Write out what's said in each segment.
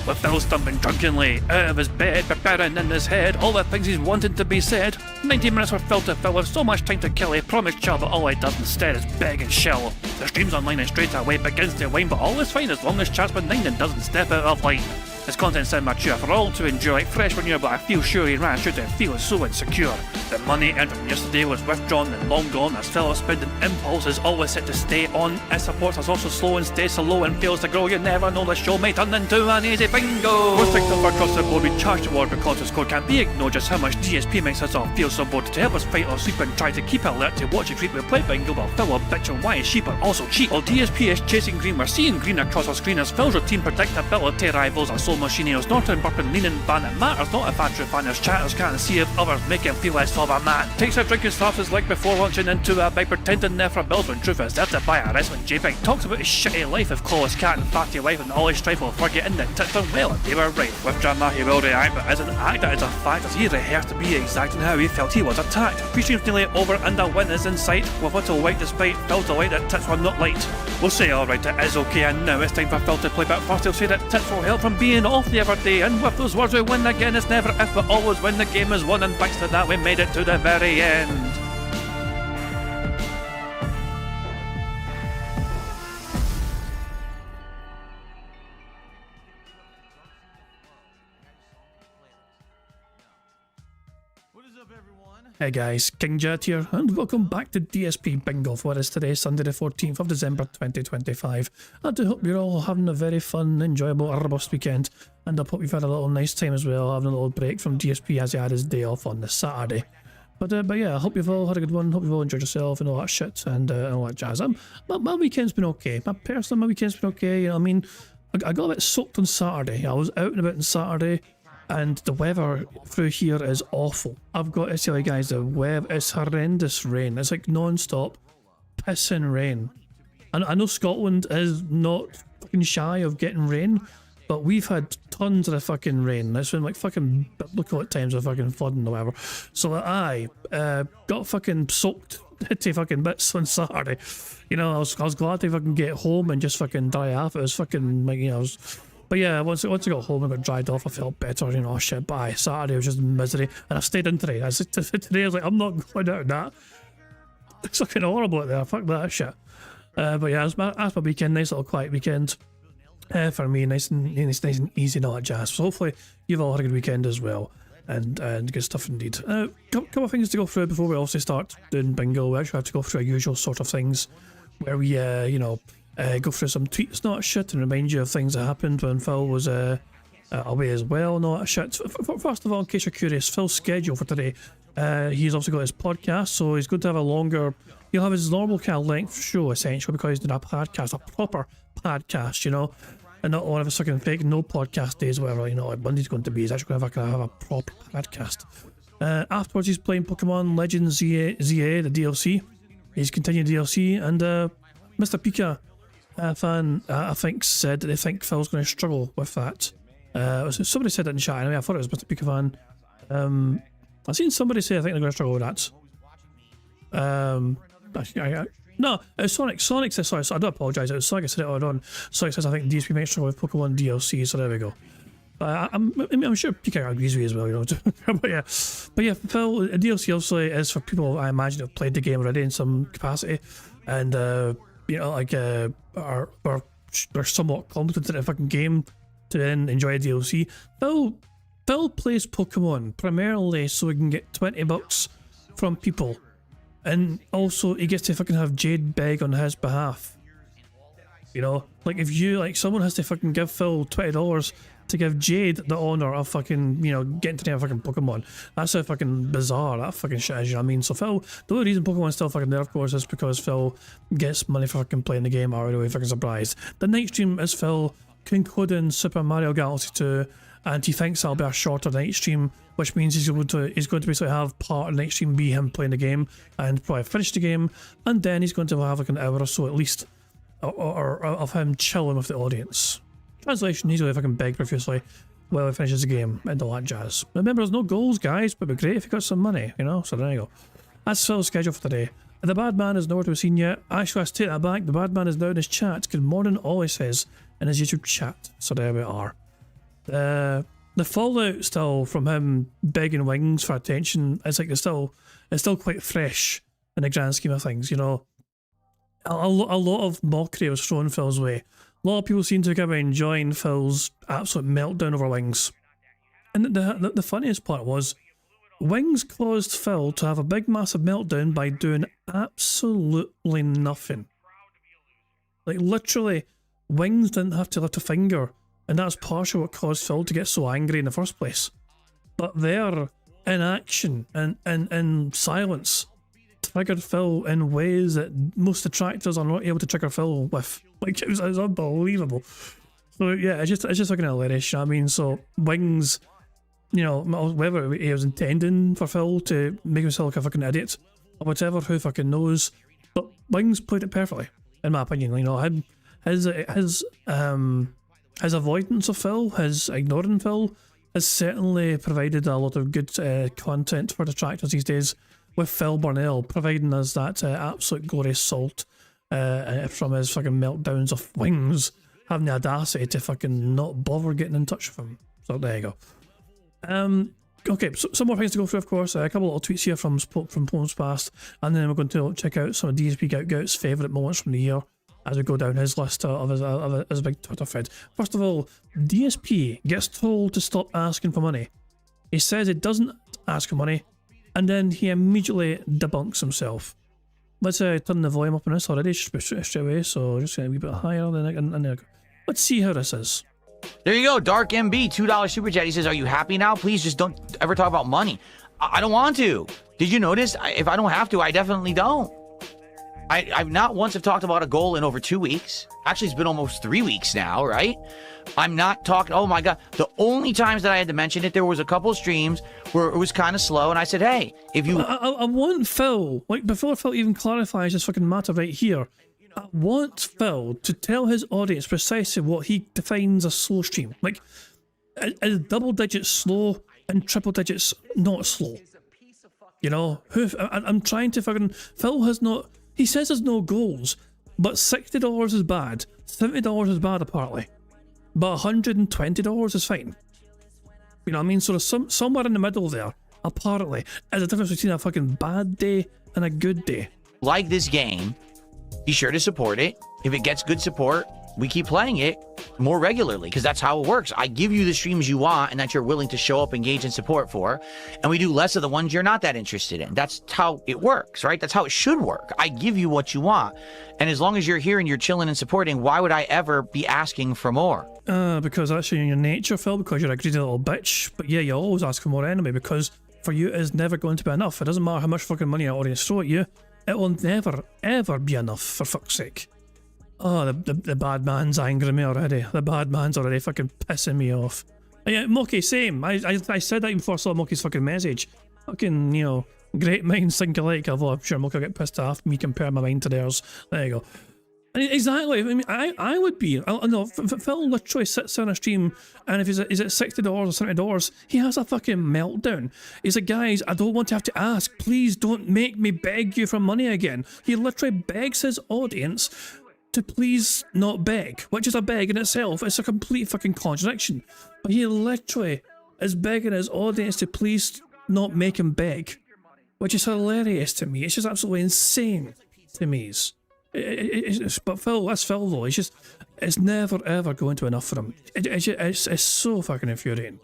With Phil stumbling drunkenly out of his bed, preparing in his head all the things he's wanted to be said. 90 minutes for Phil to fill with so much time to kill. He promised chill, but all he does instead is beg and shill. The stream's online and straight away begins to whine, but all is fine as long as chat's benign and doesn't step out of line. His content's immature for all to enjoy, like fresh when you're, but I feel sure he ran through to feel so insecure. The money earned from yesterday was withdrawn and long gone, as Phil's spending impulse is always set to stay on. His support is also slow and stays so low and fails to grow. You never know, the show may turn into an easy bingo. We're strict over across the board, we charge the ward because the score can't be ignored. Just how much DSP makes us all feel so bored. To help us fight or sleep and try to keep alert to watch it creep, we play bingo while Phil will bitch on why is she but also cheat. While DSP is chasing green, we're seeing green across our screen as Phil's routine predictability rivals our soul machine. He's not in burping, leaning, ban. It matters not if Andrew fanners chatters can't see if others make him feel less of a man. Takes a drink and slaps his leg before launching into a bike, pretending there for bills when truth is there to buy a wrestling JPEG. Talks about his shitty life of clawless cat and fatty wife and all his strife while forgetting that tits are well and they were right. With drama he will react, but as an actor it's a fact as he rehearsed to be exact in how he felt he was attacked. Three streams nearly over and a win is in sight, with little white despite Phil's delight that tits were not light. We'll say alright, it is okay, and now it's time for Phil to play, but first he'll say that tits will help from being off the other day, and with those words we win again. It's never if but always when the game is won, and thanks to that we made it to the very end. Hey guys, King Jet here, and welcome back to DSP Bingo for what is today, Sunday the 14th of December 2025. And I hope you're all having a very fun, enjoyable, robust weekend, and I hope you've had a little nice time as well, having a little break from DSP as he had his day off on the Saturday. But yeah, I hope you've all had a good one, hope you've all enjoyed yourself and all that shit, and all that jazz. My weekend's been okay. My weekend's been okay, you know what I mean? I got a bit soaked on Saturday. I was out and about on Saturday, and the weather through here is awful. I've got to tell you guys, the weather is horrendous rain. It's like non-stop pissing rain. And I know Scotland is not fucking shy of getting rain, but we've had tons of the fucking rain. It's been like fucking biblical at times of fucking flooding or whatever. So I got fucking soaked to fucking bits on Saturday. You know, I was glad to fucking get home and just fucking dry off. It was fucking like, you know, but yeah, once I got home and got dried off, I felt better, you know, shit. But Saturday was just misery, and I stayed in today. Today I was like, I'm not going out that. It's fucking horrible out there, fuck that shit. But yeah, that's my weekend, nice little quiet weekend for me, nice and easy and all that jazz. So hopefully you've all had a good weekend as well, and good stuff indeed. Couple of things to go through before we also start doing bingo. We actually have to go through our usual sort of things, where we, you know, go through some tweets, not shit, and remind you of things that happened when Phil was away as well, not shit. First of all, in case you're curious, Phil's schedule for today, he's also got his podcast, so he's going to have a longer, he'll have his normal kind of length show essentially, because he's doing a podcast, a proper podcast, you know, and not one of his fucking fake no podcast days or whatever, you know, like Monday's going to be. He's actually going to have a proper podcast. Afterwards, he's playing Pokemon Legends ZA, the DLC. He's continuing DLC, and Mr. Pika fan, I think, said that they think Phil's going to struggle with that. Somebody said that in chat anyway. I thought it was Mr. Pika fan. I've seen somebody say I think they're going to struggle with that. No, it's Sonic. Sonic says, sorry, so I do apologise. It was Sonic, I said it earlier on. Sonic says I think DSP might struggle with Pokemon DLC, so there we go. I'm sure Pika agrees with you as well, you know. but yeah, Phil, DLC obviously is for people I imagine have played the game already in some capacity, and you know, like are somewhat competent in a fucking game to then enjoy a DLC. Phil plays Pokemon primarily so he can get $20 from people, and also he gets to fucking have Jade beg on his behalf. You know, like if you, like, someone has to fucking give Phil $20 to give Jade the honour of fucking, you know, getting to name a fucking Pokemon. That's how fucking bizarre that fucking shit is, you know what I mean? So Phil, the only reason Pokemon's still fucking there, of course, is because Phil gets money for fucking playing the game. I'm really fucking surprised. The night stream is Phil concluding Super Mario Galaxy 2, and he thinks that'll be a shorter night stream, which means he's going to basically have part of the night stream be him playing the game and probably finish the game, and then he's going to have like an hour or so at least of him chilling with the audience. Translation, he's really fucking big profusely while he finishes the game and all that jazz. Remember, there's no goals, guys, but it'd be great if you got some money, you know? So there you go. That's Phil's schedule for today. The bad man is nowhere to be seen yet. Actually, I take that back. The bad man is now in his chat. Good morning, all he says in his YouTube chat. So there we are. The fallout still from him begging Wings for attention is like it's still quite fresh in the grand scheme of things, you know. A lot of mockery was thrown Phil's way. A lot of people seem to be enjoying Phil's absolute meltdown over Wings. And the funniest part was, Wings caused Phil to have a big massive meltdown by doing absolutely nothing. Like literally, Wings didn't have to lift a finger, and that's partially what caused Phil to get so angry in the first place. But their inaction and silence triggered Phil in ways that most detractors are not able to trigger Phil with. Like, it was unbelievable. So yeah, it's just fucking hilarious, you know what I mean? So Wings, you know, whether he was intending for Phil to make himself like a fucking idiot or whatever, who fucking knows, but Wings played it perfectly, in my opinion. You know, his avoidance of Phil, his ignoring Phil, has certainly provided a lot of good content for detractors these days, with Phil Burnell providing us that absolute glorious salt from his fucking meltdowns of Wings having the audacity to fucking not bother getting in touch with him. So there you go. Okay, so some more things to go through, of course. A couple of little tweets here from poems past, and then we're going to check out some of DSP Gout's favourite moments from the year as we go down his list of his big Twitter thread. First of all, DSP gets told to stop asking for money. He says he doesn't ask for money, and then he immediately debunks himself. Let's turn the volume up on this already straight away, so just a wee bit higher, and let's see how this is. There you go, Dark MB, $2 super chat. He says, "Are you happy now? Please just don't ever talk about money." I don't want to. Did you notice? If I don't have to, I definitely don't. I've not once have talked about a goal in over 2 weeks. Actually, it's been almost 3 weeks now, right? I'm not talking. Oh my God. The only times that I had to mention it, there was a couple streams where it was kind of slow, and I said, "Hey, if you..." I want Phil, like before Phil even clarifies this fucking matter right here, I want Phil to tell his audience precisely what he defines as slow stream. Like, is double digits slow and triple digits not slow? You know, I'm trying to fucking... Phil has not... He says there's no goals, but $60 is bad, $70 is bad apparently, but $120 is fine. You know what I mean? So there's somewhere in the middle there, apparently, is a difference between a fucking bad day and a good day. Like this game, be sure to support it. If it gets good support, we keep playing it more regularly, because that's how it works. I give you the streams you want and that you're willing to show up, engage, and support for, and we do less of the ones you're not that interested in. That's how it works, right? That's how it should work. I give you what you want, and as long as you're here and you're chilling and supporting, why would I ever be asking for more? Because that's in your nature, Phil, because you're a greedy little bitch. But yeah, you always ask for more anyway, because for you it's never going to be enough. It doesn't matter how much fucking money our audience throw at you, it will never, ever be enough, for fuck's sake. Oh, the bad man's angering me already. The bad man's already fucking pissing me off. Yeah, Moki, same. I said that even before I saw Moki's fucking message. Fucking, you know, great minds think alike. Although I'm sure Moki will get pissed off me compare my mind to theirs. There you go. Exactly. I mean, I would be. No, Phil literally sits on a stream, and if he's at $60 or $70, he has a fucking meltdown. He's like, "Guys, I don't want to have to ask. Please don't make me beg you for money again." He literally begs his audience to please not beg, which is a beg in itself. It's a complete fucking contradiction. But he literally is begging his audience to please not make him beg, which is hilarious to me. It's just absolutely insane to me. But Phil, that's Phil though. It's never ever going to enough for him. It's so fucking infuriating.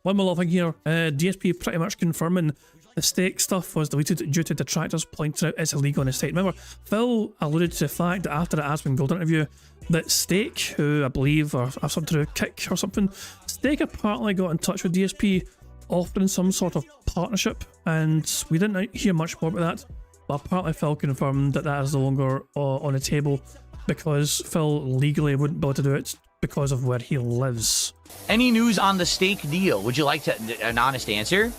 One more little thing here. DSP pretty much confirming the stake stuff was deleted due to detractors pointing out it's illegal in the state. Remember, Phil alluded to the fact that after the Asmongold interview, that Stake, who I believe are something to do with Kick or something, Stake apparently got in touch with DSP offering some sort of partnership, and we didn't hear much more about that. But apparently Phil confirmed that that is no longer on the table because Phil legally wouldn't be able to do it because of where he lives. Any news on the Stake deal? Would you like an honest answer?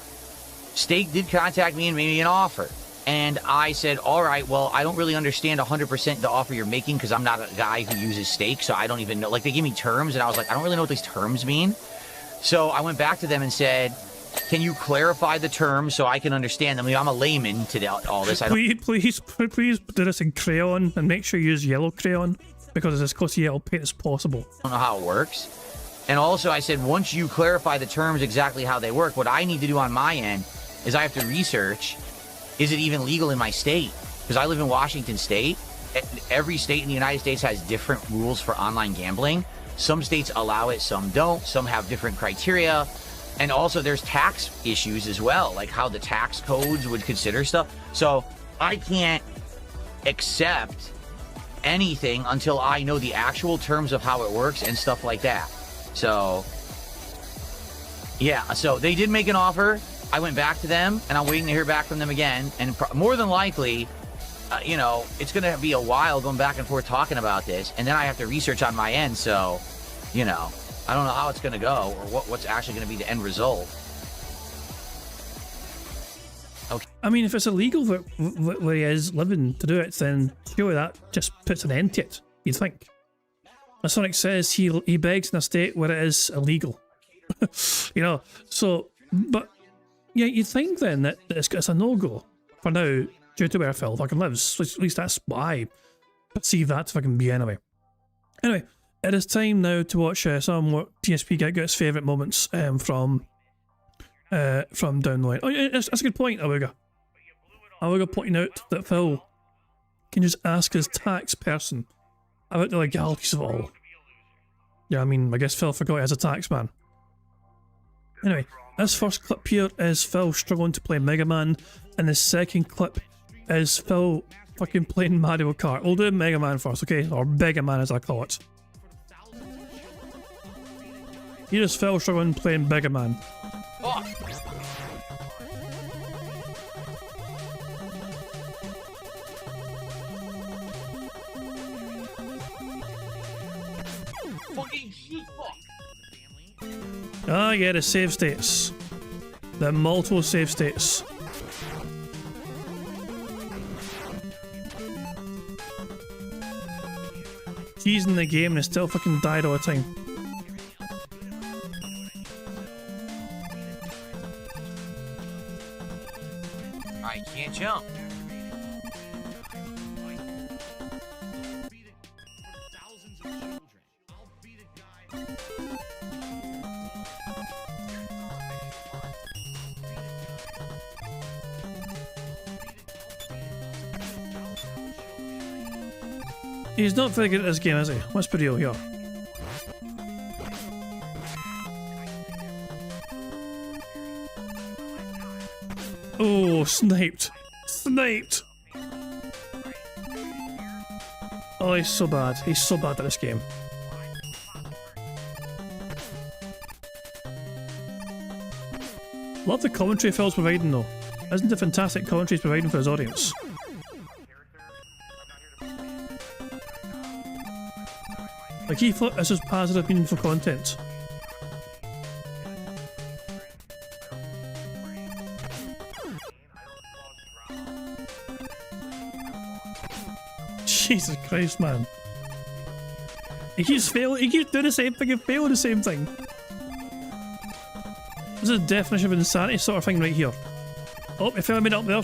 Stake did contact me and made me an offer. And I said, all right, well, I don't really understand 100% the offer you're making because I'm not a guy who uses Stake, so I don't even know. Like, they gave me terms, and I was like, I don't really know what these terms mean. So I went back to them and said, can you clarify the terms so I can understand them? I mean, I'm a layman to all this. Please do this in crayon and make sure you use yellow crayon because it's as close to yellow paint as possible. I don't know how it works. And also I said, once you clarify the terms exactly how they work, what I need to do on my end is I have to research, is it even legal in my state? Because I live in Washington State. Every state in the United States has different rules for online gambling. Some states allow it, some don't. Some have different criteria. And also there's tax issues as well, like how the tax codes would consider stuff. So I can't accept anything until I know the actual terms of how it works and stuff like that. So yeah, so they did make an offer. I went back to them and I'm waiting to hear back from them again. And more than likely, you know, it's going to be a while going back and forth talking about this. And then I have to research on my end. So, you know, I don't know how it's going to go or what's actually going to be the end result. Okay. I mean, if it's illegal where he is living to do it, then surely that just puts an end to it, you'd think. As Sonic says, he begs in a state where it is illegal. You know, so, but yeah, you'd think then that it's a no-go for now due to where Phil fucking lives. At least that's what I perceive that to fucking be anyway. Anyway, it is time now to watch some more DSP get its favourite moments from down the line. Oh, yeah, that's a good point, Awuga. Awuga pointing out that Phil can just ask his tax person about the legalities of it all. Yeah, I mean, I guess Phil forgot he has a tax man. Anyway, this first clip here is Phil struggling to play Mega Man, and the second clip is Phil fucking playing Mario Kart. We'll do Mega Man first, okay? Or Mega Man as I call it. Here's Phil struggling playing Mega Man. Fuck. Fucking shit, fuck. Ah, yeah, the save states. The multiple save states. He's in the game and he still fucking died all the time. I can't jump. He's not very good at this game, is he? Let's be real here. Oh, sniped. Sniped! Oh, he's so bad. He's so bad at this game. Love the commentary Phil's providing though. Isn't it fantastic commentary he's providing for his audience? Like, he thought this was positive, meaningful content. Jesus Christ, man. He keeps failing, he keeps doing the same thing and failing the same thing. This is a definition of insanity sort of thing right here. Oh, he fell made up there.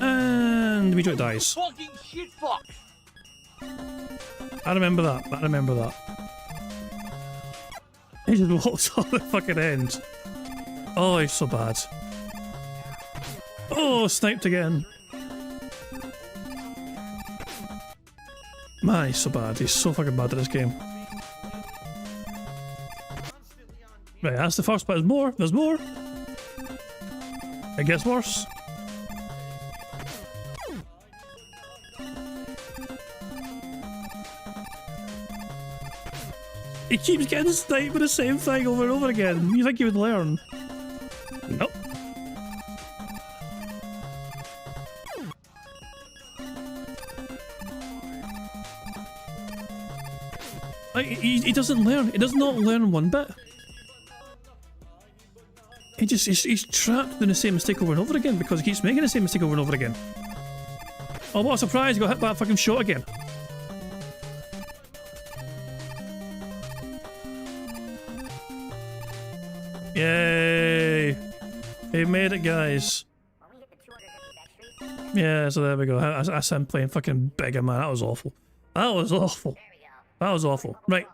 And Demetrio dies. Fucking shit, fuck. I remember that. I remember that. He just walks off the fucking end. Oh, he's so bad. Oh, sniped again. Man, he's so bad. He's so fucking bad at this game. Right, that's the first, but there's more. There's more. It gets worse. He keeps getting sniped with the same thing over and over again. You think he would learn? Nope. He doesn't learn. He does not learn one bit. He's trapped in the same mistake over and over again because he keeps making the same mistake over and over again. Oh, what a surprise, he got hit by that fucking shot again. Yay! He made it, guys. Yeah, so there we go. I said I'm playing fucking Beggar Man. That was awful. That was awful. That was awful. Right.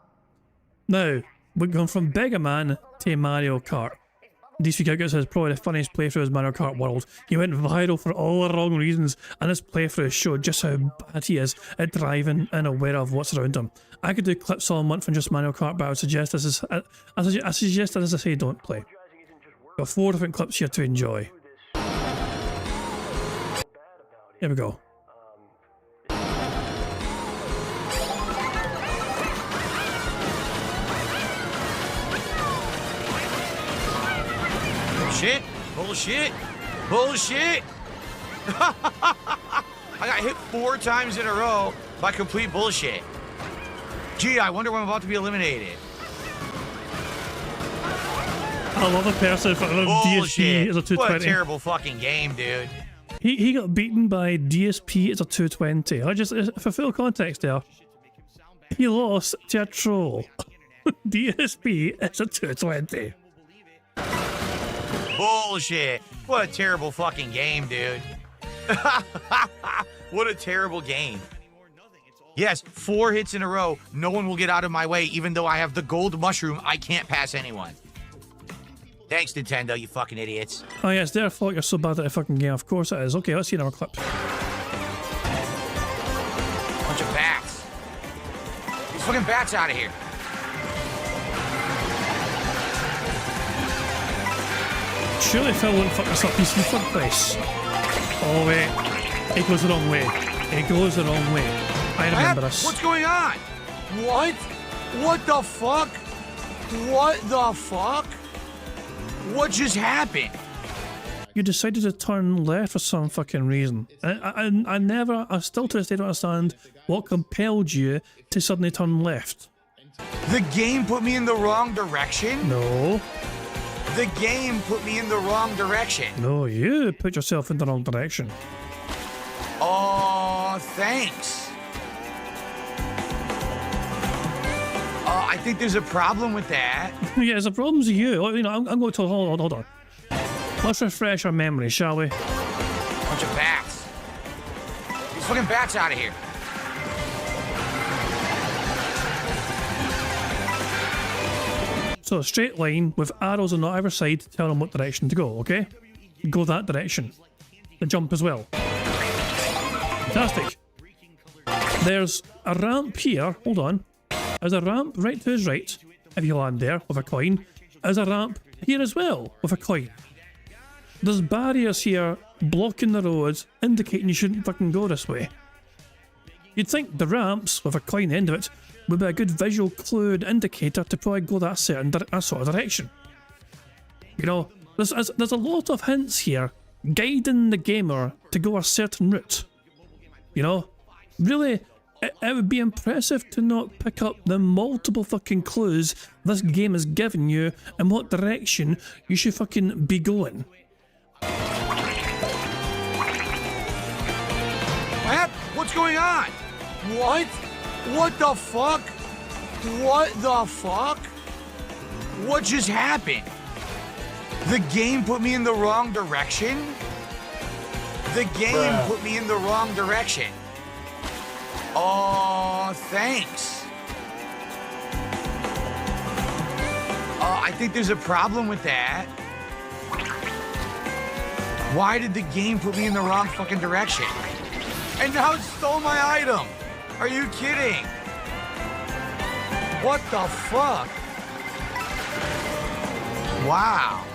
Now, we're going from Beggar Man to Mario Kart. DSP Bingo says probably the funniest playthrough is Mario Kart World. He went viral for all the wrong reasons, and his playthrough showed just how bad he is at driving and aware of what's around him. I could do clips all month from just Mario Kart, but I would suggest this is I suggest that, as I say, don't play. Got 4 different clips here to enjoy. Here we go. Shit! Bullshit! Bullshit! I got hit 4 times in a row by complete bullshit. Gee, I wonder when I'm about to be eliminated. I love a person from DSP as a 220. What a terrible fucking game, dude. He got beaten by DSP as a 220. For full context there, he lost to a troll. DSP as a 220. Bullshit. What a terrible fucking game, dude. What a terrible game. Yes, 4 hits in a row. No one will get out of my way, even though I have the gold mushroom. I can't pass anyone. Thanks, Nintendo, you fucking idiots. Oh yeah, it's their fault you're so bad at a fucking game. Of course it is. Okay, let's see another clip. Bunch of bats. These fucking bats out of here. Surely Phil wouldn't fuck this up. He's in third place. Oh wait, it goes the wrong way. It goes the wrong way. I remember this. What's going on? What? What the fuck? What the fuck? What just happened? You decided to turn left for some fucking reason. I still to this day don't understand what compelled you to suddenly turn left. The game put me in the wrong direction? No. The game put me in the wrong direction. No, you put yourself in the wrong direction. Oh, thanks. I think there's a problem with that. Yeah, there's a problem with you. You know, I'm going to hold on. Let's refresh our memory, shall we? Bunch of bats. These fucking bats out of here. So, a straight line with arrows on either side to tell them what direction to go, okay? Go that direction. The jump as well. Fantastic. There's a ramp here. Hold on. There's a ramp right to his right, if you land there with a coin. There's a ramp here as well with a coin. There's barriers here blocking the road, indicating you shouldn't fucking go this way. You'd think the ramps with a coin end of it would be a good visual clue and indicator to probably go that sort of direction. You know, there's a lot of hints here guiding the gamer to go a certain route. You know, really, it would be impressive to not pick up the multiple fucking clues this game has given you in what direction you should fucking be going. What's going on? What? What the fuck? What the fuck? What just happened? The game put me in the wrong direction? The game put me in the wrong direction. Oh, thanks. I think there's a problem with that. Why did the game put me in the wrong fucking direction? And now it stole my item. Are you kidding? What the fuck? Wow.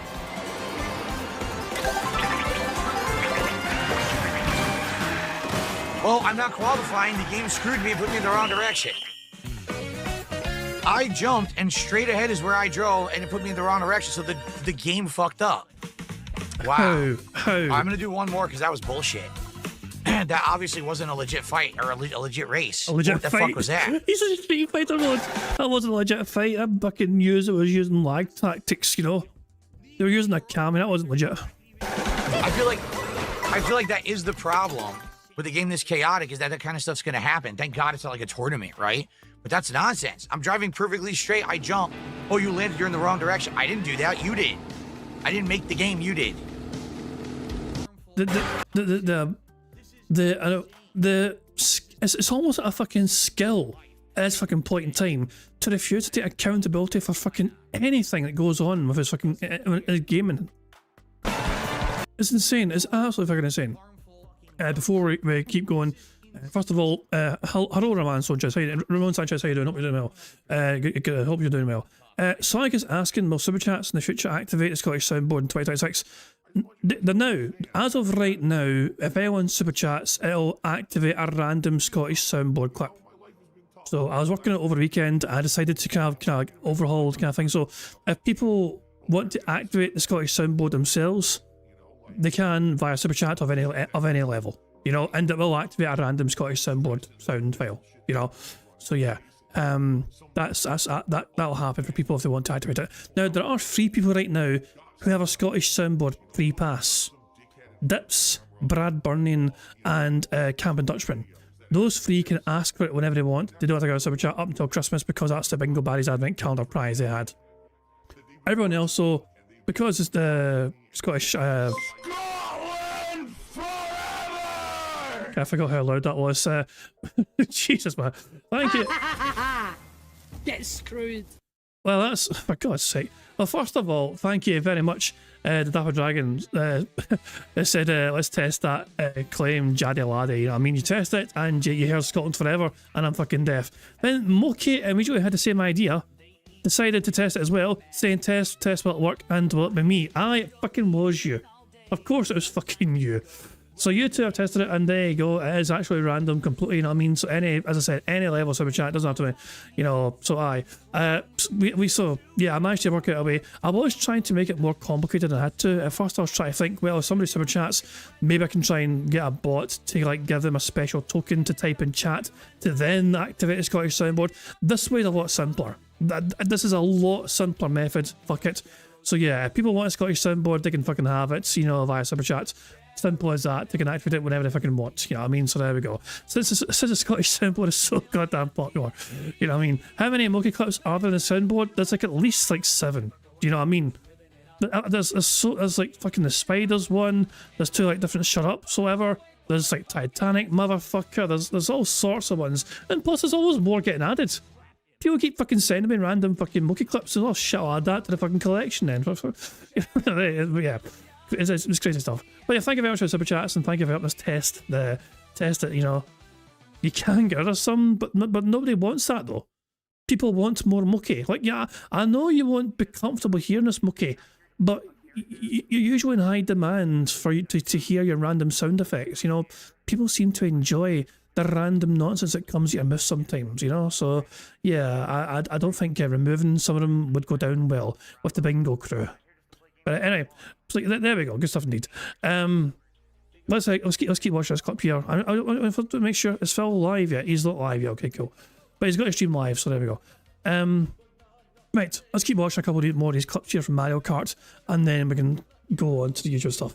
Well, I'm not qualifying. The game screwed me and put me in the wrong direction. I jumped, and straight ahead is where I drove, and it put me in the wrong direction, so the game fucked up. Wow. How? I'm going to do one more because that was bullshit. That obviously wasn't a legit fight or a legit race. A legit what the fight? fuck was that? He's a Street Fighter mode. That wasn't a legit fight. I fucking knew it was using lag tactics, you know? They were using a cam, and that wasn't legit. I feel like that is the problem with a game this chaotic, is that kind of stuff's going to happen. Thank God it's not like a tournament, right? But that's nonsense. I'm driving perfectly straight. I jump. Oh, you landed. You're in the wrong direction. I didn't do that. You did. I didn't make the game. You did. It's almost a fucking skill at this fucking point in time to refuse to take accountability for fucking anything that goes on with his fucking gaming. It's insane. It's absolutely fucking insane. Before we keep going, first of all, hello Ramon Sanchez. Ramon Sanchez, how you doing? Hope you're doing well. Good, hope you're doing well. Sonic is asking, will super chats in the future activate the Scottish soundboard in 2026? Now, as of right now, if anyone super chats, it'll activate a random Scottish soundboard clip. So I was working it over the weekend. I decided to kind of overhaul kind of thing. So if people want to activate the Scottish soundboard themselves, they can via super chat of any level, you know, and it will activate a random Scottish soundboard sound file, you know. So yeah, that'll happen for people if they want to activate it. Now there are 3 people right now who have a Scottish soundboard free pass: Dips, Brad Burning, and Camp and Dutchman. Those 3 can ask for it whenever they want. They don't have to go to super chat up until Christmas because that's the Bingo Barry's Advent Calendar prize they had. Everyone else, so because it's the Scottish. I forgot how loud that was. Jesus, man. Thank you. Get screwed. Well, that's, for God's sake. Well, first of all, thank you very much. The Dapper Dragon they said, let's test that claim, Jaddy Laddie. You know what I mean? You test it and you hear Scotland forever, and I'm fucking deaf. Then Moki immediately had the same idea. Decided to test it as well, saying test will it work, and will it be me? It fucking was you. Of course it was fucking you. So you 2 have tested it, and there you go. It is actually random completely, you know what I mean? So as I said, any level super chat, doesn't have to be, you know, so I managed to work it away. I was trying to make it more complicated than I had to. At first I was trying to think, well, if somebody super chats, maybe I can try and get a bot to like give them a special token to type in chat to then activate the Scottish soundboard. This way is a lot simpler. This is a lot simpler method. Fuck it. So yeah, if people want a Scottish soundboard, they can fucking have it, you know, via super chats. Simple as that. They can activate it whenever they fucking want. You know what I mean? So there we go. Since the Scottish soundboard is so goddamn popular, you know what I mean? How many Moki clips are there in the soundboard? There's like at least like 7. Do you know what I mean? There's like fucking the Spiders one. There's 2 like different shut ups, whatever. There's like Titanic, motherfucker. There's all sorts of ones, and plus there's always more getting added. People keep fucking sending me random fucking Moki clips, and oh shit, I'll add that to the fucking collection then. Yeah. It's crazy stuff. But yeah, thank you very much for the super chats, and thank you for helping us test it, you know. You can get rid of some, but nobody wants that though. People want more Moki. Like, yeah, I know you won't be comfortable hearing this Moki, but you're usually in high demand for you to hear your random sound effects, you know. People seem to enjoy the random nonsense that comes at your mouth sometimes, you know. So yeah, I don't think removing some of them would go down well with the Bingo crew. But anyway, so there we go. Good stuff indeed. Let's keep watching this clip here. I want to make sure is Phil live yet. He's not live yet. Okay, cool. But he's got to stream live, so there we go. Right, let's keep watching a couple more of these clips here from Mario Kart, and then we can go on to the usual stuff.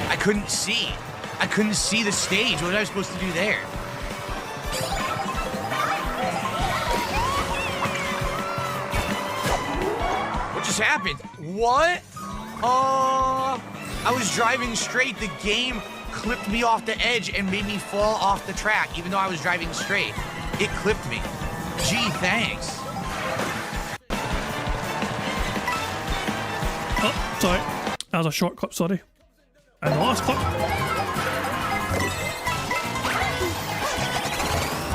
I couldn't see the stage. What was I supposed to do there? Happened? What? I was driving straight. The game clipped me off the edge and made me fall off the track, even though I was driving straight. It clipped me. Gee, thanks. Oh, sorry. That was a short clip, sorry. And the last clip.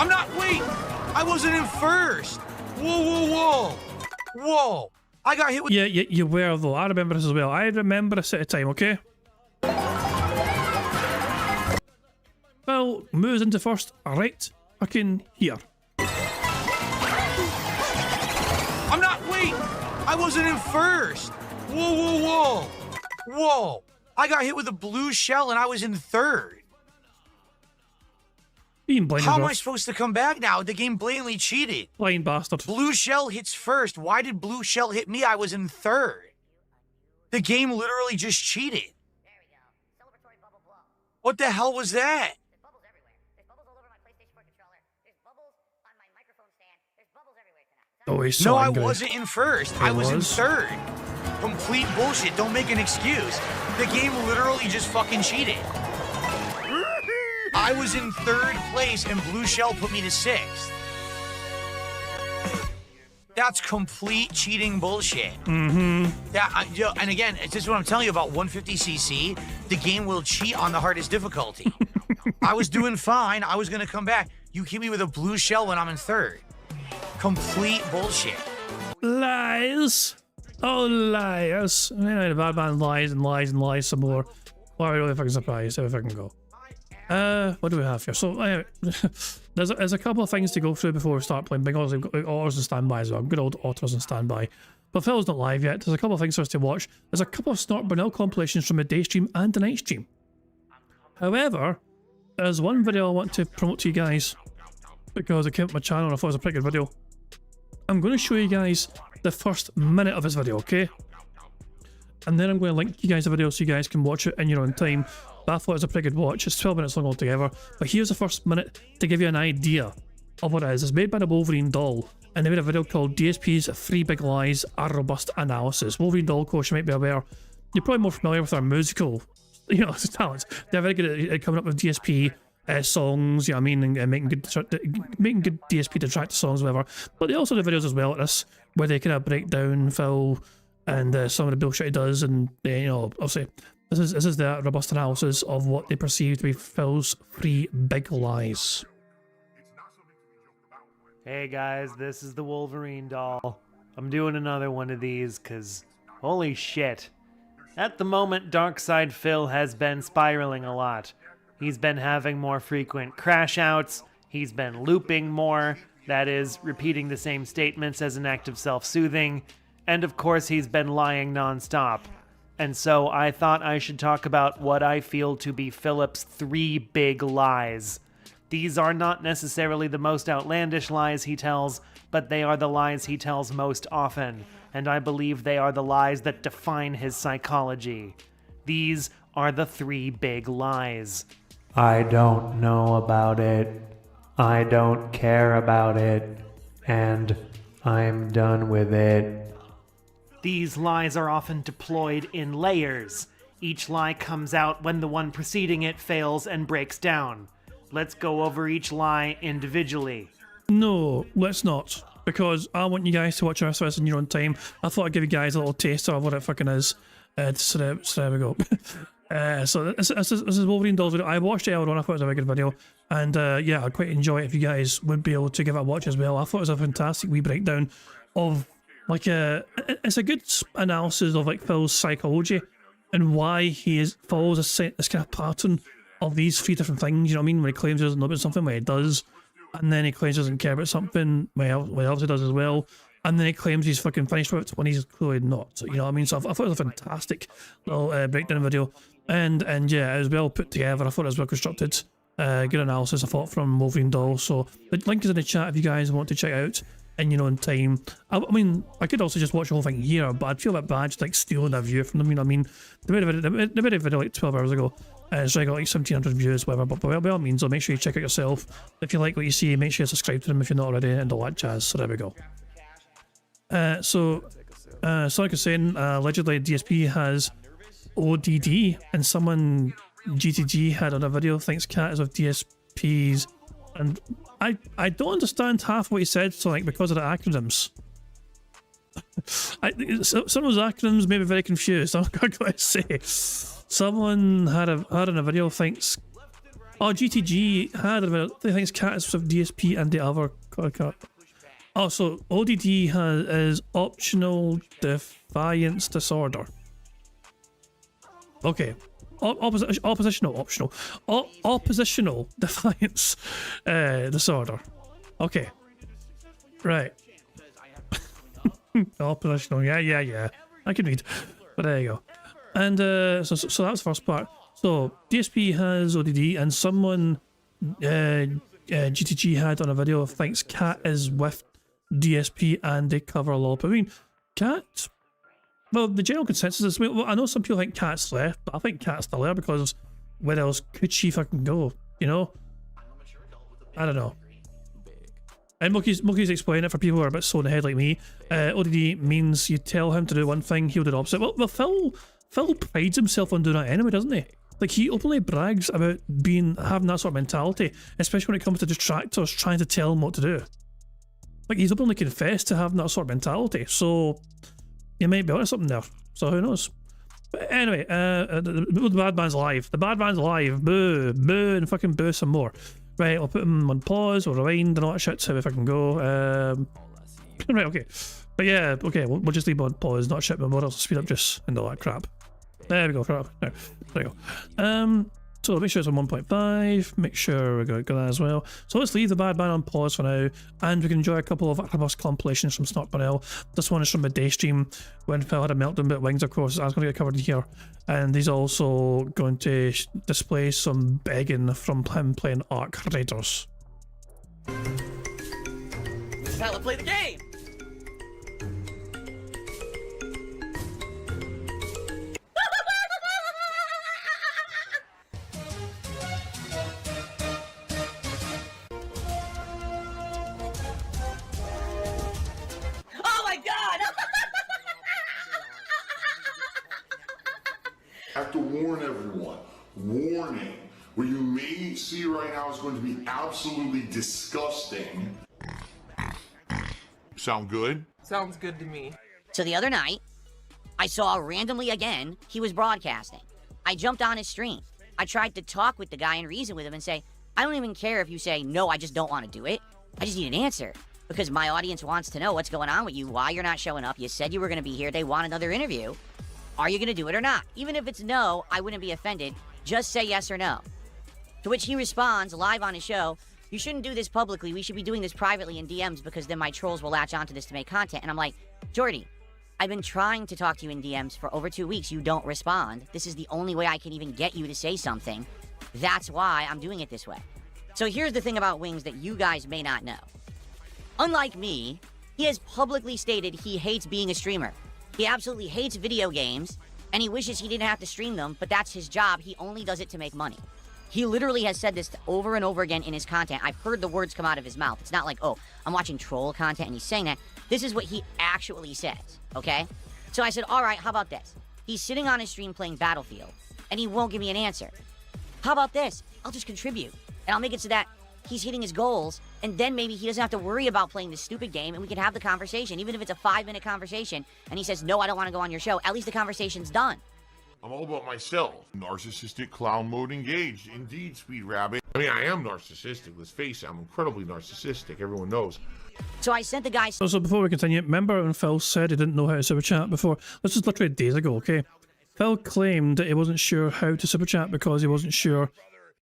I'm not, wait! I wasn't in first! Whoa! I got hit with... Yeah, you were though. I remember this as well. I remember this at a time, okay? Phil moves into first right fucking here. I'm not. Wait. I wasn't in first. Whoa, whoa, whoa. Whoa. I got hit with a blue shell and I was in third. Being blinded, How am bro. I supposed to come back now? The game blatantly cheated. Blind bastard. Blue shell hits first. Why did blue shell hit me? I was in third. The game literally just cheated. There we go. Celebratory bubble blow. What the hell was that? There's bubbles everywhere. There's bubbles all over my PlayStation 4 controller. There's bubbles on my microphone stand. There's bubbles everywhere tonight. Oh, he's so No, angry. I wasn't in first. I was in third. Complete bullshit. Don't make an excuse. The game literally just fucking cheated. I was in third place and blue shell put me to sixth. That's complete cheating bullshit. Mm-hmm. And again, it's just what I'm telling you about 150cc. The game will cheat on the hardest difficulty. I was doing fine. I was gonna come back. You hit me with a blue shell when I'm in third. Complete bullshit. Lies. Oh, liars. Anyway, the bad man lies and lies and lies some more. Well, I'm really fucking surprised if I can go. What do we have here? So, there's a couple of things to go through before we start playing Bingo. We've got Otters and Standby as well. Good old Otters and Standby. But Phil's not live yet. There's a couple of things for us to watch. There's a couple of Snort Burnell compilations from a day stream and a night stream. However, there's one video I want to promote to you guys because it came up my channel and I thought it was a pretty good video. I'm going to show you guys the first minute of this video, okay? And then I'm going to link you guys the video so you guys can watch it in your own time. But I thought it was a pretty good watch. It's 12 minutes long altogether. But here's the first minute to give you an idea of what it is. It's made by the Wolverine doll. And they made a video called DSP's 3 Big Lies, A Robust Analysis. Wolverine doll, of course, you might be aware. You're probably more familiar with our musical, talents. They're very good at coming up with DSP songs, you know what I mean, and making good DSP detractor songs, whatever. But they also do videos as well at this, where they kind of break down Phil and some of the bullshit he does, and obviously this is the robust analysis of what they perceive to be Phil's 3 big lies. Hey guys, this is the Wolverine doll. I'm doing another one of these because holy shit. At the moment, Darkside Phil has been spiraling a lot. He's been having more frequent crash outs, he's been looping more, that is, repeating the same statements as an act of self-soothing, and of course he's been lying non-stop. And so I thought I should talk about what I feel to be Philip's 3 big lies. These are not necessarily the most outlandish lies he tells, but they are the lies he tells most often, and I believe they are the lies that define his psychology. These are the 3 big lies. I don't know about it. I don't care about it. And I'm done with it. These lies are often deployed in layers. Each lie comes out when the one preceding it fails and breaks down. Let's go over each lie individually. No, let's not. Because I want you guys to watch the rest of this in your own time. I thought I'd give you guys a little taster of what it fucking is. So there we go. So this is Wolverine Dolls video. I watched it earlier on. I thought it was a very good video. And yeah, I'd quite enjoy it if you guys would be able to give it a watch as well. I thought it was a fantastic wee breakdown of, like, it's a good analysis of, like, Phil's psychology and why he follows this kind of pattern of these 3 different things, you know what I mean? When he claims he doesn't know about something, when he does, and then he claims he doesn't care about something, when he obviously does as well, and then he claims he's fucking finished with it when he's clearly not, you know what I mean? So I thought it was a fantastic little breakdown video, and yeah, it was well put together. I thought it was well constructed, good analysis, I thought, from Wolverine Doll. So the link is in the chat if you guys want to check it out in your own time. I mean, I could also just watch the whole thing here, but I'd feel a bit bad just, like, stealing a view from them, you know what I mean? They made a video like 12 hours ago, so I got like 1,700 views, whatever, but by all means, make sure you check out yourself. If you like what you see, make sure you subscribe to them if you're not already, and all that jazz. So there we go. So like I was saying, allegedly DSP has ODD, and someone, GTG, had on a video, thinks Cat is of DSP's, and I don't understand half what he said, so, like, because of the acronyms. Some of those acronyms made me very confused, I'm going to say. Someone had in a video thinks, GTG had a video, they thinks Cat is of DSP and the other cat. Oh, so ODD is optional defiance disorder. Okay, oppositional defiance disorder. Okay, right. Oppositional, yeah. I can read, but there you go. And so that's the first part. So DSP has ODD, and someone GTG had on a video thinks Cat is with DSP, and they cover a lot. But I mean, Cat. Well, the general consensus is, well, I know some people think Cat's left, but I think Cat's still there because where else could she fucking go? You know? I don't know. And Mookie's explaining it for people who are a bit so in the head like me. ODD means you tell him to do one thing, he'll do the opposite. Well, Phil prides himself on doing that anyway, doesn't he? Like, he openly brags about having that sort of mentality, especially when it comes to detractors trying to tell him what to do. Like, he's openly confessed to having that sort of mentality, so you might be onto something there. So who knows? But anyway, the bad man's alive. The bad man's alive. Boo, and fucking boo some more. Right, I'll put him on pause, we'll rewind and all that shit, so if I can go. Right, okay. But yeah, okay, we'll just leave him on pause, not shit, but we'll also speed up just and all that crap. There we go, crap. There we go. So make sure it's on 1.5, make sure we got that as well. So let's leave the bad man on pause for now, and we can enjoy a couple of Arbus compilations from Snort Bonnell. This one is from a day stream when Phil had a meltdown bit wings, of course. That's going to get covered in here. And he's also going to display some begging from him playing Ark Raiders. This is how to play the game! Oh my god! I have to warn everyone. Warning. What you may see right now is going to be absolutely disgusting. Sound good? Sounds good to me. So the other night, I saw randomly again, he was broadcasting. I jumped on his stream. I tried to talk with the guy and reason with him and say, I don't even care if you say, no, I just don't want to do it. I just need an answer. Because my audience wants to know what's going on with you, why you're not showing up. You said you were going to be here. They want another interview. Are you going to do it or not? Even if it's no, I wouldn't be offended. Just say yes or no. To which he responds live on his show, you shouldn't do this publicly. We should be doing this privately in DMs because then my trolls will latch onto this to make content. And I'm like, Jordy, I've been trying to talk to you in DMs for over 2 weeks. You don't respond. This is the only way I can even get you to say something. That's why I'm doing it this way. So here's the thing about Wings that you guys may not know. Unlike me, he has publicly stated he hates being a streamer. He absolutely hates video games, and he wishes he didn't have to stream them, but that's his job. He only does it to make money. He literally has said this over and over again in his content. I've heard the words come out of his mouth. It's not like, oh, I'm watching troll content and he's saying that. This is what he actually says, okay? So I said, all right, how about this? He's sitting on his stream playing Battlefield, and he won't give me an answer. How about this? I'll just contribute, and I'll make it so that he's hitting his goals, and then maybe he doesn't have to worry about playing this stupid game, and we can have the conversation, even if it's a 5-minute conversation, and he says, no, I don't want to go on your show. At least the conversation's done. I'm all about myself. Narcissistic clown mode engaged. Indeed, Speed Rabbit. I mean, I am narcissistic. Let's face it, I'm incredibly narcissistic. Everyone knows. So I sent the guy... So before we continue, remember when Phil said he didn't know how to super chat before? This was literally days ago, okay? Phil claimed that he wasn't sure how to super chat because he wasn't sure.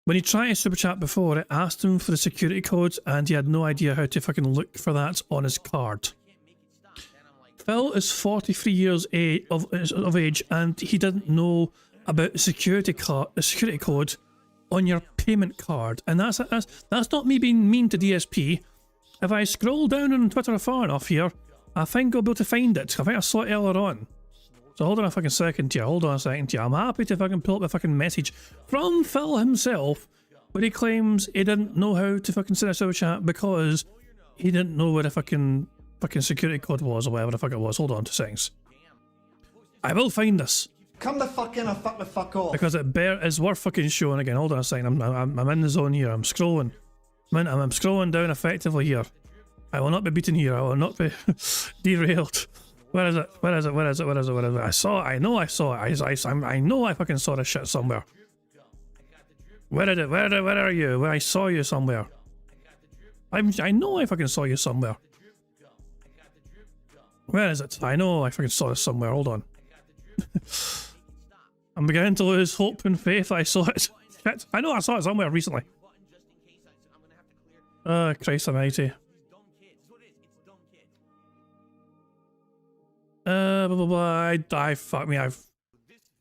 When he tried to super chat before, it asked him for the security codes and he had no idea how to fucking look for that on his card. Phil is 43 years of age and he didn't know about the security code on your payment card. And that's not me being mean to DSP. If I scroll down on Twitter far enough here, I think I'll be able to find it. I think I saw it earlier on. So hold on a fucking second here, I'm happy to fucking pull up a fucking message from Phil himself where he claims he didn't know how to fucking send a super chat because he didn't know where the fucking security code was or whatever the fuck it was. Hold on 2 seconds. I will find this. Come the fuck in or fuck the fuck off. Because it's worth fucking showing again. Hold on a second, I'm in the zone here, I'm scrolling. I'm scrolling down effectively here. I will not be beaten here, I will not be derailed. Where is it? I know I saw it. I know I fucking saw this shit somewhere. Where is it? Where are you? Where I saw you somewhere. I know I fucking saw you somewhere. Where is it? I know I fucking saw this somewhere. Hold on. I'm beginning to lose hope and faith. I saw it. Shit. I know I saw it somewhere recently. Oh, Christ almighty. Blah, blah, blah. I fuck me.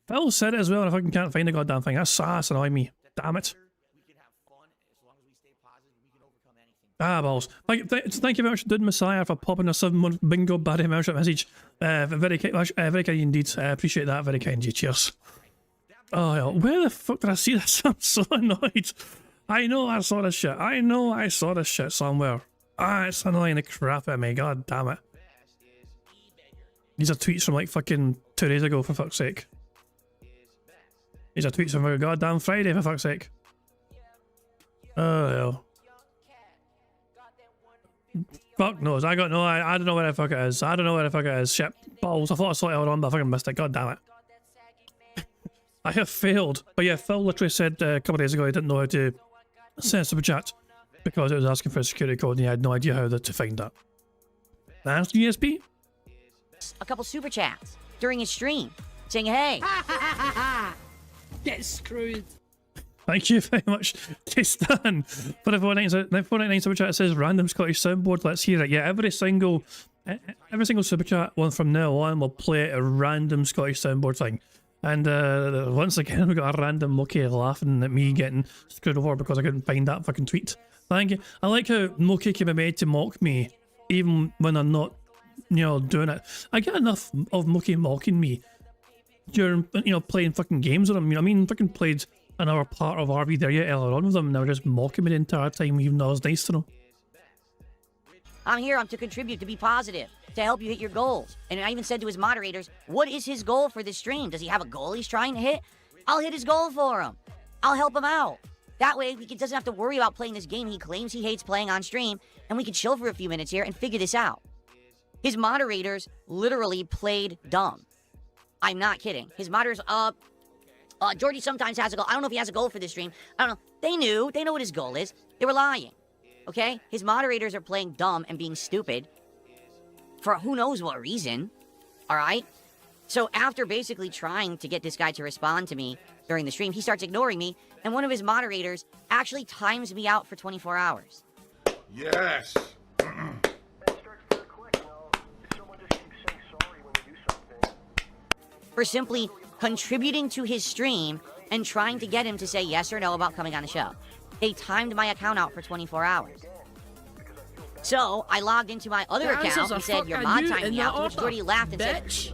Phil said it as well, and I fucking can't find the goddamn thing. That's annoying me. Damn it. Balls. Thank you very much, Dude Messiah, for popping a 7-month bingo Barry membership message. Very kind indeed. I appreciate that. Very kind of you. Cheers. Oh, yeah. Where the fuck did I see this? I'm so annoyed. I know I saw this shit. I know I saw this shit somewhere. It's annoying the crap out of me. God damn it. These are tweets from like fucking 2 days ago, for fuck's sake. These are tweets from a goddamn Friday, for fuck's sake. Oh, hell. Fuck knows. I don't know where the fuck it is. I don't know where the fuck it is. Shit. Balls. I thought I saw it all on, but I fucking missed it. God damn it. I have failed. But yeah, Phil literally said a couple of days ago he didn't know how to send super chat because it was asking for a security code and he had no idea how to find that. Thanks, DSP. A couple super chats during his stream saying, hey. Get screwed. Thank you very much, Stan, for the 499 super chat. It says random Scottish soundboard. Let's hear it. Yeah, every single super chat one from now on will play a random Scottish soundboard thing. And once again, we got a random Moki laughing at me getting screwed over because I couldn't find that fucking tweet. Thank you. I like how Moki can be made to mock me, even when I'm not, doing it. I get enough of Moki mocking me during, playing fucking games with him. You know what I mean? Fucking played another part of RV there yet earlier on with them, and they were just mocking me the entire time, even though I was nice to them. I'm here. I'm to contribute, to be positive, to help you hit your goals. And I even said to his moderators, what is his goal for this stream? Does he have a goal he's trying to hit? I'll hit his goal for him. I'll help him out. That way, he doesn't have to worry about playing this game he claims he hates playing on stream, and we can chill for a few minutes here and figure this out. His moderators literally played dumb. I'm not kidding. His moderators, Jordy sometimes has a goal. I don't know if he has a goal for this stream. I don't know. They knew. They know what his goal is. They were lying. Okay? His moderators are playing dumb and being stupid for who knows what reason. Alright? So after basically trying to get this guy to respond to me during the stream, he starts ignoring me, and one of his moderators actually times me out for 24 hours. Yes. For simply contributing to his stream and trying to get him to say yes or no about coming on the show. They timed my account out for 24 hours. So I logged into my other account and said, your mod timed me out, to which Jordy laughed and said,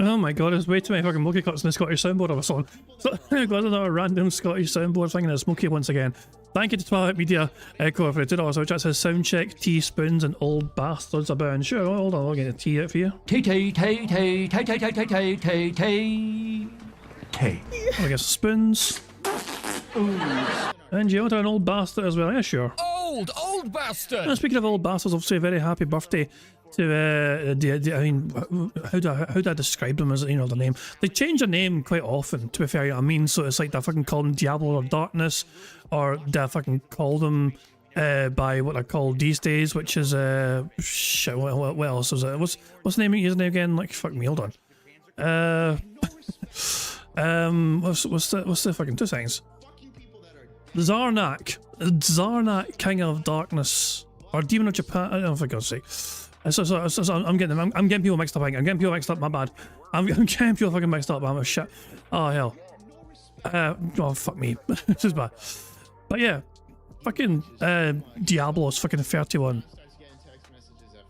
oh my god, there's way too many fucking Moki cuts in the Scottish soundboard of a song. So I've got another random Scottish soundboard thing and it's Moki once again. Thank you to Twilight Media Echo for the $2 so chat says soundcheck, teaspoons and old bastards abound. Sure, hold on, I'll get a tea out for you. I guess spoons. And you want an old bastard as well? Yeah, sure. Old bastard! And speaking of old bastards, obviously a very happy birthday to, I mean, how do I describe them as, the name? They change their name quite often, to be fair, you know what I mean? So it's like, do I fucking call them Diablo or Darkness? Or do I fucking call them by what I call these days, which is, shit, what else is it? What's the name of his name again? Like, fuck me, hold on. What's the fucking 2 seconds? Zarnak, King of Darkness, or Demon of Japan. Oh, for God's sake! So I'm getting people mixed up. I'm getting people mixed up. My bad. I'm getting people fucking mixed up. I'm a shit. Oh hell. Oh fuck me. This is bad. But yeah, fucking Diablo's fucking 31.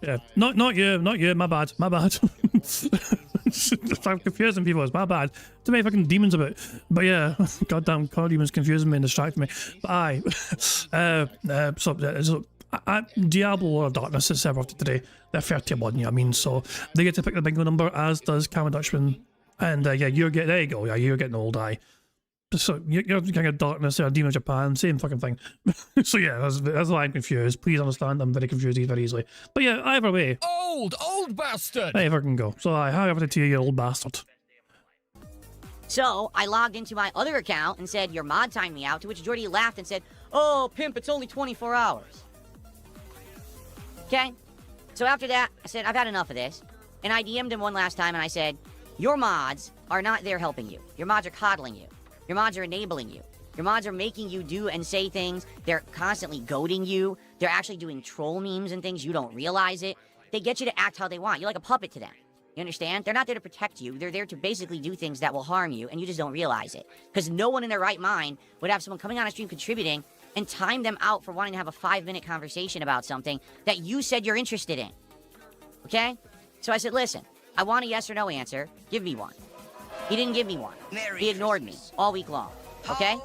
Yeah, not you. My bad. I'm confusing people. It's my bad. Too many fucking demons about. But yeah, goddamn car demons confusing me and distracting me. But aye, Diablo or Darkness is server after today. They're 31. You know what I mean? So they get to pick the bingo number, as does Kama Dutchman. And yeah, there you go. Yeah, you're getting old. Aye. So you're King of Darkness or Demon of Japan, same fucking thing. So yeah, that's why I'm confused. Please understand, I'm very confused very easily. But yeah, either way. Old bastard! There you fucking go. So I have everything to you, old bastard. So I logged into my other account and said, your mod timed me out, to which Jordy laughed and said, oh, pimp, it's only 24 hours. Okay? So after that, I said, I've had enough of this. And I DM'd him one last time and I said, Your mods are not there helping you. Your mods are coddling you. Your mods are enabling you. Your mods are making you do and say things. They're constantly goading you. They're actually doing troll memes and things. You don't realize it. They get you to act how they want. You're like a puppet to them. You understand? They're not there to protect you. They're there to basically do things that will harm you, and you just don't realize it. Because no one in their right mind would have someone coming on a stream contributing and time them out for wanting to have a 5-minute conversation about something that you said you're interested in. Okay? So I said, listen, I want a yes or no answer. Give me one. He didn't give me one. He ignored me all week long. Okay?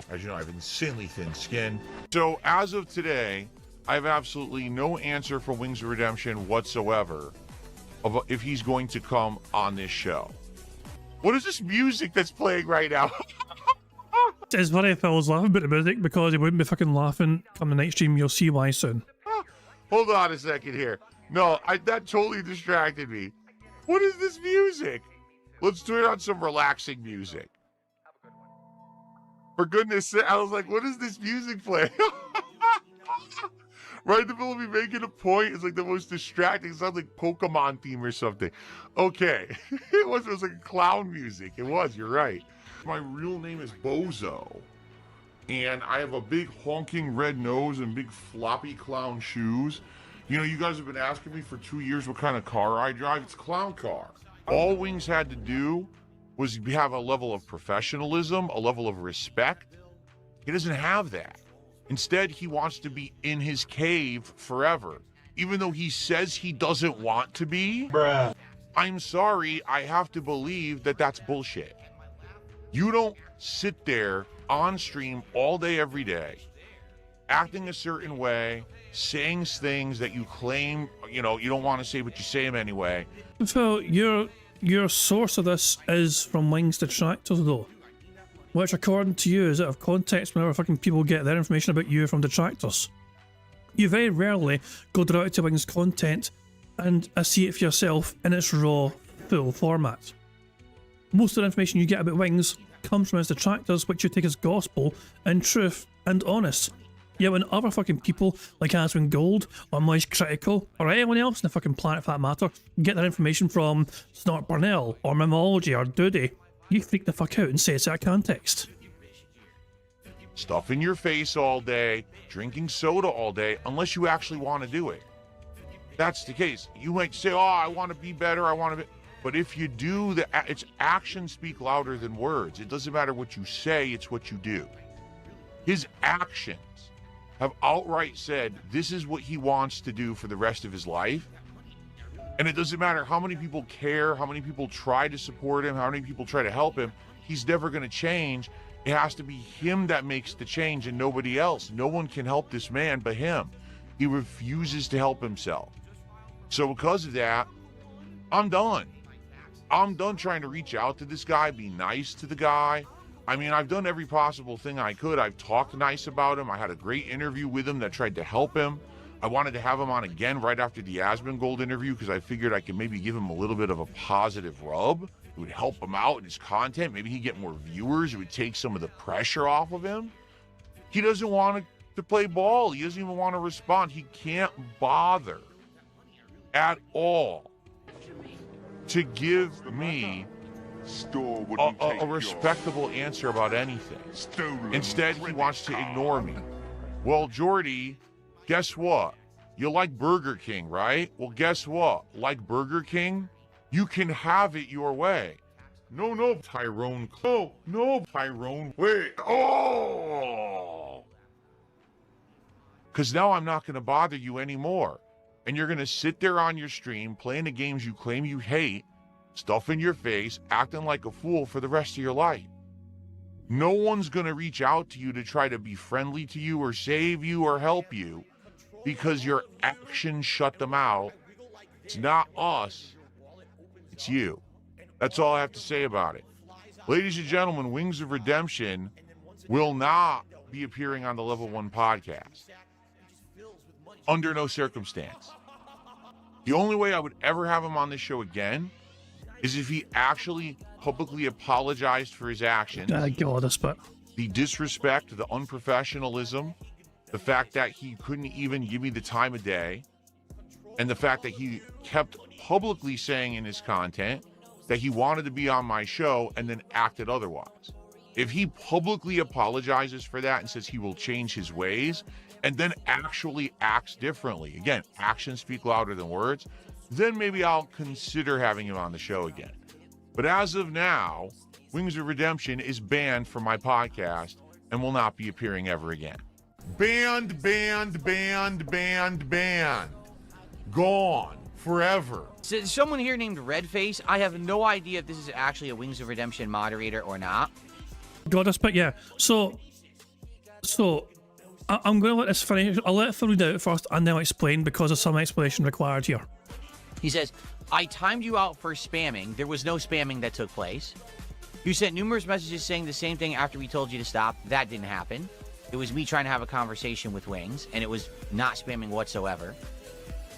As you know, I have insanely thin skin. So as of today, I have absolutely no answer from Wings of Redemption whatsoever about if he's going to come on this show. What is this music that's playing right now? It's funny if I was laughing about the music because he wouldn't be fucking laughing come the night stream. You'll see why soon. Hold on a second here. No, that totally distracted me. What is this music? Let's do it on some relaxing music. For goodness sake, I was like, what is this music playing? Right in the middle of me making a point. It's like the most distracting. It sounds like Pokemon theme or something. Okay. It was like clown music. It was, you're right. My real name is Bozo. And I have a big honking red nose and big floppy clown shoes. You know, you guys have been asking me for 2 years what kind of car I drive. It's a clown car. All Wings had to do was have a level of professionalism, a level of respect. He doesn't have that. Instead, he wants to be in his cave forever, even though he says he doesn't want to be. Bruh. I'm sorry, I have to believe that that's bullshit. You don't sit there on stream all day, every day, acting a certain way, saying things that you claim, you know, you don't want to say, but you say them anyway. Phil, your source of this is from Wings Detractors, though, which, according to you, is out of context whenever fucking people get their information about you from detractors. You very rarely go directly to Wings content and see it for yourself in its raw, full format. Most of the information you get about Wings comes from his detractors, which you take as gospel and truth and honest. Yet when other fucking people like Aswin Gold or Moist Critical or anyone else on the fucking planet for that matter get their information from Snort Burnell or Memology or Doody, you freak the fuck out and say it's out of context. Stuff in your face all day, drinking soda all day, unless you actually want to do it. That's the case. You might say, oh, I want to be better, I want to be... But if you do, it's actions speak louder than words. It doesn't matter what you say, it's what you do. His actions have outright said this is what he wants to do for the rest of his life. And it doesn't matter how many people care, how many people try to support him, how many people try to help him, he's never going to change. It has to be him that makes the change and nobody else. No one can help this man but him. He refuses to help himself. So because of that, I'm done. I'm done trying to reach out to this guy, be nice to the guy. I mean, I've done every possible thing I could. I've talked nice about him. I had a great interview with him that tried to help him. I wanted to have him on again right after the Aspen Gold interview because I figured I could maybe give him a little bit of a positive rub. It would help him out in his content. Maybe he'd get more viewers. It would take some of the pressure off of him. He doesn't want to play ball. He doesn't even want to respond. He can't bother at all to give me a respectable answer about anything. Instead, he wants to ignore me. Well, Jordy, guess what? You like Burger King, right? Well, guess what? Like Burger King, you can have it your way. No, Tyrone. No, Tyrone. Wait. Oh! Because now I'm not going to bother you anymore. And you're going to sit there on your stream playing the games you claim you hate, stuff in your face, acting like a fool for the rest of your life. No one's going to reach out to you to try to be friendly to you or save you or help you because your actions shut them out. It's not us. It's you. That's all I have to say about it. Ladies and gentlemen, Wings of Redemption will not be appearing on the Level 1 podcast. Under no circumstance. The only way I would ever have him on this show again is if he actually publicly apologized for his actions. God, this bit. The disrespect, the unprofessionalism, the fact that he couldn't even give me the time of day, and the fact that he kept publicly saying in his content that he wanted to be on my show and then acted otherwise. If he publicly apologizes for that and says he will change his ways and then actually acts differently, again, actions speak louder than words, then maybe I'll consider having him on the show again. But as of now, Wings of Redemption is banned from my podcast and will not be appearing ever again. Banned, banned, banned, banned, banned. Gone. Forever. So, someone here named Redface, I have no idea if this is actually a Wings of Redemption moderator or not. Got us, but yeah. So I'm going to let this finish. I'll let Phil read it out first and then I'll explain because there's some explanation required here. He says, I timed you out for spamming. There was no spamming that took place. You sent numerous messages saying the same thing after we told you to stop. That didn't happen. It was me trying to have a conversation with Wings, and it was not spamming whatsoever.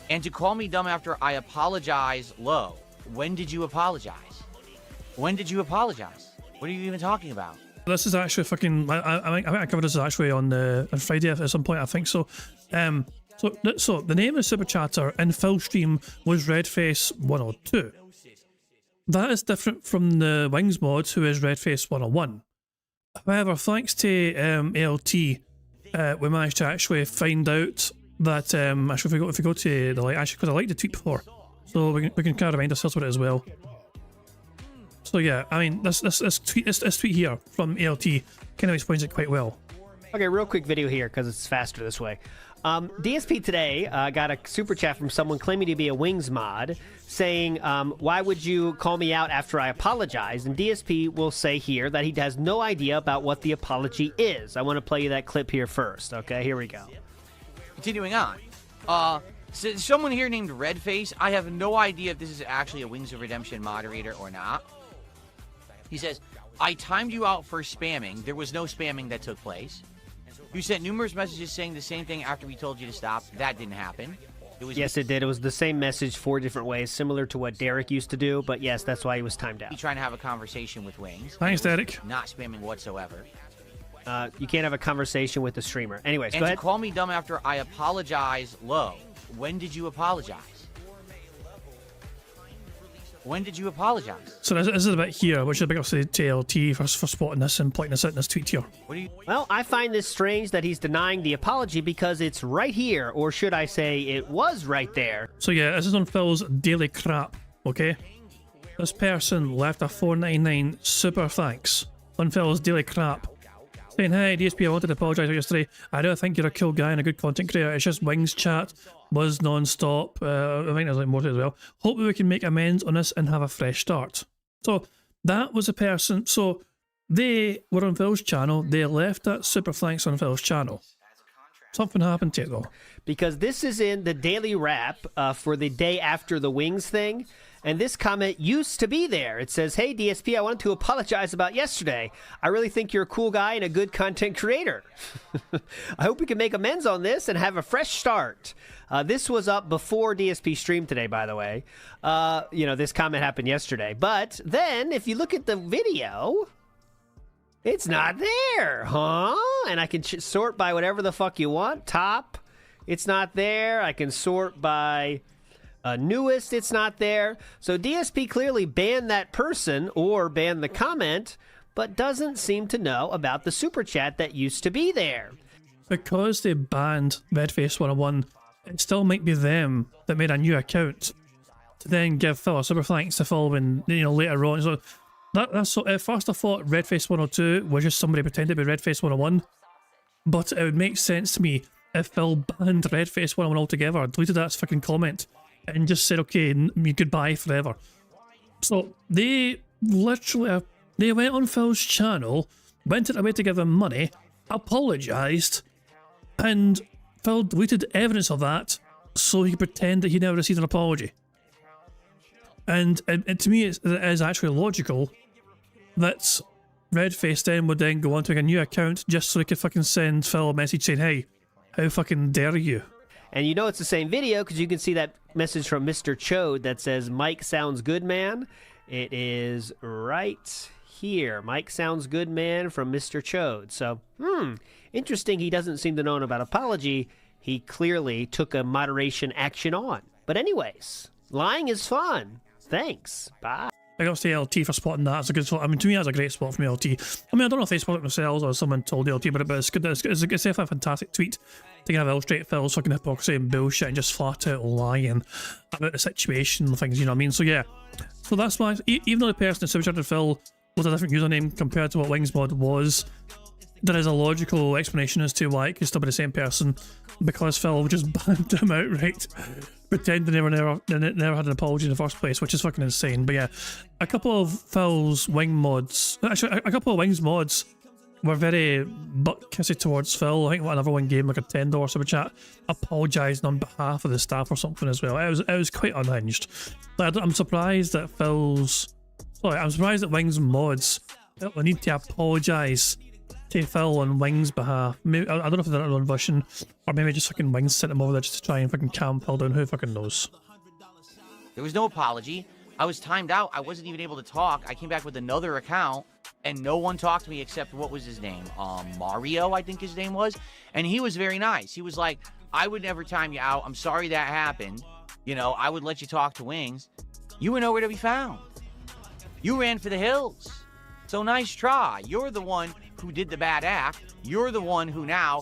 And to call me dumb after I apologize low. When did you apologize? When did you apologize? What are you even talking about? This is actually fucking. I think I covered this actually on Friday at some point. I think so. So the name of the super chatter in Phil's stream was Redface102. That is different from the Wings mod, who is Redface101. However, thanks to ALT, we managed to actually find out that actually if we go to the like, actually because I liked the tweet before, so we can kind of remind ourselves with it as well. So yeah, I mean this tweet here from ALT kind of explains it quite well. Okay, real quick video here because it's faster this way. DSP today got a super chat from someone claiming to be a Wings mod, saying, why would you call me out after I apologized? And DSP will say here that he has no idea about what the apology is. I want to play you that clip here first. Okay, here we go. Continuing on. So someone here named Redface, I have no idea if this is actually a Wings of Redemption moderator or not. He says, I timed you out for spamming. There was no spamming that took place. You sent numerous messages saying the same thing after we told you to stop. That didn't happen. Yes, it did. It was the same message 4 different ways, similar to what Derek used to do. But yes, that's why he was timed out. Trying to have a conversation with Wings. Thanks, Derek. Not spamming whatsoever. You can't have a conversation with the streamer. Anyways, and go ahead. To call me dumb after I apologize low. When did you apologize? When did you apologize? So this is a bit here, which is a big up to LT for spotting this and pointing this out in this tweet here. Well, I find this strange that he's denying the apology because it's right here, or should I say it was right there. So yeah, this is on Phil's daily crap, okay? This person left a $4.99 super thanks on Phil's daily crap. Saying, hey DSP, I wanted to apologise for yesterday. I don't think you're a cool guy and a good content creator. It's just Wings chat was non-stop. I think there's like more to it as well. Hope we can make amends on this and have a fresh start. So that was a person. So they were on Phil's channel. They left that super thanks on Phil's channel. Something happened to it though. Because this is in the daily wrap for the day after the Wings thing. And this comment used to be there. It says, hey, DSP, I wanted to apologize about yesterday. I really think you're a cool guy and a good content creator. I hope we can make amends on this and have a fresh start. This was up before DSP streamed today, by the way. This comment happened yesterday. But then, if you look at the video, it's not there, huh? And I can sort by whatever the fuck you want. Top, it's not there. I can sort by... newest, it's not there. So DSP clearly banned that person or banned the comment, but doesn't seem to know about the super chat that used to be there. Because they banned Redface101, it still might be them that made a new account to then give Phil a super thanks to Phil when, later on. So that's so at first I thought Redface102 was just somebody pretending to be Redface101, but it would make sense to me if Phil banned Redface101 altogether, deleted that fucking comment, and just said, okay, goodbye forever. So they literally, they went on Phil's channel, went away to give him money, apologised, and Phil deleted evidence of that so he could pretend that he never received an apology. And to me, it is actually logical that Redface then would then go on to make a new account just so he could fucking send Phil a message saying, hey, how fucking dare you? And you know it's the same video because you can see that message from Mr. Chode that says, Mike sounds good, man. It is right here. Mike sounds good, man, from Mr. Chode. So, interesting he doesn't seem to know about apology. He clearly took a moderation action on. But anyways, lying is fun. Thanks. Bye. Big ups to LT for spotting that. It's a good spot. I mean, to me, that's a great spot from LT. I mean, I don't know if they spotted it themselves or someone told LT about it, but it's good. It's definitely a fantastic tweet to kind of illustrate Phil's fucking hypocrisy and bullshit and just flat out lying about the situation and things, you know what I mean? So yeah. So that's why, even though the person that supercharged Phil was a different username compared to what Wingsmod was, there is a logical explanation as to why it could still be the same person, because Phil just banned him outright, pretending they never had an apology in the first place, which is fucking insane. But yeah, a couple of Phil's Wing mods, actually a couple of Wings mods were very butt-kissy towards Phil. I think another one gave him like a $10 super chat, apologising on behalf of the staff or something as well. It was quite unhinged. Like, I'm surprised that I'm surprised that Wings mods will need to apologise to Phil on Wings' behalf. Maybe, I don't know if they're their own version, or maybe just fucking Wings sent him over there just to try and fucking calm Phil down. Who fucking knows? There was no apology. I was timed out. I wasn't even able to talk. I came back with another account, and no one talked to me except, what was his name? Mario, I think his name was. And he was very nice. He was like, I would never time you out. I'm sorry that happened. You know, I would let you talk to Wings. You were nowhere to be found. You ran for the hills. So nice try. You're the one who did the bad act. You're the one who now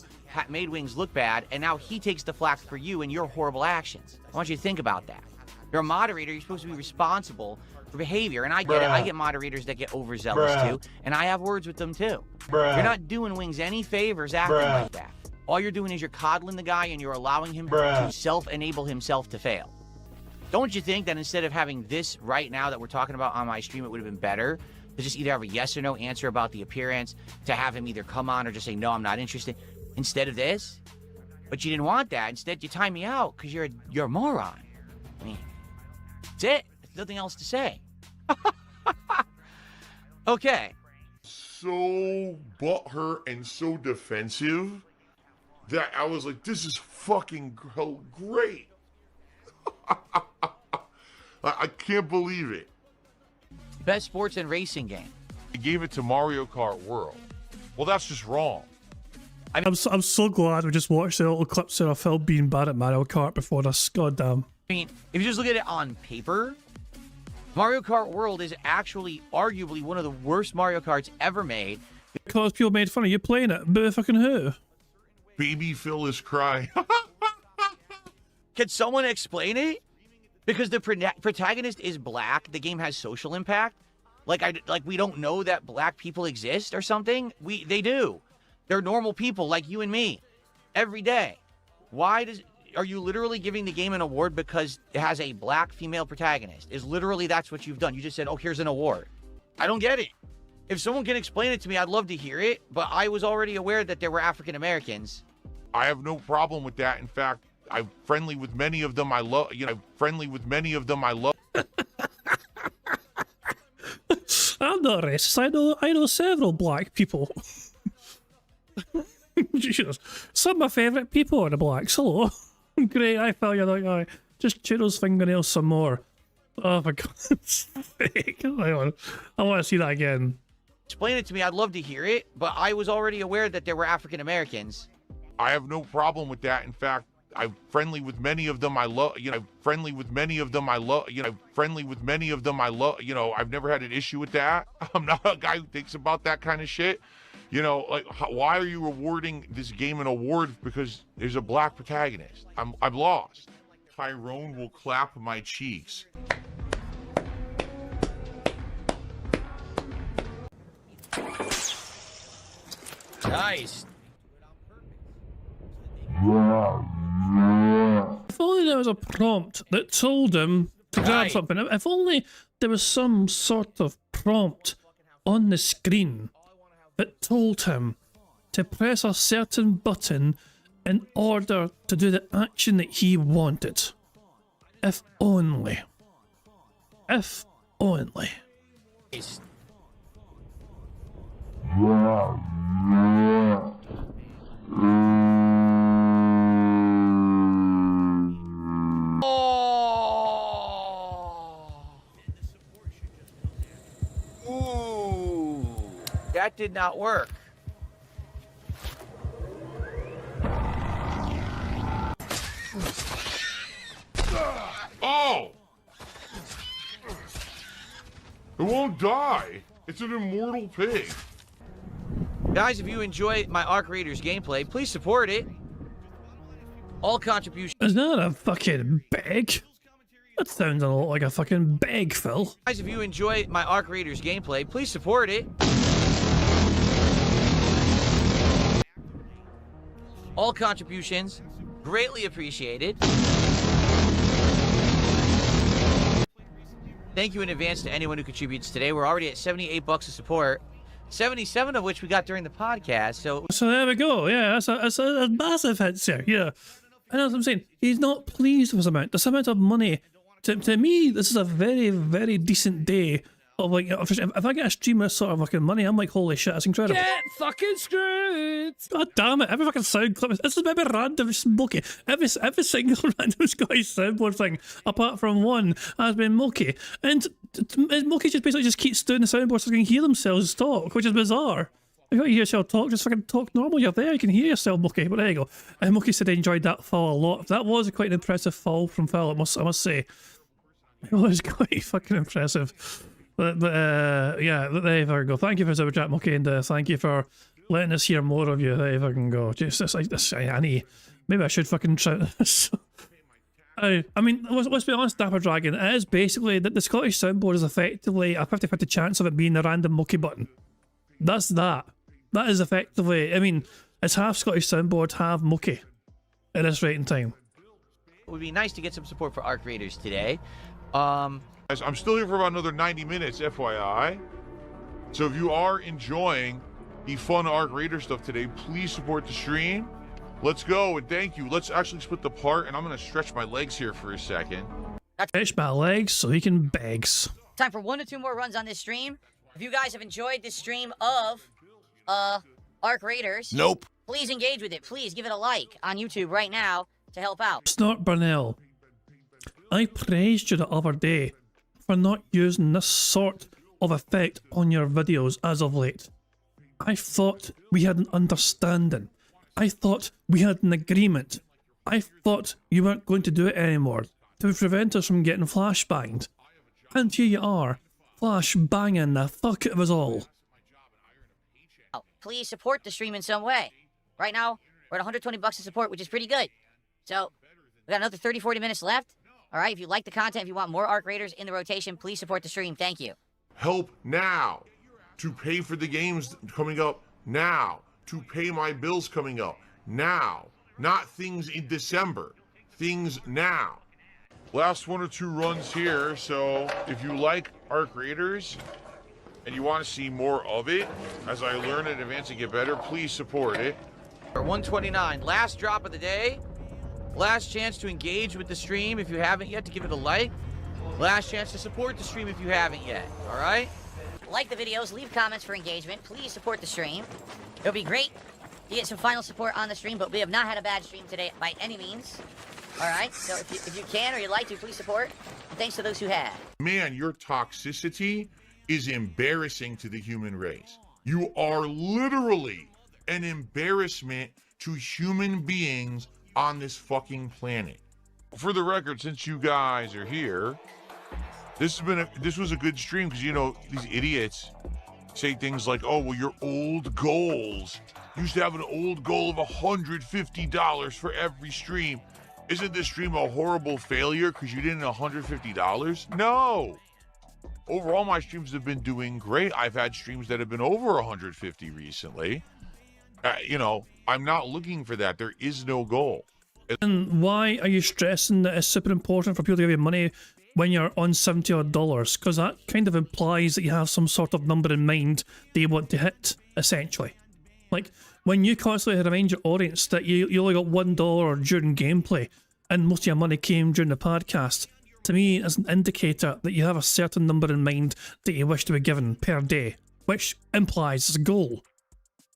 made Wings look bad, and now he takes the flak for you and your horrible actions. I want you to think about that. You're a moderator. You're supposed to be responsible for behavior, and I get it. I get moderators that get overzealous too, and I have words with them too. You're not doing Wings any favors acting like that. All you're doing is you're coddling the guy, and you're allowing him to self-enable himself to fail. Don't you think that instead of having this right now that we're talking about on my stream, it would have been better to just either have a yes or no answer about the appearance, to have him either come on or just say, no, I'm not interested, instead of this? But you didn't want that. Instead, you time me out because you're a moron. I mean, that's it. There's nothing else to say. Okay. So butthurt and so defensive that I was like, this is fucking great. I can't believe it. Best sports and racing game. I gave it to Mario Kart World. Well, that's just wrong. I'm so glad we just watched the little clips of Phil being bad at Mario Kart before this. Goddamn. I mean, if you just look at it on paper, Mario Kart World is actually arguably one of the worst Mario Karts ever made. Because people made fun of you playing it. But fucking who? Baby Phil is crying. Can someone explain it? Because the protagonist is black. The game has social impact. Like we don't know that black people exist or something. They do. They're normal people like you and me every day. Are you literally giving the game an award because it has a black female protagonist? That's what you've done. You just said, oh, here's an award. I don't get it. If someone can explain it to me, I'd love to hear it. But I was already aware that there were African Americans. I have no problem with that. In fact, I'm friendly with many of them. I'm friendly with many of them. I love. I'm not racist. I know several black people. Jesus. Some of my favourite people are the blacks. Hello. Great, I felt you that guy. Just chew those fingernails some more. Oh my God's sake. Hang on. I want to see that again. Explain it to me. I'd love to hear it. But I was already aware that there were African Americans. I have no problem with that. In fact, I'm friendly with many of them. I'm friendly with many of them. I'm friendly with many of them. I've never had an issue with that. I'm not a guy who thinks about that kind of shit. Why are you awarding this game an award because there's a black protagonist? I'm lost. Tyrone will clap my cheeks. Nice. If only there was a prompt that told him to grab something. If only there was some sort of prompt on the screen that told him to press a certain button in order to do the action that he wanted. If only. If only. Ooh, that did not work. Oh! won't die. It's an immortal pig. Guys, if you enjoy my Arc Raiders gameplay, please support it. All contributions. Is that a fucking beg? That sounds a lot like a fucking beg, Phil. Guys, if you enjoy my Arc Raiders gameplay, please support it. All contributions greatly appreciated. Thank you in advance to anyone who contributes today. We're already at 78 bucks of support, 77 of which we got during the podcast. So there we go. Yeah, that's a massive hit there. Yeah, and that's what I'm saying. He's not pleased with this amount. This amount of money, to me, this is a very, very decent day. Of like, if I get a stream of sort of fucking money, I'm like, holy shit, that's incredible. Get fucking screwed! God damn it! Every fucking sound clip. This is maybe random smoky. Every single random Scottish soundboard thing, apart from one, has been Moki. And Moki just basically just keeps doing the soundboard so they can hear themselves talk, which is bizarre. If you want to hear yourself talk, just fucking talk normal. You're there, you can hear yourself, Moki. But there you go. And Moki said he enjoyed that fall a lot. That was quite an impressive fall from Phil, I must say. It was quite fucking impressive. But yeah, there you go. Thank you for super chat, Moki, and thank you for letting us hear more of you. There you fucking go. Just it's like this. Maybe I should fucking shout this. I mean, let's be honest, Dapper Dragon. It is basically that the Scottish soundboard is effectively a 50-50 chance of it being a random Moki button. That's that. That is effectively. I mean, it's half Scottish soundboard, half Moki at this rate in time. it would be nice to get some support for Arc Raiders today. Guys, I'm still here for about another 90 minutes, FYI. So if you are enjoying the fun Arc Raider stuff today, please support the stream. Let's go, and thank you. Let's actually split the part, and I'm going to stretch my legs here for a second. Stretch my legs so he can begs. Time for 1 to 2 more runs on this stream. If you guys have enjoyed this stream of Arc Raiders, nope, please engage with it. Please give it a like on YouTube right now to help out. Snort Burnell, I praised you the other day for not using this sort of effect on your videos as of late. I thought we had an understanding. I thought we had an agreement. I thought you weren't going to do it anymore to prevent us from getting flashbanged. And here you are, flash banging the fuck out of us all. Oh, please support the stream in some way. Right now, we're at 120 bucks of support, which is pretty good. So, we got another 30, 40 minutes left. All right, if you like the content, if you want more Arc Raiders in the rotation, please support the stream. Thank you. Help now to pay for the games coming up now, to pay my bills coming up now, not things in December, things now. Last 1 or 2 runs here, so if you like Arc Raiders and you want to see more of it, as I learn in advance and get better, please support it. 129, last drop of the day. Last chance to engage with the stream if you haven't yet, to give it a like. Last chance to support the stream if you haven't yet, all right? Like the videos, leave comments for engagement. Please support the stream. It'll be great to get some final support on the stream, but we have not had a bad stream today by any means. All right, so if you can or you'd like to, please support. And thanks to those who have. Man, your toxicity is embarrassing to the human race. You are literally an embarrassment to human beings on this fucking planet. For the record, since you guys are here, this was a good stream, because, you know, these idiots say things like, oh, well, your old goals. You used to have an old goal of $150 for every stream. Isn't this stream a horrible failure because you didn't $150? No. Overall, my streams have been doing great. I've had streams that have been over 150 recently. You know, I'm not looking for that. There is no goal. And why are you stressing that it's super important for people to give you money when you're on $70 odd? Because that kind of implies that you have some sort of number in mind that you want to hit, essentially. Like, when you constantly remind your audience that you only got $1 during gameplay and most of your money came during the podcast, to me, it's an indicator that you have a certain number in mind that you wish to be given per day, which implies it's a goal.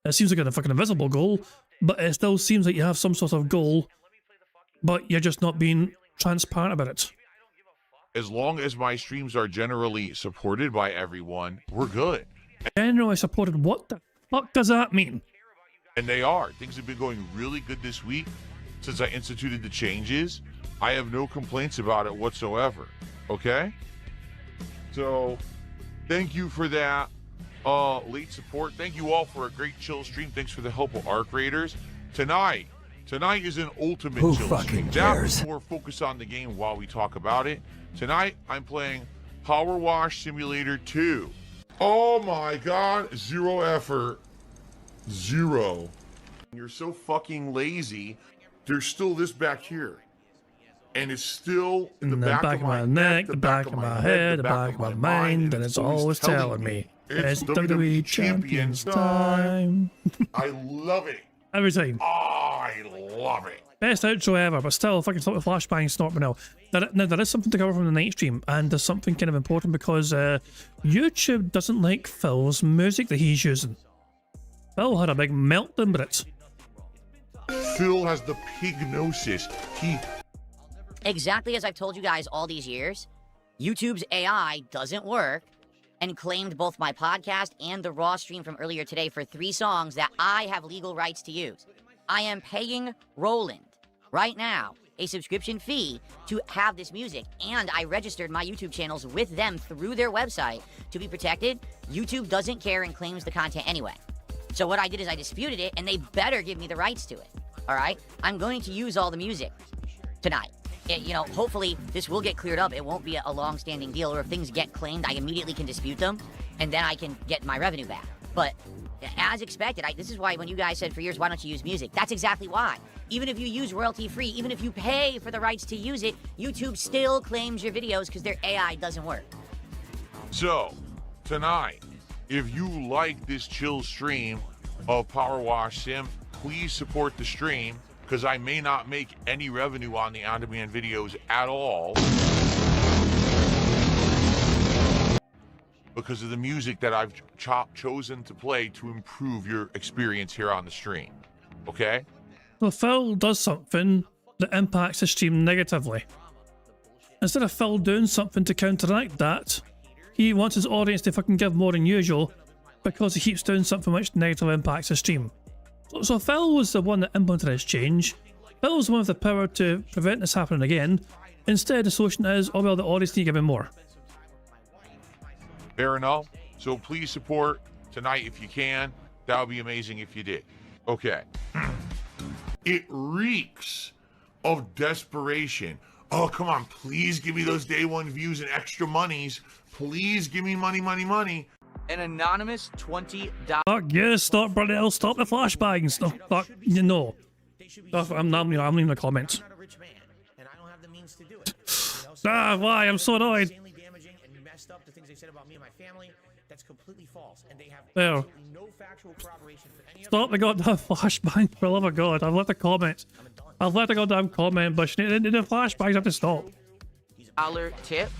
It seems like a fucking invisible goal, but it still seems like you have some sort of goal, but you're just not being transparent about it. As long as my streams are generally supported by everyone, we're good. Generally supported? What the fuck does that mean? And they are. Things have been going really good this week since I instituted the changes. I have no complaints about it whatsoever. Okay? So, Thank you for that late support. Thank you all for a great chill stream. Thanks for the help of Arc Raiders. Tonight is an ultimate chill stream. That's more focus on the game while we talk about it. Tonight, I'm playing Power Wash Simulator 2. Oh my god, zero effort. Zero. You're so fucking lazy. There's still this back here. And it's still in the back of my neck, the back of my head, the back of my mind, and it's always telling me it's WWE Champions time. I love it. Every time. I love it. Best outro ever, but still, fucking stop with flashbang, snort me now. Now, there is something to cover from the night stream, and there's something kind of important because YouTube doesn't like Phil's music that he's using. Phil had a big meltdown with it. Phil has the pignosis. Exactly as I've told you guys all these years, YouTube's AI doesn't work and claimed both my podcast and the Raw stream from earlier today for 3 songs that I have legal rights to use. I am paying Roland right now a subscription fee to have this music, and I registered my YouTube channels with them through their website to be protected. YouTube doesn't care and claims the content anyway. So what I did is I disputed it, and they better give me the rights to it. All right? I'm going to use all the music tonight. You know, hopefully this will get cleared up. It won't be a long-standing deal, or if things get claimed, I immediately can dispute them, and then I can get my revenue back. But as expected, this is why when you guys said for years, why don't you use music? That's exactly why. Even if you use royalty-free, even if you pay for the rights to use it, YouTube still claims your videos because their AI doesn't work. So, tonight, if you like this chill stream of Power Wash Sim, please support the stream, because I may not make any revenue on the on-demand videos at all because of the music that I've chosen to play to improve your experience here on the stream. Okay? Well, Phil does something that impacts the stream negatively. Instead of Phil doing something to counteract that, he wants his audience to fucking give more than usual because he keeps doing something which negatively impacts the stream. So Phil was the one that implemented this change. Phil was the one with the power to prevent this happening again. Instead, the solution is, oh well, the audience need to give him more. Fair enough. So please support tonight if you can. That would be amazing if you did. Okay. It reeks of desperation. Oh, come on. Please give me those day one views and extra monies. Please give me money, money, money. An anonymous $20. Fuck yes, stop, brother. Stop the flashbangs. No, fuck, you know. I'm leaving the comments. Why? I'm so annoyed. There. Stop the goddamn flashbang, for the love of God. I've left a comment. I've left a goddamn comment, but the flashbangs have to stop. Tip.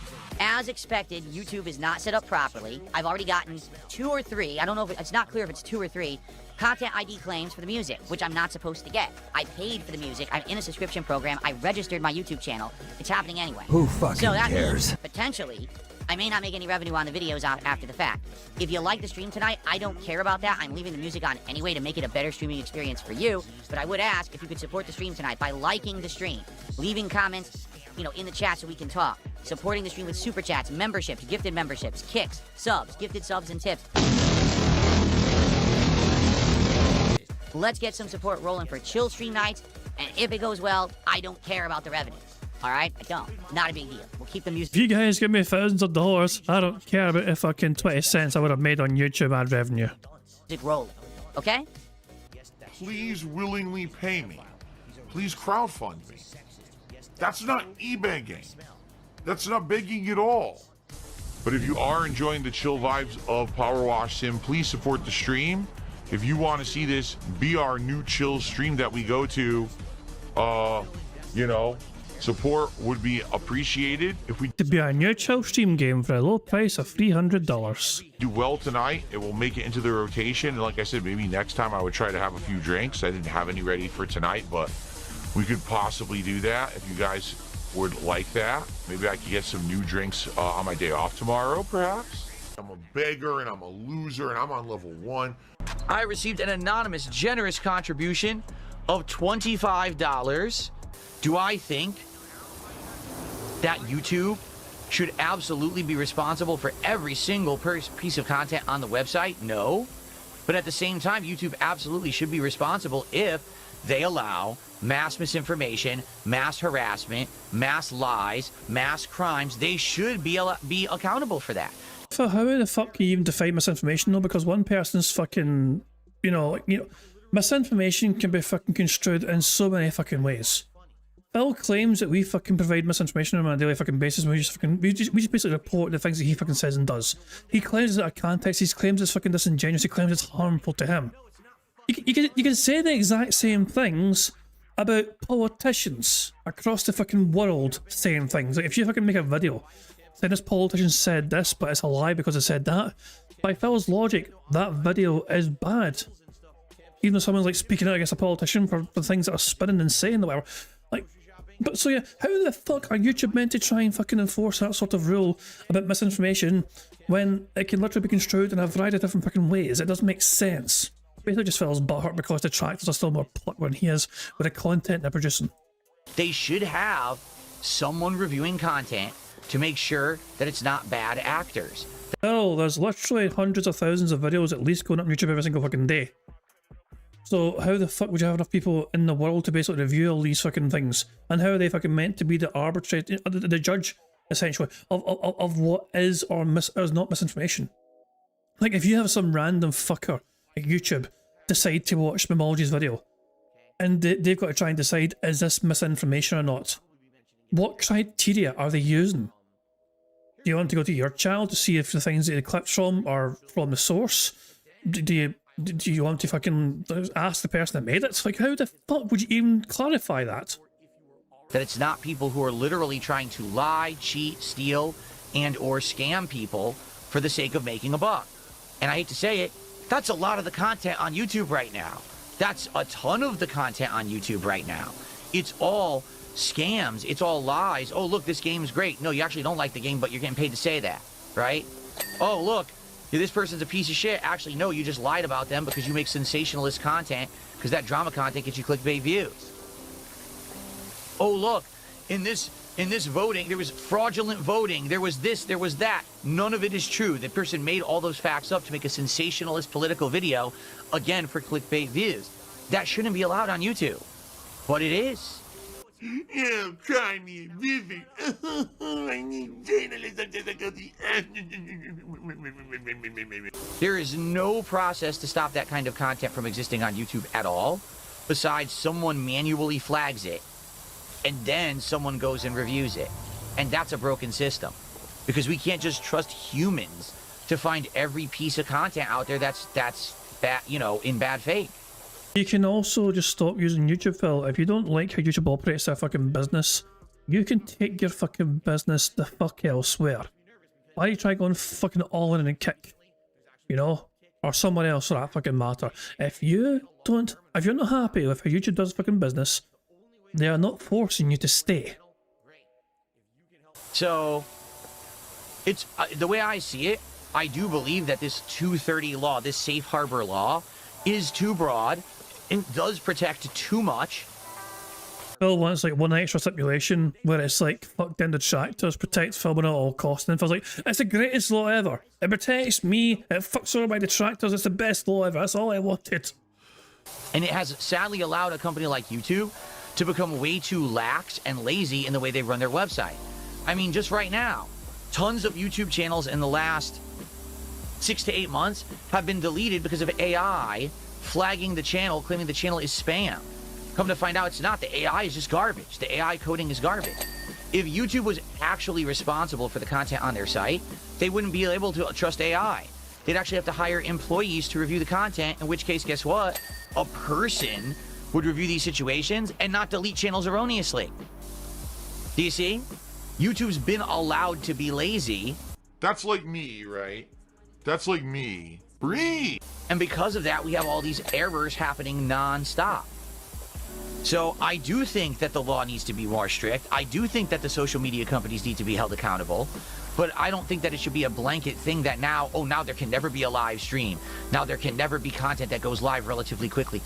As expected, YouTube is not set up properly. I've already gotten 2 or 3, I don't know if it's not clear if it's 2 or 3, content ID claims for the music, which I'm not supposed to get. I paid for the music, I'm in a subscription program, I registered my YouTube channel. It's happening anyway. Who fucking so that cares? Means, potentially, I may not make any revenue on the videos after the fact. If you like the stream tonight, I don't care about that. I'm leaving the music on anyway to make it a better streaming experience for you. But I would ask if you could support the stream tonight by liking the stream, leaving comments, in the chat so we can talk. Supporting the stream with super chats, memberships, gifted memberships, kicks, subs, gifted subs, and tips. Let's get some support rolling for chill stream nights, and if it goes well, I don't care about the revenue. All right? I don't. Not a big deal. We'll keep the music. If you guys give me thousands of dollars, I don't care about if fucking 20 cents I would have made on YouTube ad revenue. Rolling. Okay? Please willingly pay me. Please crowdfund me. That's not e-begging. That's not begging at all. But if you are enjoying the chill vibes of Power Wash Sim, please support the stream. If you want to see this be our new chill stream that we go to, support would be appreciated. If we to be a new chill stream game for a low price of $300. Do well tonight, it will make it into the rotation. And like I said, maybe next time I would try to have a few drinks. I didn't have any ready for tonight, but we could possibly do that if you guys would like that. Maybe I could get some new drinks on my day off tomorrow, perhaps. I'm a beggar and I'm a loser and I'm on level 1. I received an anonymous, generous contribution of $25. Do I think that YouTube should absolutely be responsible for every single piece of content on the website? No. But at the same time, YouTube absolutely should be responsible if they allow mass misinformation, mass harassment, mass lies, mass crimes. They should be accountable for that. So how the fuck can you even define misinformation though? Because one person's fucking, misinformation can be fucking construed in so many fucking ways. Phil claims that we fucking provide misinformation on a daily fucking basis. We just basically report the things that he fucking says and does. He claims it's out of context. He claims it's fucking disingenuous. He claims it's harmful to him. You can say the exact same things about politicians across the fucking world saying things. Like if you fucking make a video saying this politician said this, but it's a lie because it said that, by Phil's logic, that video is bad. Even though someone's like speaking out against a politician for things that are spinning and saying or whatever. Like, but so yeah, how the fuck are YouTube meant to try and fucking enforce that sort of rule about misinformation when it can literally be construed in a variety of different fucking ways? It doesn't make sense. Basically just Phil's butthurt because the detractors are still more plucked than he is with the content they're producing. They should have someone reviewing content to make sure that it's not bad actors. Well, there's literally hundreds of thousands of videos at least going up on YouTube every single fucking day. So how the fuck would you have enough people in the world to basically review all these fucking things? And how are they fucking meant to be the arbitrator, the judge, essentially, of what is or is not misinformation? Like if you have some random fucker like YouTube decide to watch Mimology's video, and they've got to try and decide, is this misinformation or not? What criteria are they using? Do you want to go to your channel to see if the things that they clipped from are from the source? Do you want to fucking ask the person that made it? It's like, how the fuck would you even clarify that? That it's not people who are literally trying to lie, cheat, steal, and or scam people for the sake of making a buck. And I hate to say it, that's a lot of the content on YouTube right now. That's a ton of the content on YouTube right now. It's all scams. It's all lies. Oh, look, this game's great. No, you actually don't like the game, but you're getting paid to say that, right? Oh, look, this person's a piece of shit. Actually, no, you just lied about them because you make sensationalist content because that drama content gets you clickbait views. Oh, look, in this voting, there was fraudulent voting. There was this, there was that. None of it is true. The person made all those facts up to make a sensationalist political video, again, for clickbait views. That shouldn't be allowed on YouTube, but it is. Yeah, try me, Vivi. I need journalism. There is no process to stop that kind of content from existing on YouTube at all, besides someone manually flags it, and then someone goes and reviews it. And that's a broken system, because we can't just trust humans to find every piece of content out there that's bad, in bad faith. You can also just stop using YouTube, Phil. If you don't like how YouTube operates their fucking business, you can take your fucking business the fuck elsewhere. Why do you try going fucking all in and kick? Or someone else for that fucking matter. If you're not happy with how YouTube does fucking business, they are not forcing you to stay. So, it's the way I see it, I do believe that this 230 law, this safe harbor law, is too broad and does protect too much. Phil wants like one extra stipulation where it's like, fuck them detractors, protect filming at all costs. And Phil's like, it's the greatest law ever. It protects me, it fucks over my detractors, it's the best law ever. That's all I wanted. And it has sadly allowed a company like YouTube to become way too lax and lazy in the way they run their website. I mean, just right now, tons of YouTube channels in the last 6 to 8 months have been deleted because of AI flagging the channel, claiming the channel is spam. Come to find out it's not. The AI is just garbage. The AI coding is garbage. If YouTube was actually responsible for the content on their site, they wouldn't be able to trust AI. They'd actually have to hire employees to review the content, in which case, guess what? A person would review these situations and not delete channels erroneously. Do you see? YouTube's been allowed to be lazy. That's like me, right? That's like me. Breathe. And because of that, we have all these errors happening non-stop. So I do think that the law needs to be more strict. I do think that the social media companies need to be held accountable. But I don't think that it should be a blanket thing that now there can never be a live stream. Now there can never be content that goes live relatively quickly.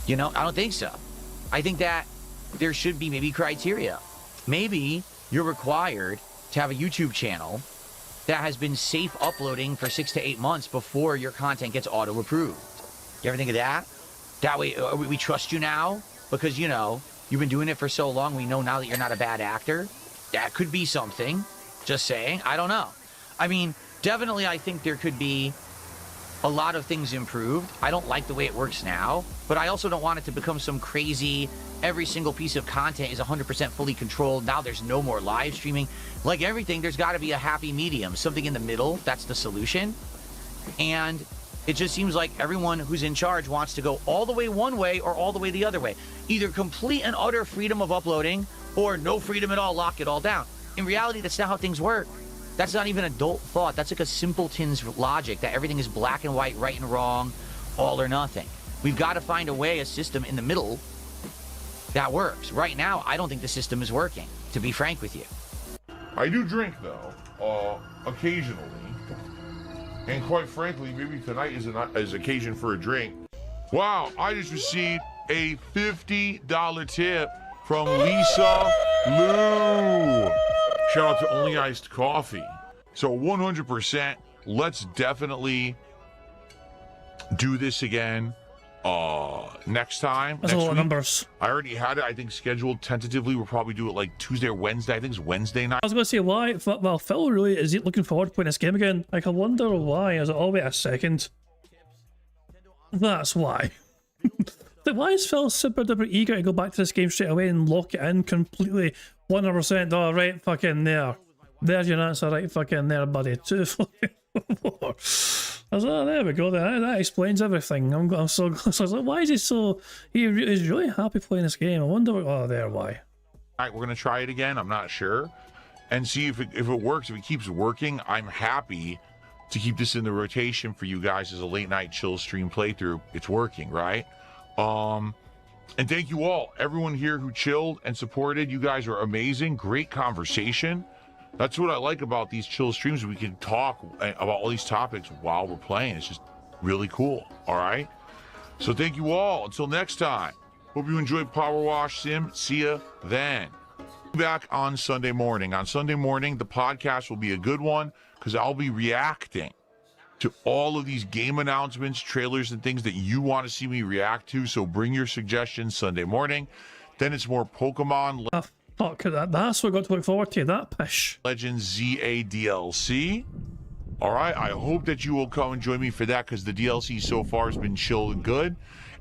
I don't think so. I think that there should be maybe criteria. Maybe you're required to have a YouTube channel that has been safe uploading for 6 to 8 months before your content gets auto-approved. You ever think of that? That way, we trust you now because, you know, you've been doing it for so long. We know now that you're not a bad actor. That could be something. Just saying. I don't know. I mean, definitely I think there could be a lot of things improved. I don't like the way it works now, but I also don't want it to become some crazy, every single piece of content is 100% fully controlled. Now there's no more live streaming. Like everything, there's got to be a happy medium, something in the middle. That's the solution. And it just seems like everyone who's in charge wants to go all the way one way or all the way the other way. Either complete and utter freedom of uploading or no freedom at all, lock it all down. In reality, that's not how things work. That's not even adult thought. That's like a simpleton's logic that everything is black and white, right and wrong, all or nothing. We've got to find a way, a system in the middle that works. Right now, I don't think the system is working, to be frank with you. I do drink, though, occasionally. And quite frankly, maybe tonight is occasion for a drink. Wow, I just received a $50 tip from Lisa Lou. Shout out to Only Iced Coffee. So 100%, let's definitely do this again next time. That's a lot of numbers. I already had it, I think, scheduled tentatively. We'll probably do it like Tuesday or Wednesday. I think it's Wednesday night. I was going to say, why? Well, Phil really is he looking forward to playing this game again? Like, I wonder why. Is it, oh, wait a second. That's why. Like, why is Phil super duper eager to go back to this game straight away and lock it in completely 100%? Oh, right fucking there. There's your answer, right fucking there, buddy. 2 fucking 4. I was like, oh, there we go. That explains everything. I'm so I was like, why is he so? He's really happy playing this game. I wonder. Oh, there, why? All right, we're gonna try it again. I'm not sure, and see if it works. If it keeps working, I'm happy to keep this in the rotation for you guys as a late night chill stream playthrough. It's working, right? And thank you all, everyone here who chilled and supported. You guys are amazing. Great conversation. That's what I like about these chill streams. We can talk about all these topics while we're playing. It's just really cool. All right. So thank you all. Until next time. Hope you enjoyed Power Wash Sim. See ya then. Back on Sunday morning. On Sunday morning, the podcast will be a good one because I'll be reacting to all of these game announcements, trailers, and things that you want to see me react to. So bring your suggestions Sunday morning. Then it's more Pokemon Fuck, that's what I got to look forward to, that pish. Legends ZA DLC. All right, I hope that you will come and join me for that because the DLC so far has been chill and good.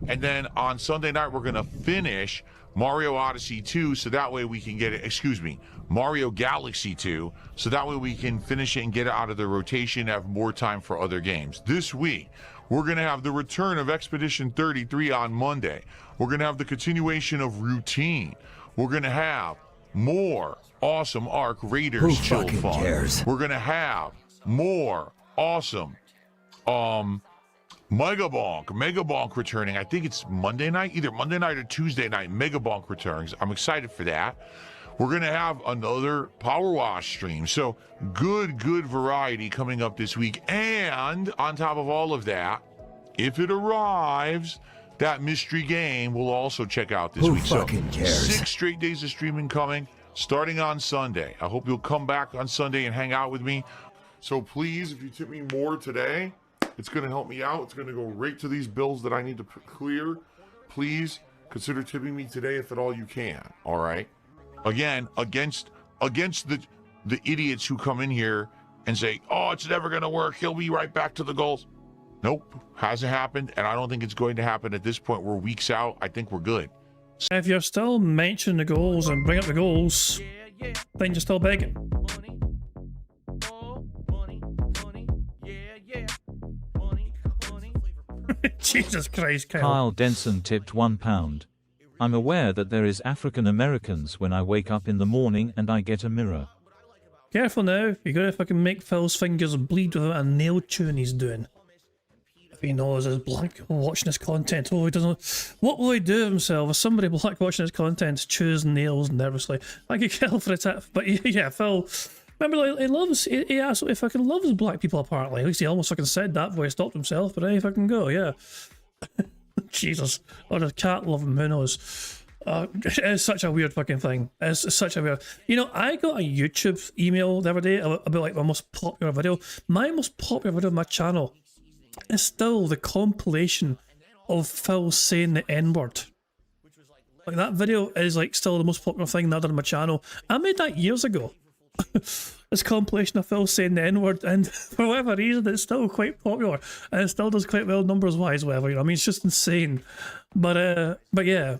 And then on Sunday night, we're going to finish Mario Odyssey 2, so that way we can get it, Mario Galaxy 2, so that way we can finish it and get it out of the rotation and have more time for other games. This week, we're going to have the return of Expedition 33 on Monday. We're going to have the continuation of Routine. We're going to have more awesome Arc Raiders chill fun. Cares? We're going to have more awesome Mega Bonk returning. I think it's Monday night, either Monday night or Tuesday night. Mega Bonk returns. I'm excited for that. We're gonna have another Power Wash stream. So good variety coming up this week. And on top of all of that, if it arrives, that mystery game we'll also check out this week. Who fucking cares? 6 straight days of streaming coming, starting on Sunday. I hope you'll come back on Sunday and hang out with me. So please, if you tip me more today, it's going to help me out. It's going to go right to these bills that I need to clear. Please consider tipping me today if at all you can. All right. Again, against the idiots who come in here and say, "Oh, it's never going to work. He'll be right back to the goals." Nope, hasn't happened, and I don't think it's going to happen at this point. We're weeks out. I think we're good. If you're still mentioning the goals and bring up the goals, then you're still begging. Jesus Christ, Kyle. Kyle Denson tipped £1. I'm aware that there is African Americans when I wake up in the morning and I get a mirror. Careful now, you're gonna fucking make Phil's fingers bleed with a nail tune he's doing. If he knows his black watching his content, oh, he doesn't. What will he do of himself if somebody black watching his content chews nails nervously? Thank you, Kel, for the tip. But yeah, Phil. Remember, he absolutely fucking loves black people, apparently. At least he almost fucking said that before he stopped himself, but there you fucking go, yeah. Jesus. Or does cat love him, who knows? It's such a weird fucking thing. It's such a weird. You know, I got a YouTube email the other day about like my most popular video. My most popular video on my channel is still the compilation of Phil saying the N-word. Like that video is like still the most popular thing that I did on my channel. I made that years ago. This compilation of Phil saying the N-word, and for whatever reason it's still quite popular and it still does quite well numbers wise, whatever, you know. I mean, it's just insane. But yeah.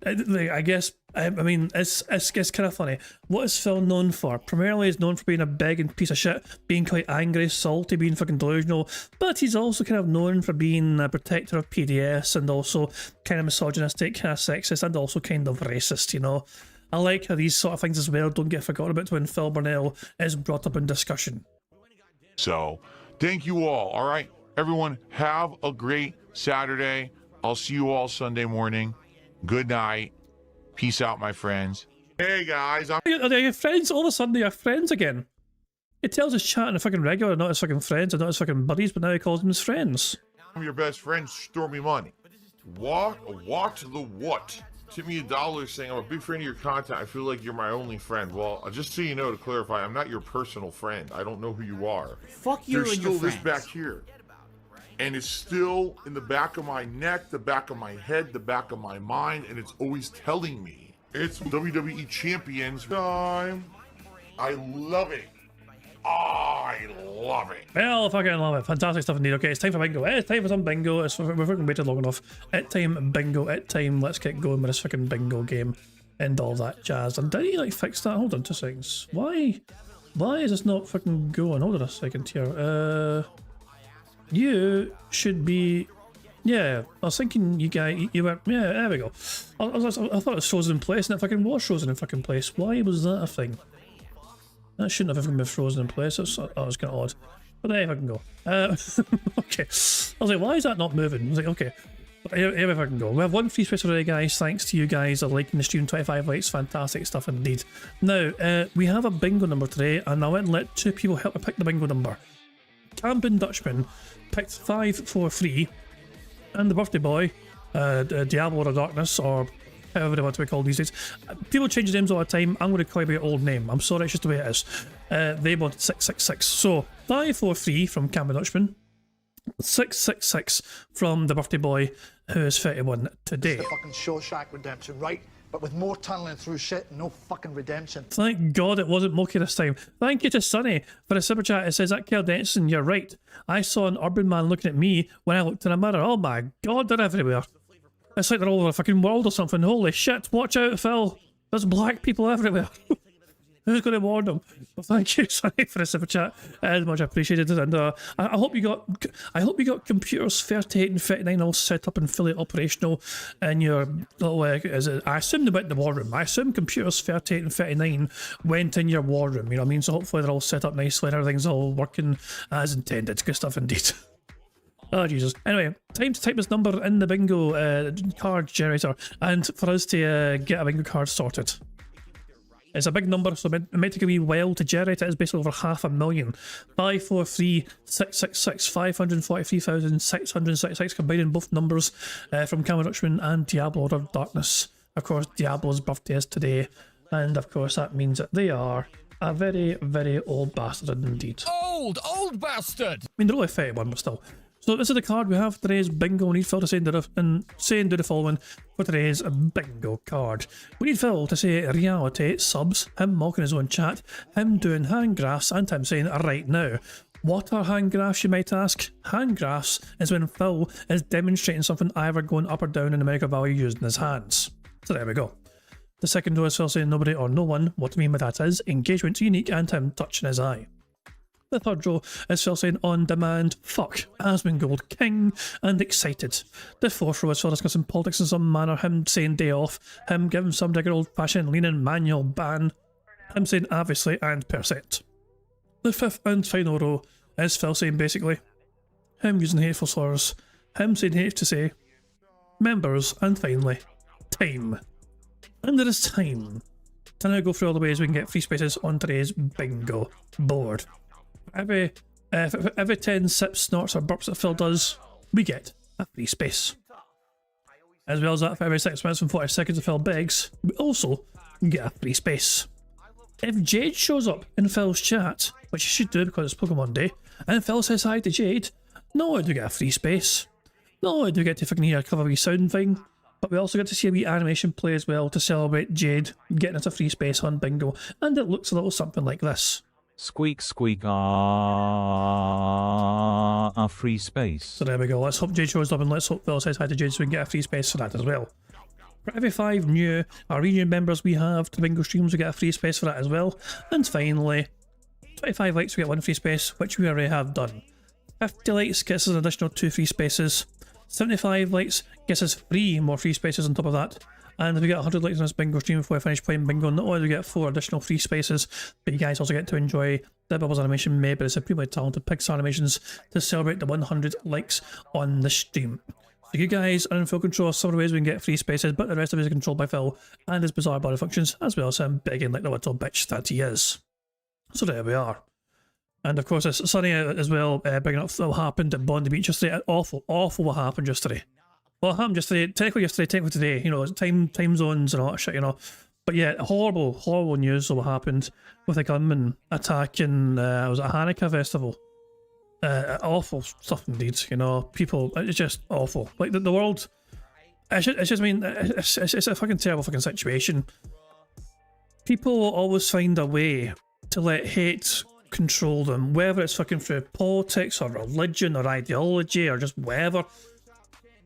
I guess I mean it's kind of funny. What is Phil known for? Primarily he's known for being a begging piece of shit, being quite angry, salty, being fucking delusional, but he's also kind of known for being a protector of PDS and also kind of misogynistic, kind of sexist, and also kind of racist, you know. I like how these sort of things as well don't get forgotten about when Phil Burnell is brought up in discussion. So, thank you all right? Everyone, have a great Saturday. I'll see you all Sunday morning. Good night. Peace out, my friends. Hey, guys. Are they your friends? All of a sudden they are friends again. He tells his chat in a fucking regular, not his fucking friends and not his fucking buddies, but now he calls them his friends. I'm your best friend, store me money. What the what? Tip me $1 saying I'm a big fan of your content. I feel like you're my only friend. Well, just so you know, to clarify, I'm not your personal friend. I don't know who you are. Fuck you. There's and still your this friends. back here. And it's still in the back of my neck, the back of my head, the back of my mind, and it's always telling me it's WWE Champions time. I love it. I love it. Well, fucking love it. Fantastic stuff indeed. Okay, it's time for bingo. It's time for some bingo. We've fucking waited long enough. It's time bingo. It's time. Let's get going with this fucking bingo game and all that jazz. And did he like fix that? Hold on 2 seconds. Why is this not fucking going? Hold on a second here. You should be. Yeah, I was thinking you guys. You were. Yeah, there we go. I thought it was frozen in place, and it fucking was frozen in fucking place. Why was that a thing? That shouldn't have even been frozen in place. That was kind of odd. But there I can go. Okay. I was like, why is that not moving? I was like, okay. Here we fucking go. We have 1 free space today, guys. Thanks to you guys for liking the stream. 25 likes. Fantastic stuff indeed. Now, we have a bingo number today, and I went and let 2 people help me pick the bingo number. Camden Dutchman picked 543, and the birthday boy, Diablo of Darkness, or however they want to be called these days. People change their names all the time. I'm going to call you by your old name. I'm sorry, it's just the way it is. They wanted 666. So 543 from Camden Dutchman, 666 from the birthday boy who is 31 today. It's the fucking Shawshank Redemption, right? But with more tunneling through shit and no fucking redemption. Thank God it wasn't Moki this time. Thank you to Sonny for a super chat. It says, that Kel Denson, you're right. I saw an urban man looking at me when I looked in a mirror. Oh my God, they're everywhere. It's like they're all over the fucking world or something. Holy shit, watch out, Phil. There's black people everywhere. Who's going to warn them? Well, thank you, Sonny, for the super chat. Much appreciated. And I hope you got computers 38 and 39 all set up and fully operational in your little. I assume they went in the war room. I assume computers 38 and 39 went in your war room. You know what I mean? So hopefully they're all set up nicely and everything's all working as intended. Good stuff indeed. Oh Jesus. Anyway, time to type this number in the bingo card generator and for us to get a bingo card sorted. It's a big number, so it might take a wee while to generate. It is basically over 500,000. 543,666, 543,666, combining both numbers from Camden Dutchman and Diablo of Darkness. Of course, Diablo's birthday is today, and of course that means that they are a very, very old bastard indeed. Old bastard! I mean, they're only 31, but still. So this is the card we have for today's bingo. We need Phil to say do the following for today's bingo card. We need Phil to say reality, subs, him mocking his own chat, him doing hand graphs, and him saying right now. What are hand graphs, you might ask? Hand graphs is when Phil is demonstrating something either going up or down in numerical value using his hands. So there we go. The second row is Phil saying nobody or no one. What I mean by that is engagement's unique and him touching his eye. The third row is Phil saying on demand, fuck, Asmongold, king, and excited. The fourth row is Phil discussing politics in some manner, him saying day off, him giving some digger old fashioned leaning manual ban, him saying obviously and percent. The fifth and final row is Phil saying basically, him using hateful slurs, him saying hate to say, members, and finally, time. And it is time to now go through all the ways we can get free spaces on today's bingo board. Every 10 sips, snorts or burps that Phil does, we get a free space. As well as that, for every 6 minutes and 40 seconds of Phil begs, we also get a free space. If Jade shows up in Phil's chat, which she should do because it's Pokemon Day, and Phil says hi to Jade, not only do we get a free space, not only do we get to fucking hear a clever wee sound thing, but we also get to see a wee animation play as well to celebrate Jade getting us a free space on Bingo, and it looks a little something like this. Squeak, squeak, ah, a free space. So there we go, let's hope Jade shows up and let's hope Phil says hi to Jade so we can get a free space for that as well. For every 5 new or renewed members we have to Bingo streams, we get a free space for that as well. And finally, 25 likes we get 1 free space, which we already have done. 50 likes gets us an additional 2 free spaces. 75 likes gets us 3 more free spaces on top of that. And if we get 100 likes on this Bingo stream before we finish playing Bingo, not only do we get 4 additional free spaces, but you guys also get to enjoy the Bubbles animation made by the supremely talented Pixar Animations to celebrate the 100 likes on the stream. So you guys are in full control of some of the ways we can get free spaces, but the rest of it is controlled by Phil and his bizarre body functions, as well as him begging like the little bitch that he is. So there we are. And of course, it's Sunny as well, bringing up what happened at Bondi Beach yesterday. Awful what happened yesterday. What happened yesterday, technically today, you know, time zones and all that shit, you know. But yeah, horrible news of what happened with a gunman attacking, was it a Hanukkah festival? Awful stuff indeed, you know. People, it's just awful. Like the world, it's a fucking terrible fucking situation. People will always find a way to let hate control them, whether it's fucking through politics or religion or ideology or just whatever.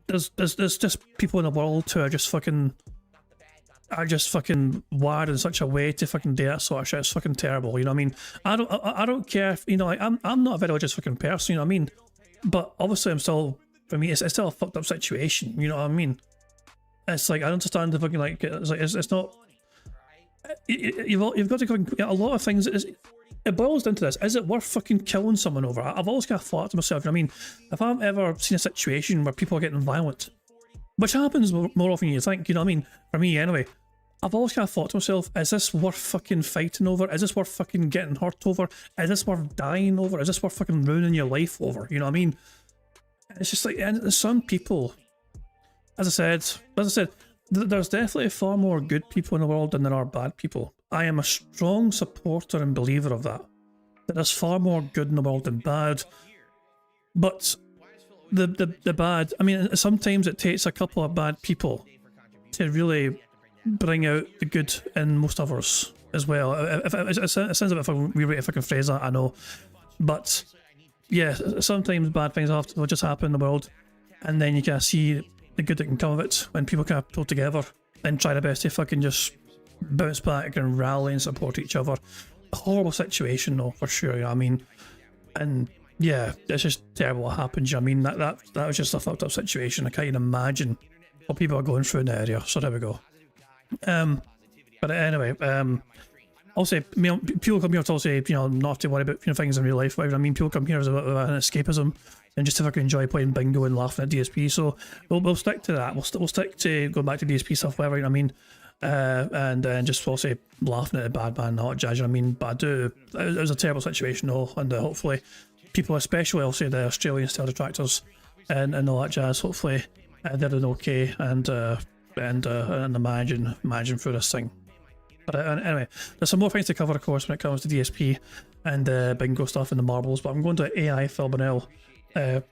There's just people in the world who are just fucking wired in such a way to fucking do that sort of shit. It's fucking terrible, you know what I mean? I don't care if, you know, like, I'm not a very religious fucking person, you know what I mean? But obviously for me, it's still a fucked up situation, you know what I mean? It's like, I understand the fucking, like, it's not, you've got to fucking, a lot of things, it boils down to this: is it worth fucking killing someone over? I've always kind of thought to myself, you know what I mean, if I've ever seen a situation where people are getting violent, which happens more often than you think, you know what I mean, for me anyway, I've always kind of thought to myself, is this worth fucking fighting over? Is this worth fucking getting hurt over? Is this worth dying over? Is this worth fucking ruining your life over? You know what I mean? It's just like, and some people, as I said, there's definitely far more good people in the world than there are bad people. I am a strong supporter and believer of that. That there's far more good in the world than bad. But the bad, I mean, sometimes it takes a couple of bad people to really bring out the good in most others as well. It sounds a bit weird if I can phrase that, I know. But yeah, sometimes bad things will just happen in the world, and then you can see the good that can come of it when people kind of pull together and try their best to fucking just bounce back and rally and support each other. A horrible situation though, for sure, you know what I mean? And yeah, it's just terrible what happened, you know what I mean? That was just a fucked up situation. I can't even imagine what people are going through in the area, so there we go. But anyway, I'll say, you know, people come here to say, you know, not to worry about, you know, things in real life, whatever. I mean, people come here as an escapism and just to fucking enjoy playing Bingo and laughing at DSP. So we'll stick to that. We'll stick to going back to DSP stuff, whatever, you know what I mean? And just also laughing at the bad man, not judging. I mean, but it was a terrible situation though, and hopefully people, especially I'll say the Australian style detractors and all that jazz, hopefully they're doing okay and imagine through this thing. But anyway, there's some more things to cover, of course, when it comes to DSP and Bingo stuff and the marbles. But I'm going to AI Phil Burnell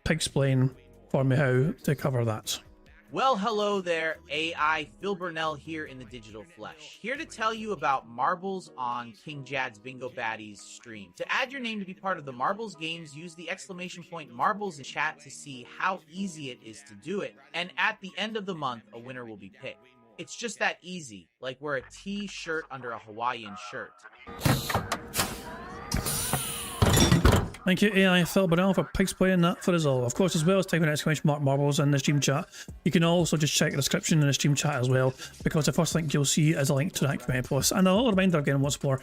explain for me how to cover that. Well, hello there, AI Phil Burnell here in the digital flesh. Here to tell you about marbles on King Jad's Bingo Baddies stream. To add your name to be part of the marbles games, use the exclamation point marbles in chat to see how easy it is to do it. And at the end of the month, a winner will be picked. It's just that easy, like wear a t-shirt under a Hawaiian shirt. Thank you, AI Phil Burnell, for explaining that for us all. Of course, as well as typing exclamation mark marbles in the stream chat, you can also just check the description in the stream chat as well, because the first link you'll see is a link to that community post. And a little reminder again once more,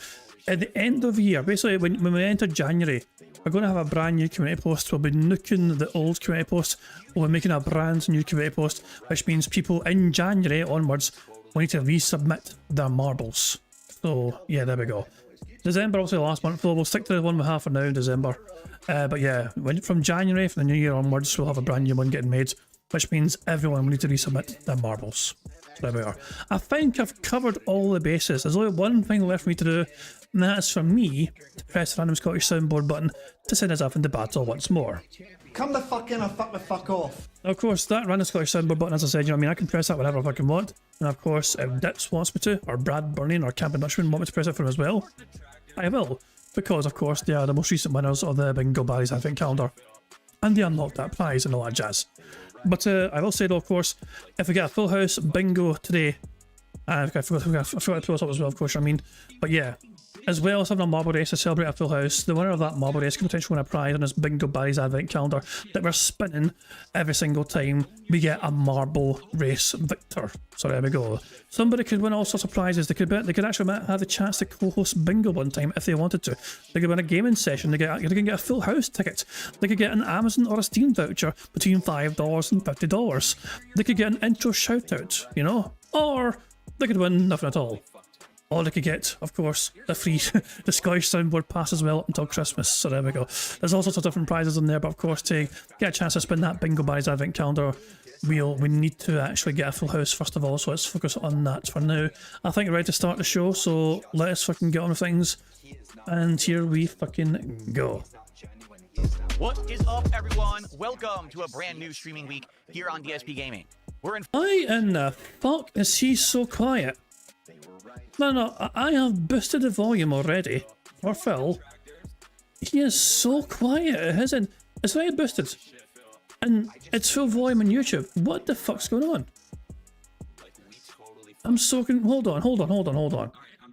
at the end of the year, basically when we enter January, we're going to have a brand new community post. We'll be nuking the old community post. We'll be making a brand new community post, which means people in January onwards will need to resubmit their marbles. So yeah, there we go. December, obviously the last month, so we'll stick to the one we have for now in December. But yeah, from January, from the new year onwards, we'll have a brand new one getting made. which means everyone will need to resubmit their marbles. So there we are. I think I've covered all the bases. There's only one thing left for me to do, and that's for me to press the random Scottish soundboard button to send us off into battle once more. Come the fuck in or fuck the fuck off. Now, of course, that random Scottish soundboard button, as I said, you know what I mean, I can press that whenever I fucking want. And of course, if Dips wants me to, or Brad Burning, or Camping Dutchman want me to press it for him as well, I will. Because, of course, they are the most recent winners of the Bingo Barry's Advent Calendar. And they unlocked that prize and all that jazz. But I will say, though, of course, if we get a full house bingo today, I forgot to pull this up as well, of course, I mean, but yeah. As well as having a marble race to celebrate a full house, the winner of that marble race can potentially win a prize on this Bingo Barry's Advent Calendar that we're spinning every single time we get a marble race victor. So there we go. Somebody could win all sorts of prizes. They could actually have the chance to co-host Bingo one time if they wanted to. They could win a gaming session. They can get a full house ticket. They could get an Amazon or a Steam voucher between $5 and $50. They could get an intro shout out, you know, or they could win nothing at all. Or they could get, of course, the free the Scottish soundboard pass as well until Christmas. So there we go. There's all sorts of different prizes in there, but of course, to get a chance to spin that Bingo Barry's Advent Calendar, we need to actually get a full house first of all. So let's focus on that for now. I think we're ready to start the show, so let us fucking get on with things. And here we fucking go. What is up, everyone? Welcome to a brand new streaming week here on DSP Gaming. We're in. Why in the fuck is he so quiet? No, I have boosted the volume already. For Phil. He is so quiet. It's very boosted. And it's full volume on YouTube. What the fuck's going on? I'm so hold on.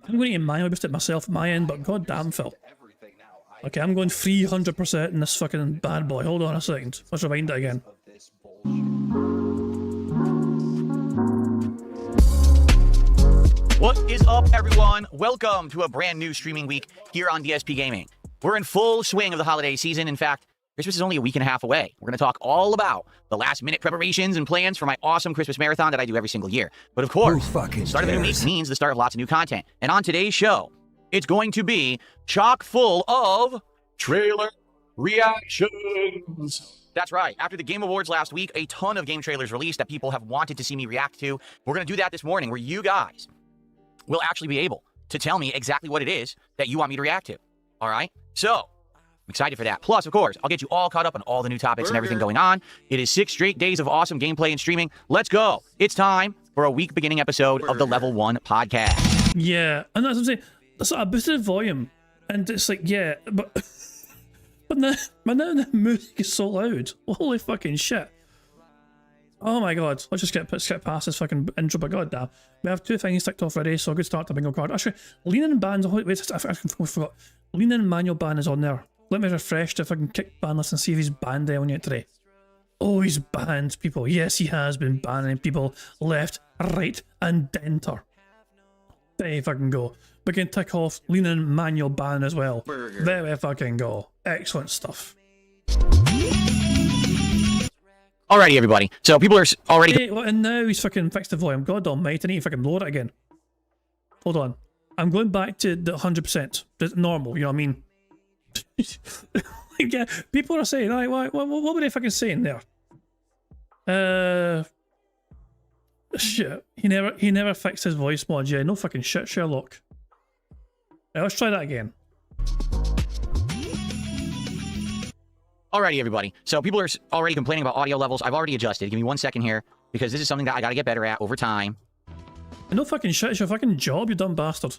I'm going to manually boost it myself at my end, but goddamn, Phil. Okay, I'm going 300% in this fucking bad boy. Hold on a second. Let's rewind it again. What is up, everyone? Welcome to a brand new streaming week here on DSP Gaming. We're in full swing of the holiday season. In fact, Christmas is only a week and a half away. We're going to talk all about the last-minute preparations and plans for my awesome Christmas marathon that I do every single year. But of course, the start of the new week means the start of lots of new content. And on today's show, it's going to be chock full of trailer reactions. That's right. After the Game Awards last week, a ton of game trailers released that people have wanted to see me react to. We're going to do that this morning, where you guys will actually be able to tell me exactly what it is that you want me to react to. All right? So, I'm excited for that. Plus, of course, I'll get you all caught up on all the new topics and everything going on. It is 6 straight days of awesome gameplay and streaming. Let's go. It's time for a week-beginning episode of the Level 1 podcast. Yeah, and that's what I'm saying. So I boosted volume, and it's like, yeah, but now the music is so loud. Holy fucking shit. Oh my god, let's just get past this fucking intro, but goddamn. We have 2 things ticked off already, so good start to bingo card. Actually, lean in ban, wait, I forgot. Lean in manual ban is on there. Let me refresh to fucking kick ban list and see if he's banned anyone yet today. Oh, he's banned people. Yes, he has been banning people left, right, and center. There you fucking go. We can tick off lean in manual ban as well. There we fucking go. Excellent stuff. Alrighty, everybody. So people are already. Hey, well, and now he's fucking fixed the volume. God almighty, I need to fucking lower it again. Hold on. I'm going back to the 100%. The normal, you know what I mean? Yeah, people are saying, what were they fucking saying there? Shit. He never fixed his voice mod. Yeah, no fucking shit, Sherlock. Right, let's try that again. Alrighty, everybody. So people are already complaining about audio levels. I've already adjusted. Give me 1 second here, because this is something that I gotta get better at over time. No fucking shit, it's your fucking job, you dumb bastard.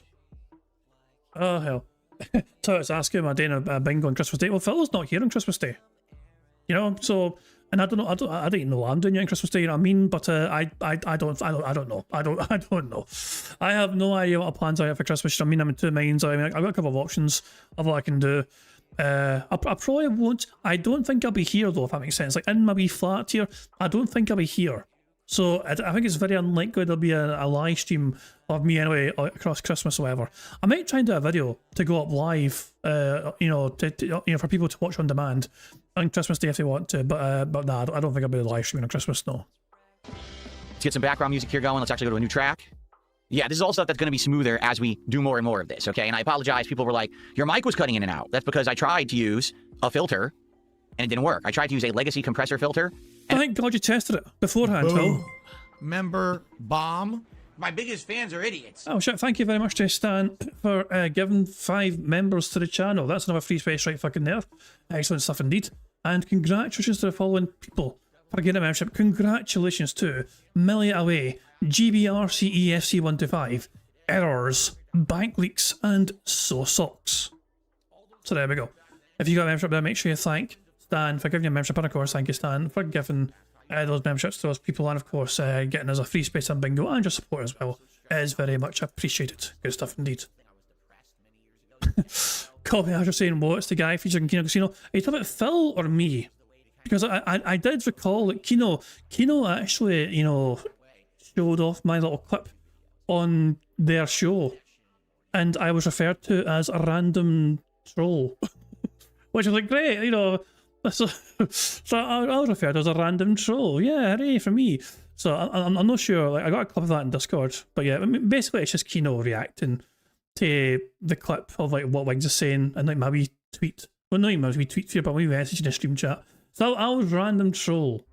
Oh, hell. So it's asking him a day in a bingo on Christmas Day. Well, Phil's not here on Christmas Day. You know, so, and I don't know, I don't know what I'm doing on Christmas Day, you know what I mean? But I don't know. I don't know. I have no idea what plans I have for Christmas. I mean, I'm in 2 minds. I mean, I've got a couple of options of what I can do. I probably won't. I don't think I'll be here though, if that makes sense. Like in my wee flat here, I don't think I'll be here. So I think it's very unlikely there'll be a live stream of me anyway across Christmas or whatever. I might try and do a video to go up live, you know, for people to watch on demand on Christmas Day if they want to. But nah, I don't think I'll be live streaming on Christmas. No. Let's get some background music here going. Let's actually go to a new track. Yeah, this is all stuff that's going to be smoother as we do more and more of this, okay? And I apologize. People were like, your mic was cutting in and out. That's because I tried to use a filter, and it didn't work. I tried to use a legacy compressor filter, Thank God you tested it beforehand, Phil. Member bomb. My biggest fans are idiots. Oh shit, thank you very much to Stan for giving 5 members to the channel. That's another free space right fucking there. Excellent stuff indeed. And congratulations to the following people for getting a membership. Congratulations to Millie Away, GBRCEFC125, Errors, Bank Leaks, and So Socks. So there we go. If you got a membership there, make sure you thank Stan for giving you a membership, and of course thank you Stan for giving those memberships to those people, and of course getting us a free space on Bingo, and your support as well is very much appreciated. Good stuff indeed. Copy after saying, what's the guy featuring Kino Casino? Are you talking about Phil or me? Because I did recall that Kino actually, you know, showed off my little clip on their show, and I was referred to as a random troll, which was like, great, you know. So I was referred to as a random troll. Yeah, hooray for me. So I'm not sure. Like, I got a clip of that in Discord, but yeah, I mean, basically it's just Kino reacting to the clip of like what Wings is saying, and like my wee tweet. Well, not even my wee tweet here, but my wee message in the stream chat. So I was random troll,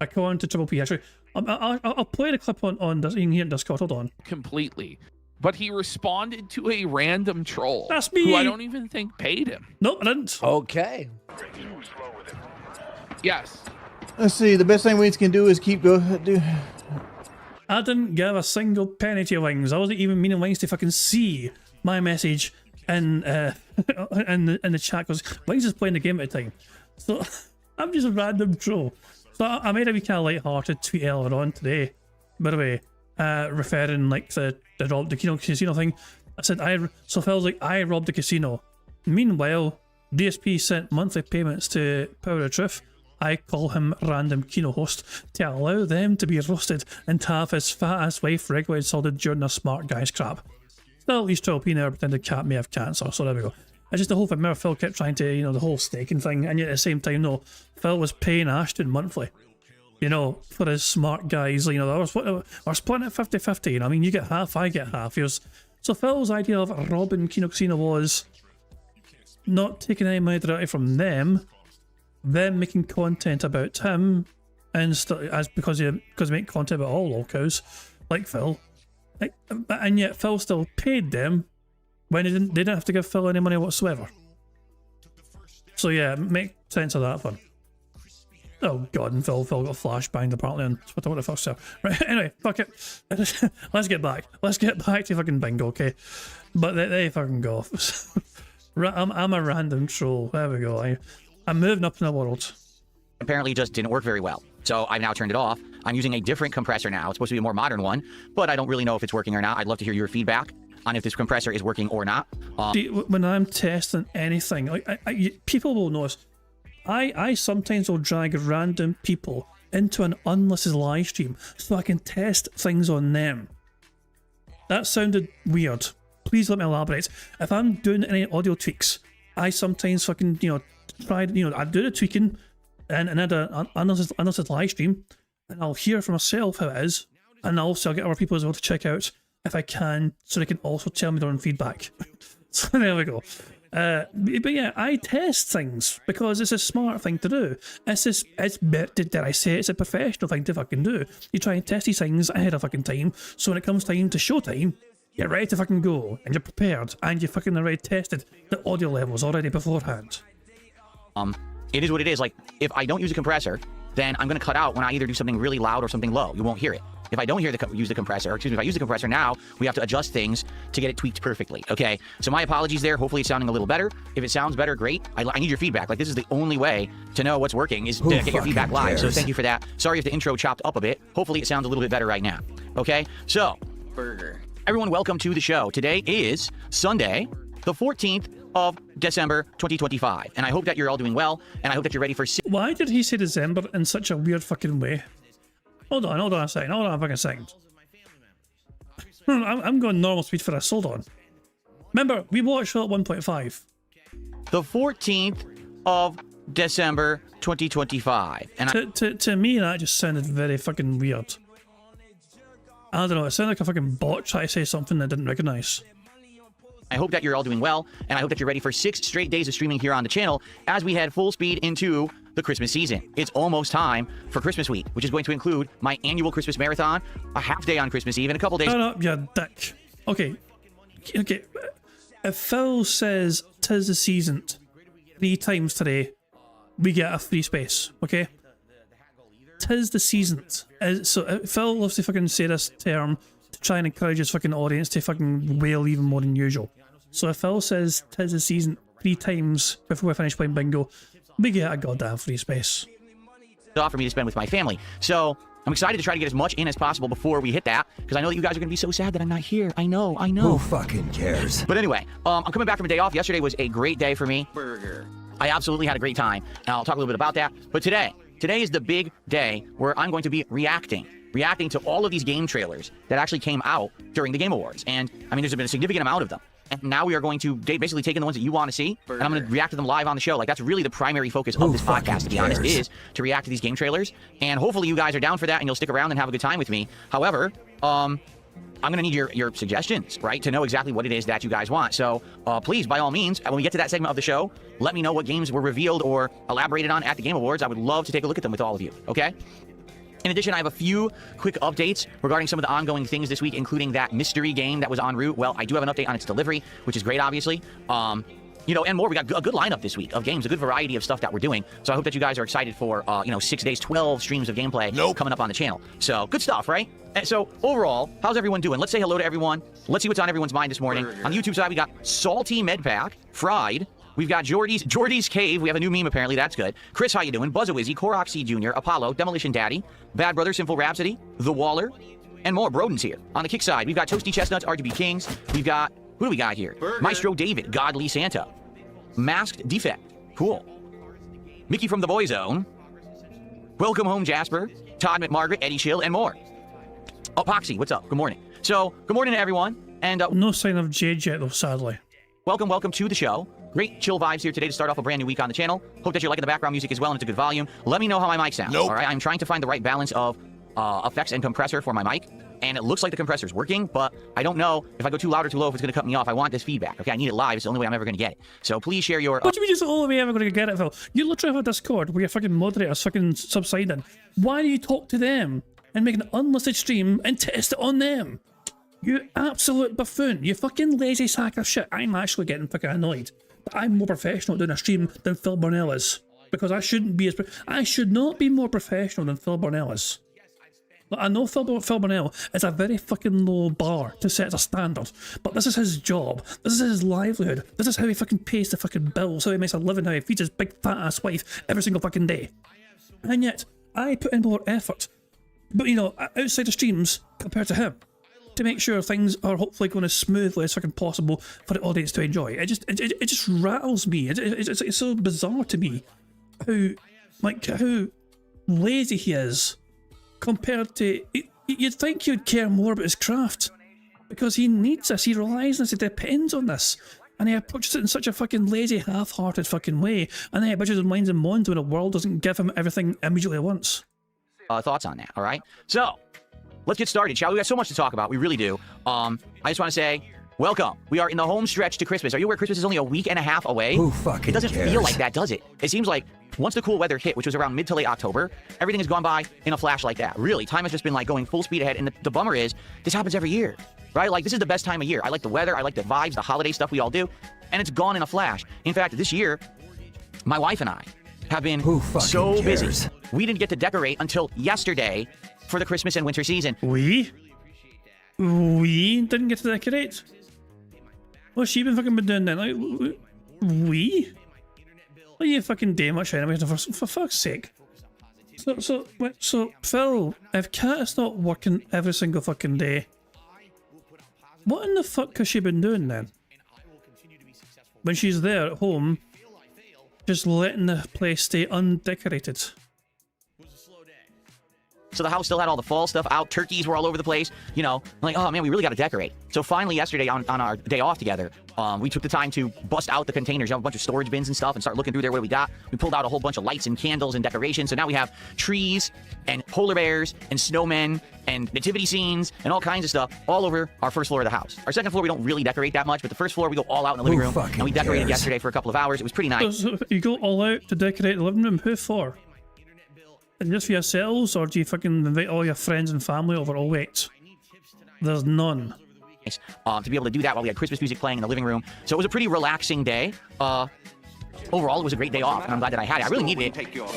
according to Triple P. Actually, I'll play the clip on this. You can hear it in Discord. Hold on. Completely. But he responded to a random troll. That's me. Who I don't even think paid him. Nope, I didn't. Okay. Yes. Let's see. The best thing Wings can do is keep do. I didn't give a single penny to Wings. I wasn't even meaning Wings to fucking see my message in the chat, because Wings is playing the game at the time. So I'm just a random troll. So I made a wee kind of light-hearted tweet earlier on today, by the way, referring like the Kino Casino thing. I said so Phil's like, I robbed the casino. Meanwhile, DSP sent monthly payments to Power of Truth. I call him random Kino host to allow them to be roasted and to have his fat ass wife regularly insulted during their smart guy's crap. Still, at least Triple P never pretended cat may have cancer, so there we go. It's just the whole thing. Remember, Phil kept trying to, you know, the whole staking thing, and yet at the same time, no, Phil was paying Ashton monthly, you know, for his smart guys. You know, we're splitting it 50-50. You know, I mean, you get half, I get half. So Phil's idea of robbing Kino Casino was not taking any money directly from them making content about him, and because they make content about all locals, like Phil, and yet Phil still paid them when they didn't have to give Phil any money whatsoever. So yeah, make sense of that one. Oh god, and Phil got flashbanged apparently on Twitter. What the fuck's up? Right, anyway, fuck it. Let's get back to fucking Bingo, okay? But they fucking go. I'm a random troll. There we go. I'm moving up in the world. Apparently it just didn't work very well. So I've now turned it off. I'm using a different compressor now. It's supposed to be a more modern one, but I don't really know if it's working or not. I'd love to hear your feedback on if this compressor is working or not. See, when I'm testing anything, like people will notice, I sometimes will drag random people into an unlisted live stream so I can test things on them. That sounded weird. Please let me elaborate. If I'm doing any audio tweaks, I sometimes fucking, you know, I do the tweaking and add an unlisted live stream, and I'll hear for myself how it is, and also I'll get other people as well to check out if I can, so they can also tell me their own feedback. So there we go. But yeah, I test things because it's a smart thing to do. Dare I say, it's a professional thing to fucking do. You try and test these things ahead of fucking time, so when it comes time to showtime, you're ready to fucking go, and you're prepared, and you fucking already tested the audio levels already beforehand. It is what it is. Like, if I don't use a compressor, then I'm going to cut out when I either do something really loud or something low. You won't hear it. If I don't use the compressor, or excuse me, if I use the compressor now, we have to adjust things to get it tweaked perfectly, okay? So my apologies there. Hopefully it's sounding a little better. If it sounds better, great. I need your feedback. Like, this is the only way to know what's working, is to get your feedback live. So thank you for that. Sorry if the intro chopped up a bit. Hopefully it sounds a little bit better right now, okay? So, everyone, welcome to the show. Today is Sunday, the 14th of December 2025, and I hope that you're all doing well, and I hope that you're ready for... Why did he say December in such a weird fucking way? Hold on a second, hold on a fucking second. I'm going normal speed for this, hold on. Remember, we watched at 1.5. The 14th of December 2025, and to me that just sounded very fucking weird. I don't know, it sounded like a fucking bot trying to say something I didn't recognize. I hope that you're all doing well, and I hope that you're ready for 6 straight days of streaming here on the channel as we head full speed into the Christmas season. It's almost time for Christmas week, which is going to include my annual Christmas marathon, a half day on Christmas Eve, and a couple days. Shut up, you dick. Okay. Okay. If Phil says 'tis the season 3 times today, we get a free space, okay? 'Tis the season. So Phil loves to fucking say this term to try and encourage his fucking audience to fucking wail even more than usual. So if Phil says 'tis the season 3 times before we finish playing bingo, we get a goddamn free space. Off for me to spend with my family. So I'm excited to try to get as much in as possible before we hit that, because I know that you guys are going to be so sad that I'm not here. I know. Who fucking cares? But anyway, I'm coming back from a day off. Yesterday was a great day for me. I absolutely had a great time, and I'll talk a little bit about that. But today is the big day where I'm going to be reacting to all of these game trailers that actually came out during the Game Awards. And, I mean, there's been a significant amount of them. And now we are going to basically take in the ones that you want to see, and I'm going to react to them live on the show. Like, that's really the primary focus of this podcast, to be honest, is to react to these game trailers. And hopefully you guys are down for that, and you'll stick around and have a good time with me. However, I'm going to need your suggestions, right, to know exactly what it is that you guys want. So please, by all means, when we get to that segment of the show, let me know what games were revealed or elaborated on at the Game Awards. I would love to take a look at them with all of you, okay? In addition, I have a few quick updates regarding some of the ongoing things this week, including that mystery game that was en route. Well, I do have an update on its delivery, which is great, obviously. You know, and more. We got a good lineup this week of games, a good variety of stuff that we're doing. So I hope that you guys are excited for, 6 days, 12 streams of gameplay coming up on the channel. So good stuff, right? And so overall, how's everyone doing? Let's say hello to everyone. Let's see what's on everyone's mind this morning. On the YouTube side, we got Salty Medpack, Fried. We've got Jordy's Cave. We have a new meme, apparently. That's good. Chris, how you doing? Buzzawizzy, Korok C Jr., Apollo, Demolition Daddy, Bad Brother, Sinful Rhapsody, The Waller, and more. Broden's here. On the kick side, we've got Toasty Chestnuts, RGB Kings. We've got, who do we got here? Maestro David, Godly Santa. Masked Defect. Cool. Mickey from the Boy Zone. Welcome Home Jasper. Todd McMargaret, Eddie Chill, and more. Oh, Poxy, what's up? Good morning. So, good morning to everyone. And no sign of Jade yet, though, sadly. Welcome to the show. Great chill vibes here today to start off a brand new week on the channel. Hope that you're liking the background music as well and it's a good volume. Let me know how my mic sounds. All right, I'm trying to find the right balance of effects and compressor for my mic, and it looks like the compressor's working, but I don't know if I go too loud or too low if it's going to cut me off. I want this feedback. Okay, I need it live. It's the only way I'm ever going to get it. So please share your... What do you mean it's the only way I'm ever going to get it, Phil? You literally have a Discord where your fucking moderator's fucking subsiding. Why do you talk to them and make an unlisted stream and test it on them? You absolute buffoon. You fucking lazy sack of shit. I'm actually getting fucking annoyed. But I'm more professional doing a stream than Phil Burnell is. Because I should not be more professional than Phil Burnell is. Look, I know Phil Burnell is a very fucking low bar to set as a standard, but this is his job. This is his livelihood. This is how he fucking pays the fucking bills, how he makes a living, how he feeds his big fat ass wife every single fucking day. And yet, I put in more effort, but outside the streams compared to him, to make sure things are hopefully going as smoothly as fucking possible for the audience to enjoy. It just rattles me. It's so bizarre to me how lazy he is compared to... You'd think he'd care more about his craft because he needs this, he relies on this, he depends on this, and he approaches it in such a fucking lazy, half-hearted fucking way, and then he bitches and whines and moans when the world doesn't give him everything immediately at once. Thoughts on that, all right? So, let's get started, shall we? We got so much to talk about. We really do. I just want to say, welcome. We are in the home stretch to Christmas. Are you aware Christmas is only a week and a half away? Who fucking It doesn't cares? feel like that, does it? It seems like once the cool weather hit, which was around mid to late October, everything has gone by in a flash like that. Really, time has just been like going full speed ahead. And the bummer is, this happens every year, right? Like, this is the best time of year. I like the weather. I like the vibes, the holiday stuff we all do. And it's gone in a flash. In fact, this year, my wife and I have been so busy. We didn't get to decorate until yesterday for the Christmas and winter season. We didn't get to decorate? What's she been doing then? Like, we? What are you fucking doing much anyway, for fuck's sake? So, Phil, if Kat is not working every single fucking day, what in the fuck has she been doing then? When she's there at home, just letting the place stay undecorated. So the house still had all the fall stuff out. Turkeys were all over the place. You know, I'm like, oh man, we really got to decorate. So finally yesterday on our day off together, we took the time to bust out the containers. You have a bunch of storage bins and stuff and start looking through there what we got. We pulled out a whole bunch of lights and candles and decorations. So now we have trees and polar bears and snowmen and nativity scenes and all kinds of stuff all over our first floor of the house. Our second floor, we don't really decorate that much, but the first floor, we go all out in the living room. And we decorated yesterday for a couple of hours. It was pretty nice. So you go all out to decorate the living room? Who for? And just for yourselves, or do you fucking invite all your friends and family over? Oh wait, there's none. To be able to do that while we had Christmas music playing in the living room. So it was a pretty relaxing day. Overall, it was a great day off, and I'm glad that I had it. I really needed it. Take your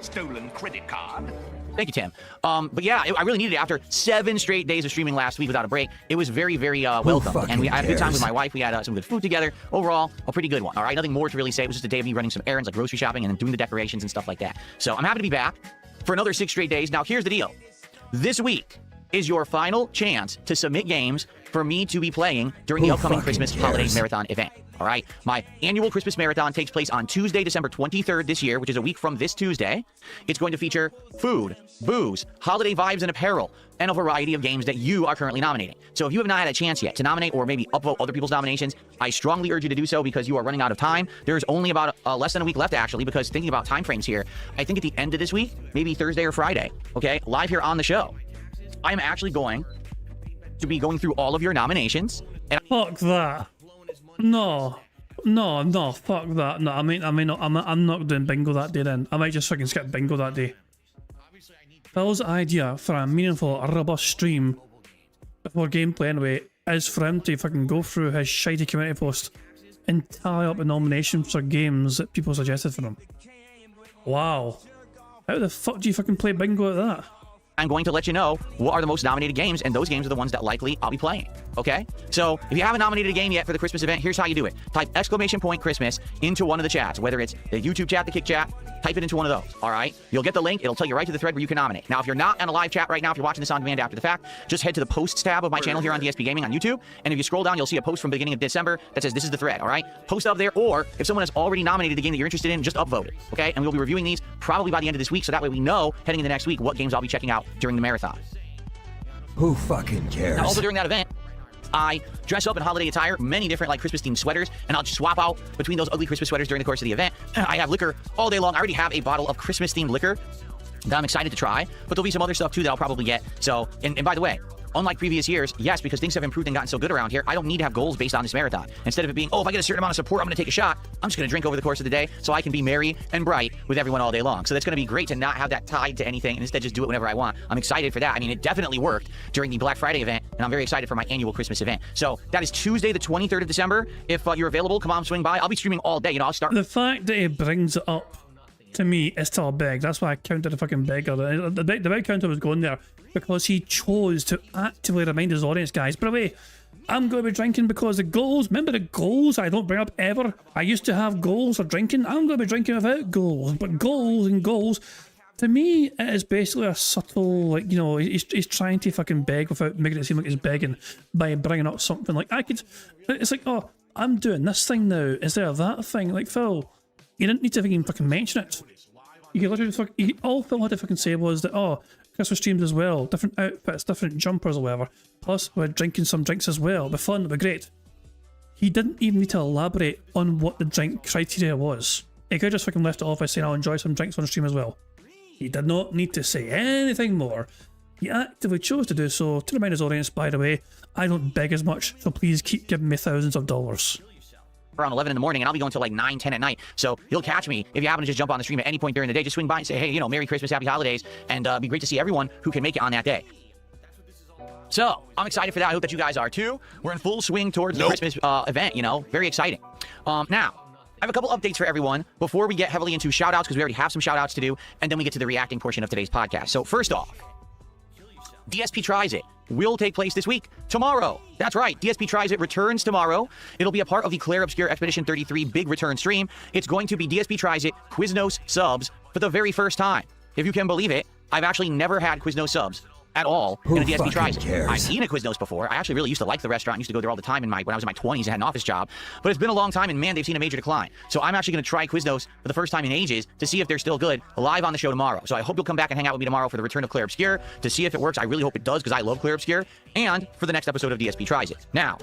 stolen credit card. Thank you, Tim. But yeah, I really needed it after 7 straight days of streaming last week without a break. It was very, very welcome. And I had a good time with my wife. We had some good food together. Overall, a pretty good one. All right, nothing more to really say. It was just a day of me running some errands like grocery shopping and then doing the decorations and stuff like that. So I'm happy to be back for another 6 straight days. Now, here's the deal. This week is your final chance to submit games for me to be playing during the upcoming Christmas Holiday Marathon event. All right, my annual Christmas Marathon takes place on Tuesday, December 23rd this year, which is a week from this Tuesday. It's going to feature food, booze, holiday vibes and apparel, and a variety of games that you are currently nominating. So if you have not had a chance yet to nominate or maybe upvote other people's nominations, I strongly urge you to do so because you are running out of time. There's only about less than a week left, actually, because thinking about time frames here, I think at the end of this week, maybe Thursday or Friday, okay, live here on the show, I'm actually going to be going through all of your nominations. And fuck that. No, fuck that. No, I'm not doing bingo that day then. I might just fucking skip bingo that day. Phil's idea for a meaningful, robust stream for gameplay anyway is for him to fucking go through his shitey community post and tally up the nominations for games that people suggested for him. Wow. How the fuck do you fucking play bingo at that? I'm going to let you know what are the most nominated games, and those games are the ones that likely I'll be playing, okay? So if you haven't nominated a game yet for the Christmas event, here's how you do it. Type !Christmas into one of the chats, whether it's the YouTube chat, the Kick chat, type it into one of those, all right? You'll get the link. It'll tell you right to the thread where you can nominate. Now, if you're not on a live chat right now, if you're watching this on demand after the fact, just head to the posts tab of my channel here on DSP Gaming on YouTube, and if you scroll down, you'll see a post from the beginning of December that says this is the thread, all right? Post up there, or if someone has already nominated the game that you're interested in, just upvote it, okay? And we'll be reviewing these probably by the end of this week, so that way we know heading into next week what games I'll be checking out during the marathon. Who fucking cares? Now, also during that event, I dress up in holiday attire, many different like Christmas themed sweaters, and I'll just swap out between those ugly Christmas sweaters during the course of the event. I have liquor all day long. I already have a bottle of Christmas themed liquor that I'm excited to try, but there'll be some other stuff too that I'll probably get. So, and by the way, unlike previous years, yes, because things have improved and gotten so good around here, I don't need to have goals based on this marathon. Instead of it being, oh, if I get a certain amount of support, I'm going to take a shot, I'm just going to drink over the course of the day so I can be merry and bright with everyone all day long. So that's going to be great to not have that tied to anything and instead just do it whenever I want. I'm excited for that. I mean, it definitely worked during the Black Friday event, and I'm very excited for my annual Christmas event. So that is Tuesday, the 23rd of December. If you're available, come on, swing by. I'll be streaming all day. You know, I'll start. The fact that he brings it up to me is still a beg. That's why I counted the fucking beggar. The big counter was going there because he chose to actively remind his audience, guys, by the way, I'm going to be drinking because the goals, remember the goals I don't bring up ever? I used to have goals for drinking. I'm going to be drinking without goals, but goals and goals, to me, it is basically a subtle, like, you know, he's trying to fucking beg without making it seem like he's begging by bringing up something like, it's like, oh, I'm doing this thing now, is there that thing? Like, Phil, you didn't need to fucking mention it. You could literally all Phil had to fucking say was that, oh, Christmas streams as well, different outfits, different jumpers or whatever. Plus, we're drinking some drinks as well. It'll be fun, it'll be great. He didn't even need to elaborate on what the drink criteria was. He could have just fucking left it off by saying, I'll enjoy some drinks on stream as well. He did not need to say anything more. He actively chose to do so to remind his audience, by the way, I don't beg as much, so please keep giving me thousands of dollars. Around 11 in the morning, and I'll be going till like 9, 10 at night. So you'll catch me if you happen to just jump on the stream at any point during the day. Just swing by and say, hey, you know, Merry Christmas, Happy Holidays, and it'd be great to see everyone who can make it on that day. So I'm excited for that. I hope that you guys are too. We're in full swing towards the Christmas event, you know, very exciting. Now, I have a couple updates for everyone before we get heavily into shout outs, because we already have some shout outs to do, and then we get to the reacting portion of today's podcast. So first off, DSP Tries It will take place this week, tomorrow. That's right, DSP Tries It returns tomorrow. It'll be a part of the Claire Obscure Expedition 33 big return stream. It's going to be DSP Tries It Quiznos subs for the very first time. If you can believe it, I've actually never had Quiznos subs at all Who in a DSP fucking Tries It. cares? I've eaten at Quiznos before. I actually really used to like the restaurant. I used to go there all the time when I was in my 20s and had an office job. But it's been a long time, and man, they've seen a major decline. So I'm actually going to try Quiznos for the first time in ages to see if they're still good live on the show tomorrow. So I hope you'll come back and hang out with me tomorrow for the return of Claire Obscure to see if it works. I really hope it does because I love Claire Obscure. And for the next episode of DSP Tries It. Now,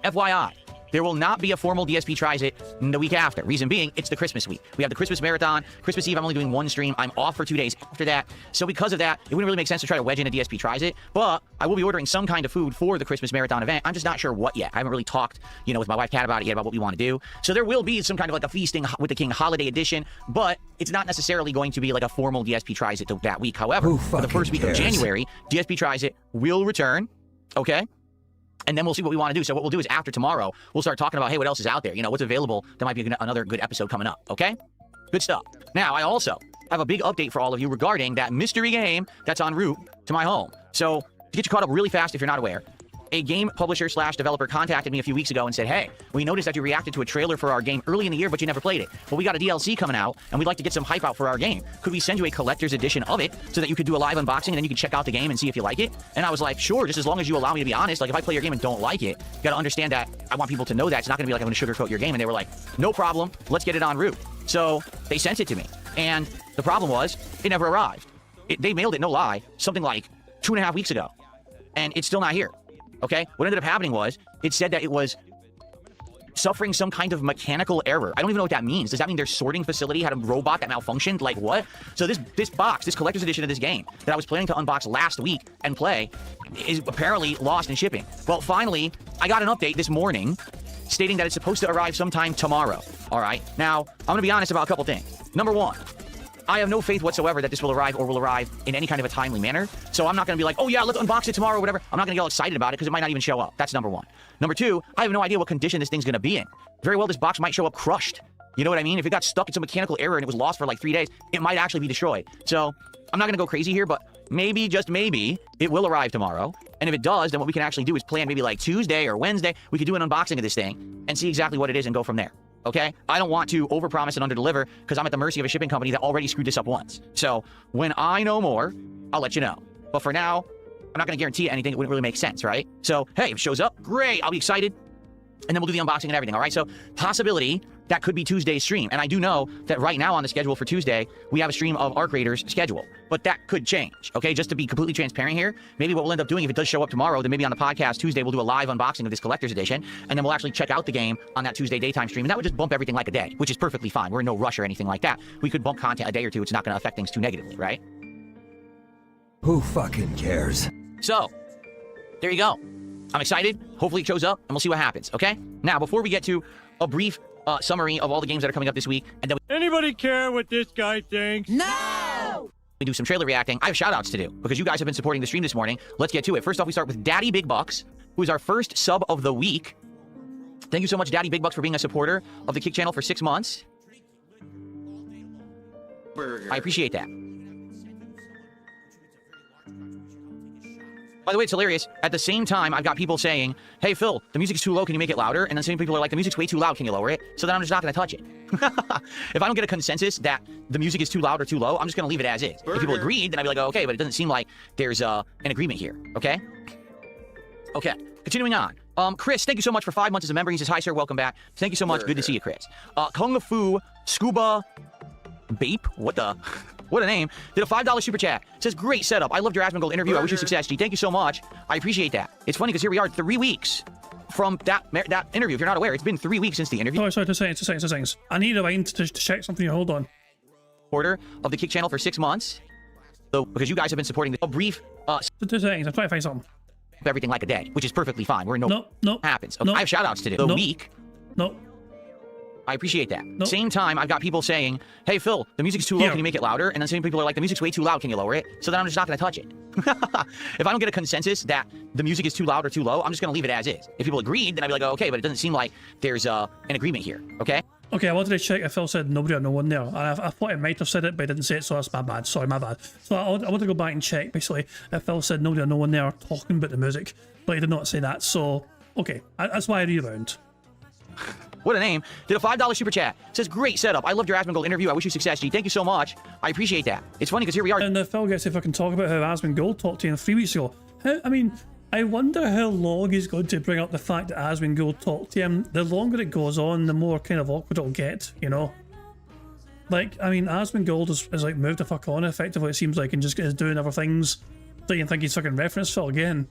FYI, there will not be a formal DSP Tries It the week after. Reason being, it's the Christmas week. We have the Christmas marathon. Christmas Eve, I'm only doing one stream. I'm off for 2 days after that. So because of that, it wouldn't really make sense to try to wedge in a DSP Tries It. But I will be ordering some kind of food for the Christmas marathon event. I'm just not sure what yet. I haven't really talked, with my wife Kat about it yet, about what we want to do. So there will be some kind of like a Feasting with the King holiday edition, but it's not necessarily going to be like a formal DSP Tries It that week. However, for the first week of January, DSP Tries It will return. Okay? And then we'll see what we want to do. So what we'll do is after tomorrow, we'll start talking about, hey, what else is out there? What's available? There might be another good episode coming up. Okay? Good stuff. Now, I also have a big update for all of you regarding that mystery game that's en route to my home. So to get you caught up really fast, if you're not aware, a game publisher / developer contacted me a few weeks ago and said, hey, we noticed that you reacted to a trailer for our game early in the year, but you never played it. Well, we got a DLC coming out, and we'd like to get some hype out for our game. Could we send you a collector's edition of it so that you could do a live unboxing and then you could check out the game and see if you like it? And I was like, sure, just as long as you allow me to be honest. Like, if I play your game and don't like it, you got to understand that I want people to know that. It's not going to be like I'm going to sugarcoat your game. And they were like, no problem. Let's get it en route. So they sent it to me. And the problem was, it never arrived. They mailed it, no lie, something like 2.5 weeks ago. And it's still not here. Okay? What ended up happening was, it said that it was suffering some kind of mechanical error. I don't even know what that means. Does that mean their sorting facility had a robot that malfunctioned? Like what? So this box, this collector's edition of this game that I was planning to unbox last week and play is apparently lost in shipping. Well, finally, I got an update this morning stating that it's supposed to arrive sometime tomorrow. All right? Now, I'm going to be honest about a couple things. Number one, I have no faith whatsoever that this will arrive or will arrive in any kind of a timely manner. So I'm not going to be like, oh yeah, let's unbox it tomorrow or whatever. I'm not going to get all excited about it because it might not even show up. That's number one. Number two, I have no idea what condition this thing's going to be in. Very well, this box might show up crushed. You know what I mean? If it got stuck in some mechanical error and it was lost for like 3 days, it might actually be destroyed. So I'm not going to go crazy here, but maybe, just maybe, it will arrive tomorrow. And if it does, then what we can actually do is plan maybe like Tuesday or Wednesday. We could do an unboxing of this thing and see exactly what it is and go from there. Okay? I don't want to overpromise and underdeliver because I'm at the mercy of a shipping company that already screwed this up once. So when I know more, I'll let you know. But for now, I'm not going to guarantee anything. It wouldn't really make sense, right? So, hey, if it shows up, great. I'll be excited. And then we'll do the unboxing and everything, all right? So possibility that could be Tuesday's stream. And I do know that right now on the schedule for Tuesday, we have a stream of Arc Raiders schedule. But that could change, okay? Just to be completely transparent here, maybe what we'll end up doing if it does show up tomorrow, then maybe on the podcast Tuesday, we'll do a live unboxing of this collector's edition, and then we'll actually check out the game on that Tuesday daytime stream. And that would just bump everything like a day, which is perfectly fine. We're in no rush or anything like that. We could bump content a day or two. It's not going to affect things too negatively, right? Who fucking cares? So, there you go. I'm excited. Hopefully it shows up, and we'll see what happens, okay? Now, before we get to a brief summary of all the games that are coming up this week, and then Anybody care what this guy thinks? No! We do some trailer reacting. I have shout-outs to do, because you guys have been supporting the stream this morning. Let's get to it. First off, we start with Daddy Big Bucks, who is our first sub of the week. Thank you so much, Daddy Big Bucks, for being a supporter of the Kick channel for 6 months. I appreciate that. By the way, it's hilarious. At the same time, I've got people saying, hey, Phil, the music is too low. Can you make it louder? And then some people are like, the music's way too loud. Can you lower it? So then I'm just not going to touch it. If I don't get a consensus that the music is too loud or too low, I'm just going to leave it as is. If people agreed, then I'd be like, oh, okay, but it doesn't seem like there's an agreement here. Okay? Okay. Continuing on. Chris, thank you so much for 5 months as a member. He says, hi, sir. Welcome back. Thank you so much. Good to see you, Chris. Kung Fu Scuba Bape? What the... What a name. Did a $5 super chat. Says, great setup. I loved your Asmongold interview. I wish you success, G. Thank you so much. I appreciate that. It's funny because here we are 3 weeks from that interview. If you're not aware, it's been 3 weeks since the interview. Oh, sorry, 2 seconds. I need a rewind to check something. Hold on. Order of the Kick channel for 6 months. So, because you guys have been supporting a brief... 2 seconds. I'm trying to find something. Everything like a day, which is perfectly fine. We're no happens. Okay, I have shout-outs to do. The week. No. I appreciate that. Same time, I've got people saying, hey, Phil, the music's too low. Can you make it louder? And then some people are like, the music's way too loud. Can you lower it? So then I'm just not going to touch it. If I don't get a consensus that the music is too loud or too low, I'm just going to leave it as is. If people agreed, then I'd be like, oh, okay, but it doesn't seem like there's an agreement here. Okay? Okay, I wanted to check if Phil said nobody or no one there. I thought it might have said it, but it didn't say it, so that's my bad. Sorry, my bad. So I want to go back and check, basically, if Phil said nobody or no one there talking about the music, but he did not say that. So, okay, that's why I rewound. What a name. Did a $5 super chat. Says, great setup. I loved your Asmongold interview. I wish you success, G. Thank you so much. I appreciate that. It's funny because here we are. And Phil gets to fucking talk about how Asmongold talked to him 3 weeks ago. I mean, I wonder how long he's going to bring up the fact that Asmongold talked to him. The longer it goes on, the more kind of awkward it'll get, you know? Like, I mean, Asmongold is like moved the fuck on effectively, it seems like, and just is doing other things. Don't even think he's fucking referenced Phil again.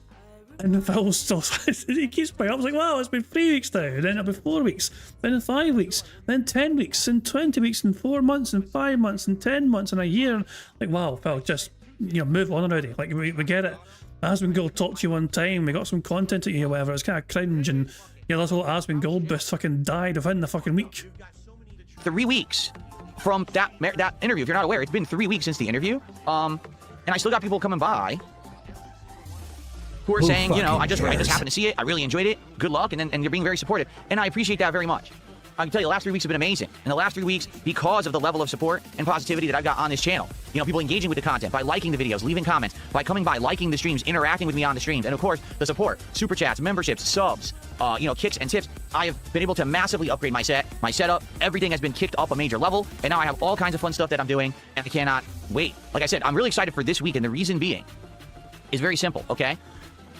And Phil still, he keeps bringing up, I was like, wow, it's been 3 weeks now, then it'll be 4 weeks, then 5 weeks, then 10 weeks, and 20 weeks, and 4 months, and 5 months, and 10 months, and a year. Like, wow, Phil, just, you know, move on already. Like, we get it. Asmongold talked to you one time, we got some content at you or whatever, it's kind of cringe, and your little Asmongold boost fucking died within the fucking week. 3 weeks from that interview. If you're not aware, it's been 3 weeks since the interview. And I still got people coming by who are saying, you know, I just happened to see it. I really enjoyed it. Good luck. And you're being very supportive. And I appreciate that very much. I can tell you, the last 3 weeks have been amazing. And the last 3 weeks, because of the level of support and positivity that I've got on this channel, you know, people engaging with the content, by liking the videos, leaving comments, by coming by, liking the streams, interacting with me on the streams, and of course, the support, super chats, memberships, subs, you know, kicks and tips. I have been able to massively upgrade my setup. Everything has been kicked up a major level, and now I have all kinds of fun stuff that I'm doing, and I cannot wait. Like I said, I'm really excited for this week, and the reason being is very simple, okay?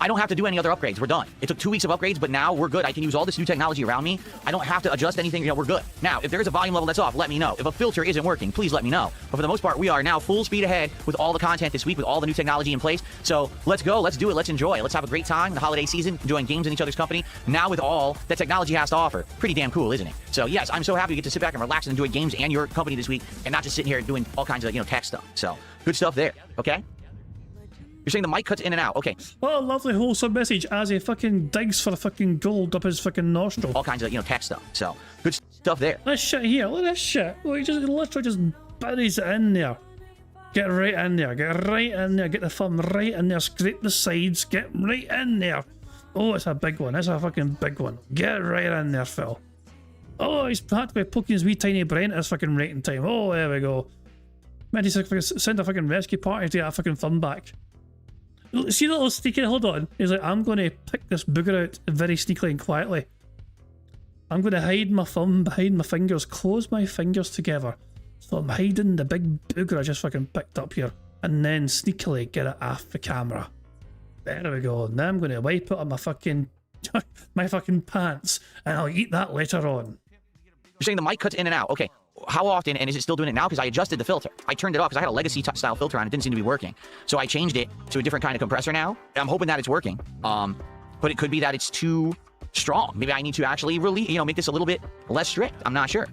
I don't have to do any other upgrades. We're done. It took 2 weeks of upgrades, but now we're good. I can use all this new technology around me. I don't have to adjust anything. You know, we're good. Now, if there is a volume level that's off, let me know. If a filter isn't working, please let me know. But for the most part, we are now full speed ahead with all the content this week, with all the new technology in place. So let's go. Let's do it. Let's enjoy. Let's have a great time. The holiday season, enjoying games in each other's company. Now with all that technology has to offer. Pretty damn cool, isn't it? So yes, I'm so happy to get to sit back and relax and enjoy games and your company this week, and not just sitting here doing all kinds of, you know, tech stuff. So good stuff there. Okay. You're saying the mic cuts in and out. Okay. What a lovely wholesome message as he fucking digs for the fucking gold up his fucking nostril. All kinds of, you know, tech stuff. So good stuff there. This shit here, look at this shit. Look, he just literally just buries it in there. Get right in there. Get right in there. Get the thumb right in there. Scrape the sides. Get right in there. Oh, it's a big one. It's a fucking big one. Get right in there, Phil. Oh, he's practically poking his wee tiny brain at his fucking rating time. Oh, there we go. Man, he's like, send a fucking rescue party to get a fucking thumb back. See that little sneaky, hold on. He's like, I'm going to pick this booger out very sneakily and quietly. I'm going to hide my thumb behind my fingers, close my fingers together. So I'm hiding the big booger I just fucking picked up here. And then sneakily get it off the camera. There we go. Now I'm going to wipe it on my fucking, my fucking pants. And I'll eat that later on. You're saying the mic cuts in and out. Okay. How often, and is it still doing it now? Because I adjusted the filter. I turned it off because I had a legacy style filter on. It didn't seem to be working. So I changed it to a different kind of compressor now. I'm hoping that it's working. But it could be that it's too strong. Maybe I need to actually really, you know, make this a little bit less strict. I'm not sure.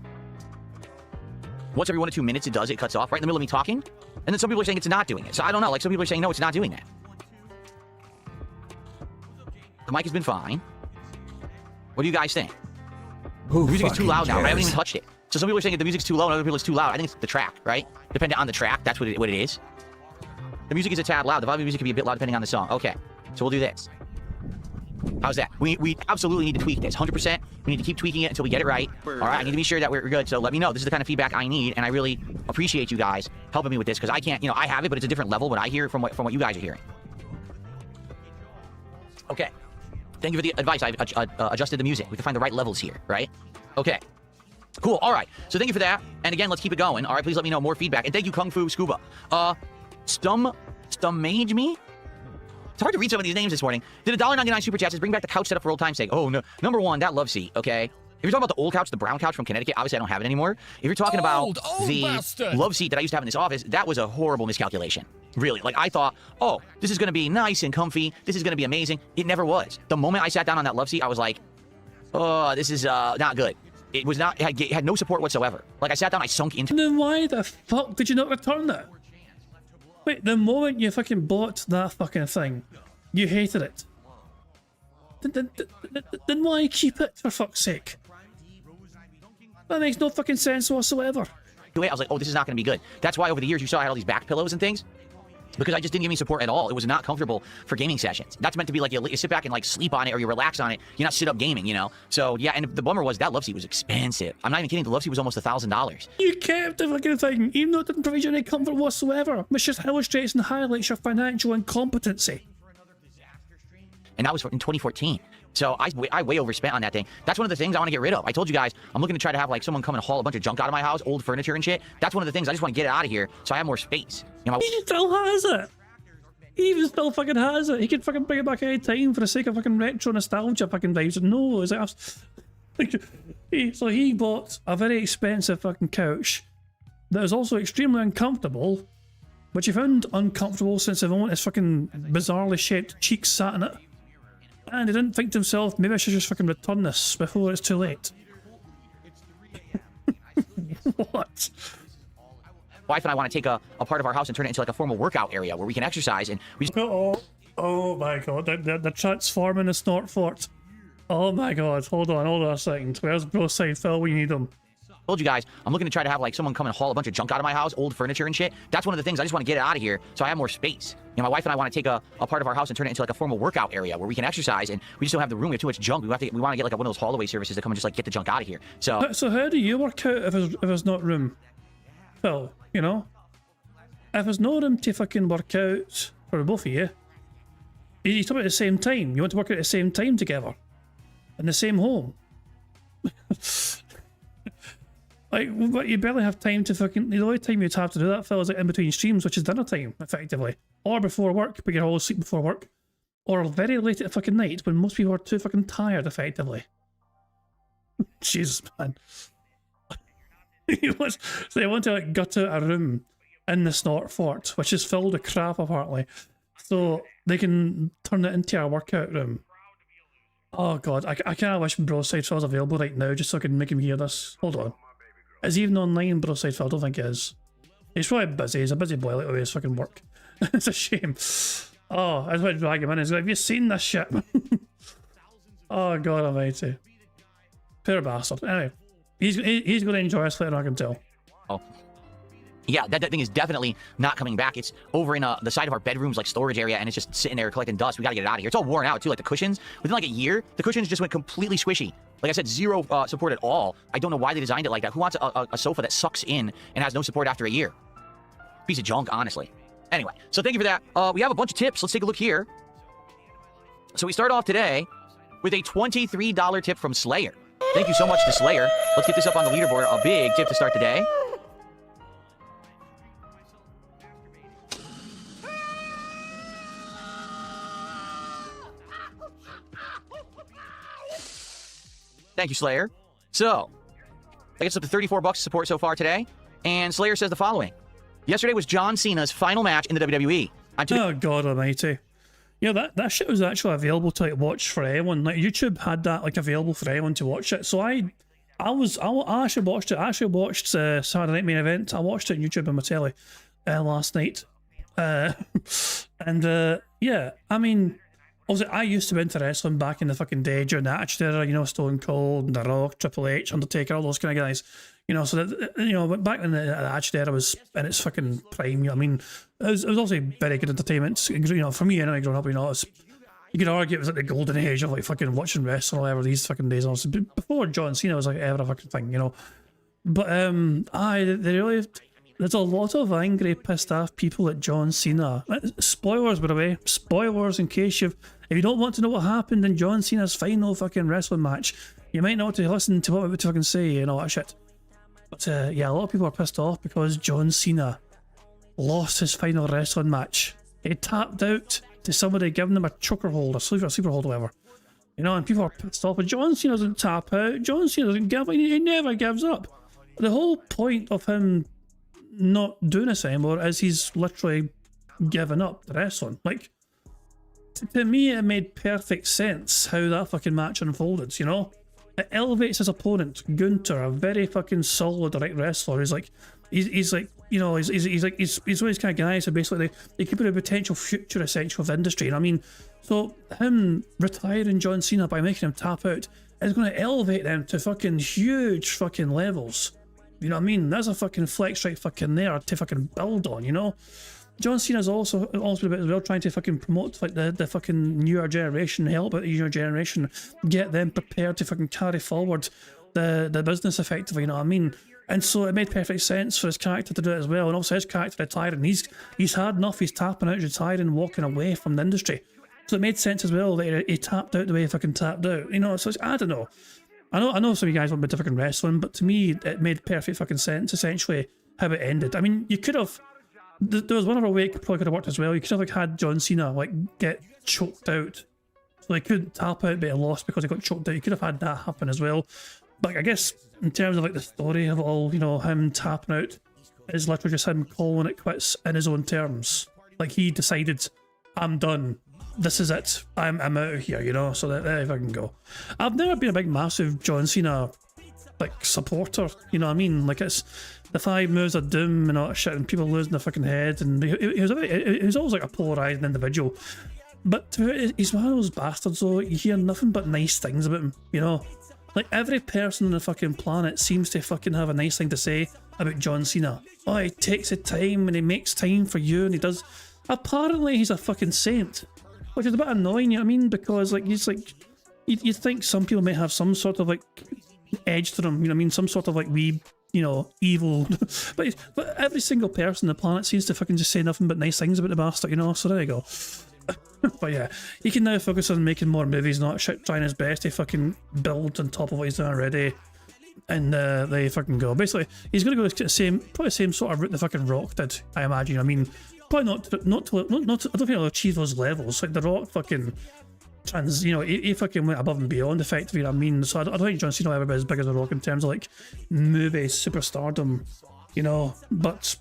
Once every 1 to 2 minutes it does, it cuts off right in the middle of me talking. And then some people are saying it's not doing it. So I don't know. Like some people are saying, no, it's not doing that. The mic has been fine. What do you guys think? The music is too loud now. I haven't even touched it. So some people are saying that the music's too low, and other people it's too loud. I think it's the track, right? Depending on the track, that's what it is. The music is a tad loud. The volume of music can be a bit loud depending on the song. Okay, so we'll do this. How's that? We absolutely need to tweak this, 100%. We need to keep tweaking it until we get it right. All right, I need to be sure that we're good. So let me know. This is the kind of feedback I need, and I really appreciate you guys helping me with this because I can't, you know, I have it, but it's a different level when I hear it from what you guys are hearing. Okay. Thank you for the advice. I've adjusted the music. We can find the right levels here, right? Okay. Cool. All right. So thank you for that. And again, let's keep it going. All right. Please let me know more feedback. And thank you, Kung Fu Scuba. Stummage me? It's hard to read some of these names this morning. Did a $1.99 super chat says bring back the couch setup for old time's sake. Oh, no. Number one, that love seat, okay? If you're talking about the old couch, the brown couch from Connecticut, obviously I don't have it anymore. If you're talking about the bastard love seat that I used to have in this office, that was a horrible miscalculation. Really. Like, I thought, oh, this is going to be nice and comfy. This is going to be amazing. It never was. The moment I sat down on that love seat, I was like, oh, this is not good. It was not, it had no support whatsoever. Like, I sat down, I sunk into. Then why the fuck did you not return it? Wait, the moment you fucking bought that fucking thing, you hated it. Then why keep it, for fuck's sake? That makes no fucking sense whatsoever. I was like, oh, this is not going to be good. That's why over the years you saw I had all these back pillows and things. Because I just didn't give me support at all. It was not comfortable for gaming sessions. That's meant to be like you sit back and like sleep on it or you relax on it. You're not sit up gaming, you know? So yeah, and the bummer was that love seat was expensive. I'm not even kidding. The love seat was almost $1,000. You kept the fucking thing, even though it didn't provide you any comfort whatsoever, which just illustrates and highlights your financial incompetency. And that was in 2014. So I way overspent on that thing. That's one of the things I want to get rid of. I told you guys, I'm looking to try to have like someone come and haul a bunch of junk out of my house, old furniture and shit. That's one of the things. I just want to get it out of here so I have more space. You know, He still has it. He even still fucking has it. He could fucking bring it back any time for the sake of fucking retro nostalgia fucking vibes. No, it's like, so he bought a very expensive fucking couch that is also extremely uncomfortable, which he found uncomfortable since the moment his fucking bizarrely shaped cheeks sat in it. And he didn't think to himself, maybe I should just fucking return this before it's too late. What? Wife and I want to take a part of our house and turn it into like a formal workout area where we can exercise and we just... Oh my god, the transforming the snort fort. Oh my god, hold on a second. Where's Bro Side Phil? We need him. Told you guys, I'm looking to try to have like someone come and haul a bunch of junk out of my house, old furniture and shit. That's one of the things. I just want to get it out of here so I have more space. You know, my wife and I want to take a part of our house and turn it into like a formal workout area where we can exercise, and we just don't have the room. We have too much junk. We want to get like one of those haul-away services to come and just like get the junk out of here. So how do you work out if there's not room, Phil? You know, if there's no room to fucking work out for both of you, you talk about at the same time. You want to work out at the same time together in the same home. Like, but you barely have time to fucking... The only time you'd have to do that, Phil, is like in between streams, which is dinner time, effectively. Or before work, but you're always asleep before work. Or very late at fucking night, when most people are too fucking tired, effectively. Jesus, man. So they want to, like, gut out a room in the snort fort, which is filled with crap, apparently. So they can turn it into a workout room. Oh, God. I kind of wish Bro Side Phil was available right now, just so I could make him hear this. Hold on. Is he even online, Bro Side Phil? I don't think he is. He's probably busy. He's a busy boy, like the way his fucking work. It's a shame. Oh, I just want to drag him in. He's like, have you seen this shit? Oh, God almighty. Poor bastard. Anyway, he's going to enjoy us later, I can tell. Oh. Yeah, that thing is definitely not coming back. It's over in the side of our bedroom's like storage area, and it's just sitting there collecting dust. We gotta get it out of here. It's all worn out too. Like the cushions, within like a year, the cushions just went completely squishy. Like I said, zero support at all. I don't know why they designed it like that. Who wants a sofa that sucks in and has no support after a year? Piece of junk, honestly. Anyway, so thank you for that. We have a bunch of tips. Let's take a look here. So we start off today with a $23 tip from Slayer. Thank you so much to Slayer. Let's get this up on the leaderboard. A big tip to start the day. Thank you, Slayer. So, that gets up to $34 support so far today. And Slayer says the following. Yesterday was John Cena's final match in the WWE. Oh, God almighty. Yeah, that shit was actually available to like, watch for anyone. Like, YouTube had that like available for anyone to watch it. So I actually watched it. I actually watched Saturday Night Main Event. I watched it on YouTube on my telly last night. Yeah, I mean... Obviously, I used to be into wrestling back in the fucking day during the Attitude Era, you know, Stone Cold, The Rock, Triple H, Undertaker, all those kind of guys. You know, so that, you know, back when the Attitude Era was in its fucking prime, you know, I mean, it was also very good entertainment. You know, for me, anyway, growing up, you know, you could argue it was like the golden age of like fucking watching wrestling or whatever these fucking days. Honestly, before John Cena was like ever a fucking thing, you know. But they really. There's a lot of angry, pissed off people at John Cena. Spoilers, by the way. Spoilers in case if you don't want to know what happened in John Cena's final fucking wrestling match, you might not want to listen to what I'm about to fucking say and all that shit. But yeah, a lot of people are pissed off because John Cena lost his final wrestling match. He tapped out to somebody giving him a choker hold, a sleeper hold, whatever. You know, and people are pissed off. But John Cena doesn't tap out. John Cena doesn't give up. He never gives up. The whole point of him not doing this anymore is he's literally given up the wrestling. Like, to me, it made perfect sense how that fucking match unfolded, you know? It elevates his opponent, Gunther, a very fucking solid right wrestler. He's like, he's like, you know, he's one of these kind of guys who basically they could be a potential future essential of the industry. And I mean, so him retiring John Cena by making him tap out is going to elevate them to fucking huge fucking levels. You know what I mean? There's a fucking flex right fucking there to fucking build on, you know? John Cena's also been about as well trying to fucking promote like the fucking newer generation, help out the newer generation, get them prepared to fucking carry forward the business effectively, you know what I mean? And so it made perfect sense for his character to do it as well. And also his character retiring, he's had enough, he's tapping out, retiring, walking away from the industry. So it made sense as well that he tapped out the way he fucking tapped out. You know, so I don't know. I know some of you guys want a bit different wrestling, but to me, it made perfect fucking sense, essentially, how it ended. I mean, you could have... There was one other way it probably could have worked as well. You could have like had John Cena like get choked out. So he couldn't tap out, but he lost because he got choked out. You could have had that happen as well. But I guess in terms of like the story of all, you know, him tapping out is literally just him calling it quits in his own terms. Like he decided, I'm done. This is it. I'm out of here, you know. So there I can go. I've never been a big massive John Cena like supporter. You know what I mean? Like it's the 5 moves of doom and all that shit, and people losing their fucking head. And he was always like a polarizing individual. But he's one of those bastards though, you hear nothing but nice things about him, you know? Like every person on the fucking planet seems to fucking have a nice thing to say about John Cena. Oh, he takes the time and he makes time for you and he does... Apparently he's a fucking saint. Which is a bit annoying, you know what I mean? Because like he's like... You'd think some people might have some sort of like edge to them, you know what I mean? Some sort of like wee, you know, evil... but every single person on the planet seems to fucking just say nothing but nice things about the bastard, you know? So there you go. But yeah, he can now focus on making more movies, not shit, trying his best to fucking build on top of what he's done already. And there you fucking go. Basically, he's going to go the same, probably the same sort of route the fucking Rock did, I imagine. I mean, probably not. I don't think he'll achieve those levels. Like the Rock fucking you know, he fucking went above and beyond, effectively. You know what I mean, so I don't think John Cena will ever be as big as the Rock in terms of like movie superstardom, you know. But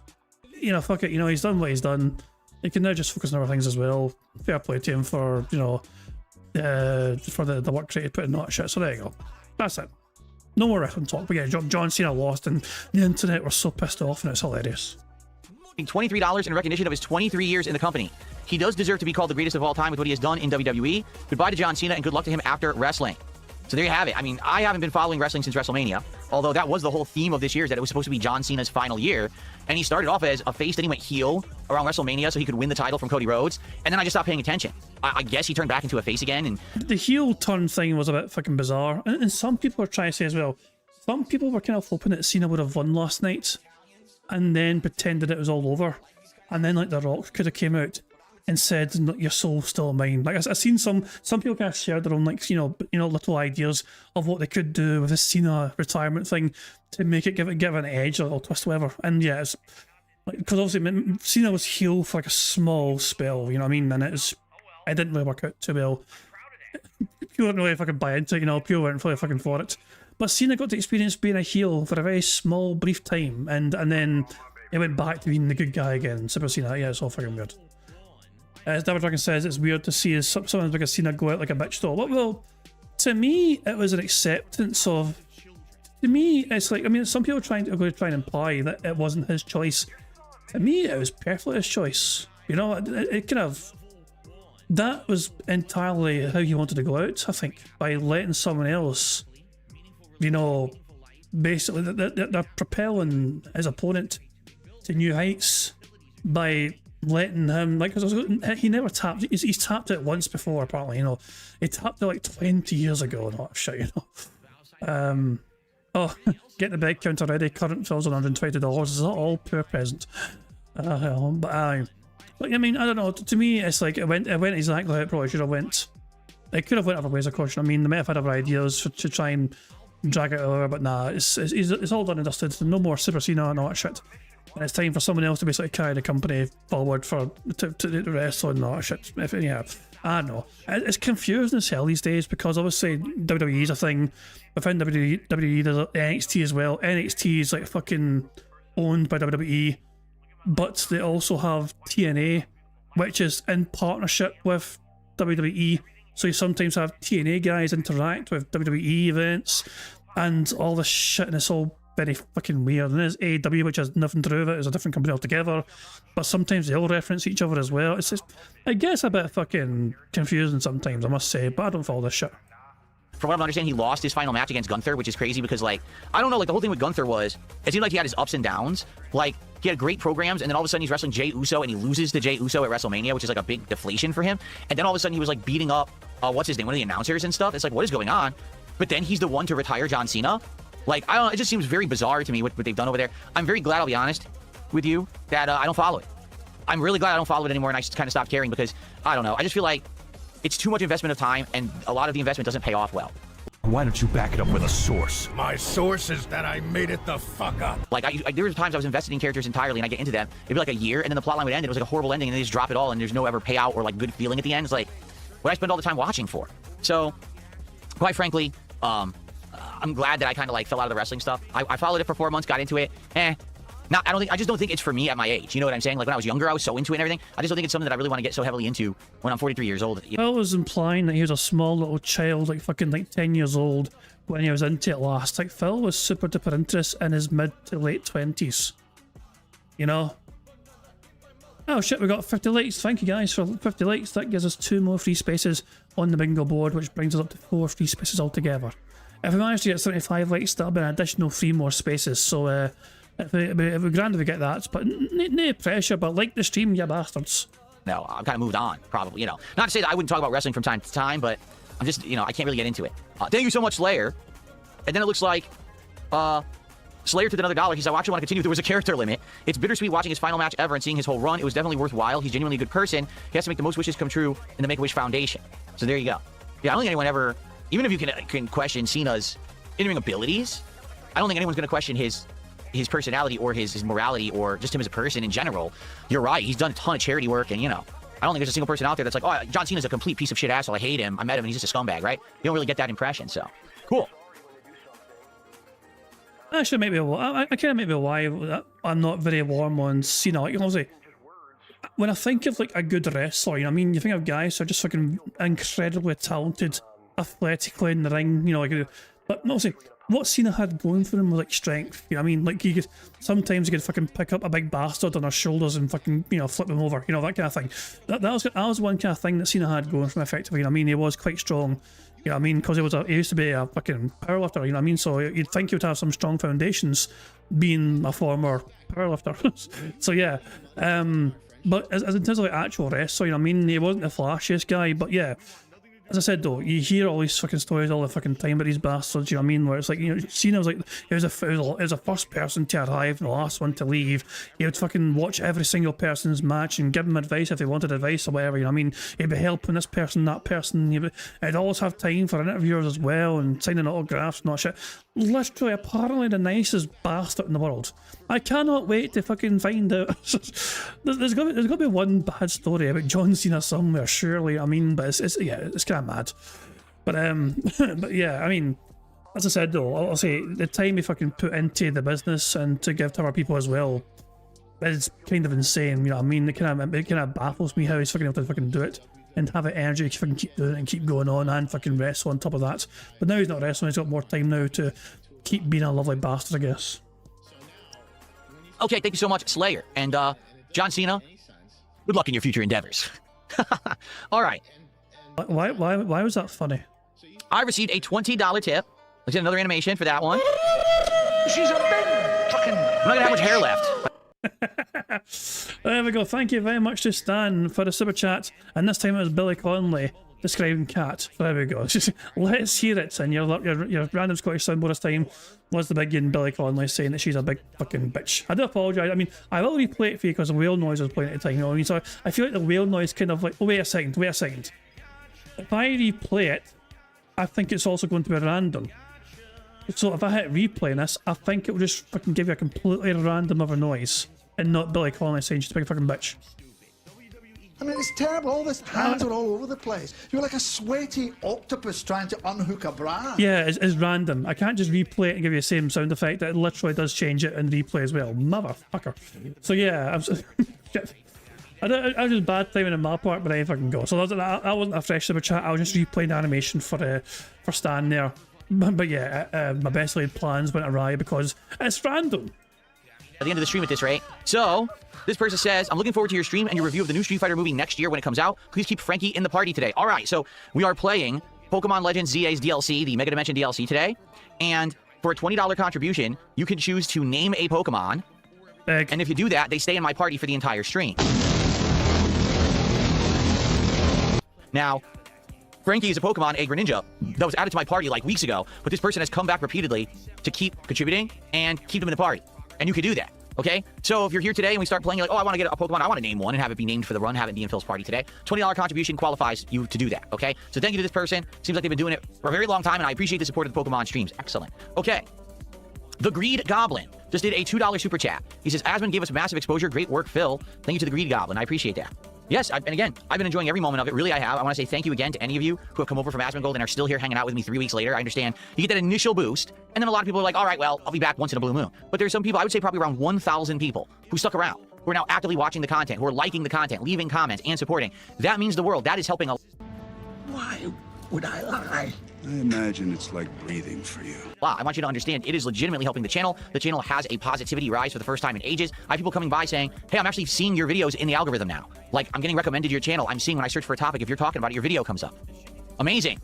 you know, fuck it, you know, he's done what he's done. He can now just focus on other things as well. Fair play to him for, you know, for the work rate he put in that shit. So there you go. That's it. No more wrestling talk. But yeah, John Cena lost and the internet was so pissed off and it's hilarious. $23 in recognition of his 23 years in the company. He does deserve to be called the greatest of all time with what he has done in WWE. Goodbye to John Cena and good luck to him after wrestling. So there you have it. I mean, I haven't been following wrestling since WrestleMania, although that was the whole theme of this year, is that it was supposed to be John Cena's final year. And he started off as a face, then he went heel around WrestleMania so he could win the title from Cody Rhodes. And then I just stopped paying attention. I guess he turned back into a face again. And the heel turn thing was a bit fucking bizarre. And some people are trying to say as well, some people were kind of hoping that Cena would have won last night and then pretended it was all over. And then like The Rock could have came out and said, your soul's still mine. Like I've seen some people kind of share their own like you know little ideas of what they could do with this Cena retirement thing to make it give an edge or a little twist or whatever. And yeah, it's like, because obviously Cena was heel for like a small spell, you know what I mean, and it didn't really work out too well. People didn't really fucking buy into it, you know, people weren't fully fucking for it. But Cena got to experience being a heel for a very small brief time, and then it went back to being the good guy again. Super Cena, yeah, it's all fucking weird. As David Dragon says, it's weird to see someone like a Cena go out like a bitch though. Well, to me, it was an acceptance of... To me, it's like, I mean, some people are going to try and imply that it wasn't his choice. To me, it was perfectly his choice. You know, it kind of... That was entirely how he wanted to go out, I think, by letting someone else, you know, basically, they're propelling his opponent to new heights by letting him, like, he never tapped, he's tapped it once before, apparently, you know. He tapped it like 20 years ago and all that shit, you know. Oh, get the bed counter ready, current fills on $120, is that all per present? But I mean, I don't know, to me, it's like, it went exactly how it probably should have went. It could have went other ways, of course. I mean, they might have had other ideas to try and drag it over, but nah, it's all done and dusted. No more Super Cena and all that shit. And it's time for someone else to basically carry the company forward to the wrestling and all that shit. Yeah, I don't know. It's confusing as hell these days because obviously WWE is a thing. Within WWE there's NXT as well. NXT is like fucking owned by WWE, but they also have TNA, which is in partnership with WWE. So you sometimes have TNA guys interact with WWE events and all this shit, and it's all very fucking weird. And there's AEW, which has nothing to do with it, it's a different company altogether, but sometimes they all reference each other as well. It's just, it gets a bit fucking confusing sometimes, I must say, but I don't follow this shit. From what I'm understanding, he lost his final match against Gunther, which is crazy because, like, I don't know, like, the whole thing with Gunther was, it seemed like he had his ups and downs. Like, he had great programs, and then all of a sudden he's wrestling Jey Uso, and he loses to Jey Uso at WrestleMania, which is like a big deflation for him. And then all of a sudden he was like beating up, what's his name, one of the announcers and stuff. It's like, what is going on? But then he's the one to retire John Cena. Like, I don't know, it just seems very bizarre to me what they've done over there. I'm very glad, I'll be honest with you, that I don't follow it. I'm really glad I don't follow it anymore, and I kind of stopped caring because, I don't know, I just feel like it's too much investment of time, and a lot of the investment doesn't pay off well. Why don't you back it up with a source? My source is that I made it the fuck up. Like, there were times I was invested in characters entirely, and I get into them. It'd be like a year, and then the plotline would end, and it was like a horrible ending, and they just drop it all, and there's no ever payout or like good feeling at the end. It's like, what I spend all the time watching for. So, quite frankly, I'm glad that I kind of like fell out of the wrestling stuff. I followed it for 4 months, got into it. I just don't think it's for me at my age. You know what I'm saying? Like when I was younger, I was so into it and everything. I just don't think it's something that I really want to get so heavily into when I'm 43 years old. Phil was implying that he was a small little child, like fucking like 10 years old when he was into it last. Like Phil was super duper interested in his mid to late 20s. You know? Oh shit, we got 50 likes. Thank you guys for 50 likes. That gives us 2 more free spaces on the bingo board, which brings us up to 4 free spaces altogether. If we manage to get 75 likes, that'll be an additional 3 more spaces. So, it'd be grand if we get that, but no pressure, but like the stream, you bastards. No, I've kind of moved on, probably, you know. Not to say that I wouldn't talk about wrestling from time to time, but I'm just, you know, I can't really get into it. Thank you so much, Slayer. And then it looks like, Slayer took another $1. He said, I actually want to continue. There was a character limit. It's bittersweet watching his final match ever and seeing his whole run. It was definitely worthwhile. He's genuinely a good person. He has to make the most wishes come true in the Make-A-Wish Foundation. So there you go. Yeah, I don't think anyone ever, even if you can question Cena's in-ring abilities, I don't think anyone's going to question his personality or his morality or just him as a person in general. You're right. He's done a ton of charity work, and, you know, I don't think there's a single person out there that's like, oh, John Cena's a complete piece of shit asshole. I hate him. I met him, and he's just a scumbag, right? You don't really get that impression, so. Cool. Actually, maybe I kind of maybe why I'm not very warm on Cena. Like, obviously, when I think of like a good wrestler, you know what I mean? You think of guys who are just fucking incredibly talented, athletically in the ring, you know, like, but obviously, what Cena had going for him was like strength, you know what I mean? Like sometimes he could fucking pick up a big bastard on his shoulders and fucking, you know, flip him over, you know, that kind of thing. That was one kind of thing that Cena had going for him effectively, you know what I mean? He was quite strong, you know what I mean? Because he used to be a fucking powerlifter, you know what I mean? So you'd think he would have some strong foundations being a former powerlifter. So yeah, but as in terms of like actual wrestler, you know what I mean? He wasn't the flashiest guy, but yeah. As I said though, you hear all these fucking stories all the fucking time about these bastards, you know what I mean? Where it's like, you know, Cena was like, he was a first person to arrive and the last one to leave. He would fucking watch every single person's match and give them advice if they wanted advice or whatever, you know what I mean? He'd be helping this person, that person. He'd always have time for interviewers as well and signing autographs and all that shit. Literally, apparently the nicest bastard in the world. I cannot wait to fucking find out. there's got to be one bad story about John Cena somewhere, surely. I mean, but it's kind of mad. But but yeah, I mean, as I said though, I'll say the time he fucking put into the business and to give to other people as well is kind of insane. You know what I mean? It kind of baffles me how he's fucking able to fucking do it and have the energy to fucking keep doing it and keep going on and fucking wrestle on top of that. But now he's not wrestling. He's got more time now to keep being a lovely bastard, I guess. Okay, thank you so much, Slayer. And John Cena, good luck in your future endeavors. All right. Why was that funny? I received a $20 tip. Let's get another animation for that one. She's a big fucking. I'm not gonna have much hair left. There we go. Thank you very much to Stan for the super chat. And this time it was Billy Conley describing Cat. So there we go. Let's hear it. And your random Scottish soundboard this time was the big in Billy Conley saying that she's a big fucking bitch. I do apologise. I mean, I will replay it for you because the whale noise was playing at the time. You know what I mean? So I feel like the whale noise kind of like, oh, wait a second. If I replay it, I think it's also going to be random. So if I hit replay in this, I think it will just fucking give you a completely random other noise and not Billy Conley saying she's a big fucking bitch. I mean, it's terrible. All this hands are all over the place. You're like a sweaty octopus trying to unhook a bra. Yeah, it's random. I can't just replay it and give you the same sound effect. It literally does change it in replay as well. Motherfucker. So yeah, I was just bad timing on my part, but I fucking go. So that wasn't a fresh super chat. I was just replaying the animation for Stan there. But yeah, my best laid plans went awry because it's random. At the end of the stream at this rate. So, this person says, I'm looking forward to your stream and your review of the new Street Fighter movie next year when it comes out. Please keep Frankie in the party today. All right, so we are playing Pokemon Legends ZA's DLC, the Mega Dimension DLC today. And for a $20 contribution, you can choose to name a Pokemon. And if you do that, they stay in my party for the entire stream. Now, Frankie is a Pokemon, a Greninja, that was added to my party like weeks ago, but this person has come back repeatedly to keep contributing and keep them in the party. And you can do that. Okay, so if you're here today and we start playing, you're like, oh, I want to get a Pokemon, I want to name one and have it be named for the run, have it be in Phil's party today. $20 contribution qualifies you to do that, okay? So thank you to this person. Seems like they've been doing it for a very long time, and I appreciate the support of the Pokemon streams. Excellent. Okay. The Greed Goblin just did a $2 super chat. He says, Asmon gave us massive exposure. Great work, Phil. Thank you to the Greed Goblin. I appreciate that. Yes, and again, I've been enjoying every moment of it. Really, I have. I want to say thank you again to any of you who have come over from Asmongold and are still here hanging out with me 3 weeks later. I understand you get that initial boost, and then a lot of people are like, all right, well, I'll be back once in a blue moon. But there's some people, I would say probably around 1,000 people who stuck around, who are now actively watching the content, who are liking the content, leaving comments, and supporting. That means the world. That is helping a... Why would I lie? I imagine it's like breathing for you. Wow, I want you to understand it is legitimately helping the channel. The channel has a positivity rise for the first time in ages. I have people coming by saying, hey, I'm actually seeing your videos in the algorithm now. Like, I'm getting recommended your channel. I'm seeing when I search for a topic, if you're talking about it, your video comes up. Amazing.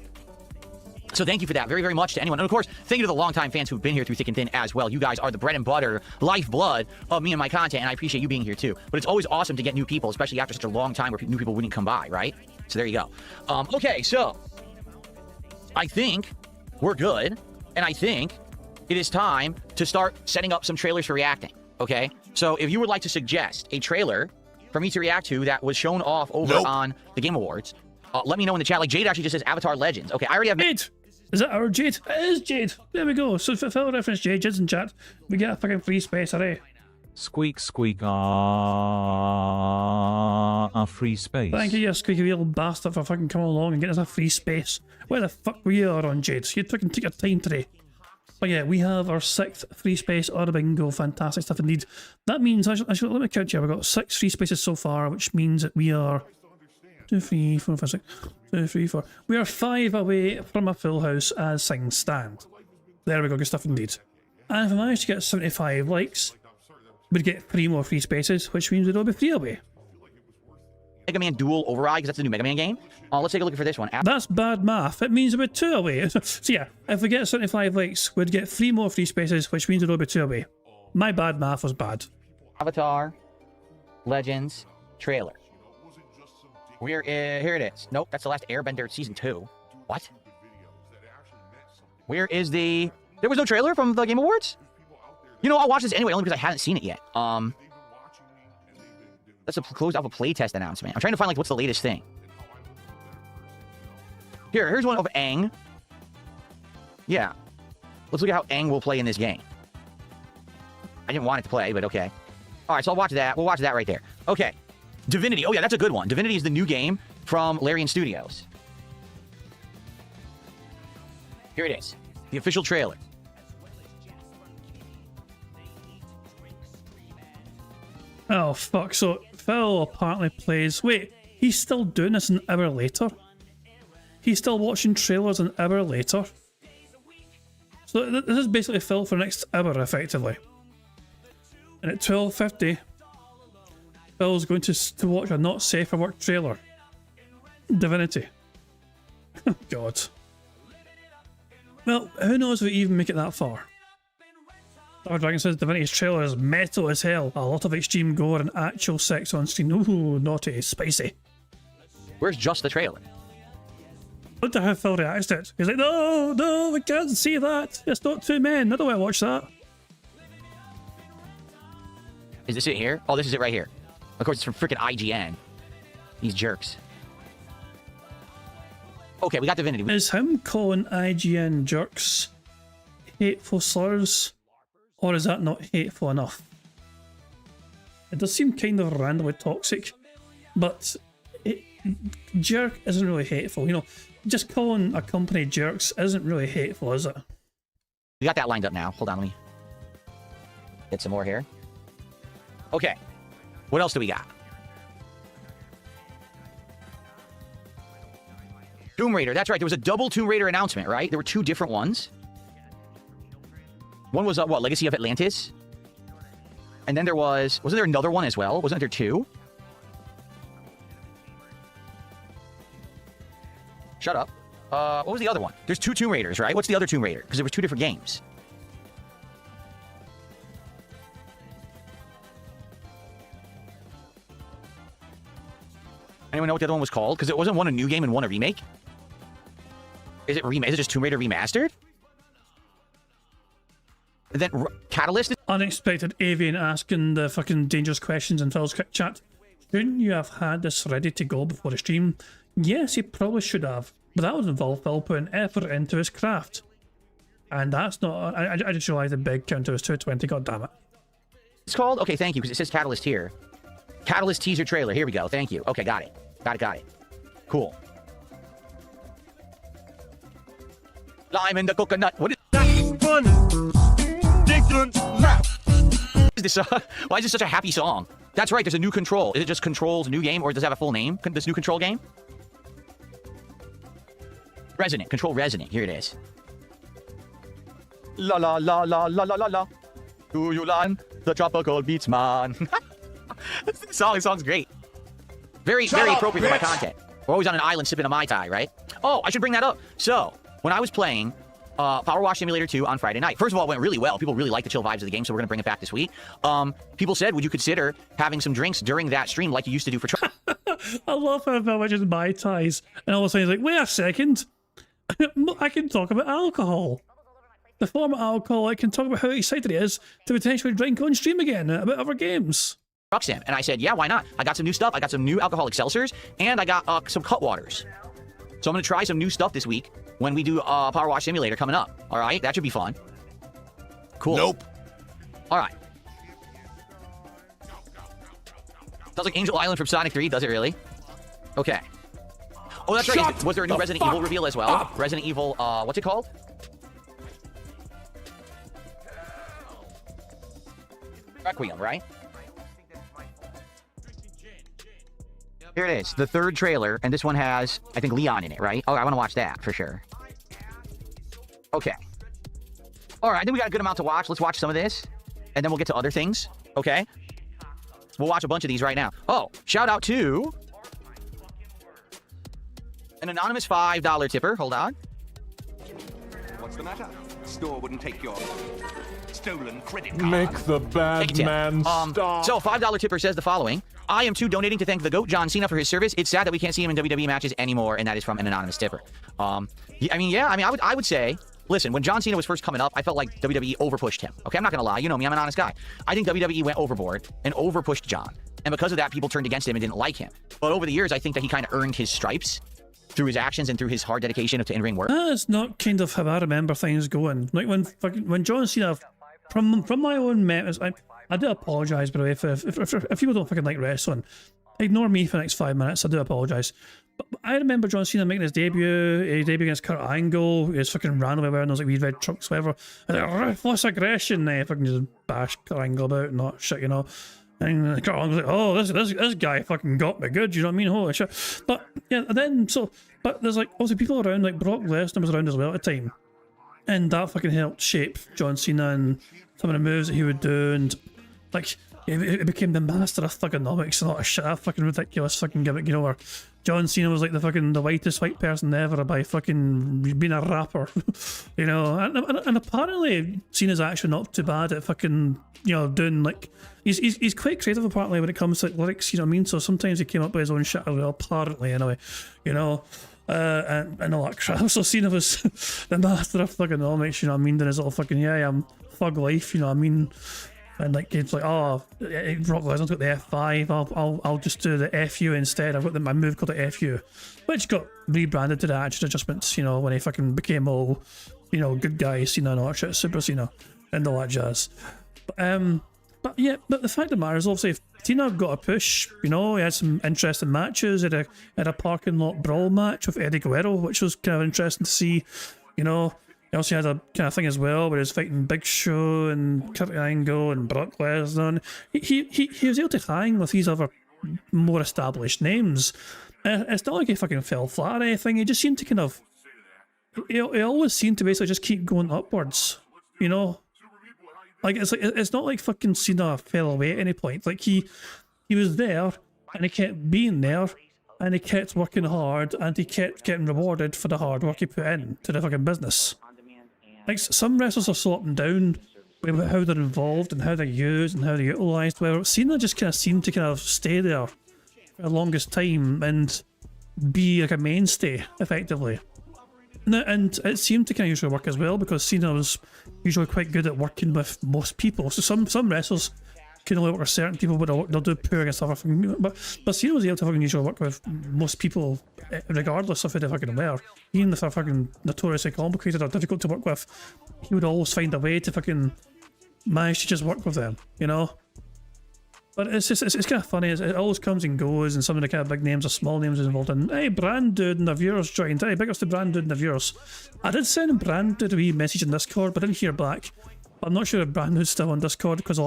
So thank you for that very, very much to anyone. And of course, thank you to the longtime fans who've been here through thick and thin as well. You guys are the bread and butter, lifeblood of me and my content, and I appreciate you being here too. But it's always awesome to get new people, especially after such a long time where new people wouldn't come by, right? So there you go. Okay, so I think we're good, and I think it is time to start setting up some trailers for reacting, okay? So if you would like to suggest a trailer for me to react to that was shown off over on the Game Awards, let me know in the chat. Like, Jade actually just says Avatar Legends. Okay, I already have... Jade! Is that our Jade? It is Jade. There we go. So if Phil reference Jade, Jade's in chat. We get a fucking free space, alright? Squeak, squeak, free space. Thank you, you squeaky little bastard, for fucking coming along and getting us a free space. Where the fuck were you on, Jade? You fucking took your time today. But yeah, we have our 6th free space on a bingo. Fantastic stuff indeed. That means, actually, let me count here. We've got 6 free spaces so far, which means that we are 2, 3, 4, 5, 6, 2, 3, 4. We are 5 away from a full house as things stand. There we go, good stuff indeed. And if I manage to get 75 likes, we'd get 3 more free spaces, which means we'd all be 3 away. Mega Man Dual Override, because that's the new Mega Man game. Let's take a look for this one. That's bad math. It means we're 2 away. So yeah, if we get 75 likes, we'd get 3 more free spaces, which means we'd all be 2 away. My bad math was bad. Avatar Legends trailer. Here it is. Nope, that's the last Airbender Season 2. What? Where is the... There was no trailer from the Game Awards? You know, I'll watch this anyway, only because I haven't seen it yet. That's a closed alpha playtest announcement. I'm trying to find, like, what's the latest thing. Here's one of Aang. Yeah. Let's look at how Aang will play in this game. I didn't want it to play, but okay. Alright, so I'll watch that. We'll watch that right there. Okay. Divinity. Oh, yeah, that's a good one. Divinity is the new game from Larian Studios. Here it is. The official trailer. Oh, fuck. So, Phil apparently plays... Wait, he's still doing this an hour later? He's still watching trailers an hour later? So, this is basically Phil for the next hour, effectively. And at 12:50, Phil's going to watch a not safe for work trailer. Divinity. God. Well, who knows if we even make it that far. Our Dragon says Divinity's trailer is metal as hell. A lot of extreme gore and actual sex on screen. Ooh, naughty, spicy. Where's just the trailer? Look at how Phil reacts to it. He's like, no, no, we can't see that. It's not 2 men. I don't want to watch that. Is this it here? Oh, this is it right here. Of course, it's from freaking IGN. These jerks. Okay, we got Divinity. Is him calling IGN jerks hateful slurs? Or is that not hateful enough? It does seem kind of randomly toxic, but jerk isn't really hateful. You know, just calling a company jerks isn't really hateful, is it? We got that lined up now. Hold on, let me get some more here. Okay, what else do we got? Tomb Raider, that's right. There was a double Tomb Raider announcement, right? There were 2 different ones. One was, what, Legacy of Atlantis? And then there was... Wasn't there another one as well? Wasn't there 2? Shut up. What was the other one? There's 2 Tomb Raiders, right? What's the other Tomb Raider? Because there were 2 different games. Anyone know what the other one was called? Because it wasn't one a new game and one a remake? Is it just Tomb Raider Remastered? And then Catalyst is Unexpected avian asking the fucking dangerous questions in Phil's quick chat. Shouldn't you have had this ready to go before the stream? Yes, he probably should have, but that would involve Phil putting effort into his craft. And that's not... I just realised the big counter was 220, goddammit. It's called? Okay, thank you, because it says Catalyst here. Catalyst teaser trailer. Here we go. Thank you. Okay, got it. Got it. Cool. Lime in the coconut. What is Fun. Different map. this? Why is this such a happy song? That's right, there's a new control. Is it just Control's new game, or does it have a full name? This new Control game? Resonant. Control Resonant. Here it is. La la la la la la la la. Do you learn the tropical beats, man? This song's great. Very appropriate for my content. We're always on an island sipping a Mai Tai, right? Oh, I should bring that up. So, when I was playing Power Wash Simulator 2 on Friday night, first of all, it went really well. People really like the chill vibes of the game, so we're going to bring it back this week. People said, would you consider having some drinks during that stream like you used to do for... I love how Phil mentions Mai Tais, and all of a sudden he's like, wait a second. I can talk about alcohol. The former alcoholic can talk about how excited he is to potentially drink on stream again about other games. Ruxin. And I said, yeah, why not? I got some new stuff. I got some new alcoholic seltzers, and I got some Cutwaters. So I'm going to try some new stuff this week when we do Power Wash Simulator coming up. All right? That should be fun. Cool. Nope. All right. Sounds like Angel Island from Sonic 3. Does it really? Okay. Oh, that's right. Was there a new Resident Evil reveal as well? Resident Evil, what's it called? Requiem, right? Here it is, the third trailer, and this one has, I think, Leon in it, right? Oh, I want to watch that for sure. Okay. All right, I think we got a good amount to watch. Let's watch some of this, and then we'll get to other things, okay? We'll watch a bunch of these right now. Oh, shout out to an anonymous $5 tipper. Hold on. What's the matter? Store wouldn't take your stolen credit card. Make the bad man stop. So, $5 tipper says the following. I am too donating to thank the GOAT, John Cena, for his service. It's sad that we can't see him in WWE matches anymore, and that is from an anonymous tipper. I would say, listen, when John Cena was first coming up, I felt like WWE overpushed him. Okay, I'm not going to lie. You know me, I'm an honest guy. I think WWE went overboard and overpushed John. And because of that, people turned against him and didn't like him. But over the years, I think that he kind of earned his stripes through his actions and through his hard dedication to in-ring work. That's not kind of how I remember things going. Like when John Cena, from my own memories, I do apologise, by the way, if people don't fucking like wrestling, ignore me for the next 5 minutes. I do apologise. But I remember John Cena making his debut against Kurt Angle. He was fucking ran everywhere and those like wee red trucks, whatever. And like, ruthless aggression. Fucking just bash Kurt Angle about and not shit, you know. And Kurt Angle's like, oh, this guy fucking got me good, you know what I mean? Holy shit. But yeah, then but there's like obviously people around, like Brock Lesnar was around as well at the time. And that fucking helped shape John Cena and some of the moves that he would do, and like it became the master of thugonomics and all that shit. That fucking ridiculous fucking gimmick, you know, where John Cena was like the whitest white person ever by fucking being a rapper, you know. And apparently Cena's actually not too bad at fucking, you know, doing like he's quite creative apparently when it comes to like, lyrics, you know what I mean. So sometimes he came up with his own shit as well, apparently anyway, you know. And all that crap. So Cena was the master of thugonomics, you know what I mean. Then his little fucking I'm thug life, you know what I mean. And like it's like, oh, Brock Lesnar's got the F5. I'll just do the FU instead. I've got my move called the FU, which got rebranded to the Attitude Adjustments. You know, when he fucking became all, you know, good guy Cena and all that shit, Super Cena, and all that jazz. But the fact of the matter is, obviously, Cena got a push. You know, he had some interesting matches. He had a parking lot brawl match with Eddie Guerrero, which was kind of interesting to see. You know. He also had a kind of thing as well where he was fighting Big Show and Kurt Angle and Brock Lesnar. And he was able to hang with these other more established names. It's not like he fucking fell flat or anything. He just seemed to kind of... He always seemed to basically just keep going upwards, you know? Like, it's not like fucking Cena fell away at any point. Like, he was there, and he kept being there, and he kept working hard, and he kept getting rewarded for the hard work he put in to the fucking business. Like, some wrestlers are so up and down with how they're involved and how they're used and how they're utilised, where Cena just kind of seemed to kind of stay there for the longest time and be like a mainstay, effectively. No, and it seemed to kind of usually work as well because Cena was usually quite good at working with most people. So some wrestlers can only work with certain people, but they'll do poor and stuff. But Cena was able to fucking usually work with most people, regardless of who they fucking were. Even if they're fucking notoriously complicated or difficult to work with, he would always find a way to fucking manage to just work with them, you know? But it's kind of funny. It always comes and goes, and some of the kind of big names or small names is involved in. Hey, Brand Dude and the viewers joined. Hey, big ups to Brand Dude and the viewers. I did send Brand Dude a wee message in Discord, but I didn't hear back. I'm not sure if Brand Dude's still on Discord because the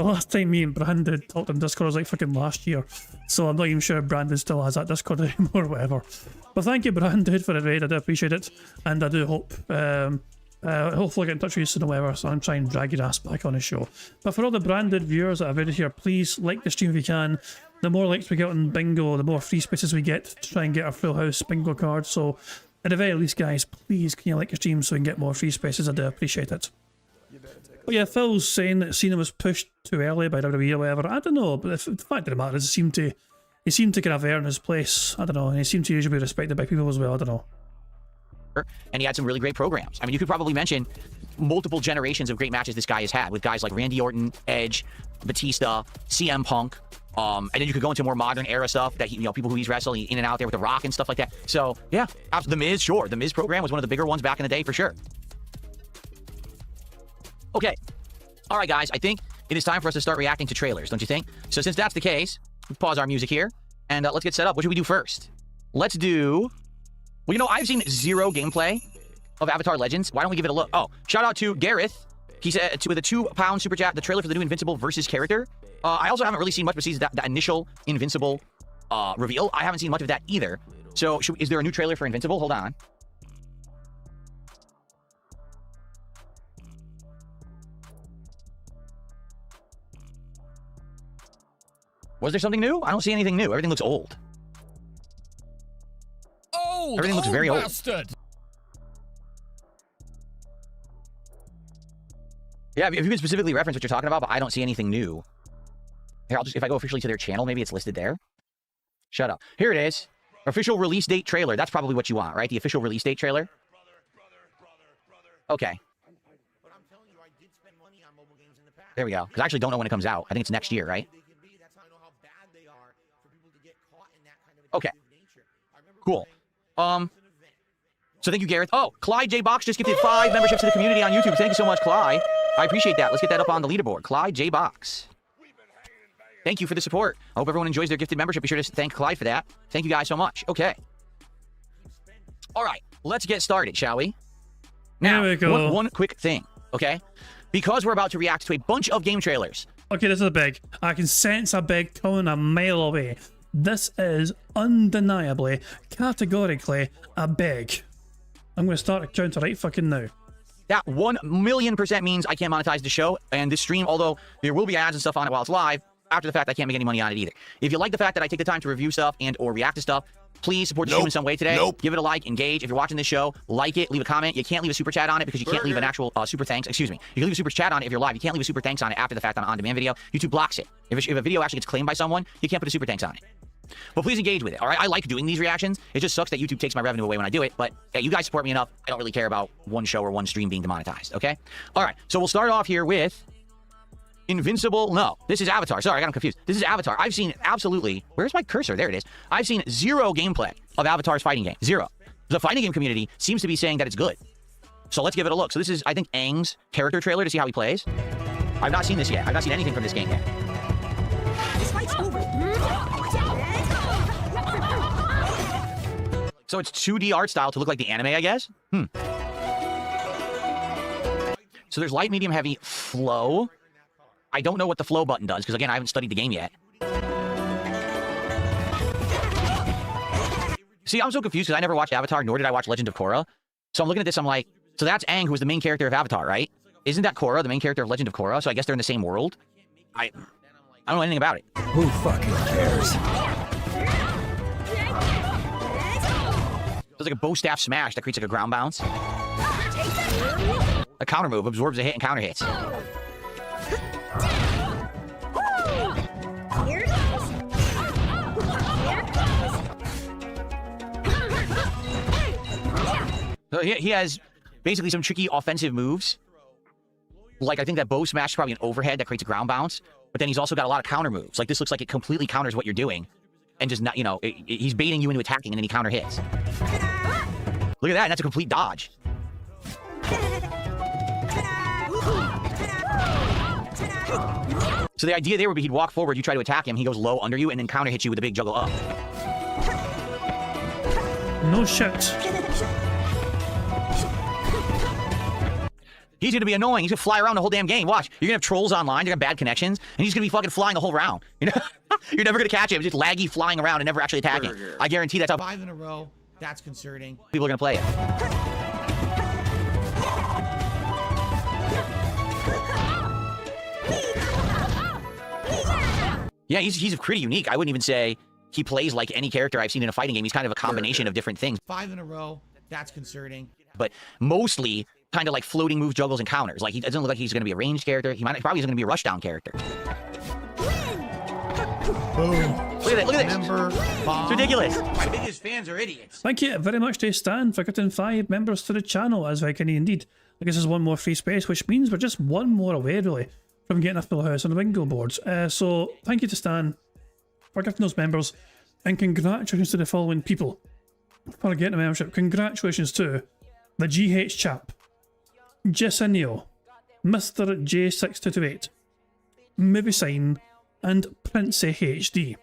last time me and Brand Dude talked on Discord was like fucking last year. So I'm not even sure if Brand Dude still has that Discord anymore or whatever. But thank you, Brand Dude, for the raid. I do appreciate it, and I do hope. Hopefully get in touch with you soon or whatever, so I'm trying to drag your ass back on the show. But for all the branded viewers that are already here, please like the stream if you can. The more likes we get on Bingo, the more free spaces we get to try and get our full house Bingo card. So at the very least, guys, please can you like your stream so we can get more free spaces? I do appreciate it. But yeah, Phil's saying that Cena was pushed too early by WWE or whatever. I don't know, but the fact of the matter is he seemed to kind of earn his place. I don't know, and he seemed to usually be respected by people as well. I don't know. And he had some really great programs. I mean, you could probably mention multiple generations of great matches this guy has had with guys like Randy Orton, Edge, Batista, CM Punk, and then you could go into more modern era stuff that people who he's wrestling in and out there with The Rock and stuff like that. So yeah, The Miz, sure, the Miz program was one of the bigger ones back in the day for sure. Okay, all right, guys, I think it is time for us to start reacting to trailers, don't you think? So since that's the case, let's pause our music here and let's get set up. What should we do first? Let's do. Well, you know, I've seen zero gameplay of Avatar Legends. Why don't we give it a look? Oh, shout out to Gareth. He said with a £2 super chat, the trailer for the new Invincible versus character. I also haven't really seen much besides that initial Invincible reveal. I haven't seen much of that either. So is there a new trailer for Invincible? Hold on. Was there something new? I don't see anything new. Everything looks old. Everything looks very old. Yeah, if you can specifically reference what you're talking about, but I don't see anything new. Here, if I go officially to their channel, maybe it's listed there. Shut up. Here it is. Official release date trailer. That's probably what you want, right? The official release date trailer. Okay. There we go. Because I actually don't know when it comes out. I think it's next year, right? Okay. Cool. So thank you, Gareth. Oh, Clyde J. Box just gifted 5 memberships to the community on YouTube. Thank you so much, Clyde. I appreciate that. Let's get that up on the leaderboard. Clyde J. Box. Thank you for the support. I hope everyone enjoys their gifted membership. Be sure to thank Clyde for that. Thank you guys so much. Okay. All right. Let's get started, shall we? Now, there we go. One quick thing, okay? Because we're about to react to a bunch of game trailers. Okay, this is a big. I can sense a big coming a mile away. This is undeniably, categorically a big. I'm going to start a counter right fucking now. That 1,000,000% means I can't monetize the show and this stream, although there will be ads and stuff on it while it's live. After the fact, I can't make any money on it either. If you like the fact that I take the time to review stuff and or react to stuff, please support the stream in some way today. Give it a like, engage. If you're watching this show, like it, leave a comment. You can't leave a super chat on it because you can't leave an actual super thanks. Excuse me. You can leave a super chat on it if you're live. You can't leave a super thanks on it after the fact on an on-demand video. YouTube blocks it. If a video actually gets claimed by someone, you can't put a super thanks on it. But please engage with it, all right? I like doing these reactions. It just sucks that YouTube takes my revenue away when I do it, but hey, you guys support me enough. I don't really care about one show or one stream being demonetized, okay? All right, so we'll start off here with Invincible. No, this is Avatar. Sorry, I got confused. This is Avatar. I've seen absolutely... Where's my cursor? There it is. I've seen zero gameplay of Avatar's fighting game. Zero. The fighting game community seems to be saying that it's good. So let's give it a look. So this is, I think, Aang's character trailer to see how he plays. I've not seen this yet. I've not seen anything from this game yet. This fight's over. So it's 2D art style to look like the anime, I guess? So there's light, medium, heavy, flow. I don't know what the flow button does, because again, I haven't studied the game yet. See, I'm so confused because I never watched Avatar, nor did I watch Legend of Korra. So I'm looking at this, I'm like, so that's Aang, who was the main character of Avatar, right? Isn't that Korra, the main character of Legend of Korra? So I guess they're in the same world? I don't know anything about it. Who fucking cares? There's like a bow staff smash that creates like a ground bounce. A counter move absorbs a hit and counter hits. So he has basically some tricky offensive moves. Like, I think that bow smash is probably an overhead that creates a ground bounce. But then he's also got a lot of counter moves. Like, this looks like it completely counters what you're doing. And just not, you know, he's baiting you into attacking and then he counter hits. Look at that. That's a complete dodge. So the idea there would be he'd walk forward, you try to attack him, he goes low under you, and then counter hits you with a big juggle up. No shit. He's going to be annoying. He's going to fly around the whole damn game. Watch. You're going to have trolls online. You're going to have bad connections. And he's going to be fucking flying the whole round. You know? You're never going to catch him. Just laggy flying around and never actually attacking. I guarantee that's how 5 in a row. That's concerning. people are going to play it. Yeah, he's pretty unique. I wouldn't even say he plays like any character I've seen in a fighting game. He's kind of a combination of different things. 5 in a row. That's concerning. But mostly kind of like floating moves, juggles, and counters. Like, he doesn't look like he's going to be a ranged character. Probably is going to be a rushdown character. Boom. Look at that. It's ridiculous. My biggest fans are idiots. Thank you very much to Stan for getting 5 members to the channel, as very kind indeed. I guess there's one more free space, which means we're just one more away, really, from getting a full house on the bingo boards. So thank you to Stan for getting those members, and congratulations to the following people for getting a membership. Congratulations to the GH Chap, Jessenio, Mr. J6228, Movie Sign, and Princey HD.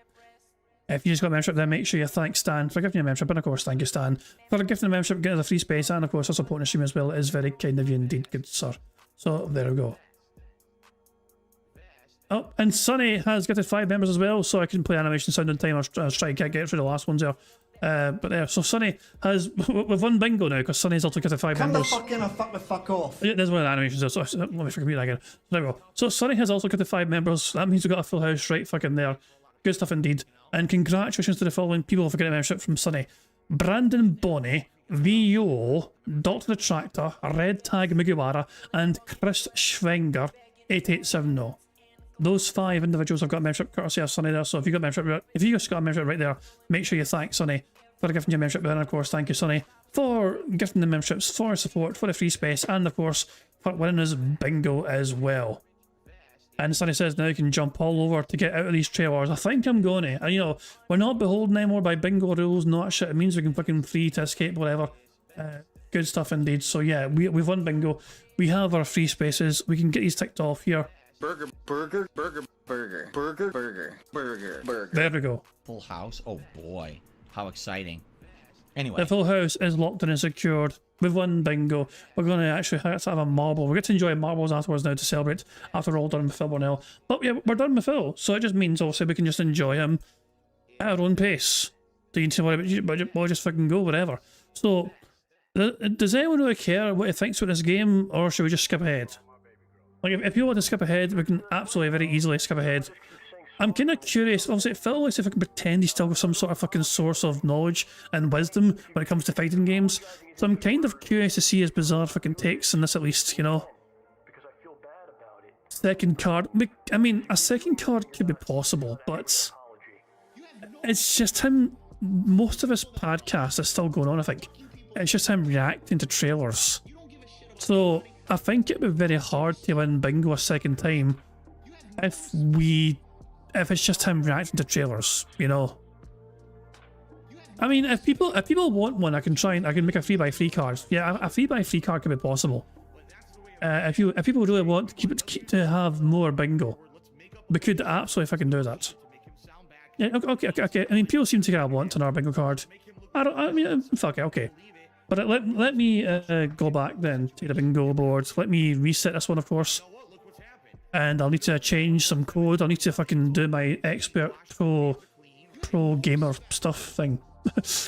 If you just got a membership, then make sure you thank Stan for giving you a membership, and of course thank you Stan for gifting a membership, getting the free space, and of course for supporting the stream as well. It is very kind of you indeed, good sir. So there we go. Oh, and Sonny has gifted 5 members as well, so I can play animation sound in time. I was trying to get through the last ones there. But there, so Sonny has, we've won bingo now, because Sonny's also gifted 5 members. Come the fuck in or fuck the fuck off. Yeah, there's one of the animations there, so let me forget that again. There we go. So Sonny has also gifted 5 members. That means we've got a full house right fucking there. Good stuff indeed. And congratulations to the following people for getting a membership from Sonny: Brandon Bonney, VO, Dr. the Tractor, Red Tag Mugiwara, and Chris Schwenger 8870. Those 5 individuals have got a membership courtesy of Sonny there. So if you got a membership right there, make sure you thank Sonny for gifting you a membership. And of course, thank you Sonny for gifting the memberships, for his support, for the free space, and of course for winning us bingo as well. And Sonny says now you can jump all over to get out of these trailers. I think I'm going to. And you know, we're not beholden anymore by bingo rules, not shit. It means we can fucking free to escape, whatever. Good stuff indeed. So yeah, we've won bingo. We have our free spaces. We can get these ticked off here. Burger. There we go. Full house. Oh boy, how exciting. Anyway, the full house is locked in and secured. We've won bingo. We're going to actually have to have a marble. We get to enjoy marbles afterwards now to celebrate after we're all done with Phil Bonnell. But yeah, we're done with Phil, so it just means also we can just enjoy him at our own pace. Do you need to worry about you? But we'll just fucking go, whatever. So, does anyone really care what he thinks about this game, or should we just skip ahead? Like, if you want to skip ahead, we can absolutely very easily skip ahead. I'm kind of curious. Obviously, Phil looks if I can pretend he's still got some sort of fucking source of knowledge and wisdom when it comes to fighting games. So I'm kind of curious to see his bizarre fucking takes on this, at least, you know. Second card. I mean, a second card could be possible, but it's just him. Most of his podcast is still going on, I think. It's just him reacting to trailers. So I think it would be very hard to win bingo a second time if it's just him reacting to trailers, you know. I mean, if people want one, I can make a 3x3 card. Yeah, a 3x3 card could be possible. If people really want to keep to have more bingo, we could absolutely fucking do that. Yeah, okay. I mean, people seem to kind of want another bingo card. I mean, fuck it, okay. But let me go back then to the bingo board. Let me reset this one, of course. And I'll need to change some code. I'll need to fucking do my expert pro gamer stuff thing.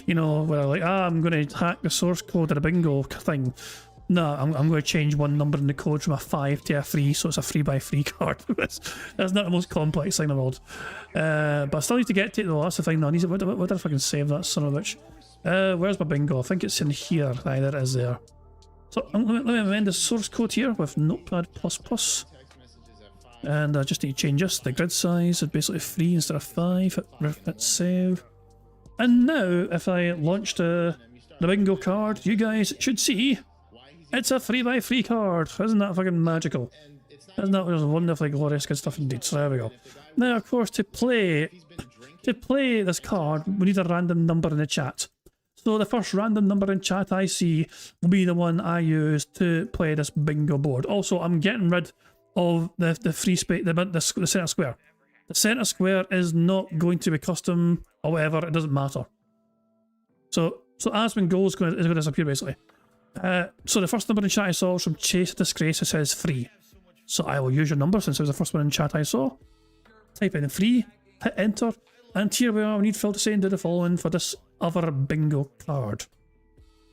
You know, where I'm like, I'm going to hack the source code of the bingo thing. No, I'm going to change one number in the code from a 5 to a 3, so it's a 3x3 card. That's not the most complex thing in the world. But I still need to get to it though, that's the thing. No, where did I fucking save that son of a bitch? Where's my bingo? I think it's in here. Aye, there it is there. So let me amend the source code here with Notepad++. And I just need to change this. The grid size is basically 3 instead of 5. Hit save. And now, if I launch the the bingo card, you guys should see it's a 3x3 card. Isn't that fucking magical? Isn't that just wonderfully glorious good stuff indeed? So there we go. Now, of course, to play this card, we need a random number in the chat. So the first random number in chat I see will be the one I use to play this bingo board. Also, I'm getting rid of the free space, the center square. The center square is not going to be custom or whatever. It doesn't matter. So Aspen Gold is going to disappear basically. So the first number in chat I saw was from Chase Disgrace. It says 3. So I will use your number since it was the first one in chat I saw. Type in 3, hit enter, and here we are. We need Phil to say and do the following for this other bingo card.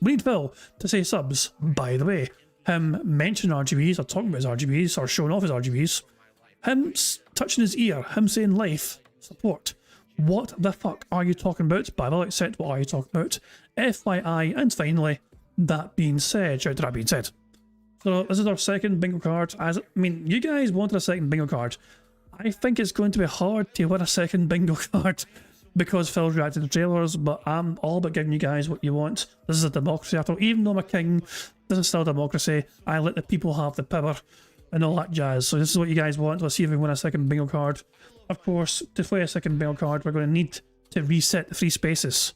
We need Phil to say subs, by the way. Him mentioning RGBs, or talking about his RGBs, or showing off his RGBs. Him touching his ear, him saying life, support. What the fuck are you talking about? By the way, set, what are you talking about? FYI, and finally, that being said, shout to that being said. So this is our second bingo card. You guys wanted a second bingo card. I think it's going to be hard to win a second bingo card because Phil's reacting to trailers, but I'm all about giving you guys what you want. This is a democracy after all. Even though I'm a king, this is still a democracy. I let the people have the power and all that jazz. So this is what you guys want. Let's see if we win a second bingo card. Of course, to play a second bingo card, we're going to need to reset the free spaces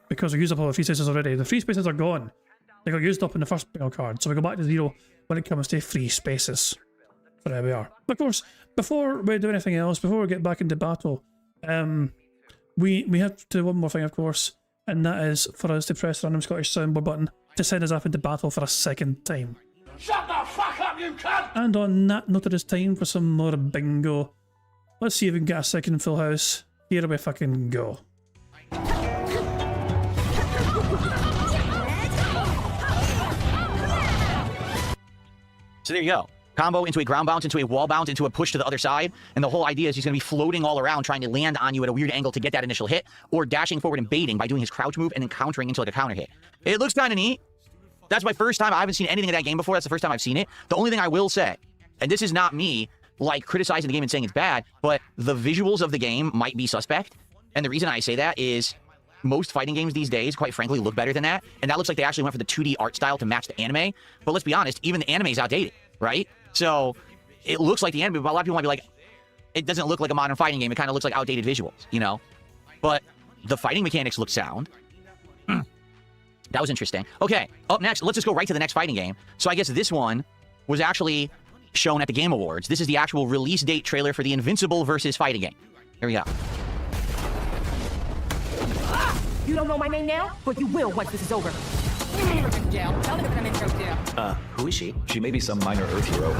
because we used up all the free spaces already. The free spaces are gone. They got used up in the first bingo card, so we go back to 0 when it comes to free spaces. So there we are. Of course, before we do anything else, before we get back into battle, we have to do one more thing, of course, and that is for us to press the random Scottish soundboard button to send us off into battle for a second time. Shut the fuck up, you cunt! And on that note, it is time for some more bingo. Let's see if we can get a second full house. Here we fucking go. So there you go. Combo into a ground bounce, into a wall bounce, into a push to the other side. And the whole idea is he's going to be floating all around, trying to land on you at a weird angle to get that initial hit, or dashing forward and baiting by doing his crouch move and then countering into like a counter hit. It looks kind of neat. That's my first time. I haven't seen anything of that game before. That's the first time I've seen it. The only thing I will say, and this is not me like criticizing the game and saying it's bad, but the visuals of the game might be suspect. And the reason I say that is most fighting games these days, quite frankly, look better than that. And that looks like they actually went for the 2D art style to match the anime. But let's be honest, even the anime is outdated, right? So it looks like the anime, but a lot of people might be like, it doesn't look like a modern fighting game. It kind of looks like outdated visuals, you know? But the fighting mechanics look sound. That was interesting. Okay, up next, let's just go right to the next fighting game. So I guess this one was actually shown at the Game Awards. This is the actual release date trailer for the Invincible versus fighting game. Here we go. You don't know my name now, but you will once this is over. Who is she? She may be some minor Earth hero.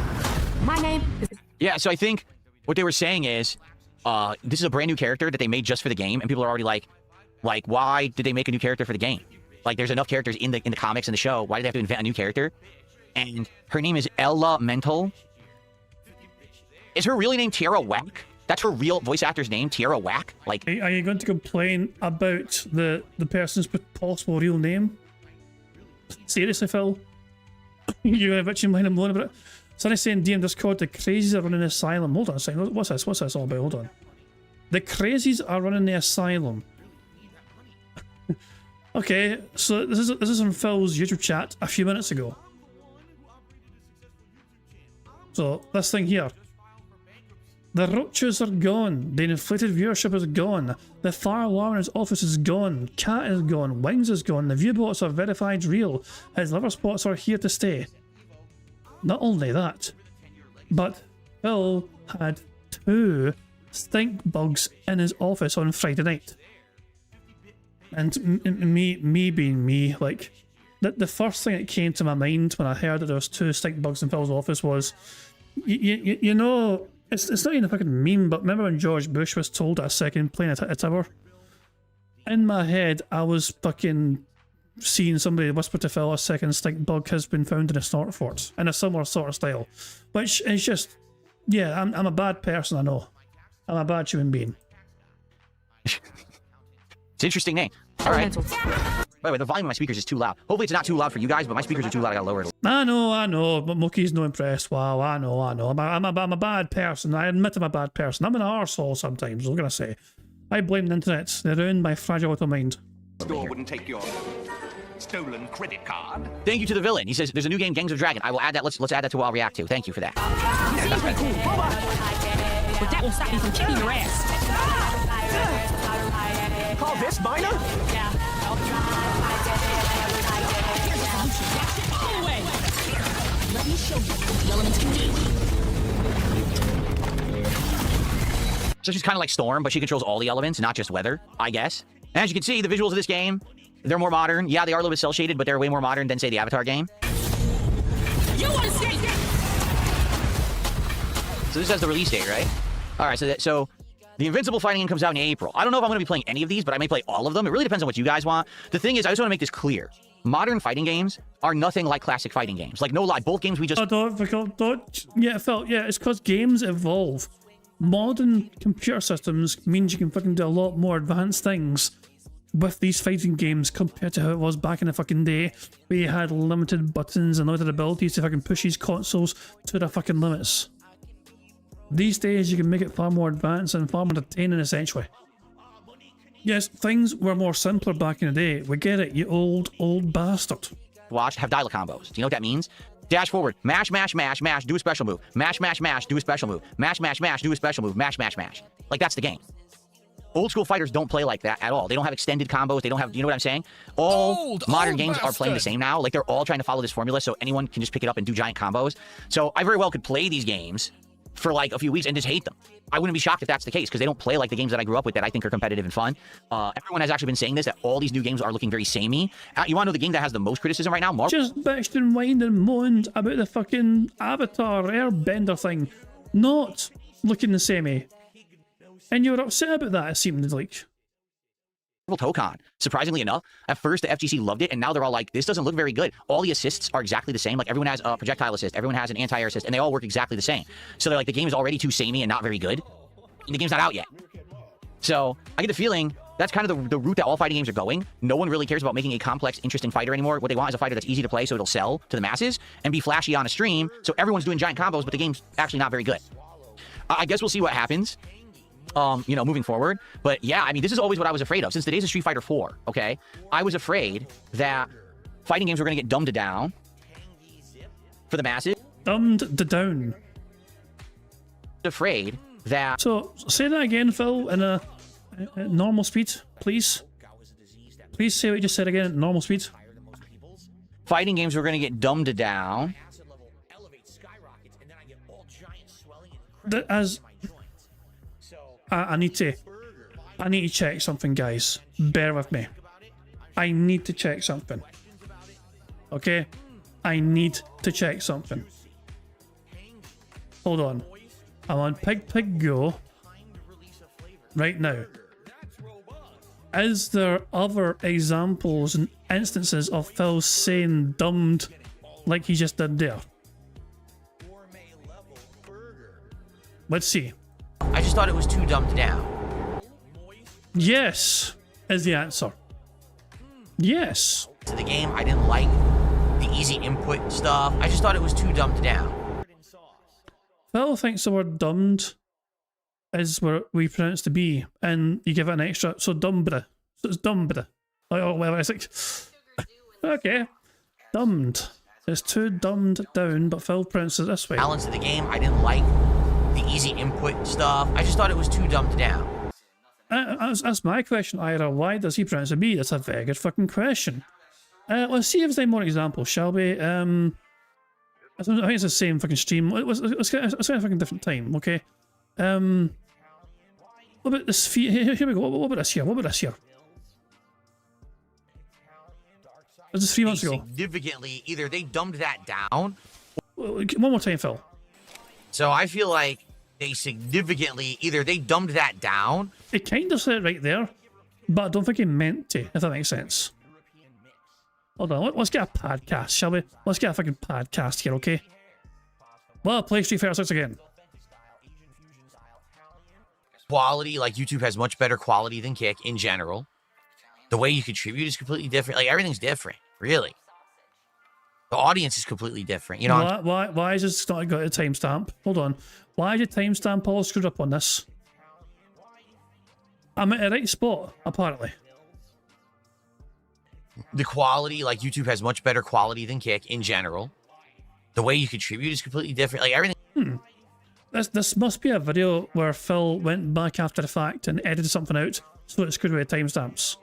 My name is... Yeah, so I think what they were saying is, this is a brand new character that they made just for the game, and people are already like, why did they make a new character for the game? Like, there's enough characters in the comics and the show. Why did they have to invent a new character? And her name is Ella Mental. Is her really name Tiara Whack? That's her real voice actor's name, Tiara Whack? Like, are you going to complain about the person's possible real name? Seriously, Phil? You're gonna bitch and whine and moan about it? Somebody's saying DM Discord, the crazies are running the asylum. Hold on a second, what's this? What's this all about? Hold on. The crazies are running the asylum. Okay, so this is from Phil's YouTube chat a few minutes ago. So this thing here. The roaches are gone. The inflated viewership is gone. The fire alarm in his office is gone. Cat is gone. Wings is gone. The viewbots are verified real. His liver spots are here to stay. Not only that, but Phil had 2 stink bugs in his office on Friday night. And me being me, like, the first thing that came to my mind when I heard that there was 2 stink bugs in Phil's office was, you know, it's not even a fucking meme, but remember when George Bush was told at a second plane at a tower? In my head, I was fucking seeing somebody whisper to Phil, a second stink bug has been found in a snort fort, in a similar sort of style. Which is just, yeah, I'm a bad person, I know. I'm a bad human being. It's an interesting name. All right. By the way, the volume of my speakers is too loud. Hopefully it's not too loud for you guys, but my speakers are too loud. I gotta lower it. I know, but Mookie's no impressed. Wow, I know. I'm a bad person. I admit I'm a bad person. I'm an arsehole sometimes, what was I gonna say. I blame the internet. They ruined my fragile little mind. Store wouldn't take your Stolen credit card. Thank you to the villain. He says there's a new game, Gangs of Dragon. I will add that. Let's add that to what I'll react to. Thank you for that. Seems pretty cool. But that won't stop me from kicking your ass. Call this minor? Let me show you what the elements can do. So she's kind of like Storm, but she controls all the elements, not just weather, I guess. And as you can see, the visuals of this game, they're more modern. Yeah, they are a little bit cel-shaded, but they're way more modern than, say, the Avatar game. You want to see? So this has the release date, right? All right, so the Invincible fighting game comes out in April. I don't know if I'm going to be playing any of these, but I may play all of them. It really depends on what you guys want. The thing is, I just want to make this clear. Modern fighting games are nothing like classic fighting games. Like, no lie, both games we just... Yeah, Phil, yeah, it's because games evolve. Modern computer systems means you can fucking do a lot more advanced things with these fighting games compared to how it was back in the fucking day, where you had limited buttons and limited abilities to fucking push these consoles to their fucking limits. These days, you can make it far more advanced and far more entertaining, essentially. Yes, things were more simpler back in the day. We get it, you old bastard. Watch have dial combos. Do you know what that means? Dash forward, mash, mash, mash, mash, do a special move. Mash, mash, mash, do a special move. Mash, mash, mash, do a special move. Mash, mash, mash. Like, that's the game. Old school fighters don't play like that at all. They don't have extended combos. They don't have, you know what I'm saying? All modern games are playing the same now. Like, they're all trying to follow this formula so anyone can just pick it up and do giant combos. So I very well could play these games for like a few weeks and just hate them. I wouldn't be shocked if that's the case, because they don't play like the games that I grew up with that I think are competitive and fun. Everyone has actually been saying this, that all these new games are looking very samey. You want to know the game that has the most criticism right now? Marvel. Just bitched and whined and moaned about the fucking Avatar Airbender thing not looking the samey. And you were upset about that, it seemed like. Tokon. Surprisingly enough, at first the FGC loved it, and now they're all like, this doesn't look very good. All the assists are exactly the same. Like, everyone has a projectile assist, everyone has an anti-air assist, and they all work exactly the same. So they're like, the game is already too samey and not very good, and the game's not out yet. So I get the feeling that's kind of the route that all fighting games are going. No one really cares about making a complex, interesting fighter anymore. What they want is a fighter that's easy to play so it'll sell to the masses and be flashy on a stream, so everyone's doing giant combos, but the game's actually not very good. I guess we'll see what happens. You know, moving forward. But yeah, I mean, this is always what I was afraid of. Since the days of Street Fighter 4, okay? I was afraid that fighting games were going to get dumbed down for the masses. Dumbed down. Afraid that... So, say that again, Phil, in a normal speed, please. Please say what you just said again at normal speed. Fighting games were going to get dumbed down. As... I need to check something, guys. Bear with me. I need to check something. Okay? I need to check something. Hold on. I'm on Pig Go right now. Is there other examples and instances of Phil saying dumbed like he just did there? Let's see. I just thought it was too dumbed down. Yes, is the answer. Yes. To the game, I didn't like the easy input stuff. I just thought it was too dumbed down. Phil thinks the word dumbed is what we pronounce the B, and you give it an extra, so dumbed. So it's dumbed. Oh, well, it's like, okay, dumbed. It's too dumbed down, but Phil pronounces it this way. Balance of the game, I didn't like the easy input stuff. I just thought it was too dumbed down. That's my question, Ira. Why does he pronounce it B? That's a very good fucking question. Let's see if there's any more examples, shall we? I think it's the same fucking stream. Let's get a fucking different time, okay? What about this? Here we go. What about this here? What about this here? This is 3 months ago. Significantly, either they dumbed that down. One more time, Phil. So I feel like they significantly, either they dumbed that down. It kind of said it right there, but I don't think he meant to, if that makes sense. Hold on, let's get a podcast, shall we? Let's get a fucking podcast here, okay? Well, play Street Fighter 6 again. Quality, like YouTube has much better quality than Kick in general. The way you contribute is completely different. Like, everything's different, really. The audience is completely different. You know, why is this not got a timestamp? Hold on. Why is the timestamp all screwed up on this? I'm at the right spot, apparently. The quality, like YouTube has much better quality than Kick in general. The way you contribute is completely different. Like everything. This must be a video where Phil went back after the fact and edited something out so it screwed away timestamps.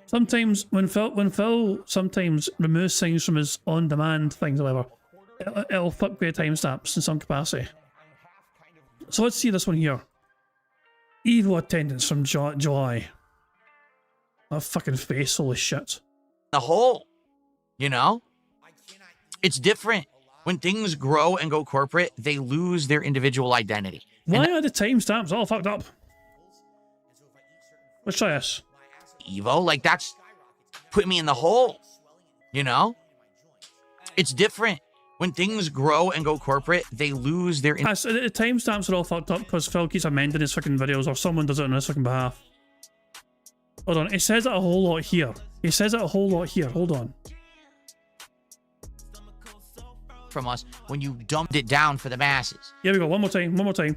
Sometimes when Phil sometimes removes things from his on-demand things or whatever, it'll fuck with timestamps in some capacity. So let's see this one here. Evil attendance from July. That fucking face, holy shit. The whole, you know? It's different. When things grow and go corporate, they lose their individual identity. Why are the timestamps all fucked up? Let's try this. Evo, like that's putting me in the hole, you know? It's different. When things grow and go corporate, they lose their... The timestamps are all fucked up because Phil keeps amending his fucking videos or someone does it on his fucking behalf. Hold on, it says it a whole lot here. It says it a whole lot here, hold on. From us when you dumped it down for the masses. Here we go, one more time.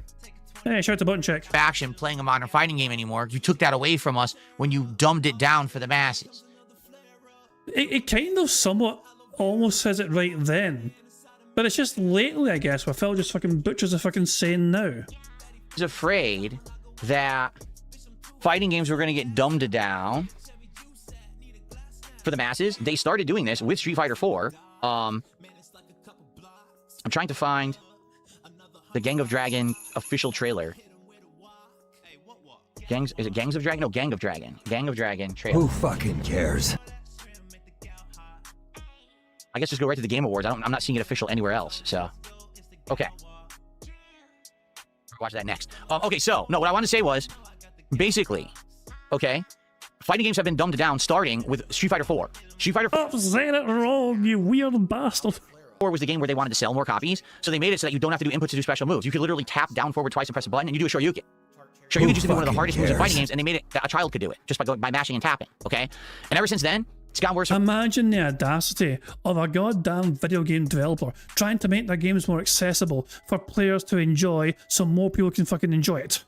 Hey, shout the button check. Faction playing a modern fighting game anymore. You took that away from us when you dumbed it down for the masses. It kind of somewhat almost says it right then. But it's just lately, I guess, where Phil just fucking butchers the fucking saying now. He's afraid that fighting games were going to get dumbed down for the masses. They started doing this with Street Fighter 4. I'm trying to find the Gang of Dragon official trailer. Is it Gangs of Dragon? No, Gang of Dragon. Gang of Dragon trailer. Who fucking cares? I guess just go right to the Game Awards. I'm not seeing it official anywhere else, so. Okay. Watch that next. Okay, so, no, what I wanted to say was, basically, okay, fighting games have been dumbed down starting with Street Fighter 4. Street Fighter 4. Stop saying it wrong, you weird bastard. 4 was the game where they wanted to sell more copies, so they made it so that you don't have to do inputs to do special moves. You could literally tap down forward twice and press a button, and you do a Shoryuken. Shoryuken used to be one of the hardest moves in fighting games, and they made it that a child could do it just by mashing and tapping. Okay, and ever since then, it's gotten worse. Imagine the audacity of a goddamn video game developer trying to make their games more accessible for players to enjoy, so more people can fucking enjoy it.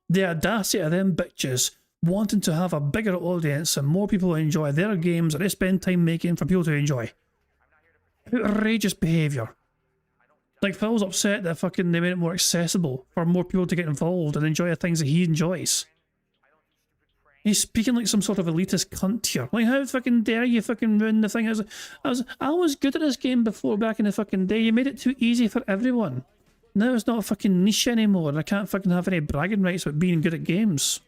The audacity of them bitches wanting to have a bigger audience and more people enjoy their games that they spend time making for people to enjoy. Outrageous behaviour. Like Phil's upset that fucking they made it more accessible for more people to get involved and enjoy the things that he enjoys. He's speaking like some sort of elitist cunt here. Like, how fucking dare you fucking ruin the thing? I was good at this game before back in the fucking day. You made it too easy for everyone. Now it's not a fucking niche anymore, and I can't fucking have any bragging rights about being good at games.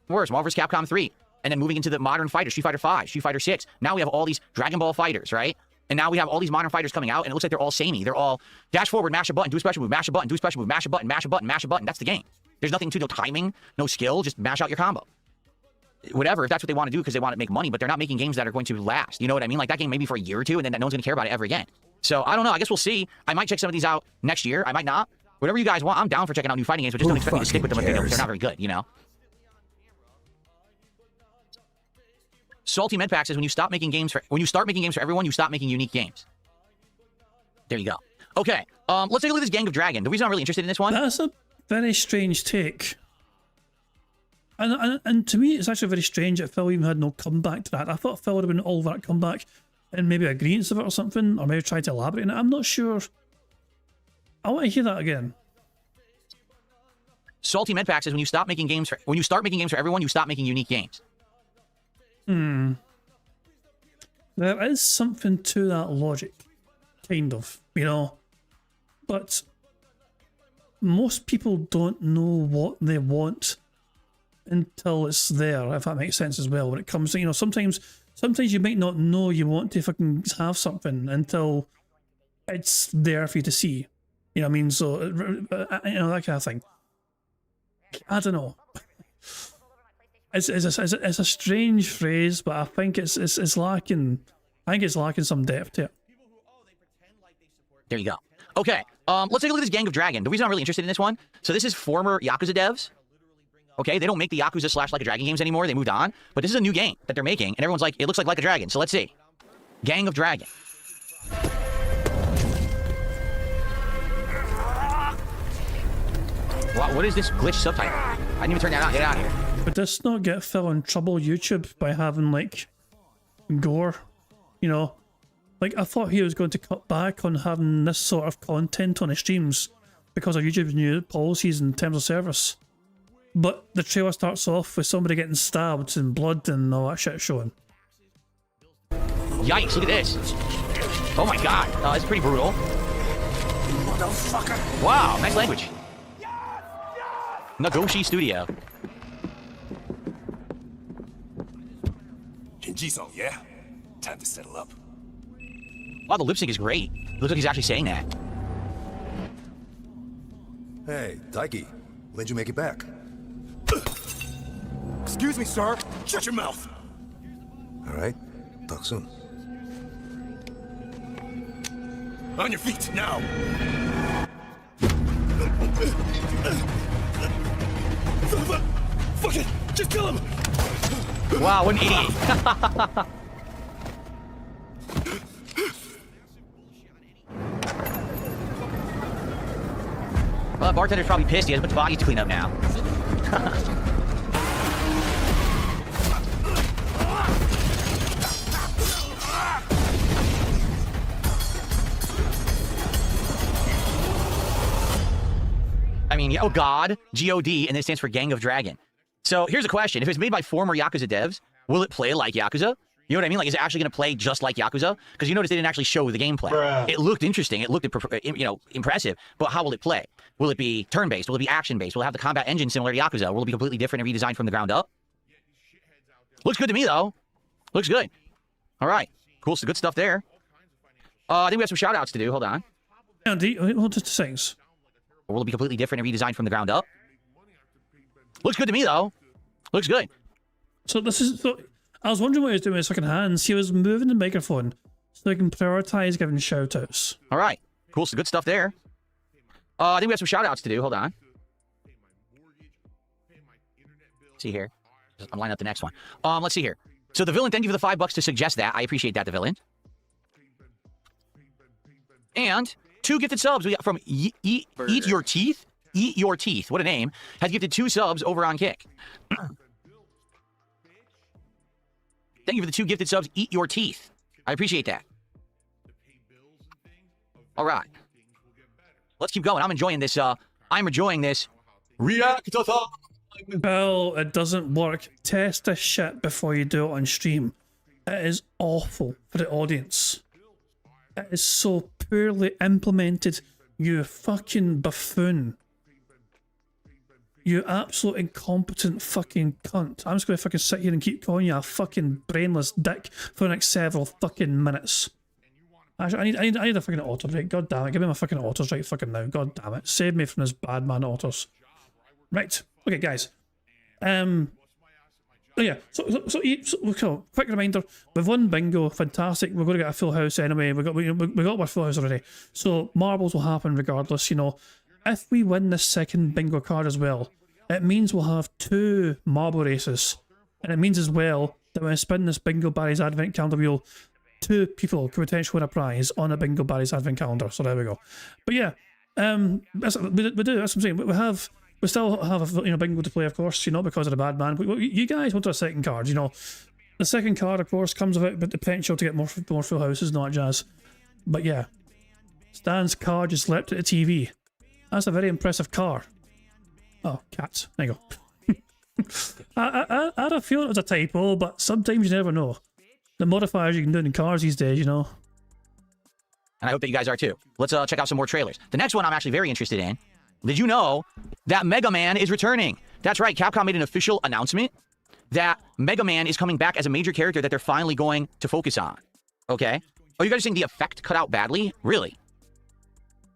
Worse, Marvel vs. Capcom 3. And then moving into the modern fighters, Street Fighter 5, Street Fighter 6. Now we have all these Dragon Ball fighters, right? And now we have all these modern fighters coming out, and it looks like they're all samey. They're all dash forward, mash a button, do a special move, mash a button, do a special move, mash a button, mash a button, mash a button. That's the game. There's nothing to no timing, no skill, just mash out your combo. Whatever, if that's what they want to do because they want to make money, but they're not making games that are going to last. You know what I mean? Like that game maybe for a year or two, and then no one's going to care about it ever again. So I don't know. I guess we'll see. I might check some of these out next year. I might not. Whatever you guys want, I'm down for checking out new fighting games, but just don't expect me to stick with them if they're not very good, you know? Salty Medpack says when you start making games for everyone, you stop making unique games. There you go. Okay, let's take a look at this Gang of Dragon. The reason I'm really interested in this one. That's a very strange take. And to me, it's actually very strange that Phil even had no comeback to that. I thought Phil would have been all that comeback and maybe agreements of it or something, or maybe try to elaborate on it. I'm not sure. I want to hear that again. Salty Medpack says when you start making games for everyone, you stop making unique games. There is something to that logic, kind of, you know. But most people don't know what they want until it's there, if that makes sense as well. When it comes to, you know, sometimes you might not know you want to fucking have something until it's there for you to see. You know what I mean? So, you know, that kind of thing. I don't know. It's a strange phrase, but I think it's lacking. I think it's lacking some depth to it. There you go. Okay, let's take a look at this Gang of Dragon. The reason I'm really interested in this one, so this is former Yakuza devs. Okay, they don't make the Yakuza / Like a Dragon games anymore. They moved on, but this is a new game that they're making, and everyone's like, it looks like a Dragon. So let's see. Gang of Dragon. What is this glitch subtitle? I didn't even turn that on. Get out of here. Would this not get Phil in trouble YouTube by having like gore? You know, like I thought he was going to cut back on having this sort of content on his streams because of YouTube's new policies in terms of service. But the trailer starts off with somebody getting stabbed and blood and all that shit showing. Yikes, look at this. Oh my god, it's pretty brutal. Motherfucker. Wow, nice language. Nagoshi Studio. Jinji-san, yeah? Time to settle up. Wow, the lip sync is great. Looks like he's actually saying that. Hey, Taiki, when'd you make it back? Excuse me, sir. Shut your mouth. All right, talk soon. On your feet, now. Fuck it, just kill him. Wow, what an idiot. Well, the bartender's probably pissed. He has a bunch of bodies to clean up now. I mean, oh God, G-O-D, and it stands for Gang of Dragon. So here's a question. If it's made by former Yakuza devs, will it play like Yakuza? You know what I mean? Like, is it actually going to play just like Yakuza? Because you notice they didn't actually show the gameplay. Bruh. It looked interesting. It looked, impressive. But how will it play? Will it be turn-based? Will it be action-based? Will it have the combat engine similar to Yakuza? Will it be completely different and redesigned from the ground up? Looks good to me, though. Looks good. All right. Cool. So good stuff there. I think we have some shout-outs to do. Hold on. Andy, hold just a second. Or will it be completely different and redesigned from the ground up? Looks good to me, though. Looks good. So this is... So, I was wondering what he was doing with his fucking hands. He was moving the microphone so they can prioritize giving shout-outs. All right. Cool. So good stuff there. I think we have some shout-outs to do. Hold on. See here. I'm lining up the next one. Let's see here. So the villain, thank you for the $5 to suggest that. I appreciate that, the villain. And 2 gifted subs we got from Eat Your Teeth. Eat Your Teeth. What a name. Has gifted 2 subs over on Kick. Thank you for the 2 gifted subs. Eat Your Teeth. I appreciate that. All right. Let's keep going. I'm enjoying this. React-a-thon. Well, it doesn't work. Test this shit before you do it on stream. It is awful for the audience. It is so poorly implemented, you fucking buffoon. You absolute incompetent fucking cunt. I'm just gonna fucking sit here and keep calling you a fucking brainless dick for the next several fucking minutes. Actually, I need a fucking auto right. God damn it, give me my fucking autos right fucking now. God damn it. Save me from this bad man autos. Right. Okay, guys. Oh yeah, so quick reminder, we've won bingo, fantastic, we're going to get a full house anyway, we got our full house already, so marbles will happen regardless, you know. If we win this second bingo card as well, it means we'll have 2 marble races, and it means as well that when I spin this Bingo Barry's Advent Calendar wheel, 2 people could potentially win a prize on a Bingo Barry's Advent Calendar, so there we go. But yeah, that's what I'm saying, we still have a bingo to play, of course, you know, because of the bad man. But you guys want a second card, you know. The second card, of course, comes with the potential to get more full houses, not jazz. But yeah, Stan's car just leapt at the TV. That's a very impressive car. Oh, cats. There you go. I had a feeling it was a typo, but sometimes you never know. The modifiers you can do in cars these days, you know. And I hope that you guys are too. Let's check out some more trailers. The next one I'm actually very interested in. Did you know that Mega Man is returning? That's right, Capcom made an official announcement that Mega Man is coming back as a major character that they're finally going to focus on. Okay? Oh, you guys are saying the effect cut out badly? Really?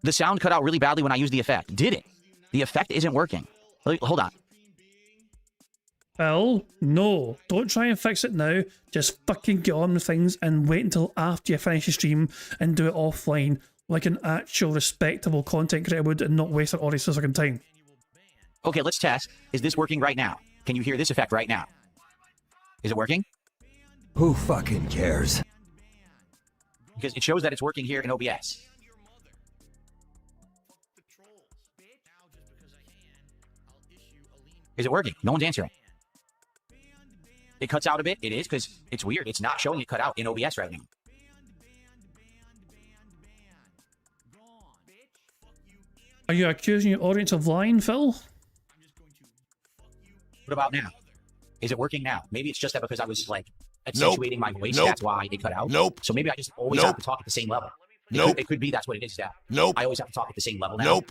The sound cut out really badly when I used the effect. Did it? The effect isn't working. Hold on. Well, no. Don't try and fix it now. Just fucking get on with things and wait until after you finish the stream and do it offline like an actual respectable content creator would and not waste our audience's fucking time. Okay, let's test. Is this working right now? Can you hear this effect right now? Is it working? Who fucking cares? Because it shows that it's working here in OBS. Is it working? No one's answering. It cuts out a bit. It is, because it's weird. It's not showing it cut out in OBS right now. Are you accusing your audience of lying, Phil? What about now? Is it working now? Maybe it's just that because I was like accentuating my voice, that's why it cut out. So maybe I just always have to talk at the same level. It could be that's what it is now. I always have to talk at the same level now.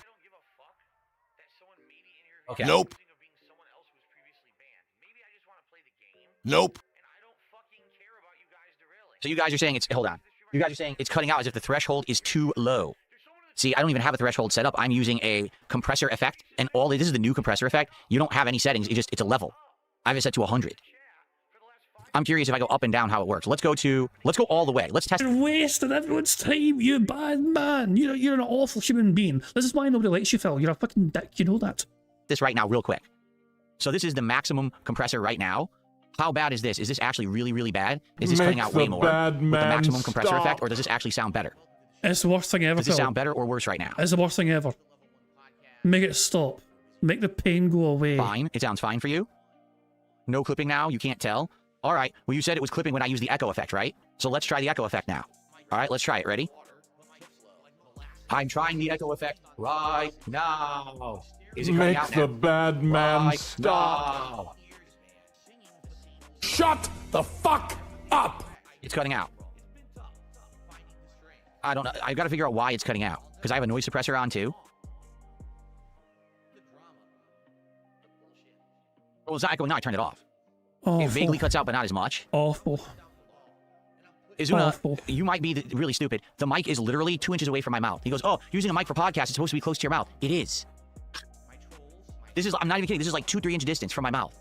Okay. So you guys are saying it's, hold on. You guys are saying it's cutting out as if the threshold is too low. See, I don't even have a threshold set up. I'm using a compressor effect, and this is the new compressor effect. You don't have any settings. It's a level. I have it set to 100. I'm curious if I go up and down how it works. Let's go all the way. Let's test. You're wasting everyone's time, you bad man. You're an awful human being. This is why nobody likes you, Phil. You're a fucking dick. You know that. This right now, real quick. So this is the maximum compressor right now. How bad is this? Is this actually really, really bad? Is this cutting out way more with the maximum compressor effect, or does this actually sound better? It's the worst thing ever, Does it sound better or worse right now? It's the worst thing ever. Make it stop. Make the pain go away. Fine. It sounds fine for you? No clipping now? You can't tell? All right. Well, you said it was clipping when I used the echo effect, right? So let's try the echo effect now. All right, let's try it. Ready? I'm trying the echo effect right now. Is it cutting out now? Make the bad man right stop. now. Shut the fuck up! It's cutting out. I don't know. I've got to figure out why it's cutting out. Because I have a noise suppressor on too. Well, it's not echoing now. I turned it off. Awful. It vaguely cuts out, but not as much. Awful. Izuna, Awful. you might be really stupid. The mic is literally 2 inches away from my mouth. He goes, oh, using a mic for podcast, it's supposed to be close to your mouth. It is. This is, I'm not even kidding. This is like 2-3 inch distance from my mouth.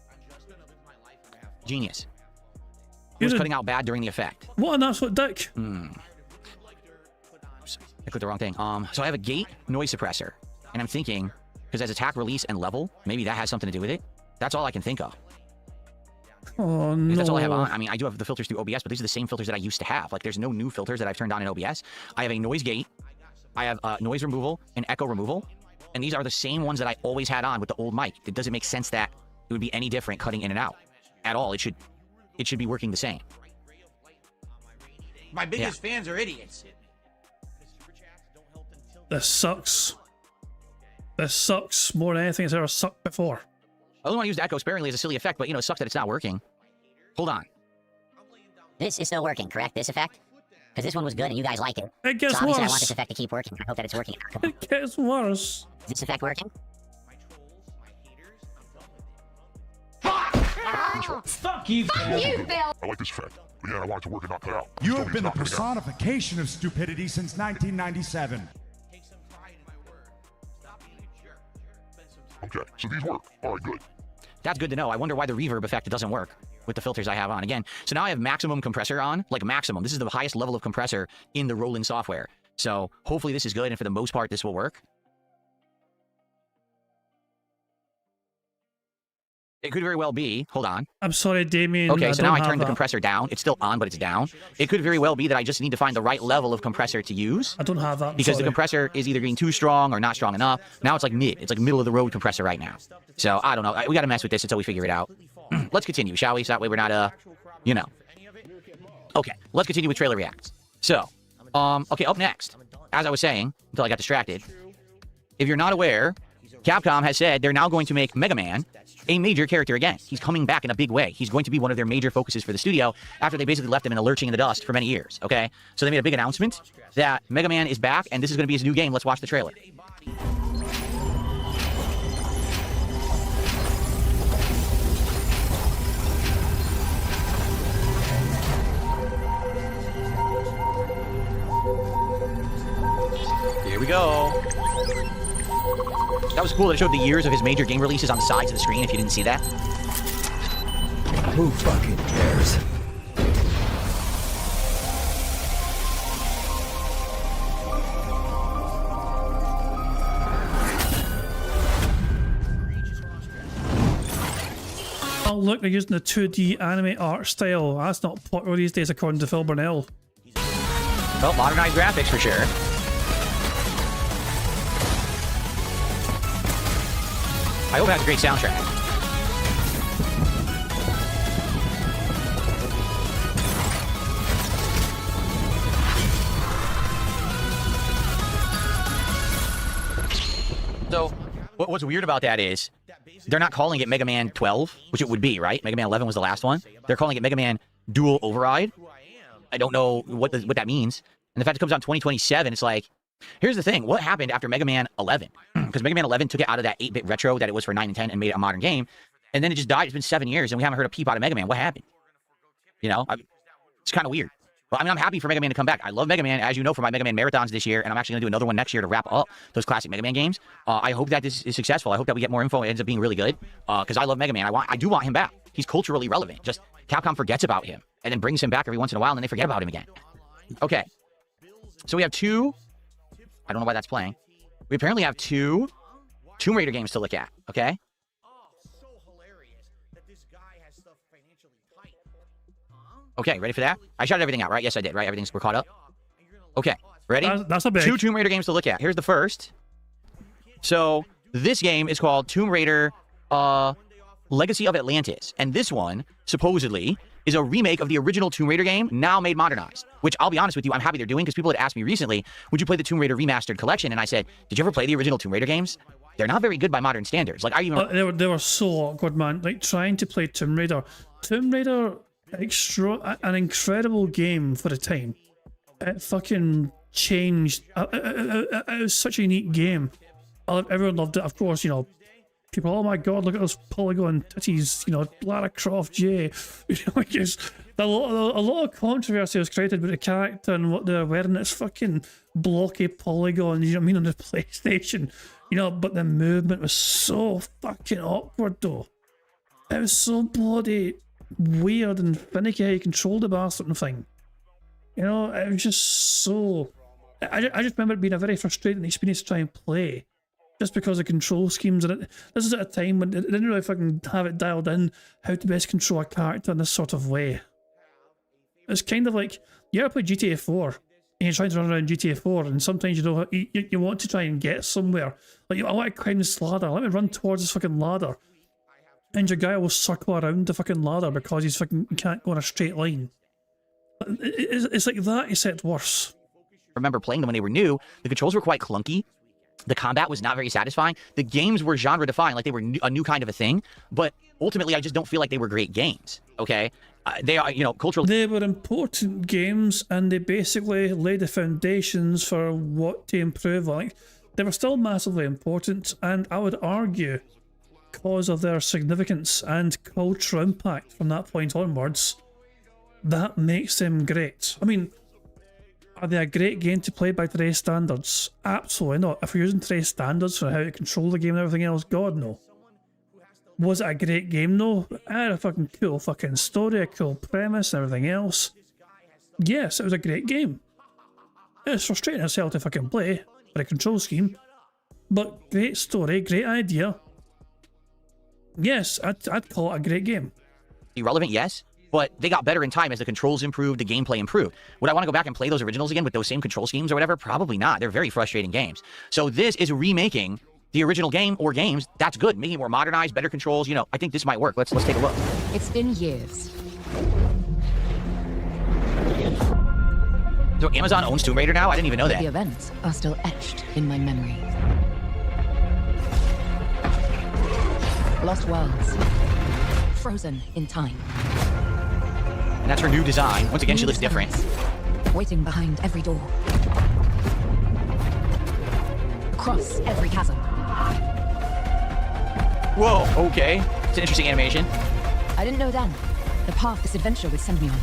Genius. It was cutting out bad during the effect. What an absolute dick. I clicked the wrong thing. So I have a gate noise suppressor, and I'm thinking, because as attack, release, and level, maybe that has something to do with it. That's all I can think of. Oh no. That's all I have on. I mean, I do have the filters through OBS, but these are the same filters that I used to have. Like, there's no new filters that I've turned on in OBS. I have a noise gate, I have noise removal and echo removal, and these are the same ones that I always had on with the old mic. It doesn't make sense that it would be any different cutting in and out at all. It should be working the same. My biggest fans are idiots. This sucks. This sucks more than anything that's ever sucked before. I only want to use the echo sparingly as a silly effect, but it sucks that it's not working. Hold on. This is still working, correct? This effect? Because this one was good and you guys like it. It gets so obviously worse. I want this effect to keep working. I hope that it's working. It gets worse. Is this effect working? Fuck you, Phil. I like this effect. But yeah, I want it to work and not cut out. You have been the personification of stupidity since 1997. Okay, so these work. All right, good. That's good to know. I wonder why the reverb effect doesn't work with the filters I have on. Again, so now I have maximum compressor on, like maximum. This is the highest level of compressor in the Roland software. So hopefully this is good, and for the most part, this will work. It could very well be. Hold on. I'm sorry, Damien. Okay, so now I turned the that. compressor down. It's still on, but it's down. It could very well be that I just need to find the right level of compressor to use. I don't have that. Because the compressor is either getting too strong or not strong enough. Now it's like mid. It's like middle of the road compressor right now. So I don't know. We got to mess with this until we figure it out. Let's continue, shall we? So that way we're not, Okay, let's continue with trailer reacts. So, okay, up next, as I was saying, until I got distracted, if you're not aware, Capcom has said they're now going to make Mega Man a major character again. He's coming back in a big way. He's going to be one of their major focuses for the studio after they basically left him in a lurching in the dust for many years, okay? So they made a big announcement that Mega Man is back, and this is going to be his new game. Let's watch the trailer. Here we go. That was cool that it showed the years of his major game releases on the sides of the screen, if you didn't see that. Who fucking cares? Oh, look, they're using the 2D anime art style. That's not popular these days, according to Phil Burnell. Well, modernized graphics for sure. I hope it has a great soundtrack. So, what's weird about that is they're not calling it Mega Man 12, which it would be, right? Mega Man 11 was the last one. They're calling it Mega Man Dual Override. I don't know what that means. And the fact it comes out in 2027, it's like, here's the thing. What happened after Mega Man 11? Because Mega Man 11 took it out of that 8-bit retro that it was for 9 and 10 and made it a modern game. And then it just died. It's been 7 years, and we haven't heard a peep out of Mega Man. What happened? You know? It's kind of weird. But I mean, I'm happy for Mega Man to come back. I love Mega Man, as you know, for my Mega Man marathons this year, and I'm actually going to do another one next year to wrap up those classic Mega Man games. I hope that this is successful. I hope that we get more info and it ends up being really good, because I love Mega Man. I do want him back. He's culturally relevant. Just Capcom forgets about him and then brings him back every once in a while, and then they forget about him again. Okay. So we have 2... I don't know why that's playing. We apparently have 2 Tomb Raider games to look at, okay? Okay, ready for that? I shouted everything out, right? Yes, I did, right? We're caught up? Okay, ready? That's a big. 2 Tomb Raider games to look at. Here's the first. So, this game is called Tomb Raider Legacy of Atlantis. And this one, supposedly, is a remake of the original Tomb Raider game, now made modernized. Which, I'll be honest with you, I'm happy they're doing, because people had asked me recently, would you play the Tomb Raider Remastered Collection? And I said, did you ever play the original Tomb Raider games? They're not very good by modern standards. Like, I even... They were so awkward, man. Like, trying to play Tomb Raider. Tomb Raider... an incredible game for the time. It fucking changed. It was such a unique game. Everyone loved it. Of course, you know, people, oh my god, look at those polygon titties, you know, Lara Croft, J. You know, like a lot of controversy was created with the character and what they're wearing. It's fucking blocky polygons, you know what I mean, on the PlayStation. You know, but the movement was so fucking awkward though. It was so bloody weird and finicky how you control the bastard thing. You know, it was just so... I just remember it being a very frustrating experience to try and play. Just because of control schemes. And this is at a time when they didn't really fucking have it dialed in how to best control a character in this sort of way. It's kind of like, you ever play GTA 4 and you're trying to run around GTA 4 and sometimes you want to try and get somewhere. Like, I want to climb this ladder, let me run towards this fucking ladder. And your guy will circle around the fucking ladder because he can't go in a straight line. It's like that, except worse. Remember playing them when they were new, the controls were quite clunky. The combat was not very satisfying. The games were genre-defined, like they were a new kind of a thing. But ultimately, I just don't feel like they were great games, okay? They are, you know, culturally... They were important games, and they basically laid the foundations for what to improve. Like, they were still massively important, and I would argue, because of their significance and cultural impact from that point onwards, that makes them great. I mean, are they a great game to play by today's standards? Absolutely not. If we're using today's standards for how to control the game and everything else, God no. Was it a great game though? It had a fucking cool fucking story, a cool premise and everything else. Yes, it was a great game. It was frustrating as hell to fucking play for a control scheme, but great story, great idea. Yes, I'd call it a great game. Irrelevant, yes, but they got better in time as the controls improved, the gameplay improved. Would I want to go back and play those originals again with those same control schemes or whatever? Probably not. They're very frustrating games. So this is remaking the original game or games. That's good. Making it more modernized, better controls. You know, I think this might work. Let's take a look. It's been years. So Amazon owns Tomb Raider now? I didn't even know that. The events are still etched in my memory. Lost worlds. Frozen in time. And that's her new design. Once again, she looks different. Waiting behind every door. Across every chasm. Whoa, okay. It's an interesting animation. I didn't know then the path this adventure would send me on.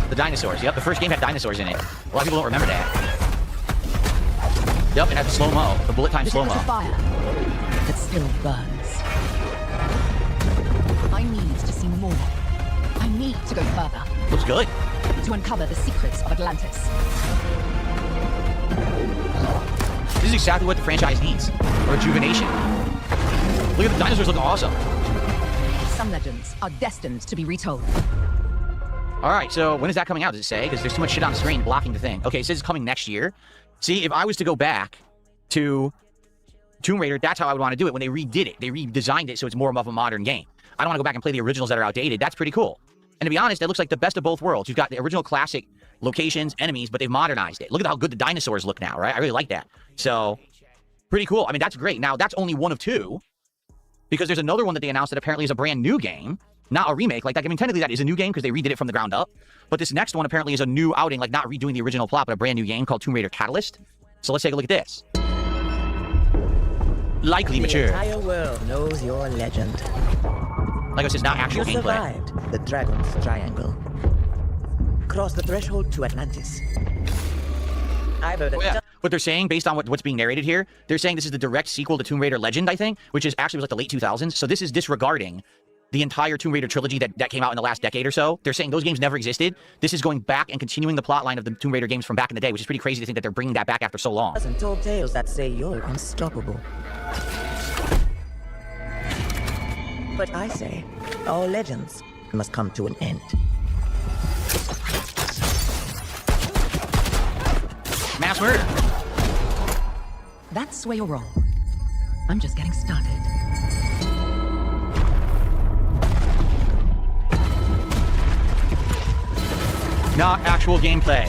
The dinosaurs. Yep, the first game had dinosaurs in it. A lot of people don't remember that. Yep, it had the slow-mo. The bullet time slow-mo. It was a fire that still burns. I need to see more. I need to go further. Looks good. To uncover the secrets of Atlantis. This is exactly what the franchise needs. Rejuvenation. Look at the dinosaurs looking awesome. Some legends are destined to be retold. Alright, so when is that coming out, does it say? Because there's too much shit on the screen blocking the thing. Okay, it says it's coming next year. See, if I was to go back to Tomb Raider, that's how I would want to do it when they redid it. They redesigned it so it's more of a modern game. I don't want to go back and play the originals that are outdated. That's pretty cool. And to be honest, it looks like the best of both worlds. You've got the original classic locations, enemies, but they've modernized it. Look at how good the dinosaurs look now, right? I really like that. So, Pretty cool. I mean, that's great. Now, that's only one of two, because there's another one that they announced that apparently is a brand new game, not a remake. Like, I mean, technically that is a new game because they redid it from the ground up. But this next one apparently is a new outing, like not redoing the original plot, but a brand new game called Tomb Raider Catalyst. So let's take a look at this. Likely mature. The entire world knows your legend. Like I said, it's not actual You gameplay. survived the Dragon's Triangle. Crossed the threshold to Atlantis. Either the What they're saying, based on what's being narrated here, they're saying this is the direct sequel to Tomb Raider Legend, I think, which is actually was like the late 2000s. So this is disregarding the entire Tomb Raider trilogy that came out in the last decade or so. They're saying those games never existed. This is going back and continuing the plot line of the Tomb Raider games from back in the day, which is pretty crazy to think that they're bringing that back after so long. and told tales that say you're unstoppable. But I say, all legends must come to an end. Mass murder. That's where you're wrong. I'm just getting started. Not actual gameplay.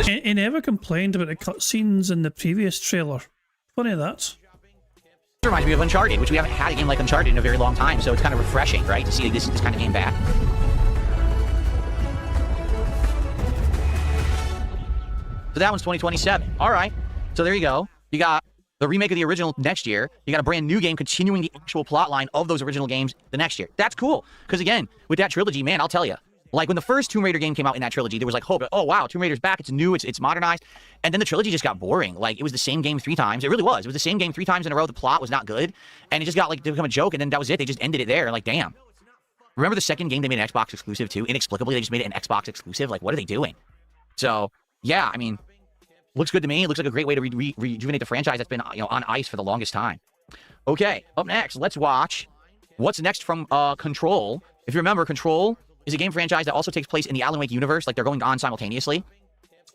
He never complained about the cutscenes in the previous trailer. Funny that. This reminds me of Uncharted, which we haven't had a game like Uncharted in a very long time, so it's kind of refreshing, right, to see this kind of game back. So that one's 2027. All right. So there you go. You got the remake of the original next year. You got a brand new game continuing the actual plot line of those original games the next year. That's cool. Because again, with that trilogy, man, I'll tell you, like when the first Tomb Raider game came out in that trilogy, there was like hope. Oh, wow, Tomb Raider's back. It's new. It's modernized. And then the trilogy just got boring. Like it was the same game 3 times. It really was. It was the same game 3 times in a row. The plot was not good. And it just got like to become a joke. And then that was it. They just ended it there. Like, damn. Remember the second game they made an Xbox exclusive too? Inexplicably, they just made it an Xbox exclusive. Like, what are they doing? So, yeah, I mean, looks good to me. It looks like a great way to rejuvenate the franchise that's been, on ice for the longest time. Okay, up next, let's watch what's next from Control. If you remember, Control is a game franchise that also takes place in the Alan Wake universe. Like, they're going on simultaneously.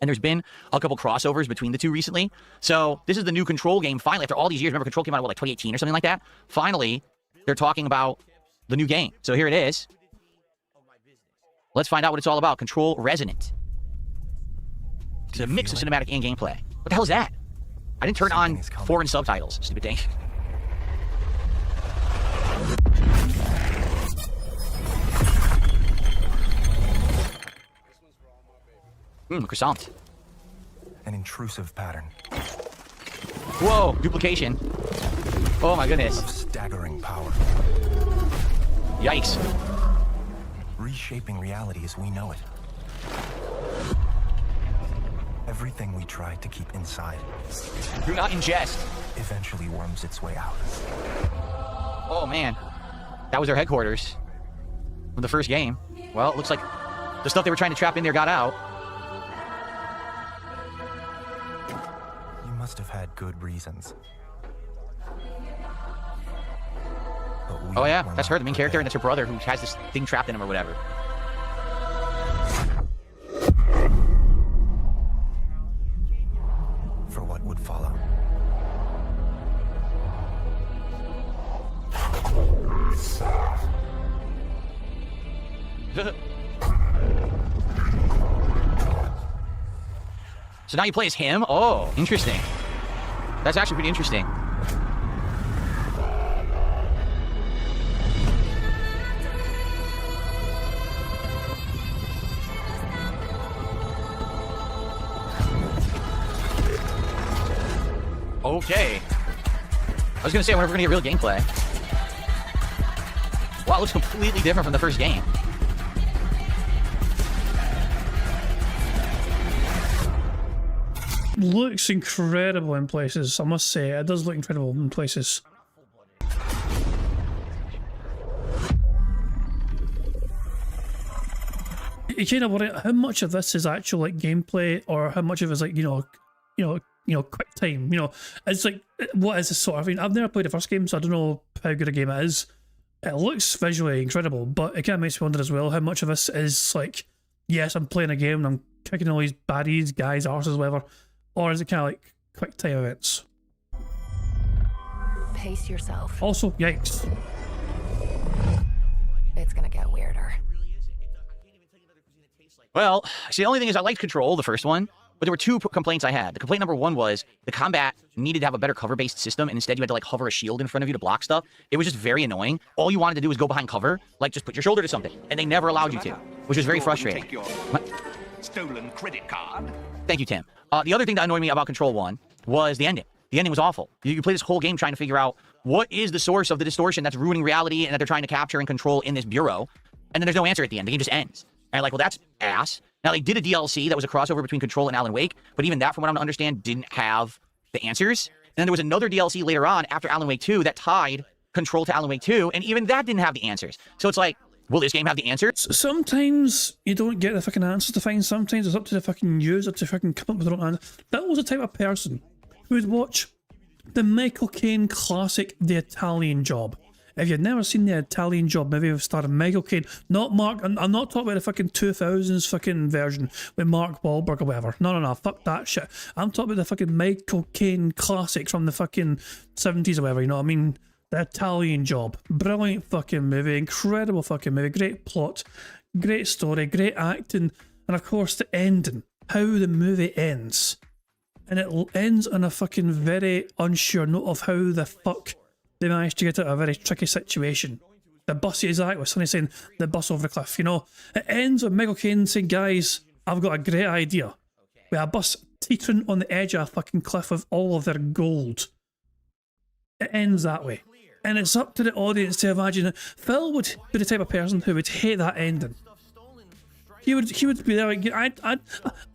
And there's been a couple crossovers between the two recently. So this is the new Control game. Finally, after all these years, remember Control came out, like 2018 or something like that? Finally, they're talking about the new game. So here it is. Let's find out what it's all about. Control Resonant. It's a mix of cinematic and gameplay. What the hell is that? I didn't turn on foreign subtitles, stupid thing. Croissant. An intrusive pattern. Whoa, duplication. Oh my goodness. Of staggering power. Yikes. Reshaping reality as we know it. Everything we tried to keep inside. Do not ingest. Eventually worms its way out. Oh man. That was their headquarters from the first game. Well, it looks like the stuff they were trying to trap in there got out. You must have had good reasons. Oh yeah, that's her, the main character, and that's her brother who has this thing trapped in him or whatever. For what would follow. So now you play as him? Oh, interesting. That's actually pretty interesting. Okay. I was gonna say, I wonder if we're gonna get real gameplay. Wow, it looks completely different from the first game. Looks incredible in places, I must say. It does look incredible in places. You kind of worry how much of this is actual like gameplay, or how much of it is like quick time. It's like, what is this sort of? I mean, I've never played the first game, so I don't know how good a game it is. It looks visually incredible, but it kind of makes me wonder as well how much of this is like, yes, I'm playing a game and I'm kicking all these baddies, guys, arses, whatever. Or is it kind of like quick time events? Pace yourself. Also, yikes. It's gonna get weirder. Well, see, the only thing is I liked Control, the first one, but there were two complaints I had. The complaint number one was the combat needed to have a better cover-based system, and instead you had to, like, hover a shield in front of you to block stuff. It was just very annoying. All you wanted to do was go behind cover, like, just put your shoulder to something, and they never allowed you to, which was very frustrating. Take your stolen credit card. Thank you, Tim. The other thing that annoyed me about Control 1 was the ending. The ending was awful. You play this whole game trying to figure out what is the source of the distortion that's ruining reality and that they're trying to capture and control in this bureau, and then there's no answer at the end. The game just ends. And like, well, that's ass. Now, they did a DLC that was a crossover between Control and Alan Wake, but even that, from what I'm to understand, didn't have the answers. And then there was another DLC later on after Alan Wake 2 that tied Control to Alan Wake 2, and even that didn't have the answers. So it's like, will this game have the answers? Sometimes you don't get the fucking answers to find. Sometimes it's up to the fucking user to fucking come up with their own answer. That was the type of person who would watch the Michael Caine classic, The Italian Job. If you've never seen The Italian Job, maybe you've started Michael Caine, not Mark, I'm not talking about the fucking 2000s fucking version with Mark Wahlberg or whatever. No, fuck that shit. I'm talking about the fucking Michael Caine classics from the fucking 70s or whatever, you know what I mean? The Italian Job. Brilliant fucking movie, incredible fucking movie, great plot, great story, great acting, and of course the ending, how the movie ends. And it ends on a fucking very unsure note of how the fuck they managed to get out of a very tricky situation. The bus, exactly, with Sonny saying the bus over the cliff, you know. It ends with Michael Caine saying, guys, I've got a great idea. With a bus teetering on the edge of a fucking cliff with all of their gold. It ends that way. And it's up to the audience to imagine it. Phil would be the type of person who would hate that ending. He would be there like,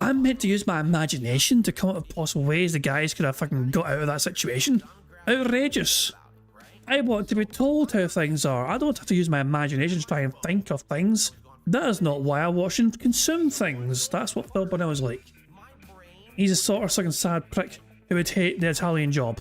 I'm meant to use my imagination to come up with possible ways the guys could have fucking got out of that situation. Outrageous. I want to be told how things are. I don't have to use my imagination to try and think of things. That is not why I watch and consume things. That's what Phil Bonnell's like. He's a sort of fucking sad prick who would hate The Italian Job.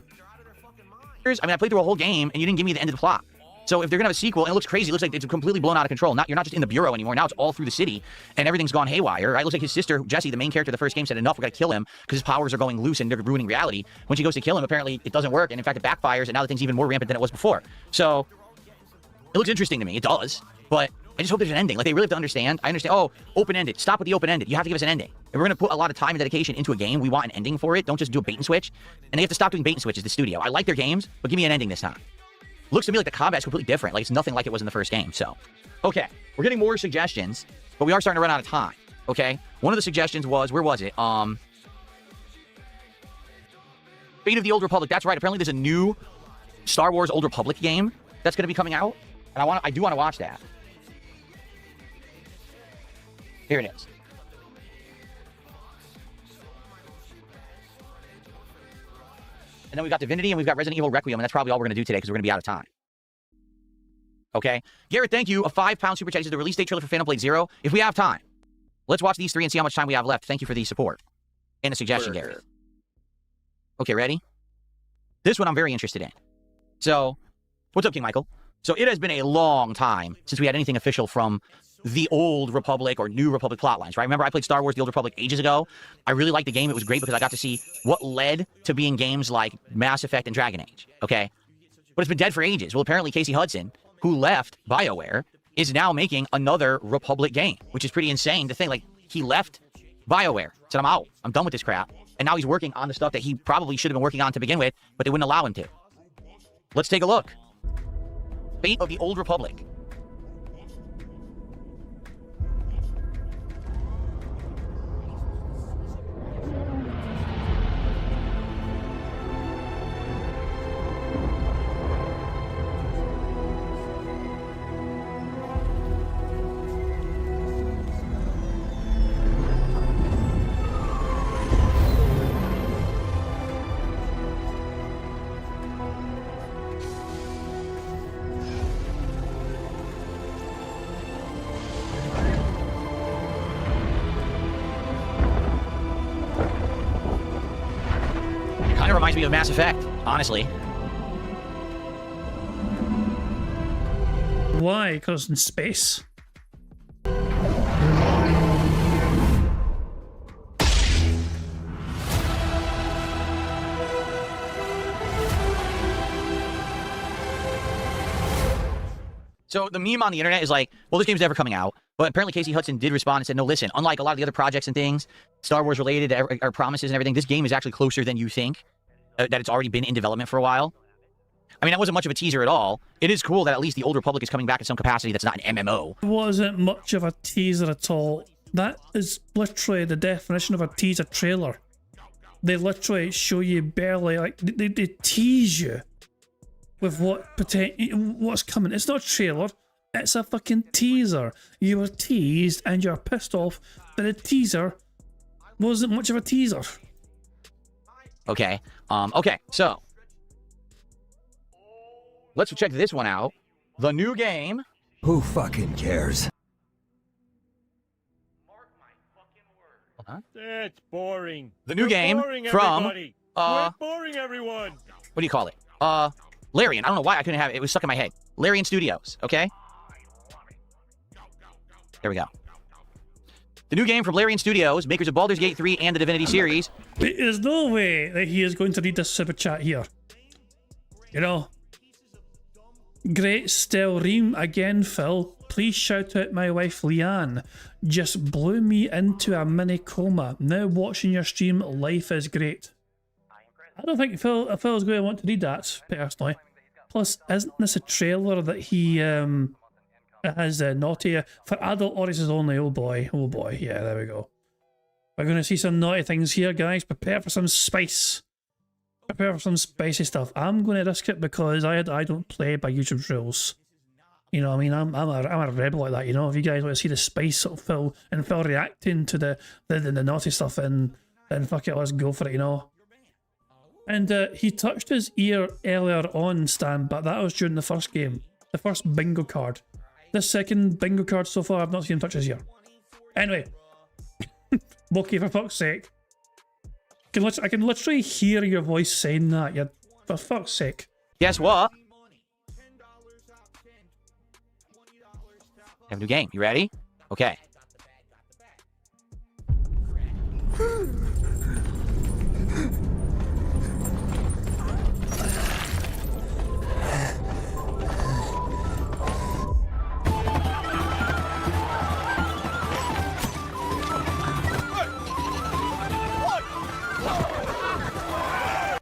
I mean, I played through a whole game, and you didn't give me the end of the plot. So if they're going to have a sequel, and it looks crazy, it looks like it's completely blown out of control. You're not just in the bureau anymore. Now it's all through the city, and everything's gone haywire. Right? It looks like his sister, Jessie, the main character of the first game, said, enough, we're going to kill him, because his powers are going loose and they're ruining reality. When she goes to kill him, apparently it doesn't work, and in fact it backfires, and now the thing's even more rampant than it was before. So it looks interesting to me. It does. But I just hope there's an ending. Like, they really have to understand. I understand, oh, open-ended. Stop with the open-ended. You have to give us an ending. If we're going to put a lot of time and dedication into a game, we want an ending for it. Don't just do a bait and switch. And they have to stop doing bait and switches, the studio. I like their games, but give me an ending this time. Looks to me like the combat's completely different. Like, it's nothing like it was in the first game, so. Okay, we're getting more suggestions, but we are starting to run out of time, okay? One of the suggestions was, where was it? Fate of the Old Republic. That's right. Apparently there's a new Star Wars Old Republic game that's going to be coming out, and I do want to watch that. Here it is. And then we've got Divinity, and we've got Resident Evil Requiem, and that's probably all we're going to do today because we're going to be out of time. Okay? Garrett, thank you. A £5 super chat. This is the release date trailer for Phantom Blade 0. If we have time, let's watch these three and see how much time we have left. Thank you for the support and the suggestion, Garrett. Okay, ready? This one I'm very interested in. So, what's up, King Michael? So, it has been a long time since we had anything official from the Old Republic or New Republic plotlines, right? Remember, I played Star Wars The Old Republic ages ago. I really liked the game. It was great because I got to see what led to being games like Mass Effect and Dragon Age, okay? But it's been dead for ages. Well, apparently Casey Hudson, who left BioWare, is now making another Republic game, which is pretty insane to think. Like, he left BioWare, said, I'm out. I'm done with this crap. And now he's working on the stuff that he probably should have been working on to begin with, but they wouldn't allow him to. Let's take a look. Fate of the Old Republic. Kind of reminds me of Mass Effect, honestly. Why? Because in space. So the meme on the internet is like, well, this game's never coming out. But apparently Casey Hudson did respond and said, no, listen, unlike a lot of the other projects and things, Star Wars related, our promises and everything, this game is actually closer than you think, that it's already been in development for a while. I mean, that wasn't much of a teaser at all. It is cool that at least the Old Republic is coming back in some capacity that's not an MMO. It wasn't much of a teaser at all. That is literally the definition of a teaser trailer. They literally show you barely, like, they tease you with what's coming. It's not a trailer, it's a fucking teaser. You were teased and you're pissed off that the teaser wasn't much of a teaser. Okay, so let's check this one out. The new game. Who fucking cares? Huh? That's boring. The new game from We're boring everyone. What do you call it? Larian. I don't know why I couldn't have it. It was stuck in my head. Larian Studios. Okay. There we go. The new game from Larian Studios, makers of Baldur's Gate 3 and the Divinity series. There's no way that he is going to read this super chat here. You know. Great still ream again, Phil. Please shout out my wife Leanne. Just blew me into a mini coma. Now watching your stream, life is great. I don't think Phil's going to want to read that, personally. Plus, isn't this a trailer that he has naughty for adult audiences only? Oh boy, yeah, there we go. We're going to see some naughty things here, guys. Prepare for some spice. Prepare for some spicy stuff. I'm going to risk it because I don't play by YouTube's rules. You know what I mean? I'm a rebel like that, you know? If you guys want to see the spice of Phil and Phil reacting to the naughty stuff, and fuck it, let's go for it, you know? And he touched his ear earlier on, Stan, but that was during the first game. The first bingo card. This second bingo card so far, I've not seen him touch his ear. Anyway. Wookie, for fuck's sake. I can literally hear your voice saying that, yeah, for fuck's sake. Guess what? I have a new game. You ready? Okay.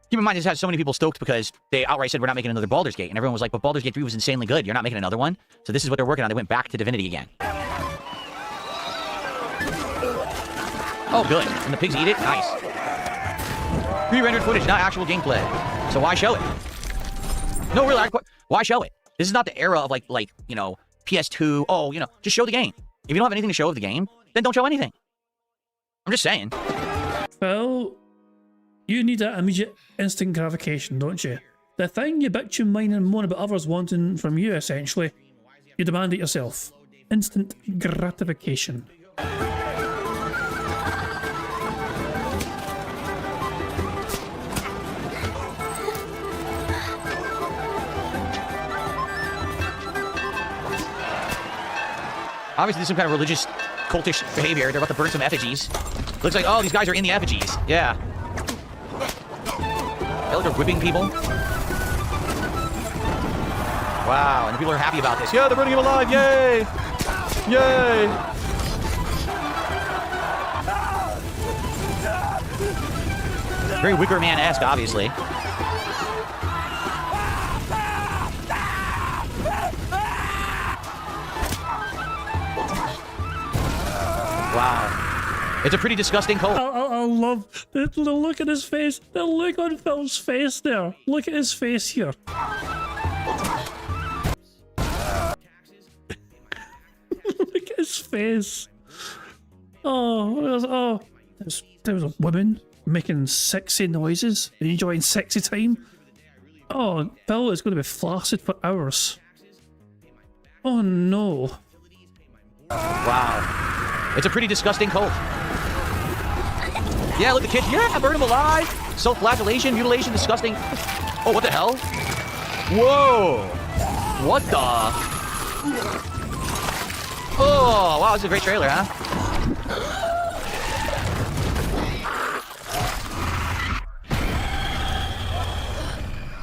Keep in mind, this had so many people stoked because they outright said we're not making another Baldur's Gate, and everyone was like, but Baldur's Gate 3 was insanely good. You're not making another one? So this is what they're working on. They went back to Divinity again. Oh, good. And the pigs eat it? Nice. Pre-rendered footage, not actual gameplay. So why show it? No, really, why show it? This is not the era of like you know, PS2. Oh, you know, just show the game. If you don't have anything to show of the game, then don't show anything. I'm just saying. Well, you need that immediate instant gratification, don't you? The thing you bitch and whine and moan about others wanting from you, essentially, you demand it yourself. Instant gratification. Obviously, there's some kind of religious, cultish behavior. They're about to burn some effigies. Looks like, oh, these guys are in the effigies. Yeah. They're whipping people. Wow, and the people are happy about this. Yeah, they're burning him alive. Yay! Yay! Very Wicker Man-esque, obviously. Wow. It's a pretty disgusting cult. I love the look at his face. The look on Phil's face there. Look at his face here. Look at his face. Oh, there was a woman making sexy noises, enjoying sexy time. Oh, Phil is going to be flaccid for hours. Oh no. Wow. It's a pretty disgusting cult. Yeah, look at the kid. Yeah, burn him alive. Self-flagellation, mutilation, disgusting. Oh, what the hell? Whoa. What the? Oh, wow, this is a great trailer, huh?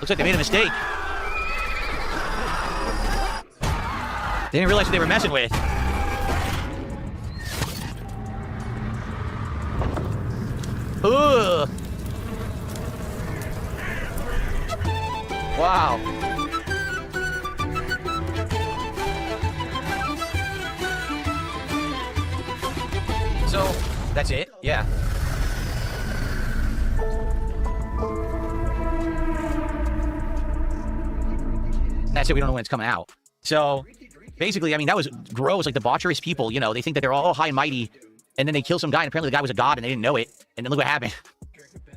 Looks like they made a mistake. They didn't realize what they were messing with. Ugh. Wow. So, that's it? Yeah. That's it. We don't know when it's coming out. So, basically, I mean, that was gross. Like, the botcherous people, you know, they think that they're all high and mighty, and then they kill some guy, and apparently the guy was a god, and they didn't know it. And then look what happened.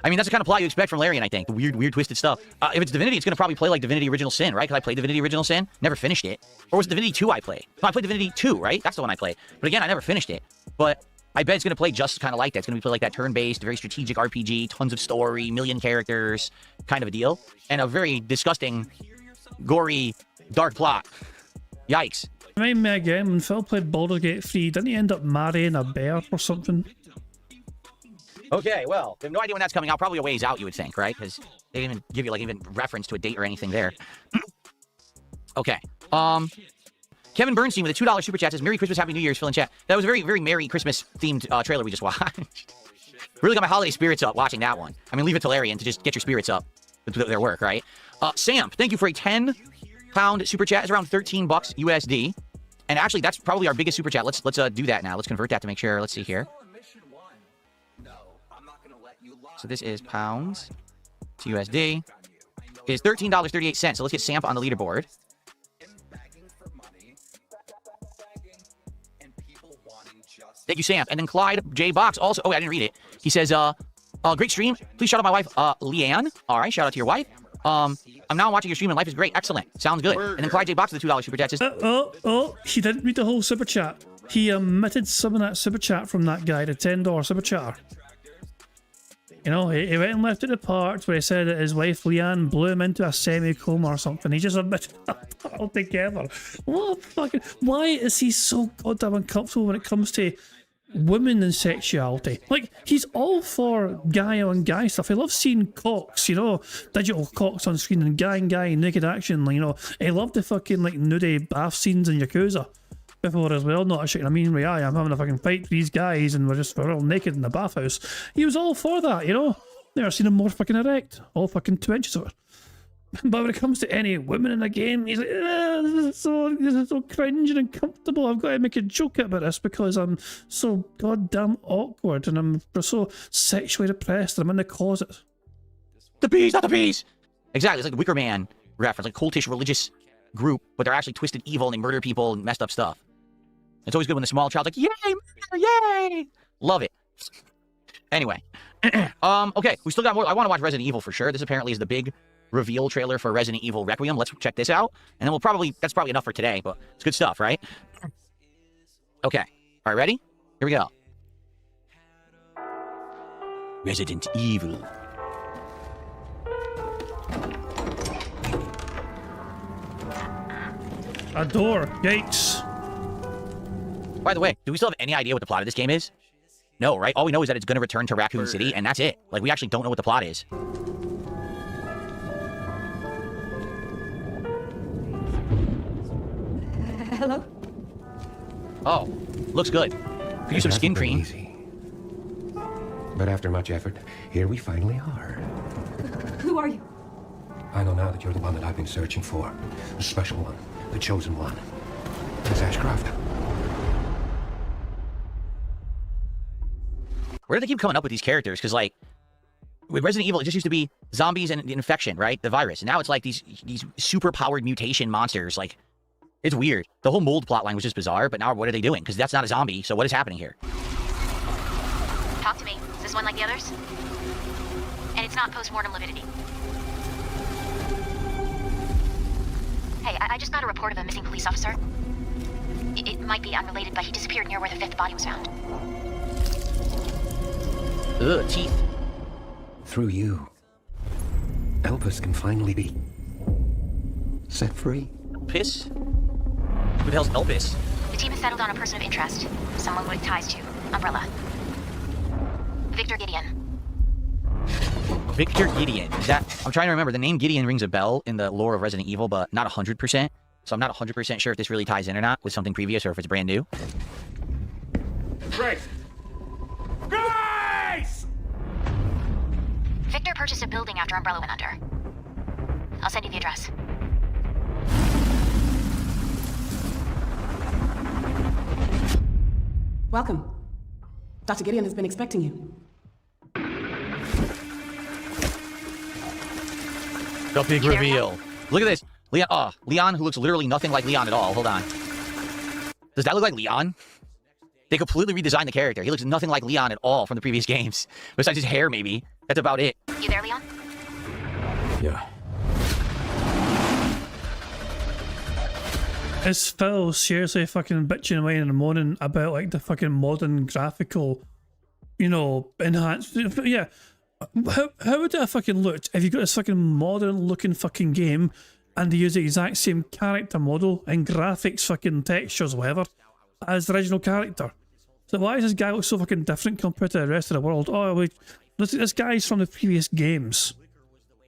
I mean, that's the kind of plot you expect from Larian, I think. The weird, twisted stuff. If it's Divinity, it's going to probably play like Divinity Original Sin, right? Because I played Divinity Original Sin. Never finished it. Or was it Divinity 2 I played? No, I played Divinity 2, right? That's the one I played. But again, I never finished it. But I bet it's going to play just kind of like that. It's going to be play like that turn-based, very strategic RPG, tons of story, million characters kind of a deal. And a very disgusting, gory, dark plot. Yikes. Remind me again, when Phil played Baldur's Gate 3, didn't he end up marrying a bear or something? Okay, well, I have no idea when that's coming out. Probably a ways out, you would think, right? Because they didn't even give you, like, even reference to a date or anything there. Okay. Kevin Bernstein with a $2 super chat says, Merry Christmas, Happy New Year's, Phil in chat. That was a very, very Merry Christmas-themed trailer we just watched. Really got my holiday spirits up watching that one. I mean, leave it to Larian to just get your spirits up with their work, right? Sam, thank you for a £10 super chat. It's around 13 bucks USD. And actually, that's probably our biggest super chat. Let's do that now. Let's convert that to make sure. Let's see here. So this is pounds to USD. It is $13.38. So let's get Samp on the leaderboard. Thank you, Samp. And then Clyde J. Box also. Oh, I didn't read it. He says, great stream. Please shout out my wife, Leanne. All right, shout out to your wife. I'm now watching your stream and life is great. Excellent. Sounds good. And then Clyde J. Box with the $2 super chat says, he didn't read the whole super chat. He omitted some of that super chat from that guy, the $10 super chatter. You know, he went and left at the part where he said that his wife Leanne blew him into a semi-coma or something. He just omitted that part altogether. What fucking... Why is he so goddamn uncomfortable when it comes to women and sexuality? Like, he's all for guy on guy stuff. He loves seeing cocks, you know, digital cocks on screen and guy naked action. Like, you know, he loved the fucking, like, nudie bath scenes in Yakuza before as well. Not shit. I mean, I'm having a fucking fight with these guys and we're all naked in the bathhouse. He was all for that, you know. Never seen him more fucking erect. All fucking 2 inches of it. But when it comes to any women in a game, he's like, this is so cringe and uncomfortable. I've got to make a joke about this because I'm so goddamn awkward and I'm so sexually depressed and I'm in the closet. The bees, not the bees! Exactly, it's like the Wicker Man reference, like cultish religious group, but they're actually twisted evil and they murder people and messed up stuff. It's always good when the small child's like, yay, murder, yay! Love it. Anyway. Okay, we still got more. I want to watch Resident Evil for sure. This apparently is the big reveal trailer for Resident Evil Requiem. Let's check this out. And then that's probably enough for today, but it's good stuff, right? Okay. All right, ready? Here we go. Resident Evil. A door. Yikes. By the way, do we still have any idea what the plot of this game is? No, right? All we know is that it's going to return to Raccoon City, and that's it. Like, we actually don't know what the plot is. Hello? Oh, looks good. Could use some skin cream. Easy. But after much effort, here we finally are. Who are you? I know now that you're the one that I've been searching for. The special one. The chosen one. Miss Ashcroft. Where do they keep coming up with these characters? Because, like, with Resident Evil, it just used to be zombies and infection, right? The virus. And now it's like these super-powered mutation monsters. Like, it's weird. The whole mold plotline was just bizarre, but now what are they doing? Because that's not a zombie, so what is happening here? Talk to me. Is this one like the others? And it's not post-mortem lividity. Hey, I just got a report of a missing police officer. It might be unrelated, but he disappeared near where the 5th body was found. Ugh, teeth. Through you, Elvis can finally be set free. Elvis? Who the hell's Elvis? The team has settled on a person of interest. Someone with ties to Umbrella. Victor Gideon. Victor Gideon. Is that... I'm trying to remember. The name Gideon rings a bell in the lore of Resident Evil, but not 100%. So I'm not 100% sure if this really ties in or not with something previous or if it's brand new. Grace! Grace! Victor purchased a building after Umbrella went under. I'll send you the address. Welcome. Dr. Gideon has been expecting you. The big reveal. Look at this. Leon, who looks literally nothing like Leon at all. Hold on. Does that look like Leon? They completely redesigned the character. He looks nothing like Leon at all from the previous games. Besides his hair, maybe. That's about it. You there, Leon? Yeah. Is Phil seriously fucking bitching away in the morning about like the fucking modern graphical, you know, enhanced? Yeah. How would it have fucking looked if you got this fucking modern looking fucking game and they use the exact same character model and graphics, fucking textures, whatever, as the original character? So why does this guy look so fucking different compared to the rest of the world? Oh, wait, this guy's from the previous games.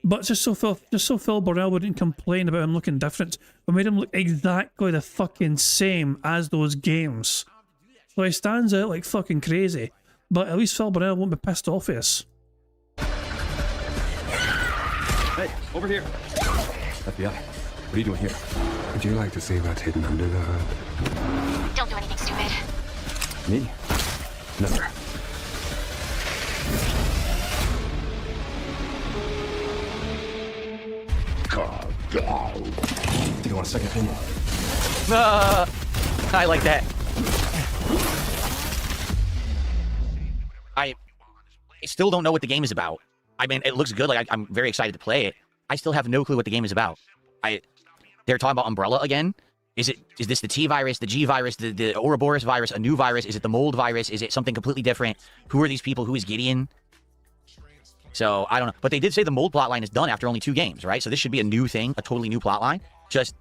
But just so Phil Burrell wouldn't complain about him looking different, we made him look exactly the fucking same as those games. So he stands out like fucking crazy. But at least Phil Burrell won't be pissed off at us. Hey, over here. FBI, what are you doing here? Would you like to see what's hidden under the hood? Don't do anything stupid. Me? Never. Think you want a second opinion? I like that. I still don't know what the game is about. I mean, it looks good. Like I'm very excited to play it. I still have no clue what the game is about. They're talking about Umbrella again. Is this the T virus, the G virus, the Ouroboros virus, a new virus? Is it the mold virus? Is it something completely different? Who are these people? Who is Gideon? So I don't know. But they did say the mold plotline is done after only 2 games, right? So this should be a new thing, a totally new plotline. Just,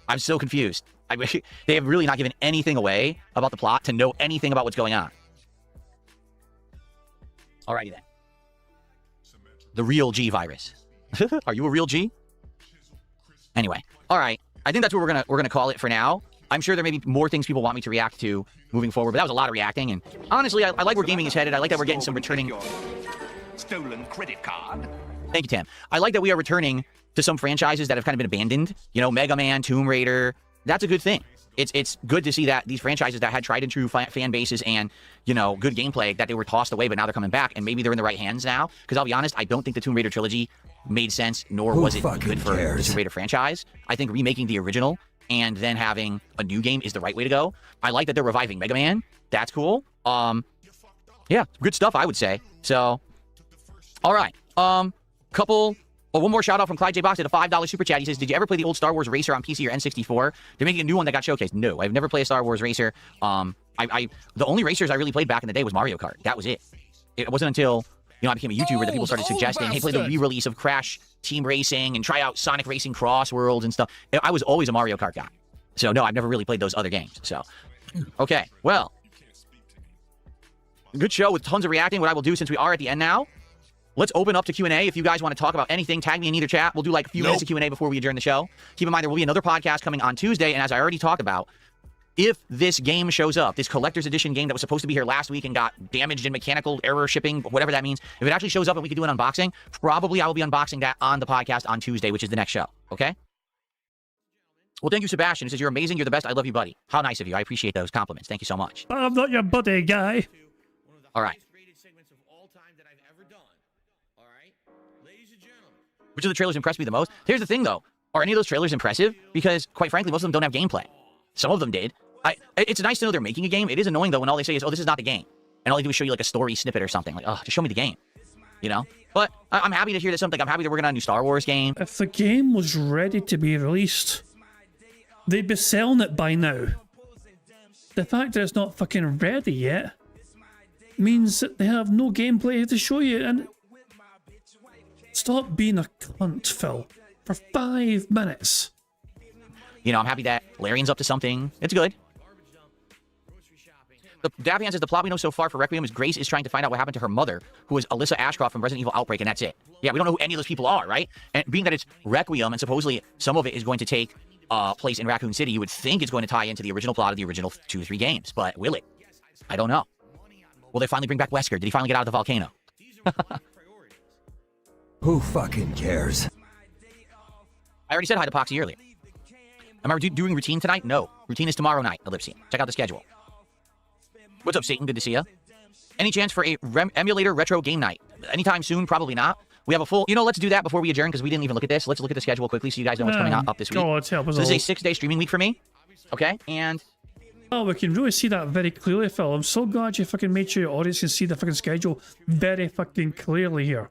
I'm so confused. They have really not given anything away about the plot to know anything about what's going on. Alrighty then. The real G virus. Are you a real G? Anyway, all right. I think that's what we're gonna call it for now. I'm sure there may be more things people want me to react to moving forward, but that was a lot of reacting. And honestly, I like where gaming is headed. I like that we're getting some returning. Stolen credit card. Thank you, Tim. I like that we are returning to some franchises that have kind of been abandoned. You know, Mega Man, Tomb Raider. That's a good thing. It's good to see that these franchises that had tried and true fan bases and, you know, good gameplay, that they were tossed away, but now they're coming back, and maybe they're in the right hands now. Because I'll be honest, I don't think the Tomb Raider trilogy made sense, nor was it good for the Tomb Raider franchise. I think remaking the original and then having a new game is the right way to go. I like that they're reviving Mega Man. That's cool. Yeah, good stuff, I would say. So, all right. One more shout out from Clyde J. Box at a $5 super chat. He says, did you ever play the old Star Wars Racer on PC or N64? They're making a new one that got showcased. No, I've never played a Star Wars Racer. The only racers I really played back in the day was Mario Kart. That was it. It wasn't until, you know, I became a YouTuber that people started suggesting, hey, play the re-release of Crash Team Racing and try out Sonic Racing Cross Worlds and stuff. I was always a Mario Kart guy. So no, I've never really played those other games. So, okay, well, good show with tons of reacting. What I will do, since we are at the end now, let's open up to Q&A. If you guys want to talk about anything, tag me in either chat. We'll do like a few minutes of Q&A before we adjourn the show. Keep in mind, there will be another podcast coming on Tuesday. And as I already talked about, if this game shows up, this collector's edition game that was supposed to be here last week and got damaged in mechanical error shipping, whatever that means, if it actually shows up and we can do an unboxing, probably I will be unboxing that on the podcast on Tuesday, which is the next show. Okay? Well, thank you, Sebastian. He says, you're amazing. You're the best. I love you, buddy. How nice of you. I appreciate those compliments. Thank you so much. I'm not your buddy, guy. All right. Which of the trailers impressed me the most? Here's the thing, though. Are any of those trailers impressive? Because, quite frankly, most of them don't have gameplay. Some of them did. It's nice to know they're making a game. It is annoying, though, when all they say is, oh, this is not the game. And all they do is show you, like, a story snippet or something. Like, oh, just show me the game. You know? But I'm happy to hear that something. I'm happy that we're going to a new Star Wars game. If the game was ready to be released, they'd be selling it by now. The fact that it's not fucking ready yet means that they have no gameplay to show you, and stop being a cunt, Phil, for 5 minutes. You know, I'm happy that Larian's up to something. It's good. The Davian says the plot we know so far for Requiem is Grace is trying to find out what happened to her mother, who is Alyssa Ashcroft from Resident Evil Outbreak, and that's it. Yeah, we don't know who any of those people are, right? And being that it's Requiem, and supposedly some of it is going to take place in Raccoon City, you would think it's going to tie into the original plot of the original 2 or 3 games, but will it? I don't know. Will they finally bring back Wesker? Did he finally get out of the volcano? Who fucking cares? I already said hi to Poxy earlier. Am I doing routine tonight? No. Routine is tomorrow night, Ellipsine. Check out the schedule. What's up, Satan? Good to see ya. Any chance for a emulator retro game night? Anytime soon? Probably not. We have a full... You know, let's do that before we adjourn, because we didn't even look at this. Let's look at the schedule quickly so you guys know what's coming up this week. God, help us so this all. is a 6-day streaming week for me. Okay, and... Oh, we can really see that very clearly, Phil. I'm so glad you fucking made sure your audience can see the fucking schedule very fucking clearly here.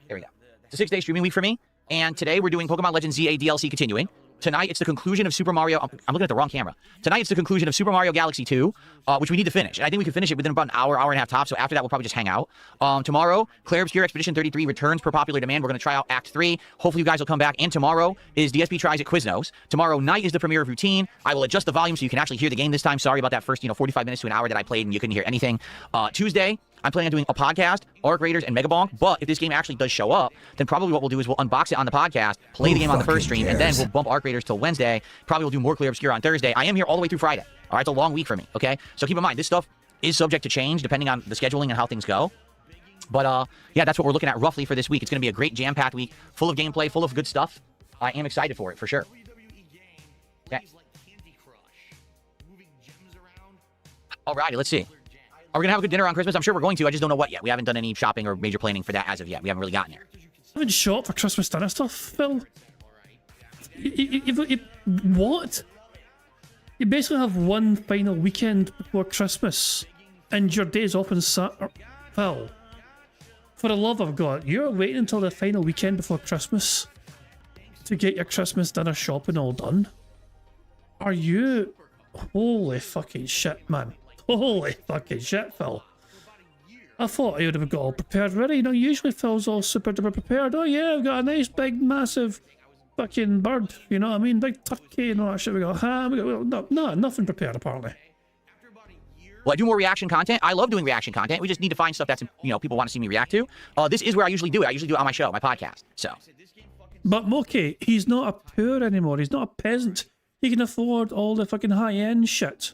There we go. It's a 6-day streaming week for me. And today we're doing Pokemon Legends ZA DLC continuing. Tonight, it's the conclusion of Super Mario... I'm looking at the wrong camera. Tonight, it's the conclusion of Super Mario Galaxy 2, which we need to finish. And I think we can finish it within about an hour and a half tops. So after that, we'll probably just hang out. Tomorrow, Claire Obscure Expedition 33 returns per popular demand. We're going to try out Act 3. Hopefully, you guys will come back. And tomorrow is DSP Tries at Quiznos. Tomorrow night is the premiere of Routine. I will adjust the volume so you can actually hear the game this time. Sorry about that first, 45 minutes to an hour that I played and you couldn't hear anything. Tuesday, I'm planning on doing a podcast, Arc Raiders, and Megabonk. But if this game actually does show up, then probably what we'll do is we'll unbox it on the podcast, play the game on the first stream, and then we'll bump Arc Raiders till Wednesday. Probably we'll do more Clear Obscure on Thursday. I am here all the way through Friday. All right, it's a long week for me, okay? So keep in mind, this stuff is subject to change depending on the scheduling and how things go. But, yeah, that's what we're looking at roughly for this week. It's going to be a great jam-packed week, full of gameplay, full of good stuff. I am excited for it, for sure. Okay. All righty, let's see. Are we going to have a good dinner on Christmas? I'm sure we're going to. I just don't know what yet. We haven't done any shopping or major planning for that as of yet. We haven't really gotten there. I haven't shop for Christmas dinner stuff, Phil. What? You basically have one final weekend before Christmas, and your day's off on Saturday. Phil, for the love of God, you're waiting until the final weekend before Christmas to get your Christmas dinner shopping all done? Are you... Holy fucking shit, man. Holy fucking shit, Phil. I thought I would have got all prepared ready. Usually Phil's all super duper prepared. Oh yeah, I've got a nice big massive fucking bird. You know what I mean? Big turkey and all that shit. We got ham. We got nothing prepared apparently. Well, I do more reaction content. I love doing reaction content. We just need to find stuff that's, people want to see me react to. This is where I usually do it. I usually do it on my show, my podcast. So. But Moki, he's not a poor anymore. He's not a peasant. He can afford all the fucking high-end shit.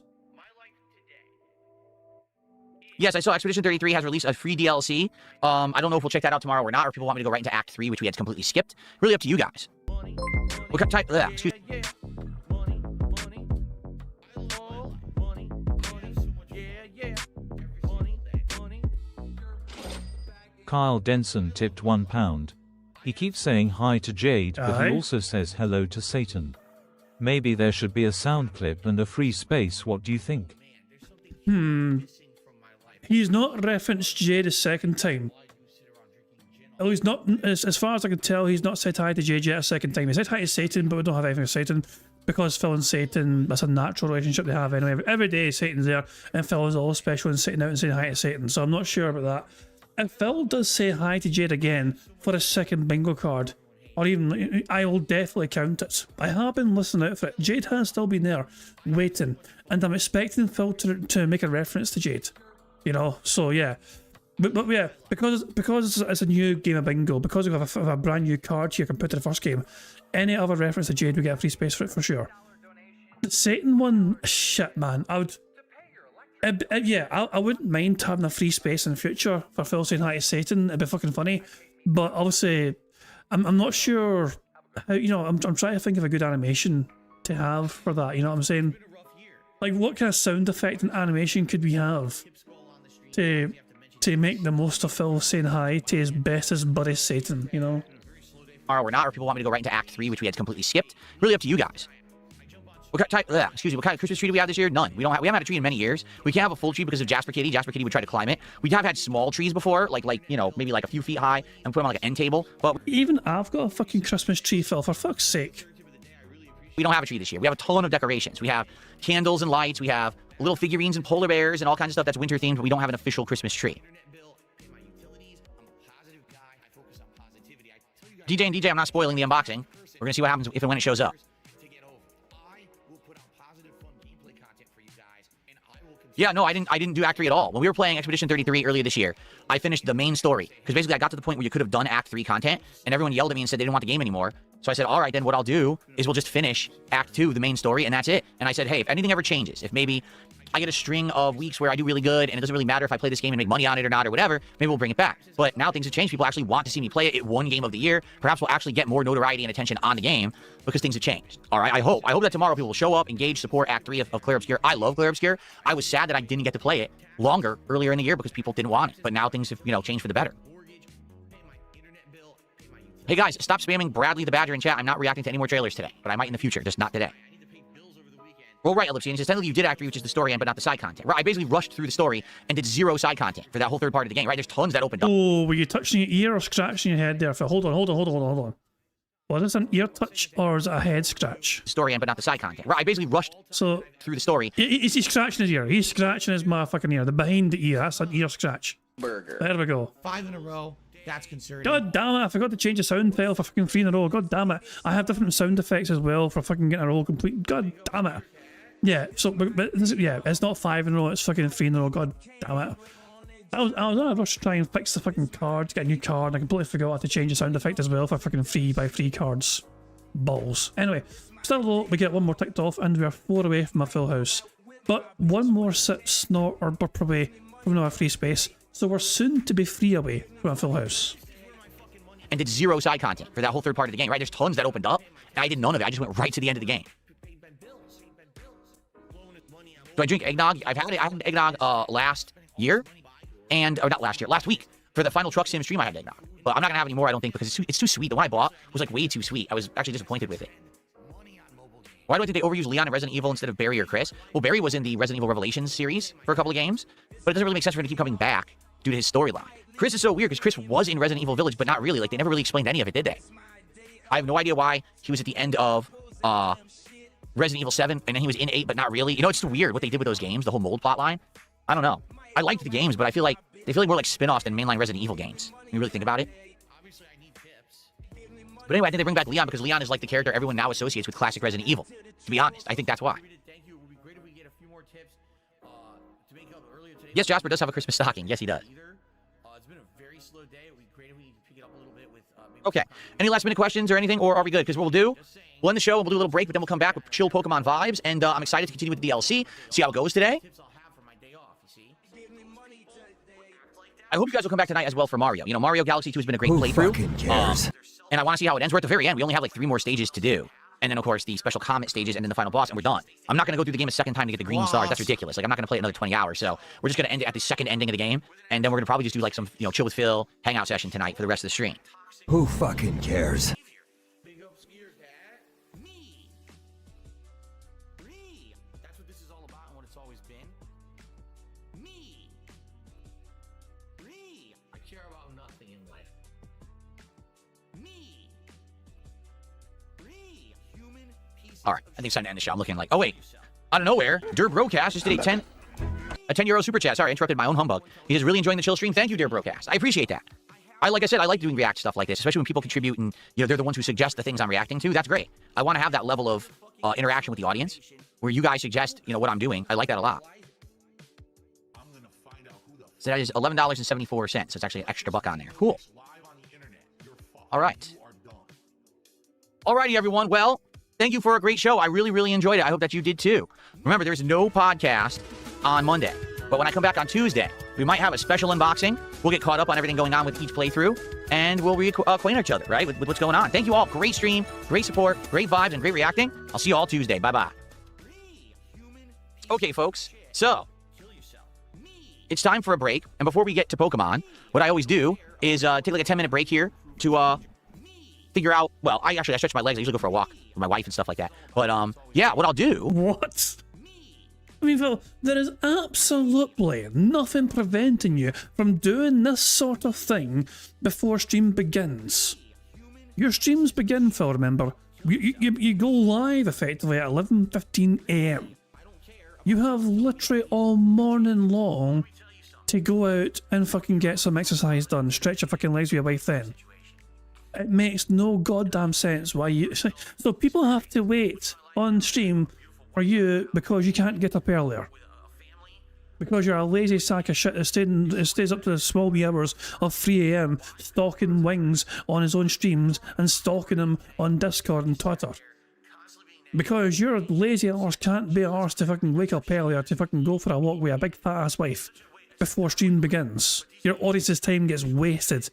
Yes, I saw Expedition 33 has released a free DLC. I don't know if we'll check that out tomorrow or not, or if people want me to go right into Act 3, which we had completely skipped. Really up to you guys. What kind of type? Excuse me. Kyle Denson tipped £1. He keeps saying hi to Jade, but he also says hello to Satan. Maybe there should be a sound clip and a free space. What do you think? He's not referenced Jade a second time. Oh, he's not, as far as I can tell, he's not said hi to Jade yet a second time. He said hi to Satan, but we don't have anything with Satan, because Phil and Satan, that's a natural relationship they have anyway. Every day Satan's there, and Phil is all special and sitting out and saying hi to Satan, so I'm not sure about that. If Phil does say hi to Jade again for a second bingo card, or even, I will definitely count it. I have been listening out for it. Jade has still been there, waiting, and I'm expecting Phil to make a reference to Jade. So yeah. But yeah, because it's a new game of bingo, because we have a brand new card here compared to the first game, any other reference to Jade, we get a free space for it for sure. The Satan one, shit man, I wouldn't mind having a free space in the future for Phil saying hi to Satan. It'd be fucking funny, but obviously, I'm not sure how. I'm trying to think of a good animation to have for that. You know what I'm saying? Like, what kind of sound effect and animation could we have to make the most of Phil saying hi to his bestest buddy Satan, Or not, or people want me to go right into Act 3, which we had completely skipped. Really up to you guys. What kind of Christmas tree do we have this year? None. We haven't had a tree in many years. We can't have a full tree because of Jasper Kitty. Jasper Kitty would try to climb it. We have had small trees before, like maybe like a few feet high, and put them on like an end table. But even I've got a fucking Christmas tree, Phil, for fuck's sake. We don't have a tree this year. We have a ton of decorations. We have candles and lights. We have little figurines and polar bears and all kinds of stuff that's winter themed, but we don't have an official Christmas tree. DJ, I'm not spoiling the unboxing. We're going to see what happens if and when it shows up. Yeah, no, I didn't do Act 3 at all. When we were playing Expedition 33 earlier this year, I finished the main story. Because basically I got to the point where you could have done Act 3 content, and everyone yelled at me and said they didn't want the game anymore. So I said, all right, then what I'll do is we'll just finish Act 2, the main story, and that's it. And I said, hey, if anything ever changes, if maybe I get a string of weeks where I do really good and it doesn't really matter if I play this game and make money on it or not or whatever, maybe we'll bring it back. But now things have changed. People actually want to see me play it. It won Game of the Year. Perhaps we'll actually get more notoriety and attention on the game because things have changed. All right, I hope that tomorrow people will show up, engage, support Act 3 of Clair Obscur. I love Clair Obscur. I was sad that I didn't get to play it longer earlier in the year because people didn't want it. But now things have, changed for the better. Hey guys, stop spamming Bradley the Badger in chat. I'm not reacting to any more trailers today, but I might in the future, just not today. Well, right, Ellipse, and technically you did Act 3, which is the story end, but not the side content. Right, I basically rushed through the story and did 0 side content for that whole third part of the game, right? There's tons that opened up. Oh, were you touching your ear or scratching your head there? Hold on. Was this an ear touch or is it a head scratch? Story end, but not the side content. Right, I basically rushed through the story. Is he scratching his ear? He's scratching his motherfucking ear. The behind the ear, that's an ear scratch. Burger. There we go. 5 in a row. That's concerning. God damn it, I forgot to change the sound file for fucking 3 in a row. God damn it. I have different sound effects as well for fucking getting a roll complete. God damn it. Yeah, so, but yeah, it's not 5 in a row, it's fucking 3 in a row. God damn it. I was trying to fix the fucking card, get a new card, and I completely forgot to change the sound effect as well for fucking 3x3 cards. Balls. Anyway, still though, we get one more ticked off and we are 4 away from a full house. But one more sip, snort, or burp away from our free space. So we're soon to be 3 away from a full house. And did 0 side content for that whole third part of the game, right? There's tons that opened up, and I did none of it. I just went right to the end of the game. Do I drink eggnog? I had eggnog last year, or not last year, last week. For the final Truck Sim stream, I had eggnog. But I'm not going to have any more, I don't think, because it's too sweet. The one I bought was like way too sweet. I was actually disappointed with it. Why do I think they overuse Leon in Resident Evil instead of Barry or Chris? Well, Barry was in the Resident Evil Revelations series for a couple of games, but it doesn't really make sense for him to keep coming back due to his storyline. Chris is so weird because Chris was in Resident Evil Village, but not really. Like, they never really explained any of it, did they? I have no idea why he was at the end of Resident Evil 7, and then he was in 8, but not really. It's just weird what they did with those games, the whole mold plotline. I don't know. I liked the games, but I feel like they feel like more like spin-offs than mainline Resident Evil games. When you really think about it. But anyway, I think they bring back Leon because Leon is like the character everyone now associates with classic Resident Evil. To be honest, I think that's why. Yes, Jasper does have a Christmas stocking. Yes, he does. Okay. Any last minute questions or anything, or are we good? Because what we'll do, we'll end the show and we'll do a little break, but then we'll come back with chill Pokemon vibes, and I'm excited to continue with the DLC, see how it goes today. I hope you guys will come back tonight as well for Mario. Mario Galaxy 2 has been a great playthrough. And I want to see how it ends. We're at the very end. We only have like 3 more stages to do. And then, of course, the special comet stages and then the final boss, and we're done. I'm not going to go through the game a second time to get the green stars. That's ridiculous. Like, I'm not going to play it another 20 hours. So we're just going to end it at the second ending of the game. And then we're going to probably just do like some, chill with Phil hangout session tonight for the rest of the stream. Who fucking cares? All right, I think it's time to end the show. I'm looking like, oh wait, out of nowhere, Dear Broadcast just did a 10 euro super chat. Sorry, I interrupted my own humbug. He is really enjoying the chill stream. Thank you, Dear Broadcast. I appreciate that. Like I said, I like doing react stuff like this, especially when people contribute and they're the ones who suggest the things I'm reacting to. That's great. I want to have that level of interaction with the audience, where you guys suggest what I'm doing. I like that a lot. So that is $11.74. It's actually an extra buck on there. Cool. All right. Alrighty, everyone. Well, thank you for a great show. I really, really enjoyed it. I hope that you did too. Remember, there's no podcast on Monday. But when I come back on Tuesday, we might have a special unboxing. We'll get caught up on everything going on with each playthrough. And we'll reacquaint each other, right, with what's going on. Thank you all. Great stream, great support, great vibes, and great reacting. I'll see you all Tuesday. Bye-bye. Okay, folks. So, it's time for a break. And before we get to Pokemon, what I always do is take like a 10-minute break here to figure out... Well, I stretch my legs. I usually go for a walk with my wife and stuff like that. But, yeah, what I'll do... What? I mean, Phil, there is absolutely nothing preventing you from doing this sort of thing before stream begins. Your streams begin, Phil, remember. You go live, effectively, at 11:15 AM. You have literally all morning long to go out and fucking get some exercise done. Stretch your fucking legs with your wife then. It makes no goddamn sense why you... So people have to wait on stream for you because you can't get up earlier. Because you're a lazy sack of shit that stays up to the small wee hours of 3 AM stalking Wings on his own streams and stalking him on Discord and Twitter. Because your lazy arse can't be arsed to fucking wake up earlier to fucking go for a walk with a big fat ass wife before stream begins. Your audience's time gets wasted.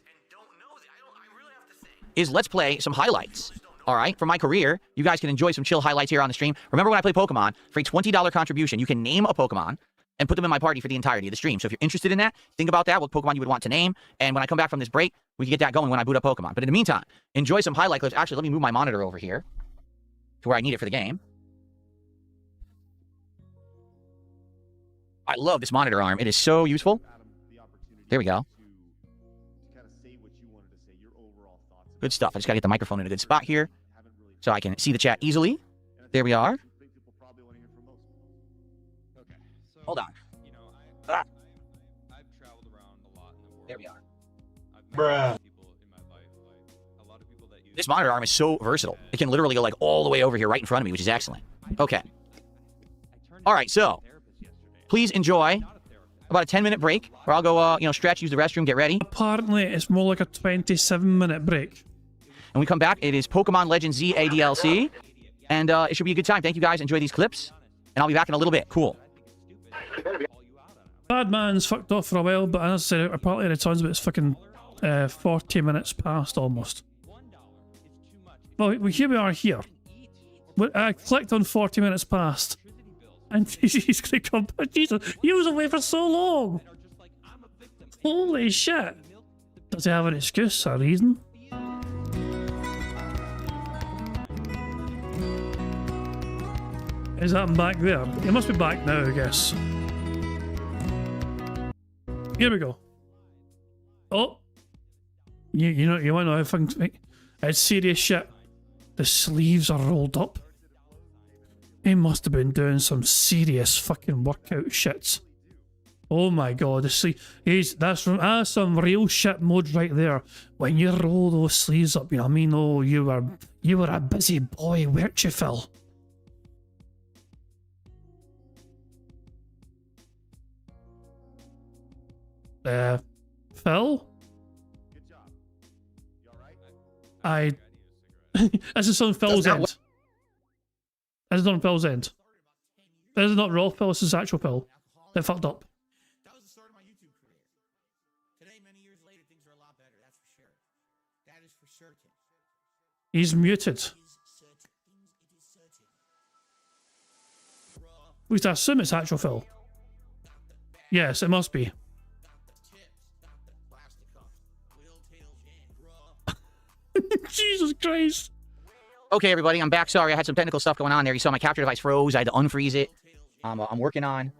Is let's play some highlights. All right, from my career, you guys can enjoy some chill highlights here on the stream. Remember when I play Pokemon, for a $20 contribution, you can name a Pokemon and put them in my party for the entirety of the stream. So if you're interested in that, think about that, what Pokemon you would want to name, and when I come back from this break, we can get that going when I boot up Pokemon. But in the meantime, enjoy some highlight clips. Actually, let me move my monitor over here to where I need it for the game. I love this monitor arm. It is so useful. There we go. Good stuff. I just gotta get the microphone in a good spot here so I can see the chat easily. There we are. Hold on. Ah. There we are. Bruh. This monitor arm is so versatile. It can literally go like all the way over here right in front of me, which is excellent. Okay. All right, so please enjoy about a 10-minute break where I'll go, stretch, use the restroom, get ready. Apparently, it's more like a 27-minute break. And we come back. It is Pokemon Legends Z ADLC. And it should be a good time. Thank you guys. Enjoy these clips. And I'll be back in a little bit. Cool. Bad man's fucked off for a while, but as I said, apparently it sounds about it's fucking 40 minutes past almost. Well, here we are here. I clicked on 40 minutes past. And he's gonna come back. Jesus, he was away for so long. Holy shit. Does he have an excuse, a reason? Is that him back there? He must be back now, I guess. Here we go. Oh. You want to know how things... It's serious shit. The sleeves are rolled up. He must have been doing some serious fucking workout shits. Oh my god, the sleeve... That's some real shit mode right there. When you roll those sleeves up, you know what I mean? Oh, you were a busy boy, weren't you, Phil? Phil? This is on Phil's end. This is on Phil's end. This is not raw Phil, this is actual Phil. They fucked up. That was the start of my YouTube career. Today, many years later, things are a lot better, that's for sure. That is for certain. He's muted. We have to assume it's actual Phil. Yes, it must be. Jesus Christ. Okay, everybody, I'm back. Sorry, I had some technical stuff going on there. You saw my capture device froze. I had to unfreeze it. I'm working on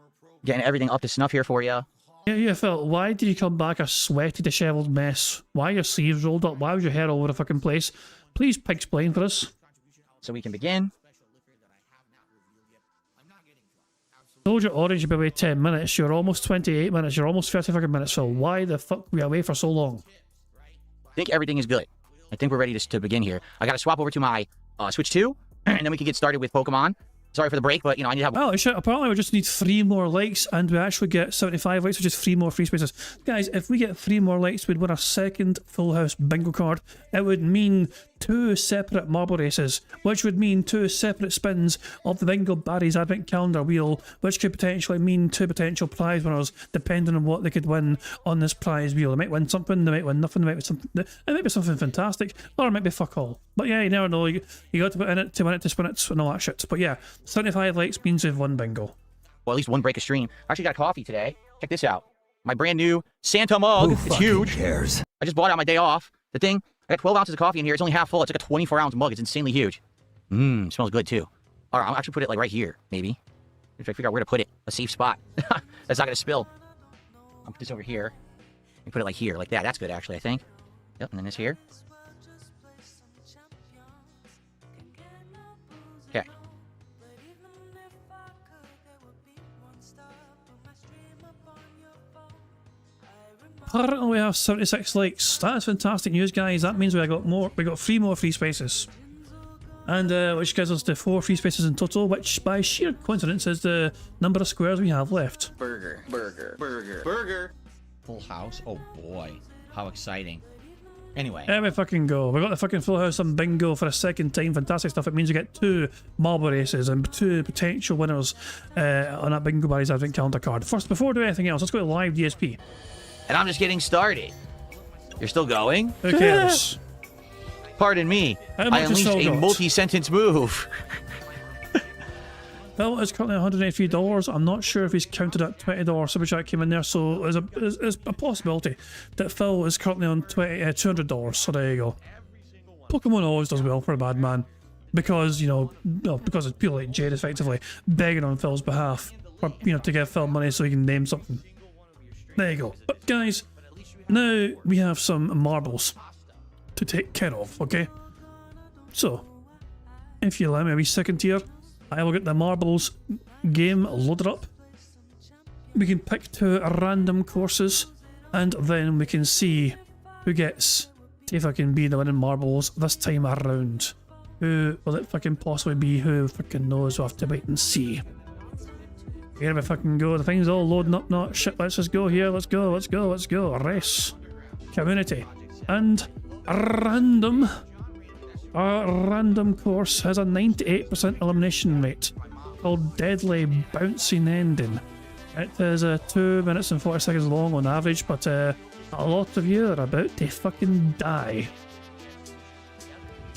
getting everything up to snuff here for you. Yeah, Phil, why did you come back a sweaty, disheveled mess? Why are your sleeves rolled up? Why was your hair all over the fucking place? Please explain for us. So we can begin. Told you Orange would be away 10 minutes. You're almost 28 minutes. You're almost 30 fucking minutes, Phil. Why the fuck were we away for so long? I think everything is good. I think we're ready to begin here. I got to swap over to my Switch 2, and then we can get started with Pokemon. Sorry for the break, but, I need to have... Oh, shit. Apparently we just need 3 more likes, and we actually get 75 likes, which is 3 more free spaces. Guys, if we get 3 more likes, we'd win a second Full House bingo card. It would mean 2 separate marble races, which would mean 2 separate spins of the Bingo Barry's Advent Calendar wheel, which could potentially mean 2 potential prize winners, depending on what they could win on this prize wheel. They might win something, they might win nothing, they might be something, it might be something fantastic, or it might be fuck all. But yeah, you never know. You got to put in it to win it to spin it and all that shit. But yeah, 75 likes means we've won bingo. Well, at least 1 break of stream. I actually got coffee today. Check this out. My brand new Santa mug. It's huge. Cares? I just bought it on my day off. The thing, I got 12 ounces of coffee in here. It's only half full. It's like a 24-ounce mug. It's insanely huge. Smells good too. All right, I'll actually put it like right here, maybe. If I figure out where to put it, a safe spot. That's not gonna spill. I'll put this over here. And put it like here, like that. That's good, actually, I think. Yep, and then this here. Okay. Apparently we have 76 likes. That is fantastic news, guys. That means we got 3 more free spaces. And which gives us the 4 free spaces in total, which by sheer coincidence is the number of squares we have left. Burger. Full house? Oh boy. How exciting. Anyway. There we fucking go. We got the fucking full house on bingo for a second time. Fantastic stuff. It means we get 2 marble races and 2 potential winners on that Bingo Barry's Advent Calendar card. First, before we do anything else, let's go to live DSP. And I'm just getting started. You're still going? Who cares? Pardon me. I unleashed a multi-sentence move. Phil is currently $183. I'm not sure if he's counted that $20 super chat came in there, so there's a possibility that Phil is currently on $200. So there you go. Pokemon always does well for a bad man, because because it's people like Jade effectively begging on Phil's behalf, or to give Phil money so he can name something. There you go. But guys, now we have some marbles to take care of. Okay, so if you allow me a wee second here, I will get the marbles game loaded up. We can pick 2 random courses, and then we can see who gets to fucking be the winning marbles this time around. Who will it fucking possibly be? Who fucking knows? We'll have to wait and see. Here we fucking go. The thing's all loading up now. Shit, let's just go here. Let's go. Race. Community. And random. Our random course has a 98% elimination rate called Deadly Bouncing Ending. It is 2 minutes and 40 seconds long on average, but a lot of you are about to fucking die.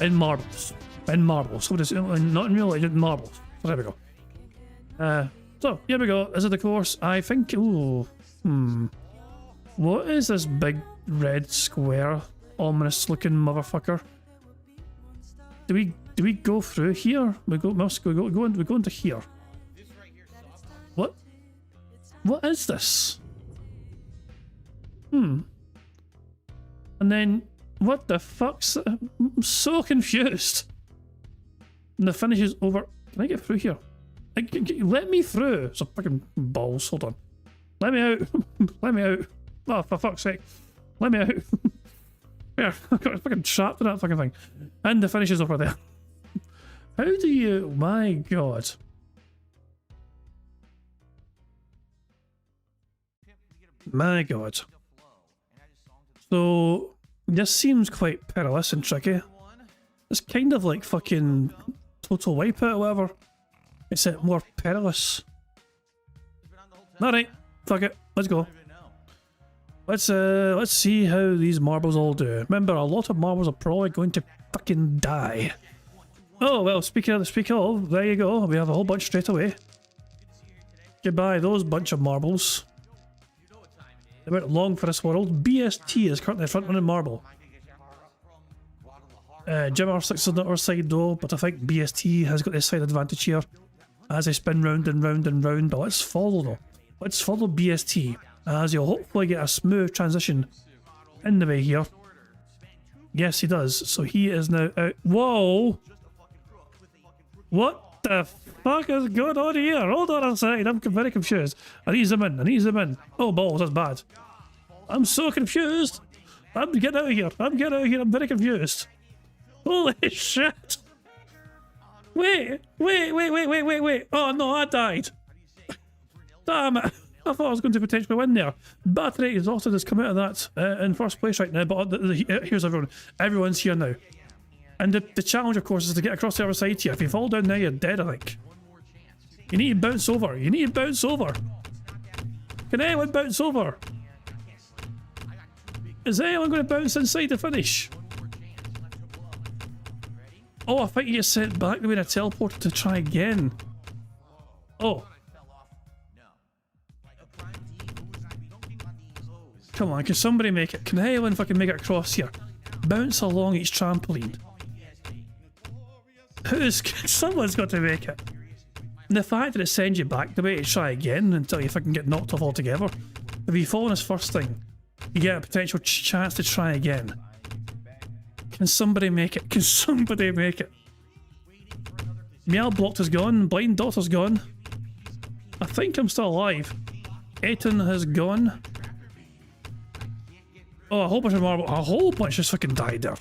In marbles. What is it? Not in real life, in marbles. So there we go. So here we go. Is it the course? I think. Ooh. What is this big red square, ominous looking motherfucker? Do we go through here? We go into here. What? What is this? And then what the fuck's? I'm so confused. And the finish is over. Can I get through here? Let me through. It's a fucking balls. Hold on. Let me out. Let me out. Oh, for fuck's sake. Let me out. Yeah, I got fucking trapped in that fucking thing. And the finish is over there. How do you... My god. My god. So, this seems quite perilous and tricky. It's kind of like fucking Total Wipeout or whatever. Except more perilous. Alright, fuck it. Let's go. Let's see how these marbles all do. Remember, a lot of marbles are probably going to fucking die. Oh, well, speaking of, there you go. We have a whole bunch straight away. Goodbye, those bunch of marbles. They went long for this world. BST is currently front running marble. Jim R6 is on the other side though, but I think BST has got this side advantage here as they spin round and round and round. But let's follow though. Let's follow BST as he'll hopefully get a smooth transition in the way here. Yes, he does. So he is now out. Whoa! What the fuck is going on here? Hold on a second, I'm very confused. I need to zoom in. Oh balls, that's bad. I'm so confused. I'm getting out of here. I'm very confused. Holy shit! Wait. Oh no, I died. Damn it. I thought I was going to potentially win there. Battery Exhausted has come out of that in first place right now, but here's everyone. Everyone's here now. And the challenge, of course, is to get across the other side here. If you fall down there, you're dead, I think. You need to bounce over. Can anyone bounce over? Is anyone going to bounce inside the finish? Oh, I think you get sent back the way in a teleporter to try again. Oh. Come on, can somebody make it? Can anyone fucking make it across here? Bounce along each trampoline. Someone's got to make it. And the fact that it sends you back the way to try again until you fucking get knocked off altogether. If you fall on this first thing, you get a potential chance to try again. Can somebody make it? Meow Blocked is gone. Blind Daughter's gone. I think I'm still alive. Aiton has gone. Oh, a whole bunch of marble. A whole bunch just fucking died there.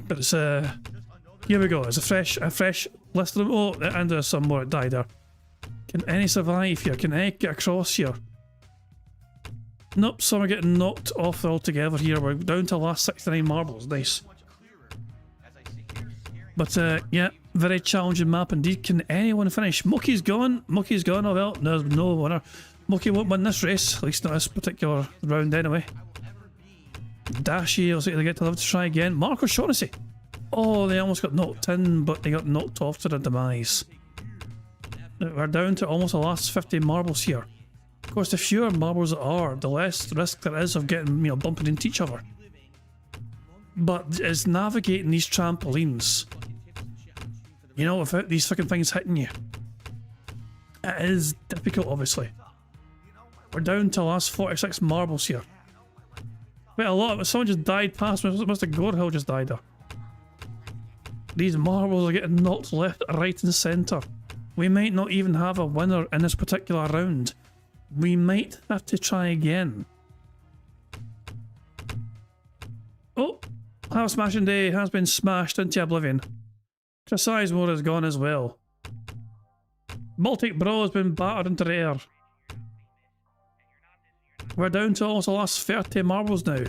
But it's here we go. It's a fresh list of them. Oh, and there's some more that died there. Can any survive here? Can any get across here? Nope, some are getting knocked off altogether here. We're down to the last 69 marbles. Nice. But yeah, very challenging map indeed. Can anyone finish? Mookie's gone. Mookie's gone. Oh well, there's no winner. Mookie won't win this race, at least not this particular round anyway. Dashy, I'll say they get to live to try again. Mark O'Shaughnessy. Oh, they almost got knocked in, but they got knocked off to their demise. We're down to almost the last 50 marbles here. Of course, the fewer marbles there are, the less risk there is of getting, you know, bumping into each other. But it's navigating these trampolines, you know, without these fucking things hitting you. It is difficult, obviously. We're down to the last 46 marbles here. Wait, a lot of it. Someone just died past me. Mr. Gorehill just died there. These marbles are getting knocked left, right and centre. We might not even have a winner in this particular round. We might have to try again. Oh, Half Smashing Day has been smashed into oblivion. Chris Sizemore is gone as well. Baltic Bro has been battered into the air. We're down to almost the last 30 marbles now.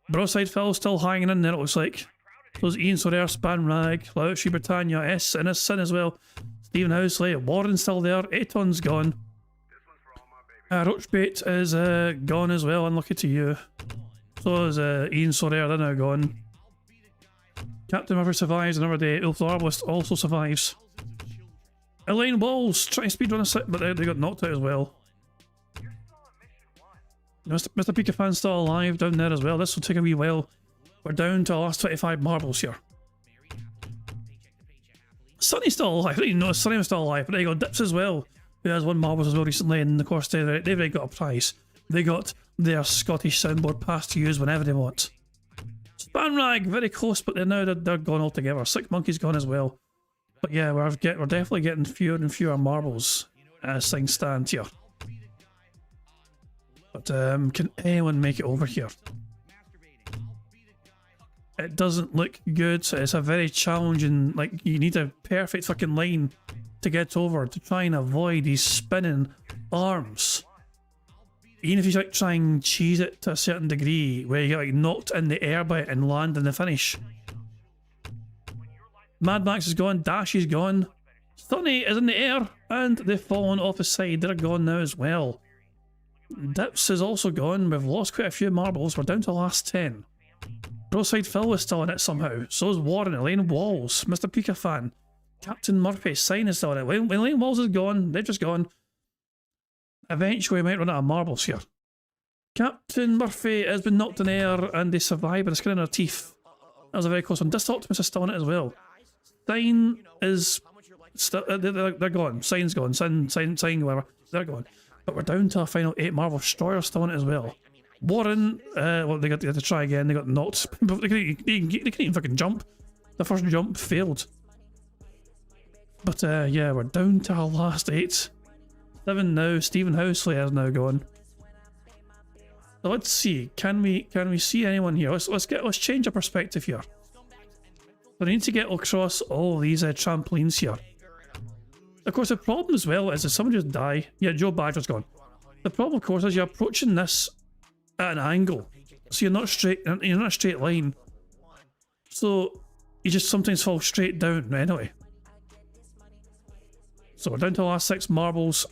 Broside Phil still hanging in there, it looks like. Those Ian Sorare, Span Rag, Lautry Britannia, S and his son as well. Stephen Housley, Warren's still there, Aton's gone. Roachbait is gone as well, unlucky to you. So is Ian Sorare, they're now gone. Captain Murphy survives another day, Ulf Arbalist also survives. Elaine Walls trying to speedrun a sit, but they got knocked out as well. Mr. Pika fan's still alive down there as well. This will take a wee while. We're down to the last 25 marbles here. Sonny's still alive. I didn't even know Sonny was still alive, but there you go. Dips as well, who has won marbles as well recently, and of course they've already got a prize. They got their Scottish soundboard pass to use whenever they want. Spanrag, very close, but they're gone altogether. Sick Monkey's gone as well. But yeah, we're definitely getting fewer and fewer marbles as things stand here. But can anyone make it over here? It doesn't look good. It's a very challenging, like, you need a perfect fucking line to get over to try and avoid these spinning arms. Even if you like try and cheese it to a certain degree, where you get like knocked in the air by it and land in the finish. Mad Max is gone, Dashy's gone, Sonny is in the air, and they've fallen off the side. They're gone now as well. Dips is also gone. We've lost quite a few marbles. We're down to the last 10. Broside Phil was still in it somehow. So is Warren, Elaine Walls, Mr. Pika fan, Captain Murphy, Sign is still in it. When Elaine Walls is gone, they've just gone. Eventually we might run out of marbles here. Captain Murphy has been knocked in the air and they survive with a skin in their teeth. That was a very close one. Disc Optimus is still in it as well. Sign is still, they're gone. Sign's gone. Sign, whatever. They're gone. But we're down to a final 8 marble. Destroyer still in it as well. Warren, well, they had to try again. They got knocked. They couldn't even fucking jump. The first jump failed. But yeah, we're down to our last 8. 7 now. Stephen Housley has now gone. So let's see. Can we see anyone here? Let's change our perspective here. So I need to get across all these trampolines here. Of course, the problem as well is if someone just die. Yeah, Joe Badger's gone. The problem, of course, is you're approaching this at an angle, so you're not a straight line. So you just sometimes fall straight down anyway. So we're down to the last 6 marbles.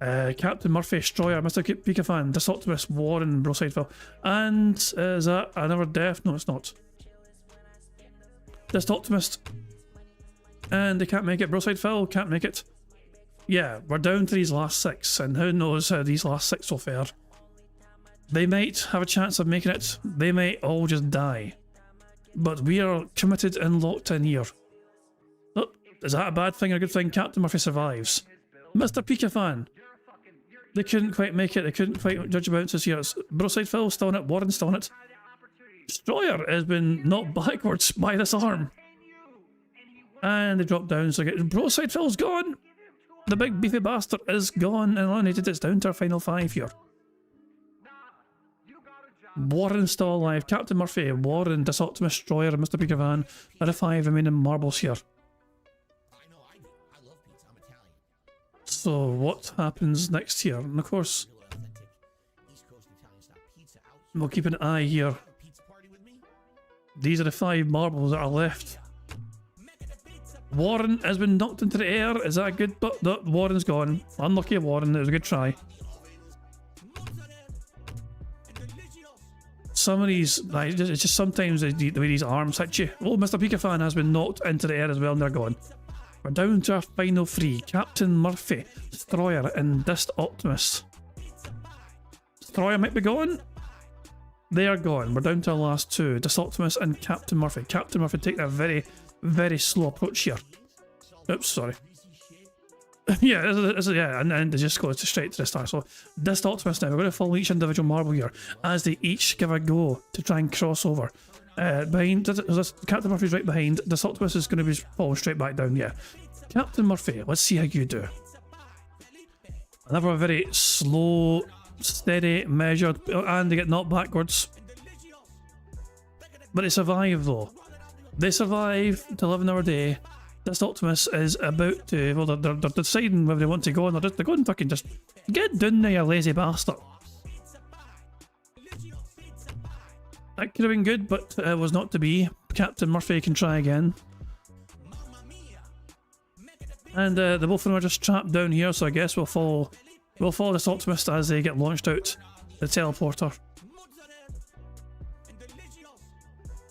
Captain Murphy, Destroyer, Mr. Pika fan, Disc Optimus, Warren, Broside Phil, and is that another death? No, it's not. Disc Optimist. And they can't make it. Broside Phil can't make it. Yeah, we're down to these last 6, and who knows how these last 6 will fare. They might have a chance of making it. They might all just die. But we are committed and locked in here. Oh, is that a bad thing or a good thing? Captain Murphy survives. Mr. Pika fan. They couldn't quite make it. They couldn't quite judge bounces here. Broside Phil still in it. Warren's still in it. Destroyer has been knocked backwards by this arm. And they drop down, so Broside Phil's gone! The big beefy bastard is gone and eliminated. It's down to our final 5 here. Warren still alive. Captain Murphy, Warren, Dis Optimus, Destroyer, and Mr. Peter Van are the 5 remaining marbles here. So what happens next here? And of course, we'll keep an eye here. These are the 5 marbles that are left. Warren has been knocked into the air. Is that good? But no, Warren's gone. Unlucky Warren. It was a good try. Some of these, like, it's just sometimes the way these arms hit you. Oh, Mr. Pika Fan has been knocked into the air as well, and they're gone. We're down to our final 3. Captain Murphy, Destroyer, and Dis Optimus. Destroyer might be gone. They are gone. We're down to our last 2. Dis Optimus and Captain Murphy. Captain Murphy taking a very, very slow approach here. Oops, sorry. Yeah, yeah, and it just goes straight to the start. So Dis Optimus now, we're going to follow each individual marble here as they each give a go to try and cross over. Behind, Captain Murphy's right behind. Dis Optimus is going to be falling straight back down, yeah. Captain Murphy, let's see how you do. Another very slow, steady, measured, and they get knocked backwards. But they survive though. They survive to 11-hour day. Dis Optimus is about to, well, they're deciding whether they want to go, and they're going fucking just get down there, you lazy bastard. That could have been good, but it was not to be. Captain Murphy can try again. And the both of them are just trapped down here, so I guess we'll follow Dis Optimus as they get launched out the teleporter.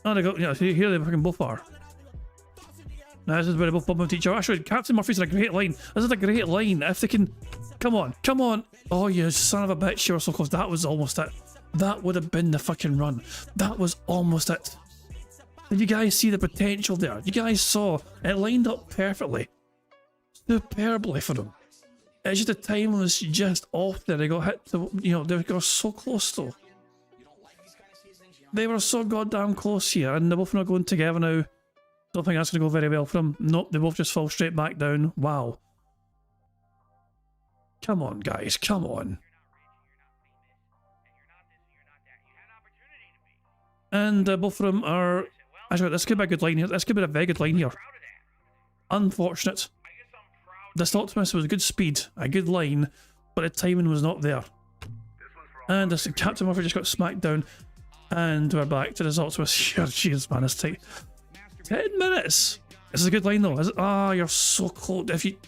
Oh, they go, yeah, here they fucking both are. Now this is where they both bump into each other. Actually, Captain Murphy's in a great line. This is a great line. If they can... Come on, come on. Oh, you son of a bitch, you were so close. That was almost it. That would have been the fucking run. That was almost it. Did you guys see the potential there? You guys saw it lined up perfectly. Superbly for them. It's just the time was just off there. They got hit to, you know, they got so close though. They were so goddamn close here, and they're both not going together now. Don't think that's going to go very well for them. Nope, they both just fall straight back down. Wow. Come on, guys, come on. And both of them are... Actually, this could be a good line here. This could be a very good line here. Unfortunate. Dis Optimus was good speed, a good line, but the timing was not there. And this Captain Murphy just got smacked down. And we're back to Dis Optimus. Here, jeez, man, it's tight. 10 minutes! This is a good line though, is it? Ah, you're so close. If you...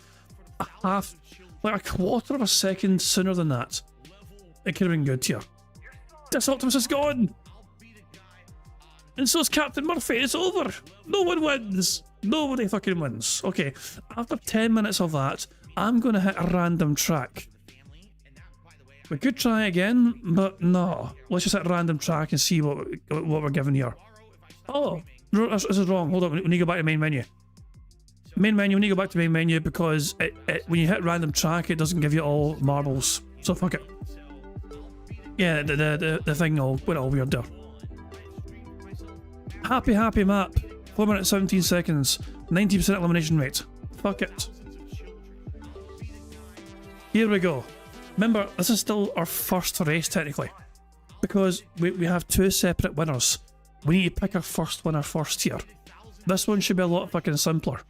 like a quarter of a second sooner than that, it could have been good here. Dis Optimus is gone! And so's Captain Murphy, it's over! No one wins! Nobody fucking wins. Okay, after 10 minutes of that, I'm gonna hit a random track. We could try again, but no. Let's just hit a random track and see what we're given here. Oh! This is wrong. Hold on. We need to go back to main menu. Main menu. We need to go back to main menu because when you hit random track, it doesn't give you all marbles. So fuck it. Yeah, the thing went all weird there. Happy map. 4 minutes 17 seconds. 90% elimination rate. Fuck it. Here we go. Remember, this is still our first race technically, because we have 2 separate winners. We need to pick our first winner first here. This one should be a lot fucking simpler.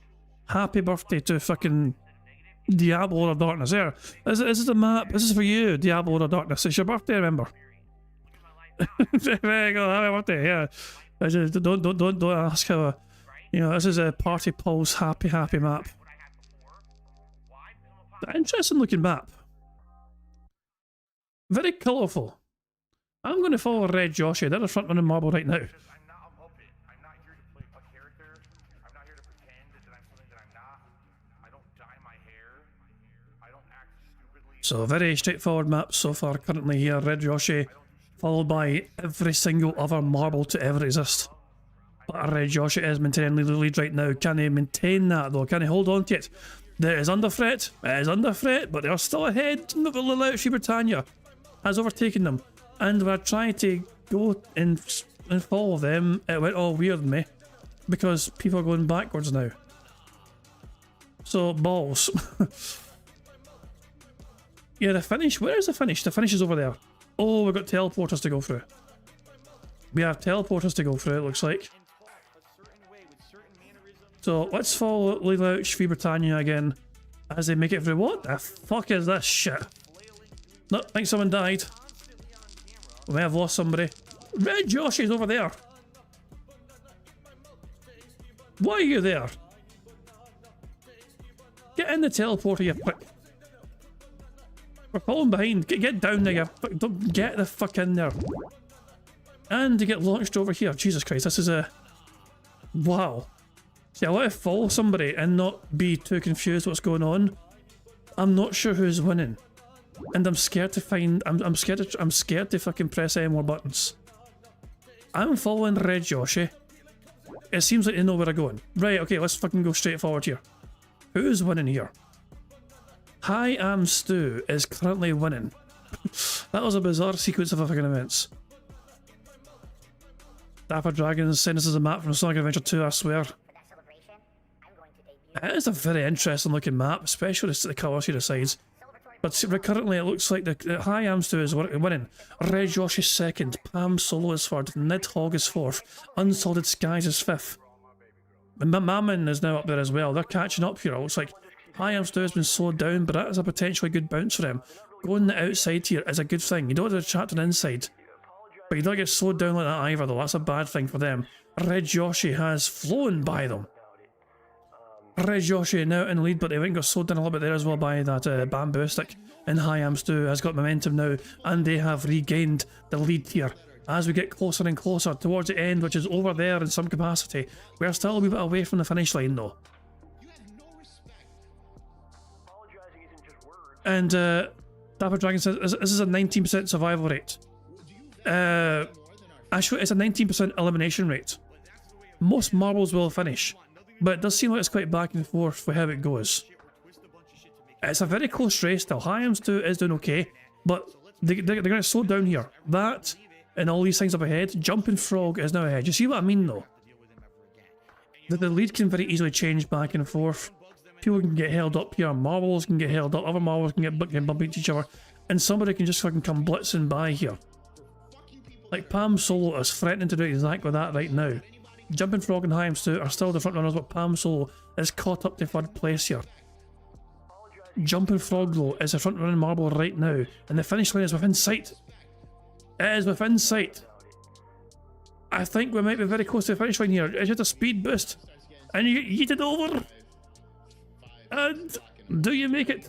Happy birthday to fucking Diablo Lord of Darkness. There. This is the map. This is for you, Diablo Lord of Darkness. It's your birthday, remember. There you go, happy birthday, yeah. Don't ask how, you know, this is a Party Paul's happy map. Interesting looking map. Very colourful. I'm going to follow Red Joshi. They're the front running marble right now. So very straightforward map so far currently here. Red Joshi followed by every single other marble to ever exist. But Red Joshi is maintaining the lead right now. Can he maintain that though? Can he hold on to it? There is under threat. It is under threat, but they are still ahead. Little Britannia has overtaken them. And we're trying to go and follow them. It went all weird on me because people are going backwards now. So, balls. Yeah, the finish. Where is the finish? The finish is over there. Oh, we've got teleporters to go through. We have teleporters to go through, it looks like. So let's follow Leela Shvi Britannia again as they make it through. What the fuck is this shit? No, I think someone died. We may have lost somebody. Red Josh is over there. Why are you there? Get in the teleporter, you prick. We're falling behind. Get down there, you prick. Don't get the fuck in there. And to get launched over here. Jesus Christ, this is a... Wow. See, I want to follow somebody and not be too confused what's going on. I'm not sure who's winning. And I'm scared to find... I'm scared to fucking press any more buttons. I'm following Red Joshi. It seems like they know where I'm going. Right, okay, let's fucking go straight forward here. Who's winning here? Hi, I'm Stu is currently winning. That was a bizarre sequence of fucking events. Dapper Dragons send us as a map from Sonic Adventure 2, I swear. It is a very interesting looking map, especially the colours here sides. But currently it looks like the Hi Am Stu is winning. Red Josh is second, Pam Solo is third, Nidhogg is fourth, Unsalted Skies is fifth. And Mammon is now up there as well. They're catching up here. It looks like Hi Am Stu has been slowed down, but that is a potentially good bounce for him. Going the outside here is a good thing. You don't have to attract an inside. But you don't get slowed down like that either though, that's a bad thing for them. Red Joshi has flown by them. Red Joshi now in lead, but they got slowed down a little bit there as well by that bamboo stick. And Hi Am Stu has got momentum now, and they have regained the lead here. As we get closer and closer towards the end, which is over there in some capacity, we're still a wee bit away from the finish line though. And Dapper Dragon says this is a 19% survival rate. Actually, it's a 19% elimination rate. Most marbles will finish, but it does seem like it's quite back and forth for how it goes. It's a very close race still. Hi Am Stu is doing okay, but they're going to slow down here. That and all these things up ahead. Jumping Frog is now ahead. You see what I mean though? That the lead can very easily change back and forth. People can get held up here. Marbles can get held up. Other marbles can get bumped into each other, and somebody can just fucking come blitzing by here. Like Pam Solo is threatening to do exactly that right now. Jumping Frog and Hi Am Stu are still the front runners, but Pam Solo is caught up to third place here. Jumping Frog though is the front running marble right now, and the finish line is within sight. It is within sight. I think we might be very close to the finish line here. It's just a speed boost, and you get yeeted over. And do you make it?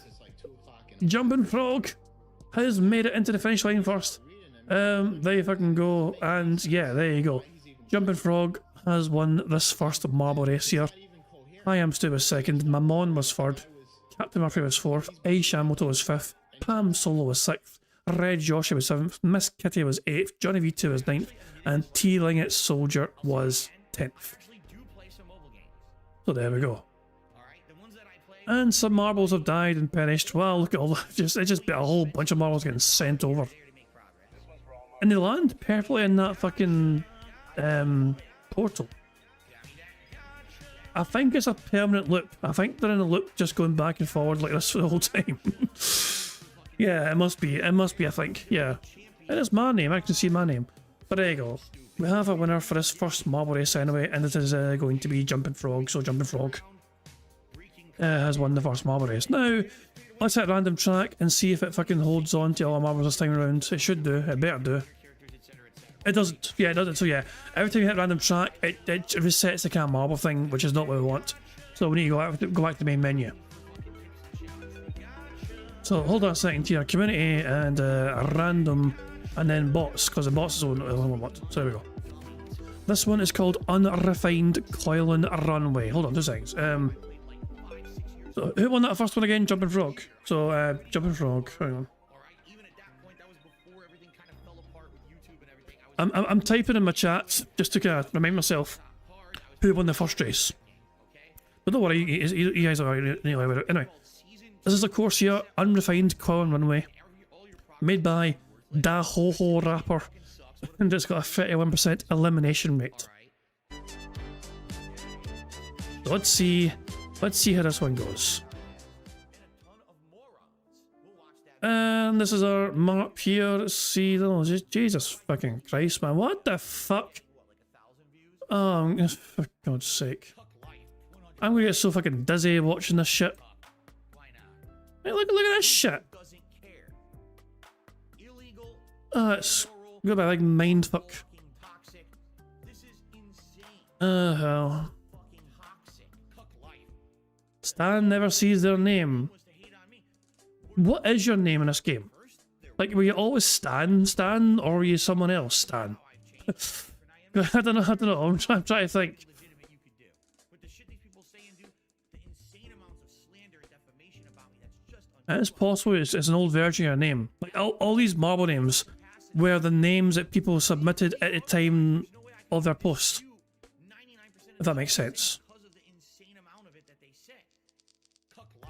Jumping Frog has made it into the finish line first. There you fucking go, and yeah, there you go. Jumping Frog has won this first marble race here. Hi Am Stu was second, Mammon was third, Captain Murphy was fourth, Aishamoto was fifth, Pam Solo was sixth, Red Joshi was seventh, Miss Kitty was eighth, Johnny V2 was ninth, and T-Linget Soldier was 10th. So there we go. And some marbles have died and perished. Well, look at all that. It just a whole bunch of marbles getting sent over. And they land perfectly in that fucking portal. I think it's a permanent loop. I think they're in a loop just going back and forward like this the whole time. Yeah, it must be. It must be, I think. Yeah. It is my name. I can see my name. But there you go. We have a winner for this first marble race anyway, and it is going to be Jumping Frog. So Jumping Frog has won the first marble race. Now, let's hit random track and see if it fucking holds on to all the marbles this time around. It should do. It better do. It doesn't. Yeah, it doesn't. So yeah, every time you hit random track, it resets the kind of marble thing, which is not what we want. So we need to go back to the main menu. So hold on a second here. Community and random, and then bots, because the bots is the only one we want. So there we go. This one is called Unrefined Coiling Runway. Hold on 2 seconds. So who won that first one again? Jumping Frog. So Jumping Frog. Hang on. I'm typing in my chat just to kind of remind myself who won the first race. But don't worry, you guys are anyway. Anyway, this is of course here Unrefined Coiling Runway, made by Da Ho Ho Rapper, and it's got a 31% elimination rate. So let's see how this one goes. and this is our map here. Let's see, oh, Jesus fucking Christ, man. What the fuck? Oh, for God's sake. I'm gonna get so fucking dizzy watching this shit. Hey, look at this shit. It's gonna be like mindfuck. Hell. Stan never sees their name. What is your name in this game? Like, were you always Stan, or were you someone else, Stan? I don't know, I'm trying to think. It's possible it's an old version of your name. Like, all these marble names were the names that people submitted at the time of their post. If that makes sense.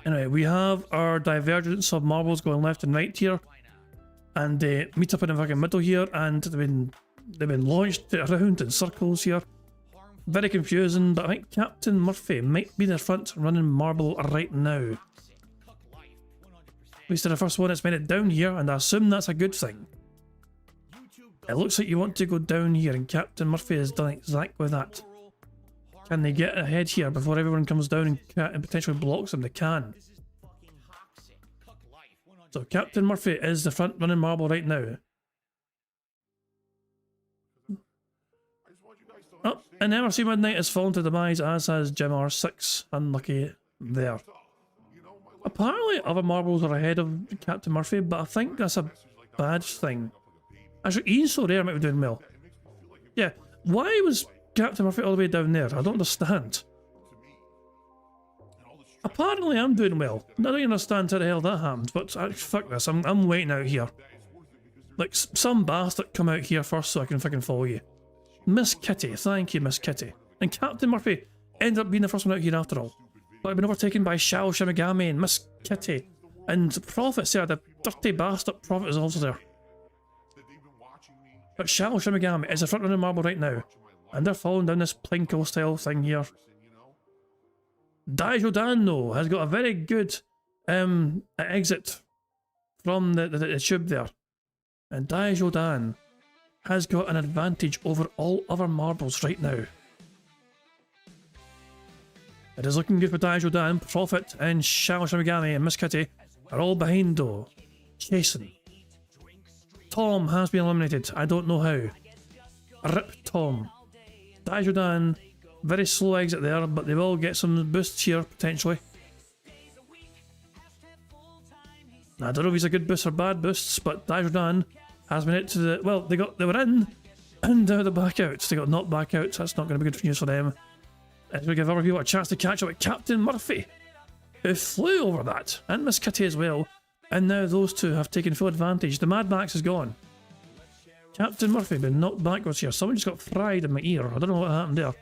Anyway, we have our divergence of marbles going left and right here, and meet up in the fucking middle here, and they've been launched around in circles here. Very confusing, but I think Captain Murphy might be the front running marble right now. At least in the first one, it's made it down here, and I assume that's a good thing. It looks like you want to go down here, and Captain Murphy has done exactly that. Can they get ahead here before everyone comes down and potentially blocks them? They can. So Captain Murphy is the front running marble right now. Oh, and MRC Midnight has fallen to demise, as has Jim R6. Unlucky there. Apparently other marbles are ahead of Captain Murphy, but I think that's a bad thing. Actually, Ian So Rare might be doing well. Yeah, why was Captain Murphy all the way down there? I don't understand. Apparently I'm doing well. I don't understand how the hell that happened, but fuck this, I'm waiting out here. Like, some bastard come out here first so I can fucking follow you. Miss Kitty, thank you, Miss Kitty. And Captain Murphy ended up being the first one out here after all. But I've been overtaken by Shao Shimigami and Miss Kitty. And Prophet's there, the dirty bastard Prophet is also there. But Shao Shimigami is the front running marble right now. And they're following down this Plinko style thing here. Daijo Dan, though, has got a very good exit from the tube there. And Daijo Dan has got an advantage over all other marbles right now. It is looking good for Daijo Dan. Prophet and Shao Shimigami and Miss Kitty are all behind, though. Chasing. Tom has been eliminated. I don't know how. Rip Tom. Daijo Dan, very slow exit there, but they will get some boosts here, potentially. I don't know if he's a good boost or bad boosts, but Daijo Dan has made it to the... Well, they were in, and now they're back out. They got knocked back out, so that's not going to be good news for them. It's going to give other people a chance to catch up with Captain Murphy, who flew over that, and Miss Kitty as well, and now those two have taken full advantage. The Mad Max is gone. Captain Murphy been knocked backwards here. Someone just got fried in my ear. I don't know what happened there.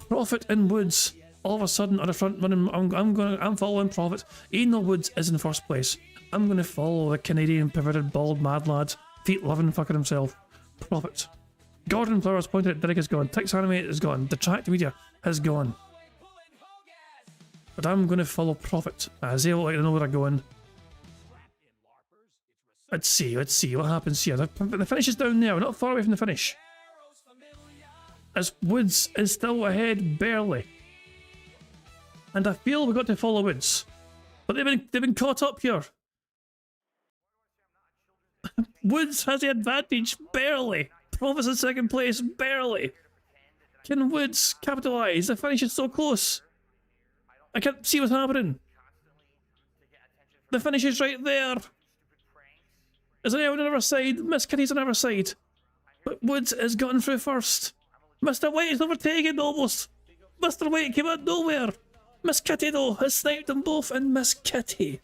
Prophet and Woods all of a sudden are the front running. I'm following Prophet. Even though Woods is in first place, I'm going to follow the Canadian perverted bald mad lad, feet loving fucking himself. Prophet. Gordon Flowers pointed at Derek is gone. Tix Animate is gone. Detract Media has gone. But I'm going to follow Prophet, as they look like they know where they're going. Let's see what happens here. The finish is down there, we're not far away from the finish. As Woods is still ahead, barely. And I feel we've got to follow Woods. But they've been caught up here. Woods has the advantage, barely. Prophet's in second place, barely. Can Woods capitalise? The finish is so close. I can't see what's happening. The finish is right there. Is there anyone on the other side? Miss Kitty's on the other side. But Woods has gotten through first. Mr. White is overtaken almost. Mr. White came out nowhere. Miss Kitty, though, has sniped them both, and Miss Kitty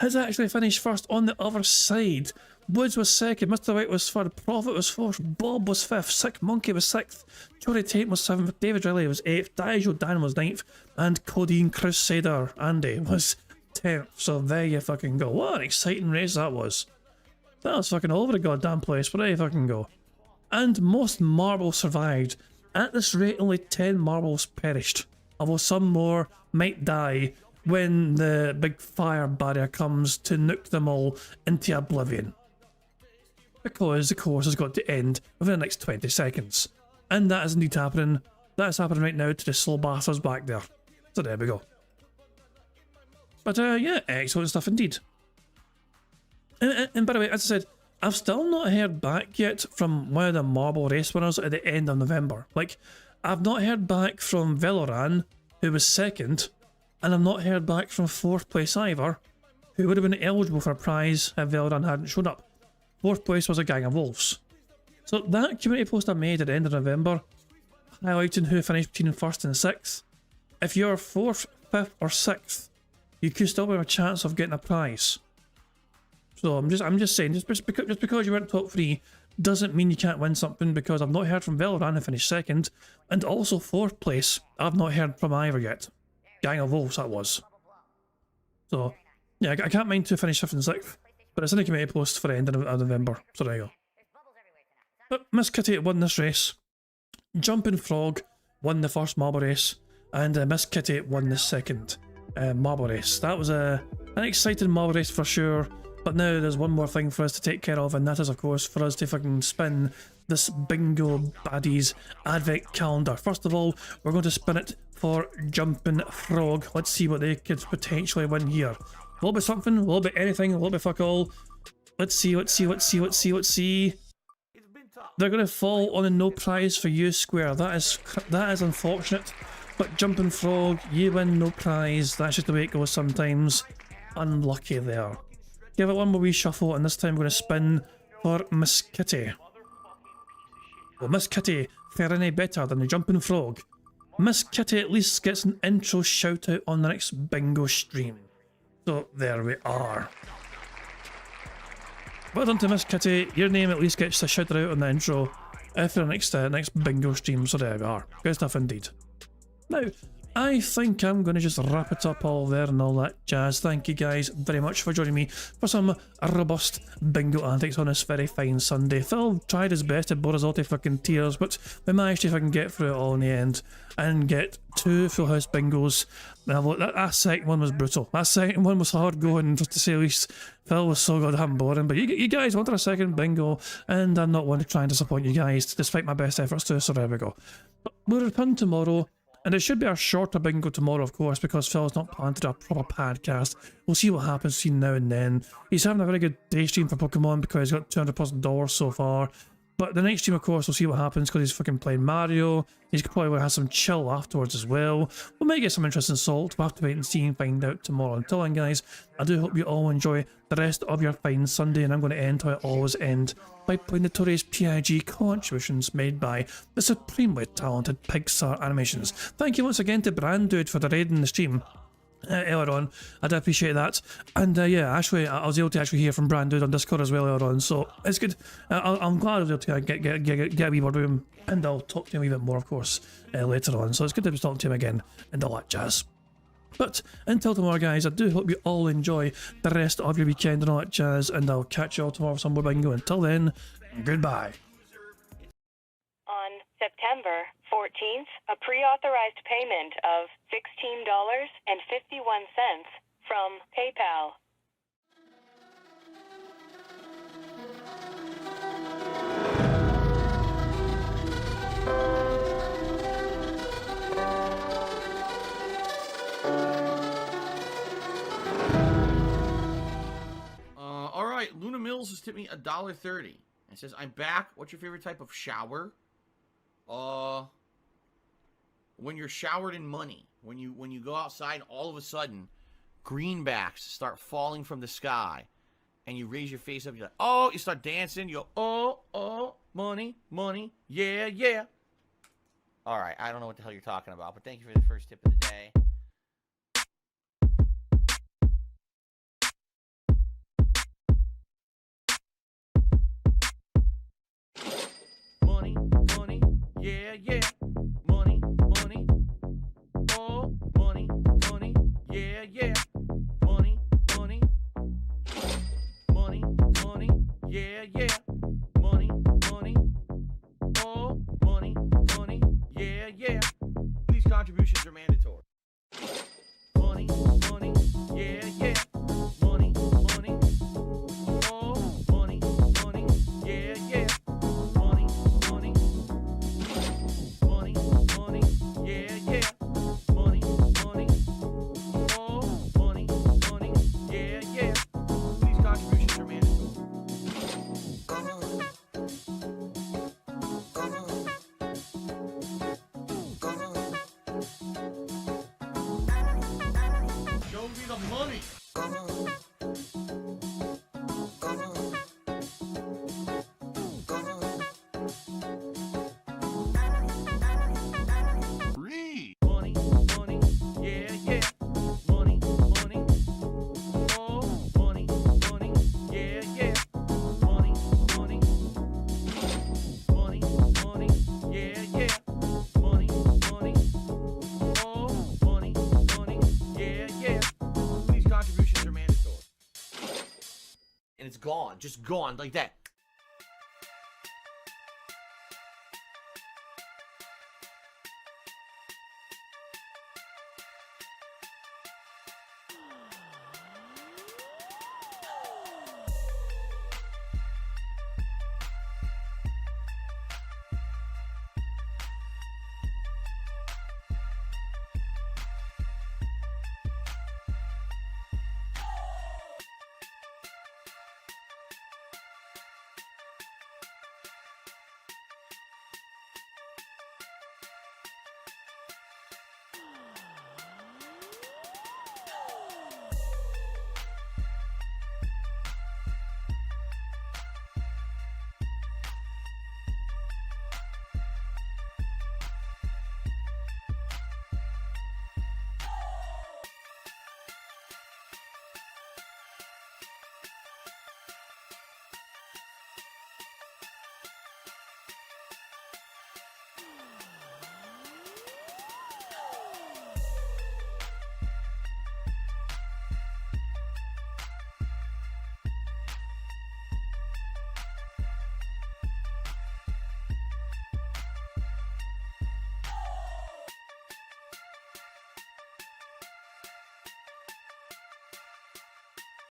has actually finished first on the other side. Woods was second, Mr. White was third, Prophet was fourth, Bob was fifth, Sick Monkey was sixth, Jory Tate was seventh, David Riley was eighth, Daijo Dan was ninth, and Codeine Crusader Andy was 10th. So there you fucking go. What an exciting race that was. That was fucking all over the goddamn place, but there you fucking go. And most marbles survived. At this rate, only 10 marbles perished, although some more might die when the big fire barrier comes to nuke them all into oblivion. Because the course has got to end within the next 20 seconds. And that is indeed happening. That is happening right now to the slow bastards back there. So there we go. But yeah, excellent stuff indeed. And by the way, as I said, I've still not heard back yet from one of the marble race winners at the end of November. Like, I've not heard back from Veloran, who was second, and I've not heard back from 4th place either, who would have been eligible for a prize if Veloran hadn't showed up. 4th place was a gang of wolves. So that community post I made at the end of November, highlighting who finished between 1st and 6th, if you're 4th, 5th or 6th, you could still have a chance of getting a prize. So I'm just saying, just because you weren't top 3 doesn't mean you can't win something, because I've not heard from Veloran who finished 2nd, and also 4th place I've not heard from either yet. Gang of Wolves that was. So yeah, I can't mind who finished 5th and 6th, but it's in the community post for the end of November, so there you go. But Miss Kitty won this race, Jumping Frog won the first marble race, and Miss Kitty won the second marble race. That was an exciting marble race for sure. But now there's one more thing for us to take care of, and that is of course for us to fucking spin this Bingo Baddies advent calendar. First of all, we're going to spin it for Jumping Frog. Let's see what they could potentially win here. A little bit something, a little bit anything, a little bit fuck all. Let's see. They're going to fall on a no prize for you square. That is unfortunate. But Jumping Frog, you win no prize. That's just the way it goes sometimes. Unlucky there. Give it one more wee shuffle, and this time we're going to spin for Miss Kitty. Well, Miss Kitty fare any better than the Jumping Frog. Miss Kitty at least gets an intro shout out on the next bingo stream. So there we are. Well done to Miss Kitty, your name at least gets a shout out on the intro for the next bingo stream, so there we are. Good stuff indeed. Now, I think I'm going to just wrap it up all there and all that jazz. Thank you guys very much for joining me for some robust bingo antics on this very fine Sunday. Phil tried his best to bore us all to fucking tears, but we managed to fucking get through it all in the end and get 2 full house bingos. Now, that second one was brutal. That second one was hard going, just to say the least. Phil was so goddamn boring, but you guys wanted a second bingo, and I'm not one to try and disappoint you guys, despite my best efforts too, so there we go. But we'll return tomorrow. And it should be a shorter bingo tomorrow, of course, because Phil's not planned to do a proper podcast. We'll see what happens between now and then. He's having a very good day stream for Pokemon because he's got $200+ so far. But the next stream, of course, we'll see what happens because he's fucking playing Mario. He's probably going to have some chill afterwards as well. We may get some interesting salt. We'll have to wait and see and find out tomorrow. Until then, guys, I do hope you all enjoy the rest of your fine Sunday, and I'm going to end how I always end, by playing notorious PIG contributions made by the supremely talented Pixar Animations. Thank you once again to Branddude for the raid in the stream earlier on. I do appreciate that. And yeah, actually, I was able to actually hear from Branddude on Discord as well earlier on, so it's good. I'm glad I was able to get a wee word with him, and I'll talk to him a wee bit more, of course, later on. So it's good to be talking to him again and all that jazz. But until tomorrow, guys, I do hope you all enjoy the rest of your weekend and all that jazz, and I'll catch you all tomorrow for some more bingo. Until then, goodbye. On September 14th, a pre-authorized payment of $16.51 from PayPal. All right, Luna Mills has tipped me $1.30. It says, "I'm back. What's your favorite type of shower?" When you're showered in money. When you go outside, all of a sudden, greenbacks start falling from the sky, and you raise your face up. You're like, oh, you start dancing. You go, oh, money, money, yeah, yeah. All right, I don't know what the hell you're talking about, but thank you for the first tip of the day. Money, money, yeah, yeah. Money, money, oh, money, money, yeah, yeah. Money, money, money, money, yeah, yeah. Money, money, oh, money, money, yeah, yeah. These contributions are mandatory. Money, money. gone like that.